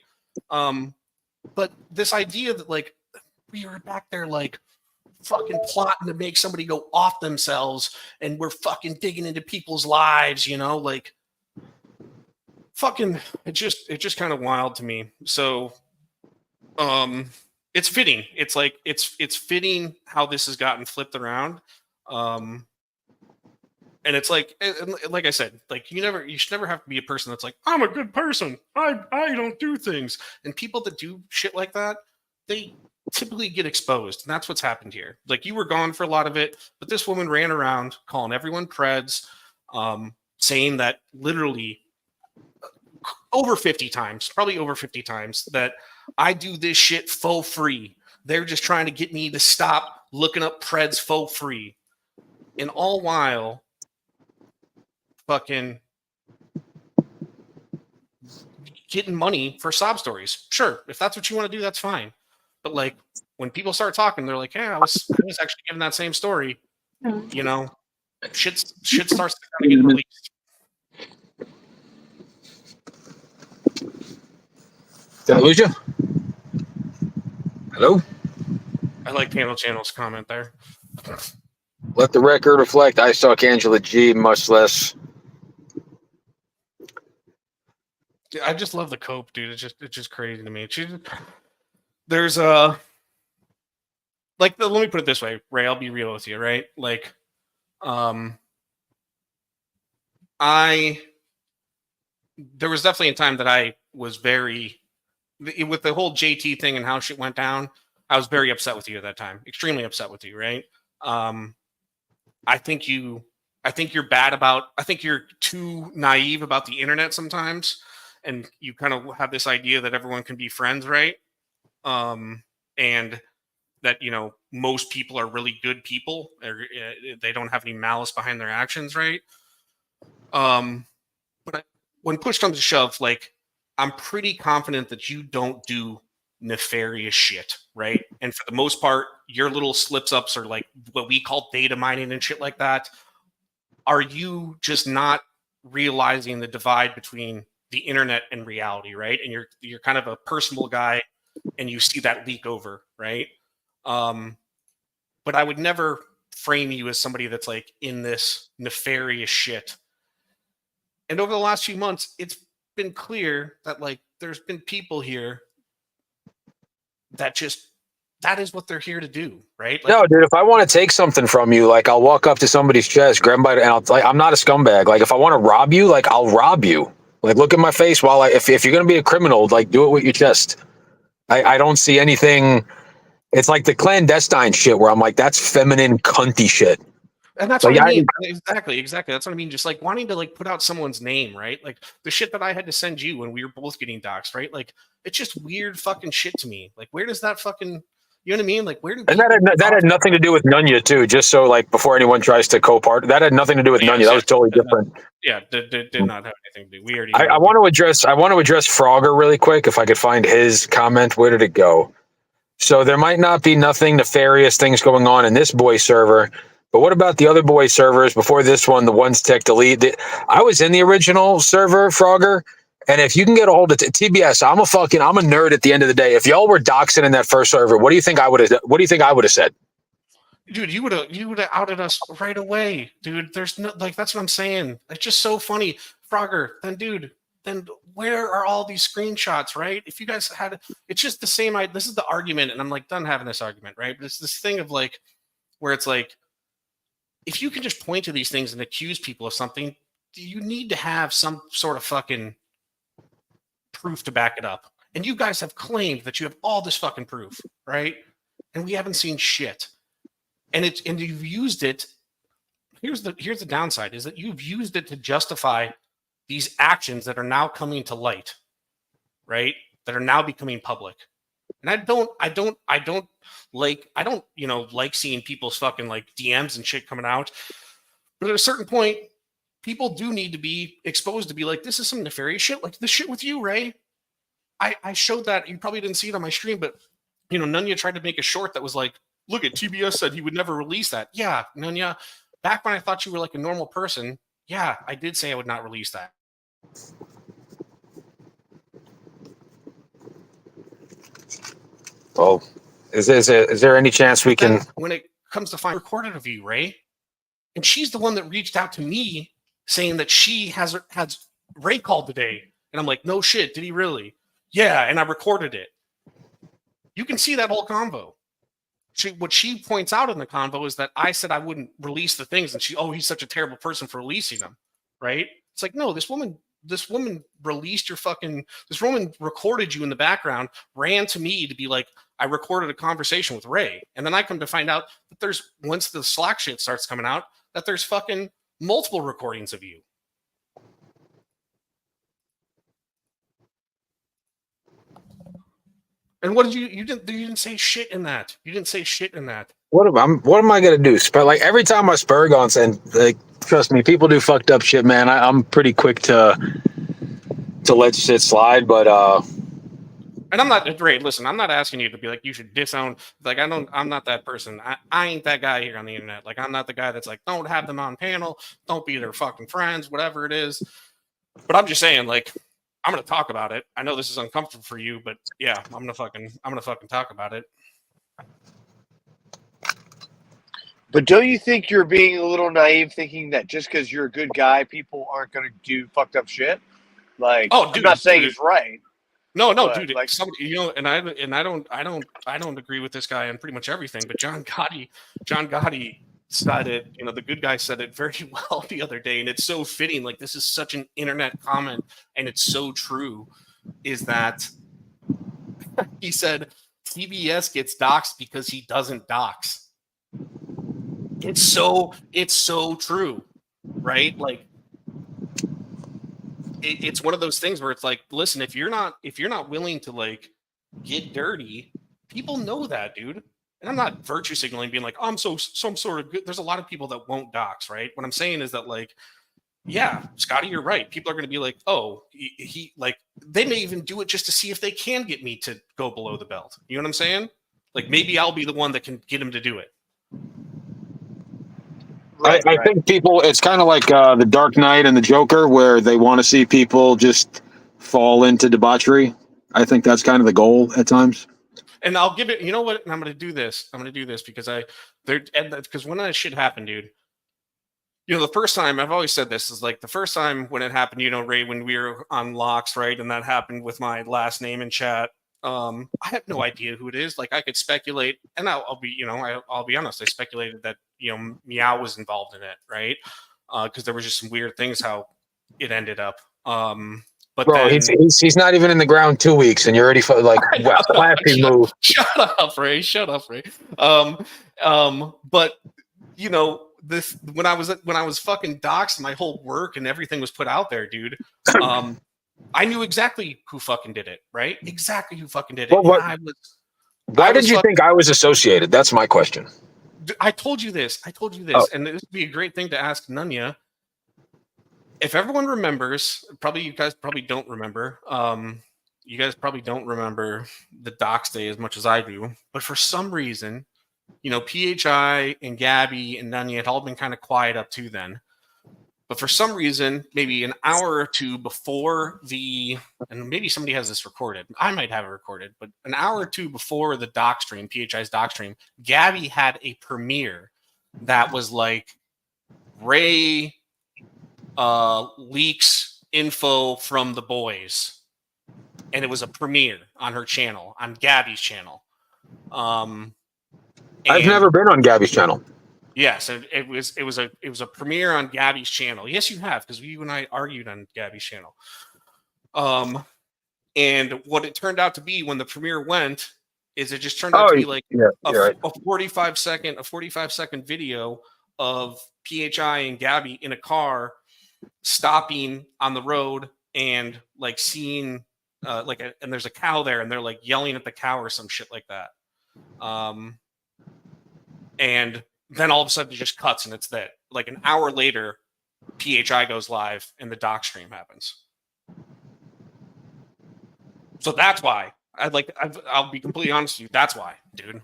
But this idea that, like, we were back there, like, fucking plotting to make somebody go off themselves, and we're fucking digging into people's lives, you know, like, fucking, it just kind of wild to me. So, it's fitting. It's like it's fitting how this has gotten flipped around. And it's like I said, like you should never have to be a person that's like, I'm a good person, I don't do things. And people that do shit like that, they typically get exposed, and that's what's happened here. Like, you were gone for a lot of it, but this woman ran around calling everyone Preds, saying that literally over 50 times, probably over 50 times, that I do this shit for free. They're just trying to get me to stop looking up Preds for free. And all while fucking getting money for sob stories. Sure, if that's what you want to do, that's fine. But like, when people start talking, they're like, "Yeah, I was actually giving that same story." You know, shit starts to kind of get released. Did I lose you? Hello? I like Panel Channel's comment there. Let the record reflect. I suck Angela G much less. I just love the cope, dude. It's just crazy to me. There's like, let me put it this way, Ray. I'll be real with you, right? Like, there was definitely a time that I was very, with the whole JT thing and how shit went down, I was very upset with you at that time. Extremely upset with you, right? I think you're bad about, I think you're too naive about the internet sometimes. And you kind of have this idea that everyone can be friends, right? And that, you know, most people are really good people. They don't have any malice behind their actions, right? But when push comes to shove, like, I'm pretty confident that you don't do nefarious shit, right? And for the most part, your little slips-ups are like what we call data mining and shit like that. Are you just not realizing the divide between the internet and reality, right? And you're kind of a personal guy, and you see that leak over, right? But I would never frame you as somebody that's like in this nefarious shit. And over the last few months, it's been clear that like there's been people here that is what they're here to do, right? Like, No, dude, if I want to take something from you, like, I'll walk up to somebody's chest, grab by, and I'm not a scumbag. Like, if I want to rob you, like, I'll rob you. Like, look at my face while if you're going to be a criminal, like, do it with your chest. I don't see anything. It's like the clandestine shit where I'm like, that's feminine cunty shit. and that's Like, what I mean. Exactly. That's what I mean. Just like wanting to like put out someone's name, right? Like the shit that I had to send you when we were both getting doxxed, right? Like, it's just weird fucking shit to me. Like, where does that fucking, you know what I mean? Like, where do And that had nothing to do with Nunya too. Just so, like, before anyone tries to co-part, that had nothing to do with Nunya. That was totally different. Yeah, did not have anything to do. We already. I want to address Frogger really quick. If I could find his comment, where did it go? So there might not be nothing nefarious things going on in this boy server, but what about the other boy servers before this one? The ones tech delete. I was in the original server, Frogger. And if you can get a hold of TBS, I'm a nerd at the end of the day. If y'all were doxing in that first server, what do you think I would have said? Dude, you would have outed us right away, dude. There's no, like, that's what I'm saying. It's just so funny, Frogger. Then where are all these screenshots, right? If you guys had, it's just the same. This is the argument, and I'm like done having this argument, right? But it's this thing of like, where it's like, if you can just point to these things and accuse people of something, you need to have some sort of fucking proof to back it up. And you guys have claimed that you have all this fucking proof, right? And we haven't seen shit. And you've used it. Here's the downside, is that you've used it to justify these actions that are now coming to light, right? That are now becoming public. And I don't like seeing people's fucking like DMs and shit coming out. But at a certain point, people do need to be exposed to be like, this is some nefarious shit, like the shit with you, Ray. I showed that. You probably didn't see it on my stream, but you know, Nunya tried to make a short that was like, look at TBS said he would never release that. Yeah, Nunya, back when I thought you were like a normal person, yeah, I did say I would not release that. Well, is there any chance we can? When it comes to find recorded of you, Ray, and she's the one that reached out to me saying that she has Ray called today, And I'm like, no shit, did he really? Yeah, and I recorded it. You can see that whole convo. What she points out in the convo is that I said I wouldn't release the things, and he's such a terrible person for releasing them, right? It's like, no, this woman released this woman recorded you in the background, ran to me to be like, I recorded a conversation with Ray. And then I come to find out that once the Slack shit starts coming out, that there's fucking multiple recordings of you. And what did you didn't say shit in that. You didn't say shit in that. What am I gonna do? Like every time I spur guns, and like, trust me, people do fucked up shit, man. I'm pretty quick to let shit slide, but and I'm not Ray. Listen, I'm not asking you to be like you should disown. Like I'm not that person. I ain't that guy here on the internet. Like I'm not the guy that's like, don't have them on panel, don't be their fucking friends, whatever it is. But I'm just saying, like, I'm gonna talk about it. I know this is uncomfortable for you, but yeah, I'm gonna fucking talk about it. But don't you think you're being a little naive, thinking that just because you're a good guy, people aren't going to do fucked up shit? Like, oh, dude, I'm not saying he's right. No, but, dude. Like somebody, and I don't agree with this guy on pretty much everything. But John Gotti said it. The good guy said it very well the other day, and it's so fitting. Like this is such an internet comment, and it's so true. Is that he said TBS gets doxxed because he doesn't dox. It's so true, right? Like it's one of those things where it's like, listen, if you're not willing to like get dirty, people know that, dude. And I'm not virtue signaling, being like, oh, I'm some sort of good. There's a lot of people that won't dox, right? What I'm saying is that, like, yeah, Scotty, you're right. People are going to be like, oh, he like, they may even do it just to see if they can get me to go below the belt. You know what I'm saying? Like maybe I'll be the one that can get him to do it. I think people, it's kind of like the Dark Knight and the Joker, where they want to see people just fall into debauchery. I think that's kind of the goal at times. And I'll give it, you know what? And I'm going to do this. Because because when that shit happened, dude, the first time, I've always said this, is like the first time when it happened, Ray, when we were on Locks, right? And that happened with my last name in chat. I have no idea who it is. Like I could speculate, and I'll be honest. I speculated that Meow was involved in it, right? Because there was just some weird things how it ended up. But bro, then, he's not even in the ground 2 weeks, and you're already like, wow, classy move. Shut up, Ray. But this when I was fucking doxxed, my whole work and everything was put out there, dude. I knew exactly who fucking did it, right? Exactly who fucking did it. Well, why did you think I was associated? That's my question. I told you this. Oh. And this would be a great thing to ask Nunya. If everyone remembers, probably you guys probably don't remember. You guys probably don't remember the dox day as much as I do. But for some reason, PHI and Gabby and Nunya had all been kind of quiet up to then. But for some reason, maybe an hour or two before and maybe somebody has this recorded. I might have it recorded, but an hour or two before the doc stream, PHI's doc stream, Gabby had a premiere that was like Ray leaks info from the boys. And it was a premiere on her channel, on Gabby's channel. I've never been on Gabby's channel. Yes, it was a premiere on Gabby's channel. Yes, you have, because you and I argued on Gabby's channel. And what it turned out to be when the premiere went is it just turned out to be like a 45 second video of PHI and Gabby in a car stopping on the road and like seeing and there's a cow there and they're like yelling at the cow or some shit like that. And then all of a sudden it just cuts and it's that. Like an hour later, PHI goes live and the doc stream happens. So that's why I'll be completely honest with you. That's why, dude.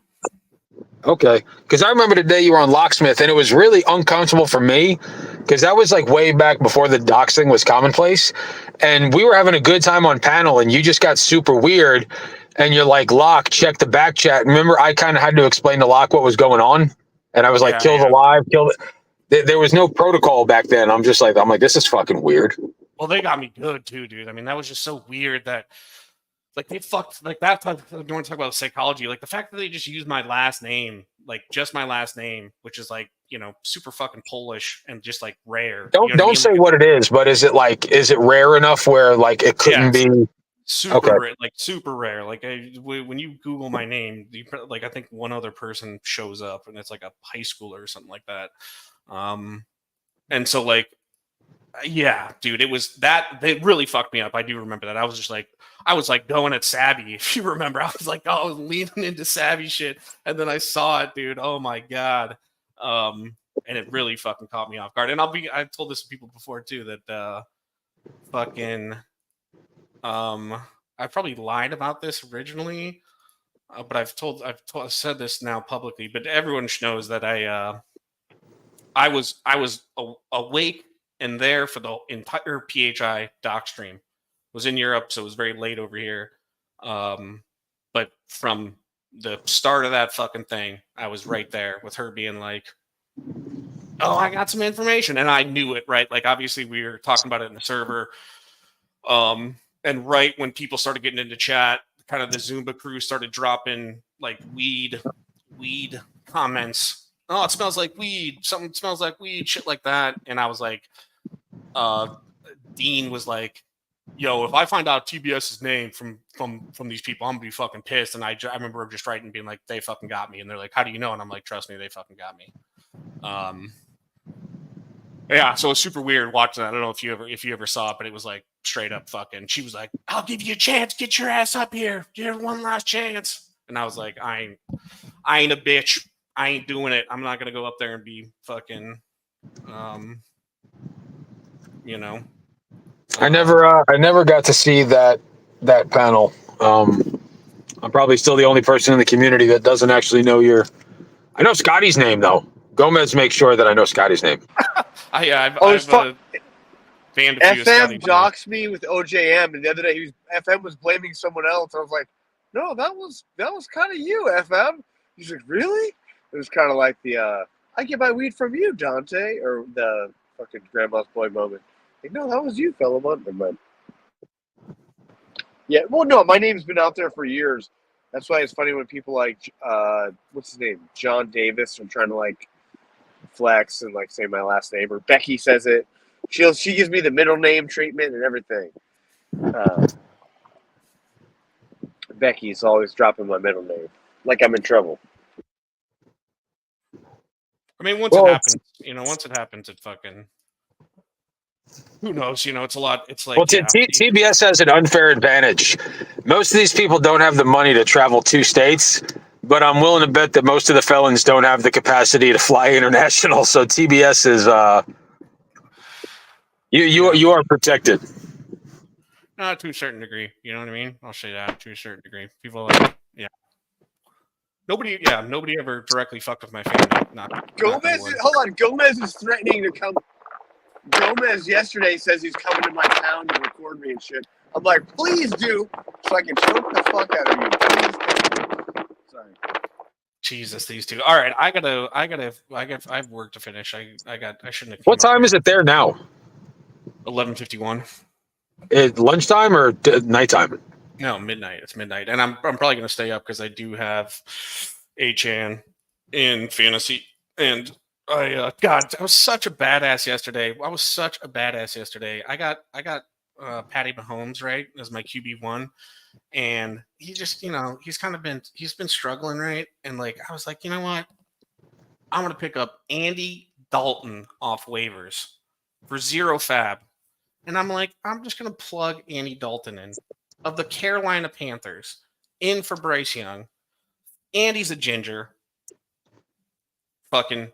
Okay, because I remember the day you were on Locksmith, and it was really uncomfortable for me, because that was like way back before the doxing was commonplace, and we were having a good time on panel, and you just got super weird, and you're like, Locke, check the back chat. Remember, I kind of had to explain to Locke what was going on, and I was like, kill the live, kill it. There was no protocol back then. I'm like, this is fucking weird. Well, they got me good too, dude. I mean, that was just so weird that like they fucked like that. I don't want to talk about psychology. Like the fact that they just used my last name, like just my last name, which is like, you know, super fucking Polish and just like rare. Don't You know what I mean? say Like, what it is, but is it rare enough where like it couldn't yeah, be super okay? rare, like super rare. Like when you Google my name, like I think one other person shows up, and it's like a high schooler or something like that. And so like, yeah, dude, it was that they really fucked me up. I do remember that. I was like going at Savvy, if you remember. I was like, oh, I was leaning into Savvy shit, and then I saw it, dude. Oh my god. And it really fucking caught me off guard. And I've told this to people before too that fucking I probably lied about this originally, but I've said this now publicly, but everyone knows that I was awake and there for the entire PHI doc stream. Was in Europe, so it was very late over here. But from the start of that fucking thing, I was right there with her being like, "Oh, I got some information," and I knew it, right? Like obviously we were talking about it in the server. And right when people started getting into chat, kind of the Zumba crew started dropping like weed comments. Oh, it smells like weed. Something smells like weed, shit like that. And I was like, Dean was like, yo, if I find out TBS's name from these people, I'm gonna be fucking pissed. And I remember just writing being like, they fucking got me. And they're like, how do you know? And I'm like, trust me, they fucking got me. Yeah, so it was super weird watching that. I don't know if you ever saw it, but it was like straight up fucking. She was like, "I'll give you a chance. Get your ass up here. You have one last chance." And I was like, "I ain't a bitch. I ain't doing it. I'm not gonna go up there and be fucking, you know." I never got to see that panel. I'm probably still the only person in the community that doesn't actually know I know Scotty's name though. Gomez makes sure that I know Scotty's name. I've banned a few. FM doxed me with OJM, and the other day FM was blaming someone else. I was like, no, that was kind of you, FM. He's like, really? It was kind of like the I get my weed from you, Dante, or the fucking grandma's boy moment. Like, no, that was you, fellow man. Yeah, well, no, my name's been out there for years. That's why it's funny when people like what's his name, John Davis, are trying to like flex and like say my last name, or Becky says it. She gives me the middle name treatment and everything. Becky's always dropping my middle name, like I'm in trouble. I mean, once it happens, it fucking. Who knows? You know, it's a lot. It's like, TBS has an unfair advantage. Most of these people don't have the money to travel 2 states, but I'm willing to bet that most of the felons don't have the capacity to fly international. So TBS is you are protected. To a certain degree, you know what I mean? I'll say that to a certain degree. People like, nobody ever directly fucked with my family. Gomez is threatening to come. Gomez yesterday says he's coming to my town to record me and shit. I'm like, please do, so I can choke the fuck out of you. Please. Sorry. Jesus, these two. All right, I have work to finish. I shouldn't have. What time is it there now? 11:51. Lunchtime or nighttime? No, midnight. It's midnight, and I'm probably gonna stay up because I do have Achan in fantasy, and I was such a badass yesterday. I got Patty Mahomes right as my QB1, and he just he's been struggling, right? And like I was like, you know what? I'm gonna pick up Andy Dalton off waivers for 0 fab. And I'm like, I'm just going to plug Andy Dalton in of the Carolina Panthers in for Bryce Young. Andy's a ginger. Fucking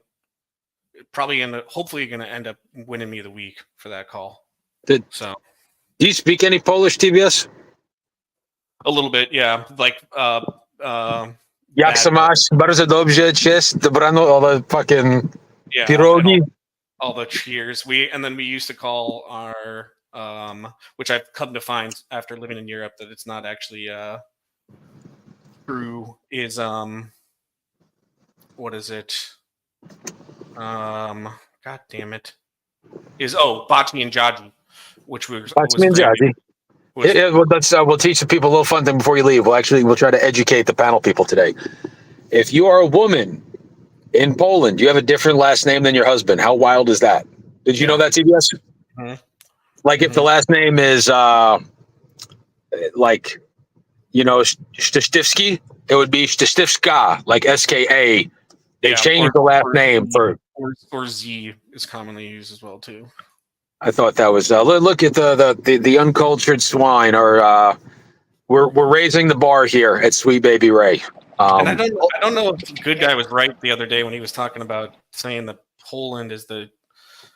hopefully going to end up winning me the week for that call. Do you speak any Polish, TBS? A little bit, yeah. Like, Jak se masz? Bardzo dobrze, cześć, dobrano, all the fucking pierogi. All the cheers. We used to call our which I've come to find after living in Europe that it's not actually true, is what is it? God damn it. Bati and Jaji. which was That's very, well, we'll teach the people a little fun thing before you leave. We'll try to educate the panel people today. If you are a woman in Poland, you have a different last name than your husband. How wild is that? Did you know that, TBS? Mhm. Like if the last name is like, you know, Stistivsky, it would be Stistivska, like SKA. They changed the last name for. Or Z is commonly used as well too. I thought that was look at the uncultured swine. Or we're raising the bar here at Sweet Baby Ray. And I don't know if Good Guy was right the other day when he was talking about saying that Poland is the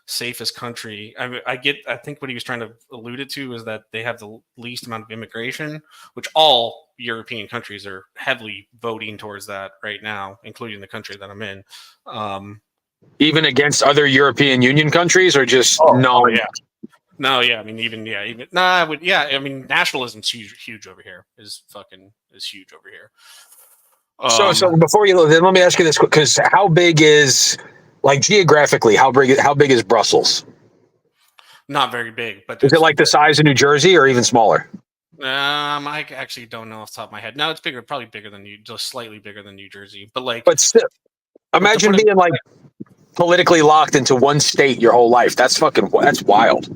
safest country. I think what he was trying to allude to is that they have the least amount of immigration, which all European countries are heavily voting towards that right now, including the country that I'm in. Even against other European Union countries, or just no? Yeah. No, yeah. I mean, I mean, nationalism's huge over here. Is huge over here. So before you then let me ask you this, because how big is, like, geographically, how big is Brussels? Not very big, but is it like the size of New Jersey or even smaller? I actually don't know off the top of my head. No, it's bigger, probably bigger than just slightly bigger than New Jersey. But still, imagine being like politically locked into one state your whole life. That's wild.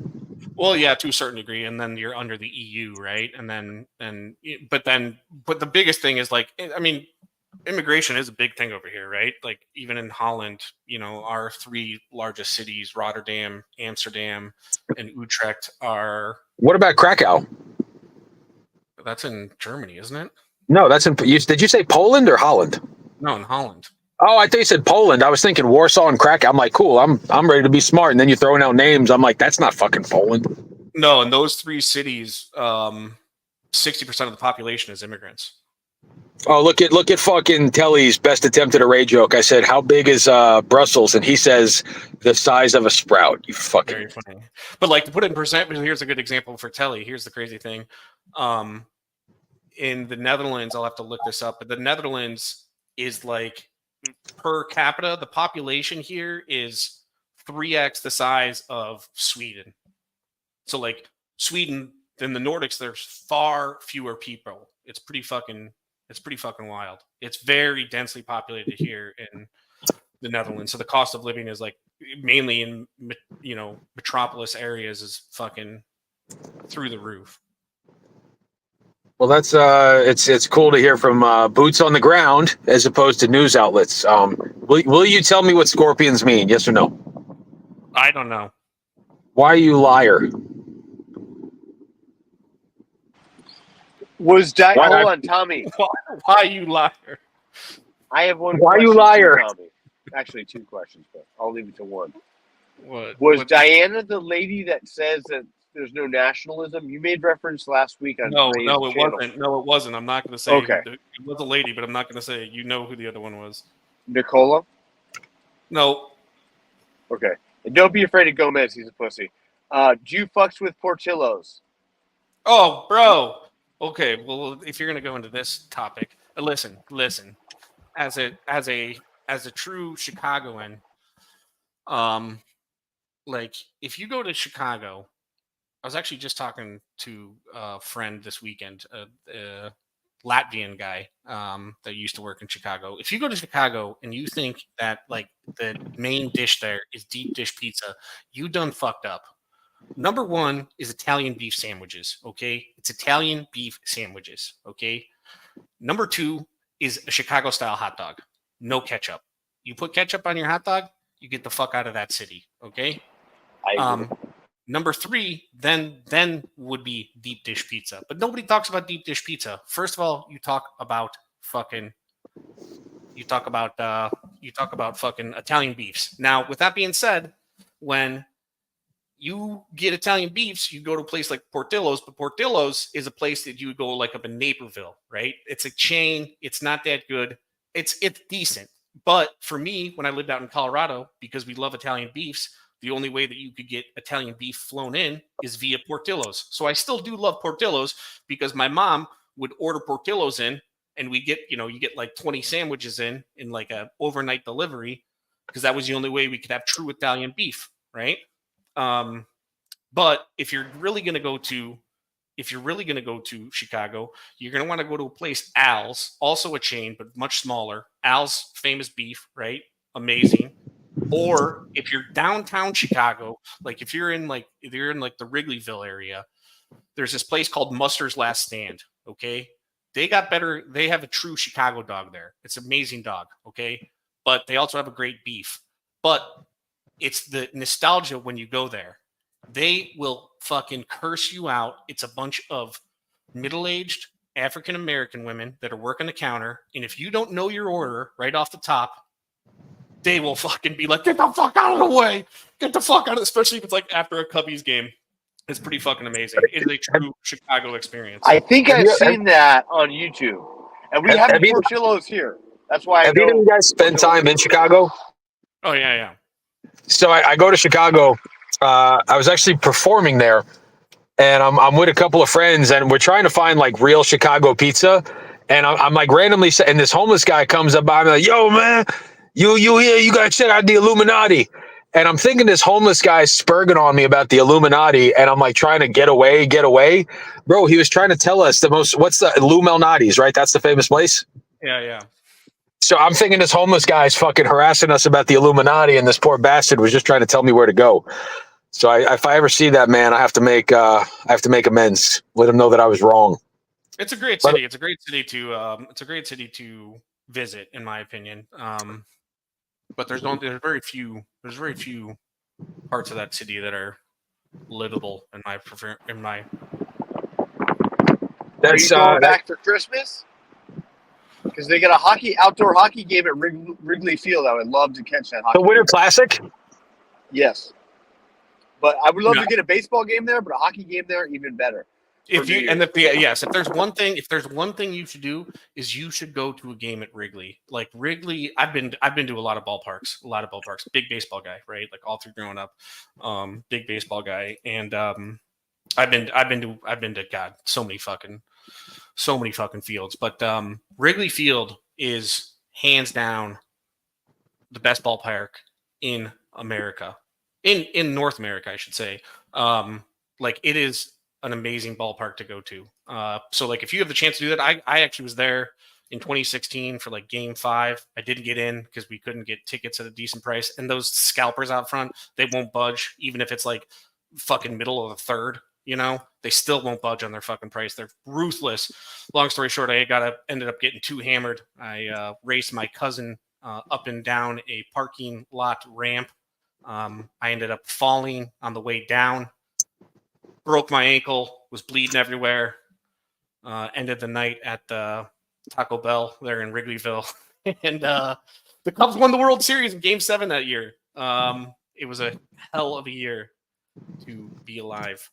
Well, yeah, to a certain degree, and then you're under the EU, right? But the biggest thing is, like, I mean, immigration is a big thing over here, right? Like, even in Holland, you know, our 3 largest cities, Rotterdam, Amsterdam, and Utrecht, are. What about Krakow? That's in Germany, isn't it? No, that's in. Did you say Poland or Holland? No, in Holland. Oh, I thought you said Poland. I was thinking Warsaw and Krakow. I'm like, cool. I'm ready to be smart. And then you're throwing out names. I'm like, that's not fucking Poland. No, in those 3 cities, 60% of the population is immigrants. Oh, look at fucking Telly's best attempt at a Ray joke. I said, how big is Brussels? And he says the size of a sprout. You fucking. Very funny. But, like, to put it in percent, here's a good example for Telly. Here's the crazy thing. In the Netherlands, I'll have to look this up, but the Netherlands is, like, per capita, the population here is 3x the size of Sweden. So, like, Sweden, in the Nordics, there's far fewer people. It's pretty fucking wild. It's very densely populated here in the Netherlands. So the cost of living is, like, mainly in, you know, metropolis areas, is fucking through the roof. Well, that's it's cool to hear from boots on the ground as opposed to news outlets. Will you tell me what scorpions mean? Yes or no? I don't know. Why are you liar? Hold on, Tommy. Why you liar? I have one. Why you question liar? for Tommy. Actually, 2 questions, but I'll leave it to one. Was Diana the lady that says that there's no nationalism? You made reference last week on No, Ray's it channel. wasn't. No, it wasn't. I'm not going to say. Okay. It was a lady, but I'm not going to say. You know who the other one was? Nicola? No. Okay. And don't be afraid of Gomez. He's a pussy. Do you fucks with Portillo's? Oh, bro. Okay. Well, if you're going to go into this topic, listen. As a true Chicagoan, like, if you go to Chicago, I was actually just talking to a friend this weekend, a Latvian guy that used to work in Chicago. If you go to Chicago and you think that, like, the main dish there is deep dish pizza, you done fucked up. Number 1 is Italian beef sandwiches, okay? It's Italian beef sandwiches, okay? Number 2 is a Chicago-style hot dog. No ketchup. You put ketchup on your hot dog, you get the fuck out of that city, okay? Number 3 then would be deep dish pizza. But nobody talks about deep dish pizza. First of all, you talk about fucking Italian beefs. Now, with that being said, when you get Italian beefs, you go to a place like Portillo's, but Portillo's is a place that you would go, like, up in Naperville, right? It's a chain. It's not that good. It's decent. But for me, when I lived out in Colorado, because we love Italian beefs, the only way that you could get Italian beef flown in is via Portillo's. So I still do love Portillo's, because my mom would order Portillo's in, and we get, you get like 20 sandwiches in like a overnight delivery, because that was the only way we could have true Italian beef, right? But if you're really gonna go to Chicago, you're gonna want to go to a place, Al's, also a chain, but much smaller. Al's Famous Beef, right? Amazing. Or if you're downtown Chicago, like if you're in like the Wrigleyville area, there's this place called Mustard's Last Stand. Okay. They have a true Chicago dog there. It's an amazing dog. Okay. But they also have a great beef. But it's the nostalgia when you go there. They will fucking curse you out. It's a bunch of middle-aged African American women that are working the counter. And if you don't know your order right off the top, they will fucking be like, get the fuck out of the way. Get the fuck out of, especially if it's like after a Cubbies game. It's pretty fucking amazing. It is a true Chicago experience. I think I've seen that on YouTube. And we have the Portillo's here. That's why have either of you guys spent time in Chicago? Oh, yeah. So I go to Chicago. I was actually performing there, and I'm with a couple of friends, and we're trying to find like real Chicago pizza. And I'm like randomly, and this homeless guy comes up by me like, "Yo, man, you here? You gotta check out the Illuminati." And I'm thinking this homeless guy's spurging on me about the Illuminati, and I'm like trying to get away. Bro, he was trying to tell us what's the Illuminati's, right? That's the famous place. Yeah. So I'm thinking this homeless guy's fucking harassing us about the Illuminati, and this poor bastard was just trying to tell me where to go. So if I ever see that man, I have to make amends. Let him know that I was wrong. It's a great city. It's a great city to visit, in my opinion. But there's very few parts of that city that are livable in my. That's going back for Christmas. Because they got a outdoor hockey game at Wrigley Field. I would love to catch that hockey. The Winter Classic? Yes. But I would love to get a baseball game there, but a hockey game there, even better. If there's one thing you should do is you should go to a game at Wrigley. Like Wrigley, I've been to a lot of ballparks. Big baseball guy, right? Like all through growing up, big baseball guy, and I've been to God, so many fucking fields. But Wrigley Field is hands down the best ballpark in America, in North America, I should say. Like it is an amazing ballpark to go to. So like if you have the chance to do that, I actually was there in 2016 for like game 5. I didn't get in because we couldn't get tickets at a decent price. And those scalpers out front, they won't budge, even if it's like fucking middle of the third, they still won't budge on their fucking price. They're ruthless. Long story short, I ended up getting too hammered. I raced my cousin up and down a parking lot ramp. I ended up falling on the way down. Broke my ankle, was bleeding everywhere. Ended the night at Taco Bell there in Wrigleyville. And the Cubs won the World Series in Game 7 that year. It was a hell of a year to be alive.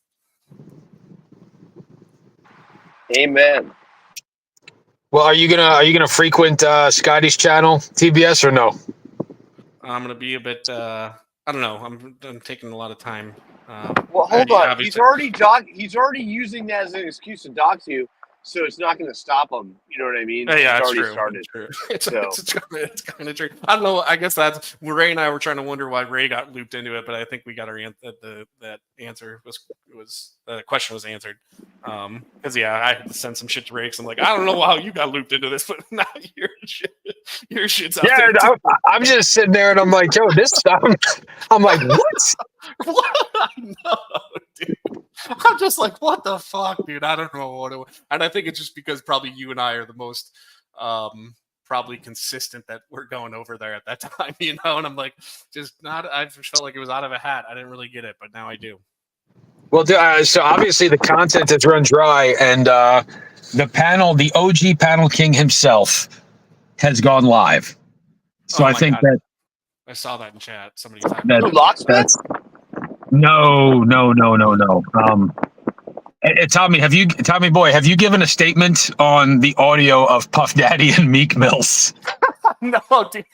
Amen. Well, are you gonna frequent Scotty's channel, TBS, or no? I'm gonna be a bit. I don't know. I'm taking a lot of time. Well, hold on. He's already using that as an excuse to dox you, so it's not going to stop him. You know what I mean? Yeah, it's it's already true. started. It's kind of true. I don't know. I guess that's Ray and I were trying to wonder why Ray got looped into it, but I think we got our that answer was the question was answered. Because I had to send some shit to Ray. Cause I'm like, I don't know how you got looped into this, but now your shit's out there. Yeah, I'm just sitting there and I'm like, yo, this stuff. I'm like, what? I know, dude. I'm just like, what the fuck, dude? I don't know what it was. And I think it's just because probably you and I are the most probably consistent that we're going over there at that time, And I'm like, I just felt like it was out of a hat. I didn't really get it, but now I do. Well, so obviously the content has run dry, and the OG panel king himself has gone live. So I think that I saw that in chat. Somebody typed Locksmith? No. Tommy boy, have you given a statement on the audio of Puff Daddy and Meek Mills? No, dude.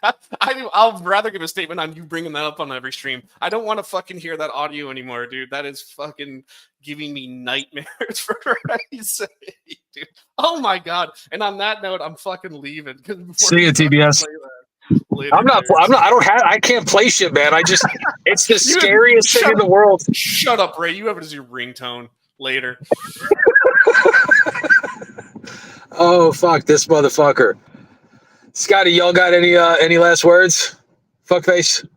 I'll rather give a statement on you bringing that up on every stream. I don't want to fucking hear that audio anymore, dude. That is fucking giving me nightmares for Christ's sake, dude. Oh my god. And on that note, I'm fucking leaving. See you, TBS. Later, I'm not. nerds. I don't have. I can't play shit, man. I just. It's the You have- scariest thing shut in the up. world. Shut up, Ray. You have it as your ringtone. Later. Oh fuck this motherfucker. Scotty, y'all got any last words? Fuckface.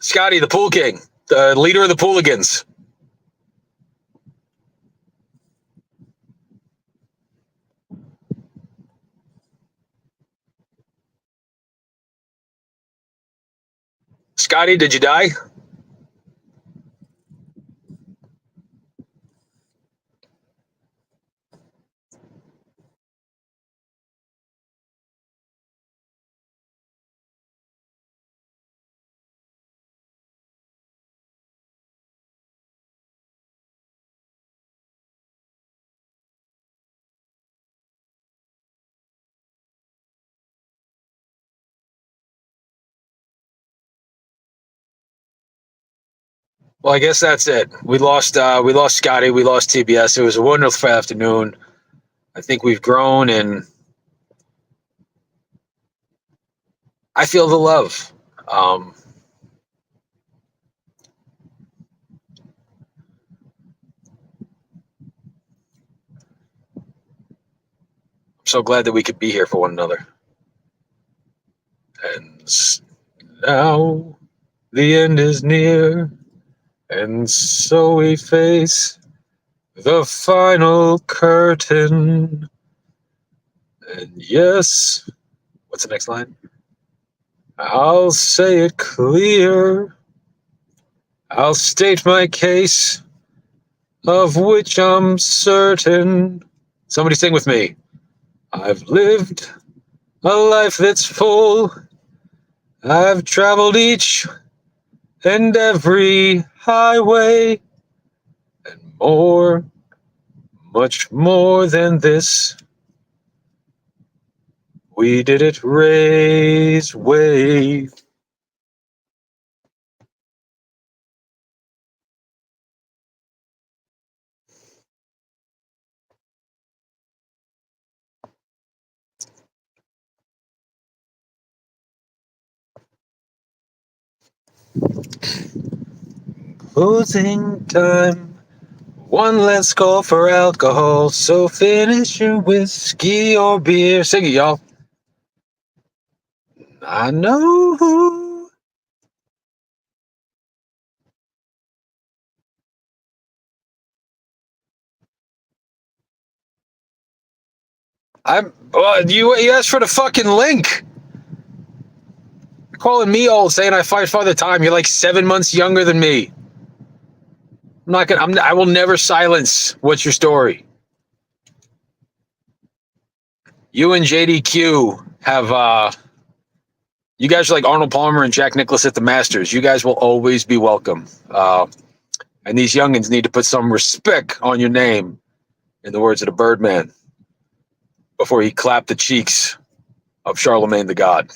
Scotty, the pool king, the leader of the Pooligans. Scotty, did you die? Well, I guess that's it. We lost Scotty. We lost TBS. It was a wonderful afternoon. I think we've grown, and I feel the love. I'm so glad that we could be here for one another. And now the end is near, and so we face the final curtain. And yes, what's the next line? I'll say it clear. I'll state my case, of which I'm certain. Somebody sing with me. I've lived a life that's full. I've traveled each and every highway, and more, much more than this. We did it Ray's way. Closing time. One last call for alcohol. So finish your whiskey or beer. Sing it, y'all. I know who. You asked for the fucking link. You're calling me old, saying I fight Father Time. You're like 7 months younger than me. I'm not gonna. I will never silence. What's your story? You and JDQ have. You guys are like Arnold Palmer and Jack Nicklaus at the Masters. You guys will always be welcome. And these youngins need to put some respect on your name, in the words of the Birdman, before he clapped the cheeks of Charlemagne the God.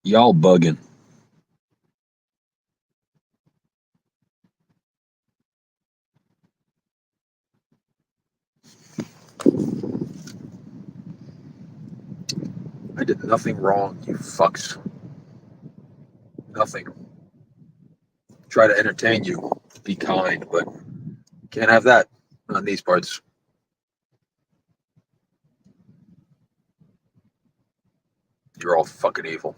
Y'all bugging. I did nothing wrong, you fucks. Nothing. Try to entertain you. Be kind, but can't have that on these parts. You're all fucking evil.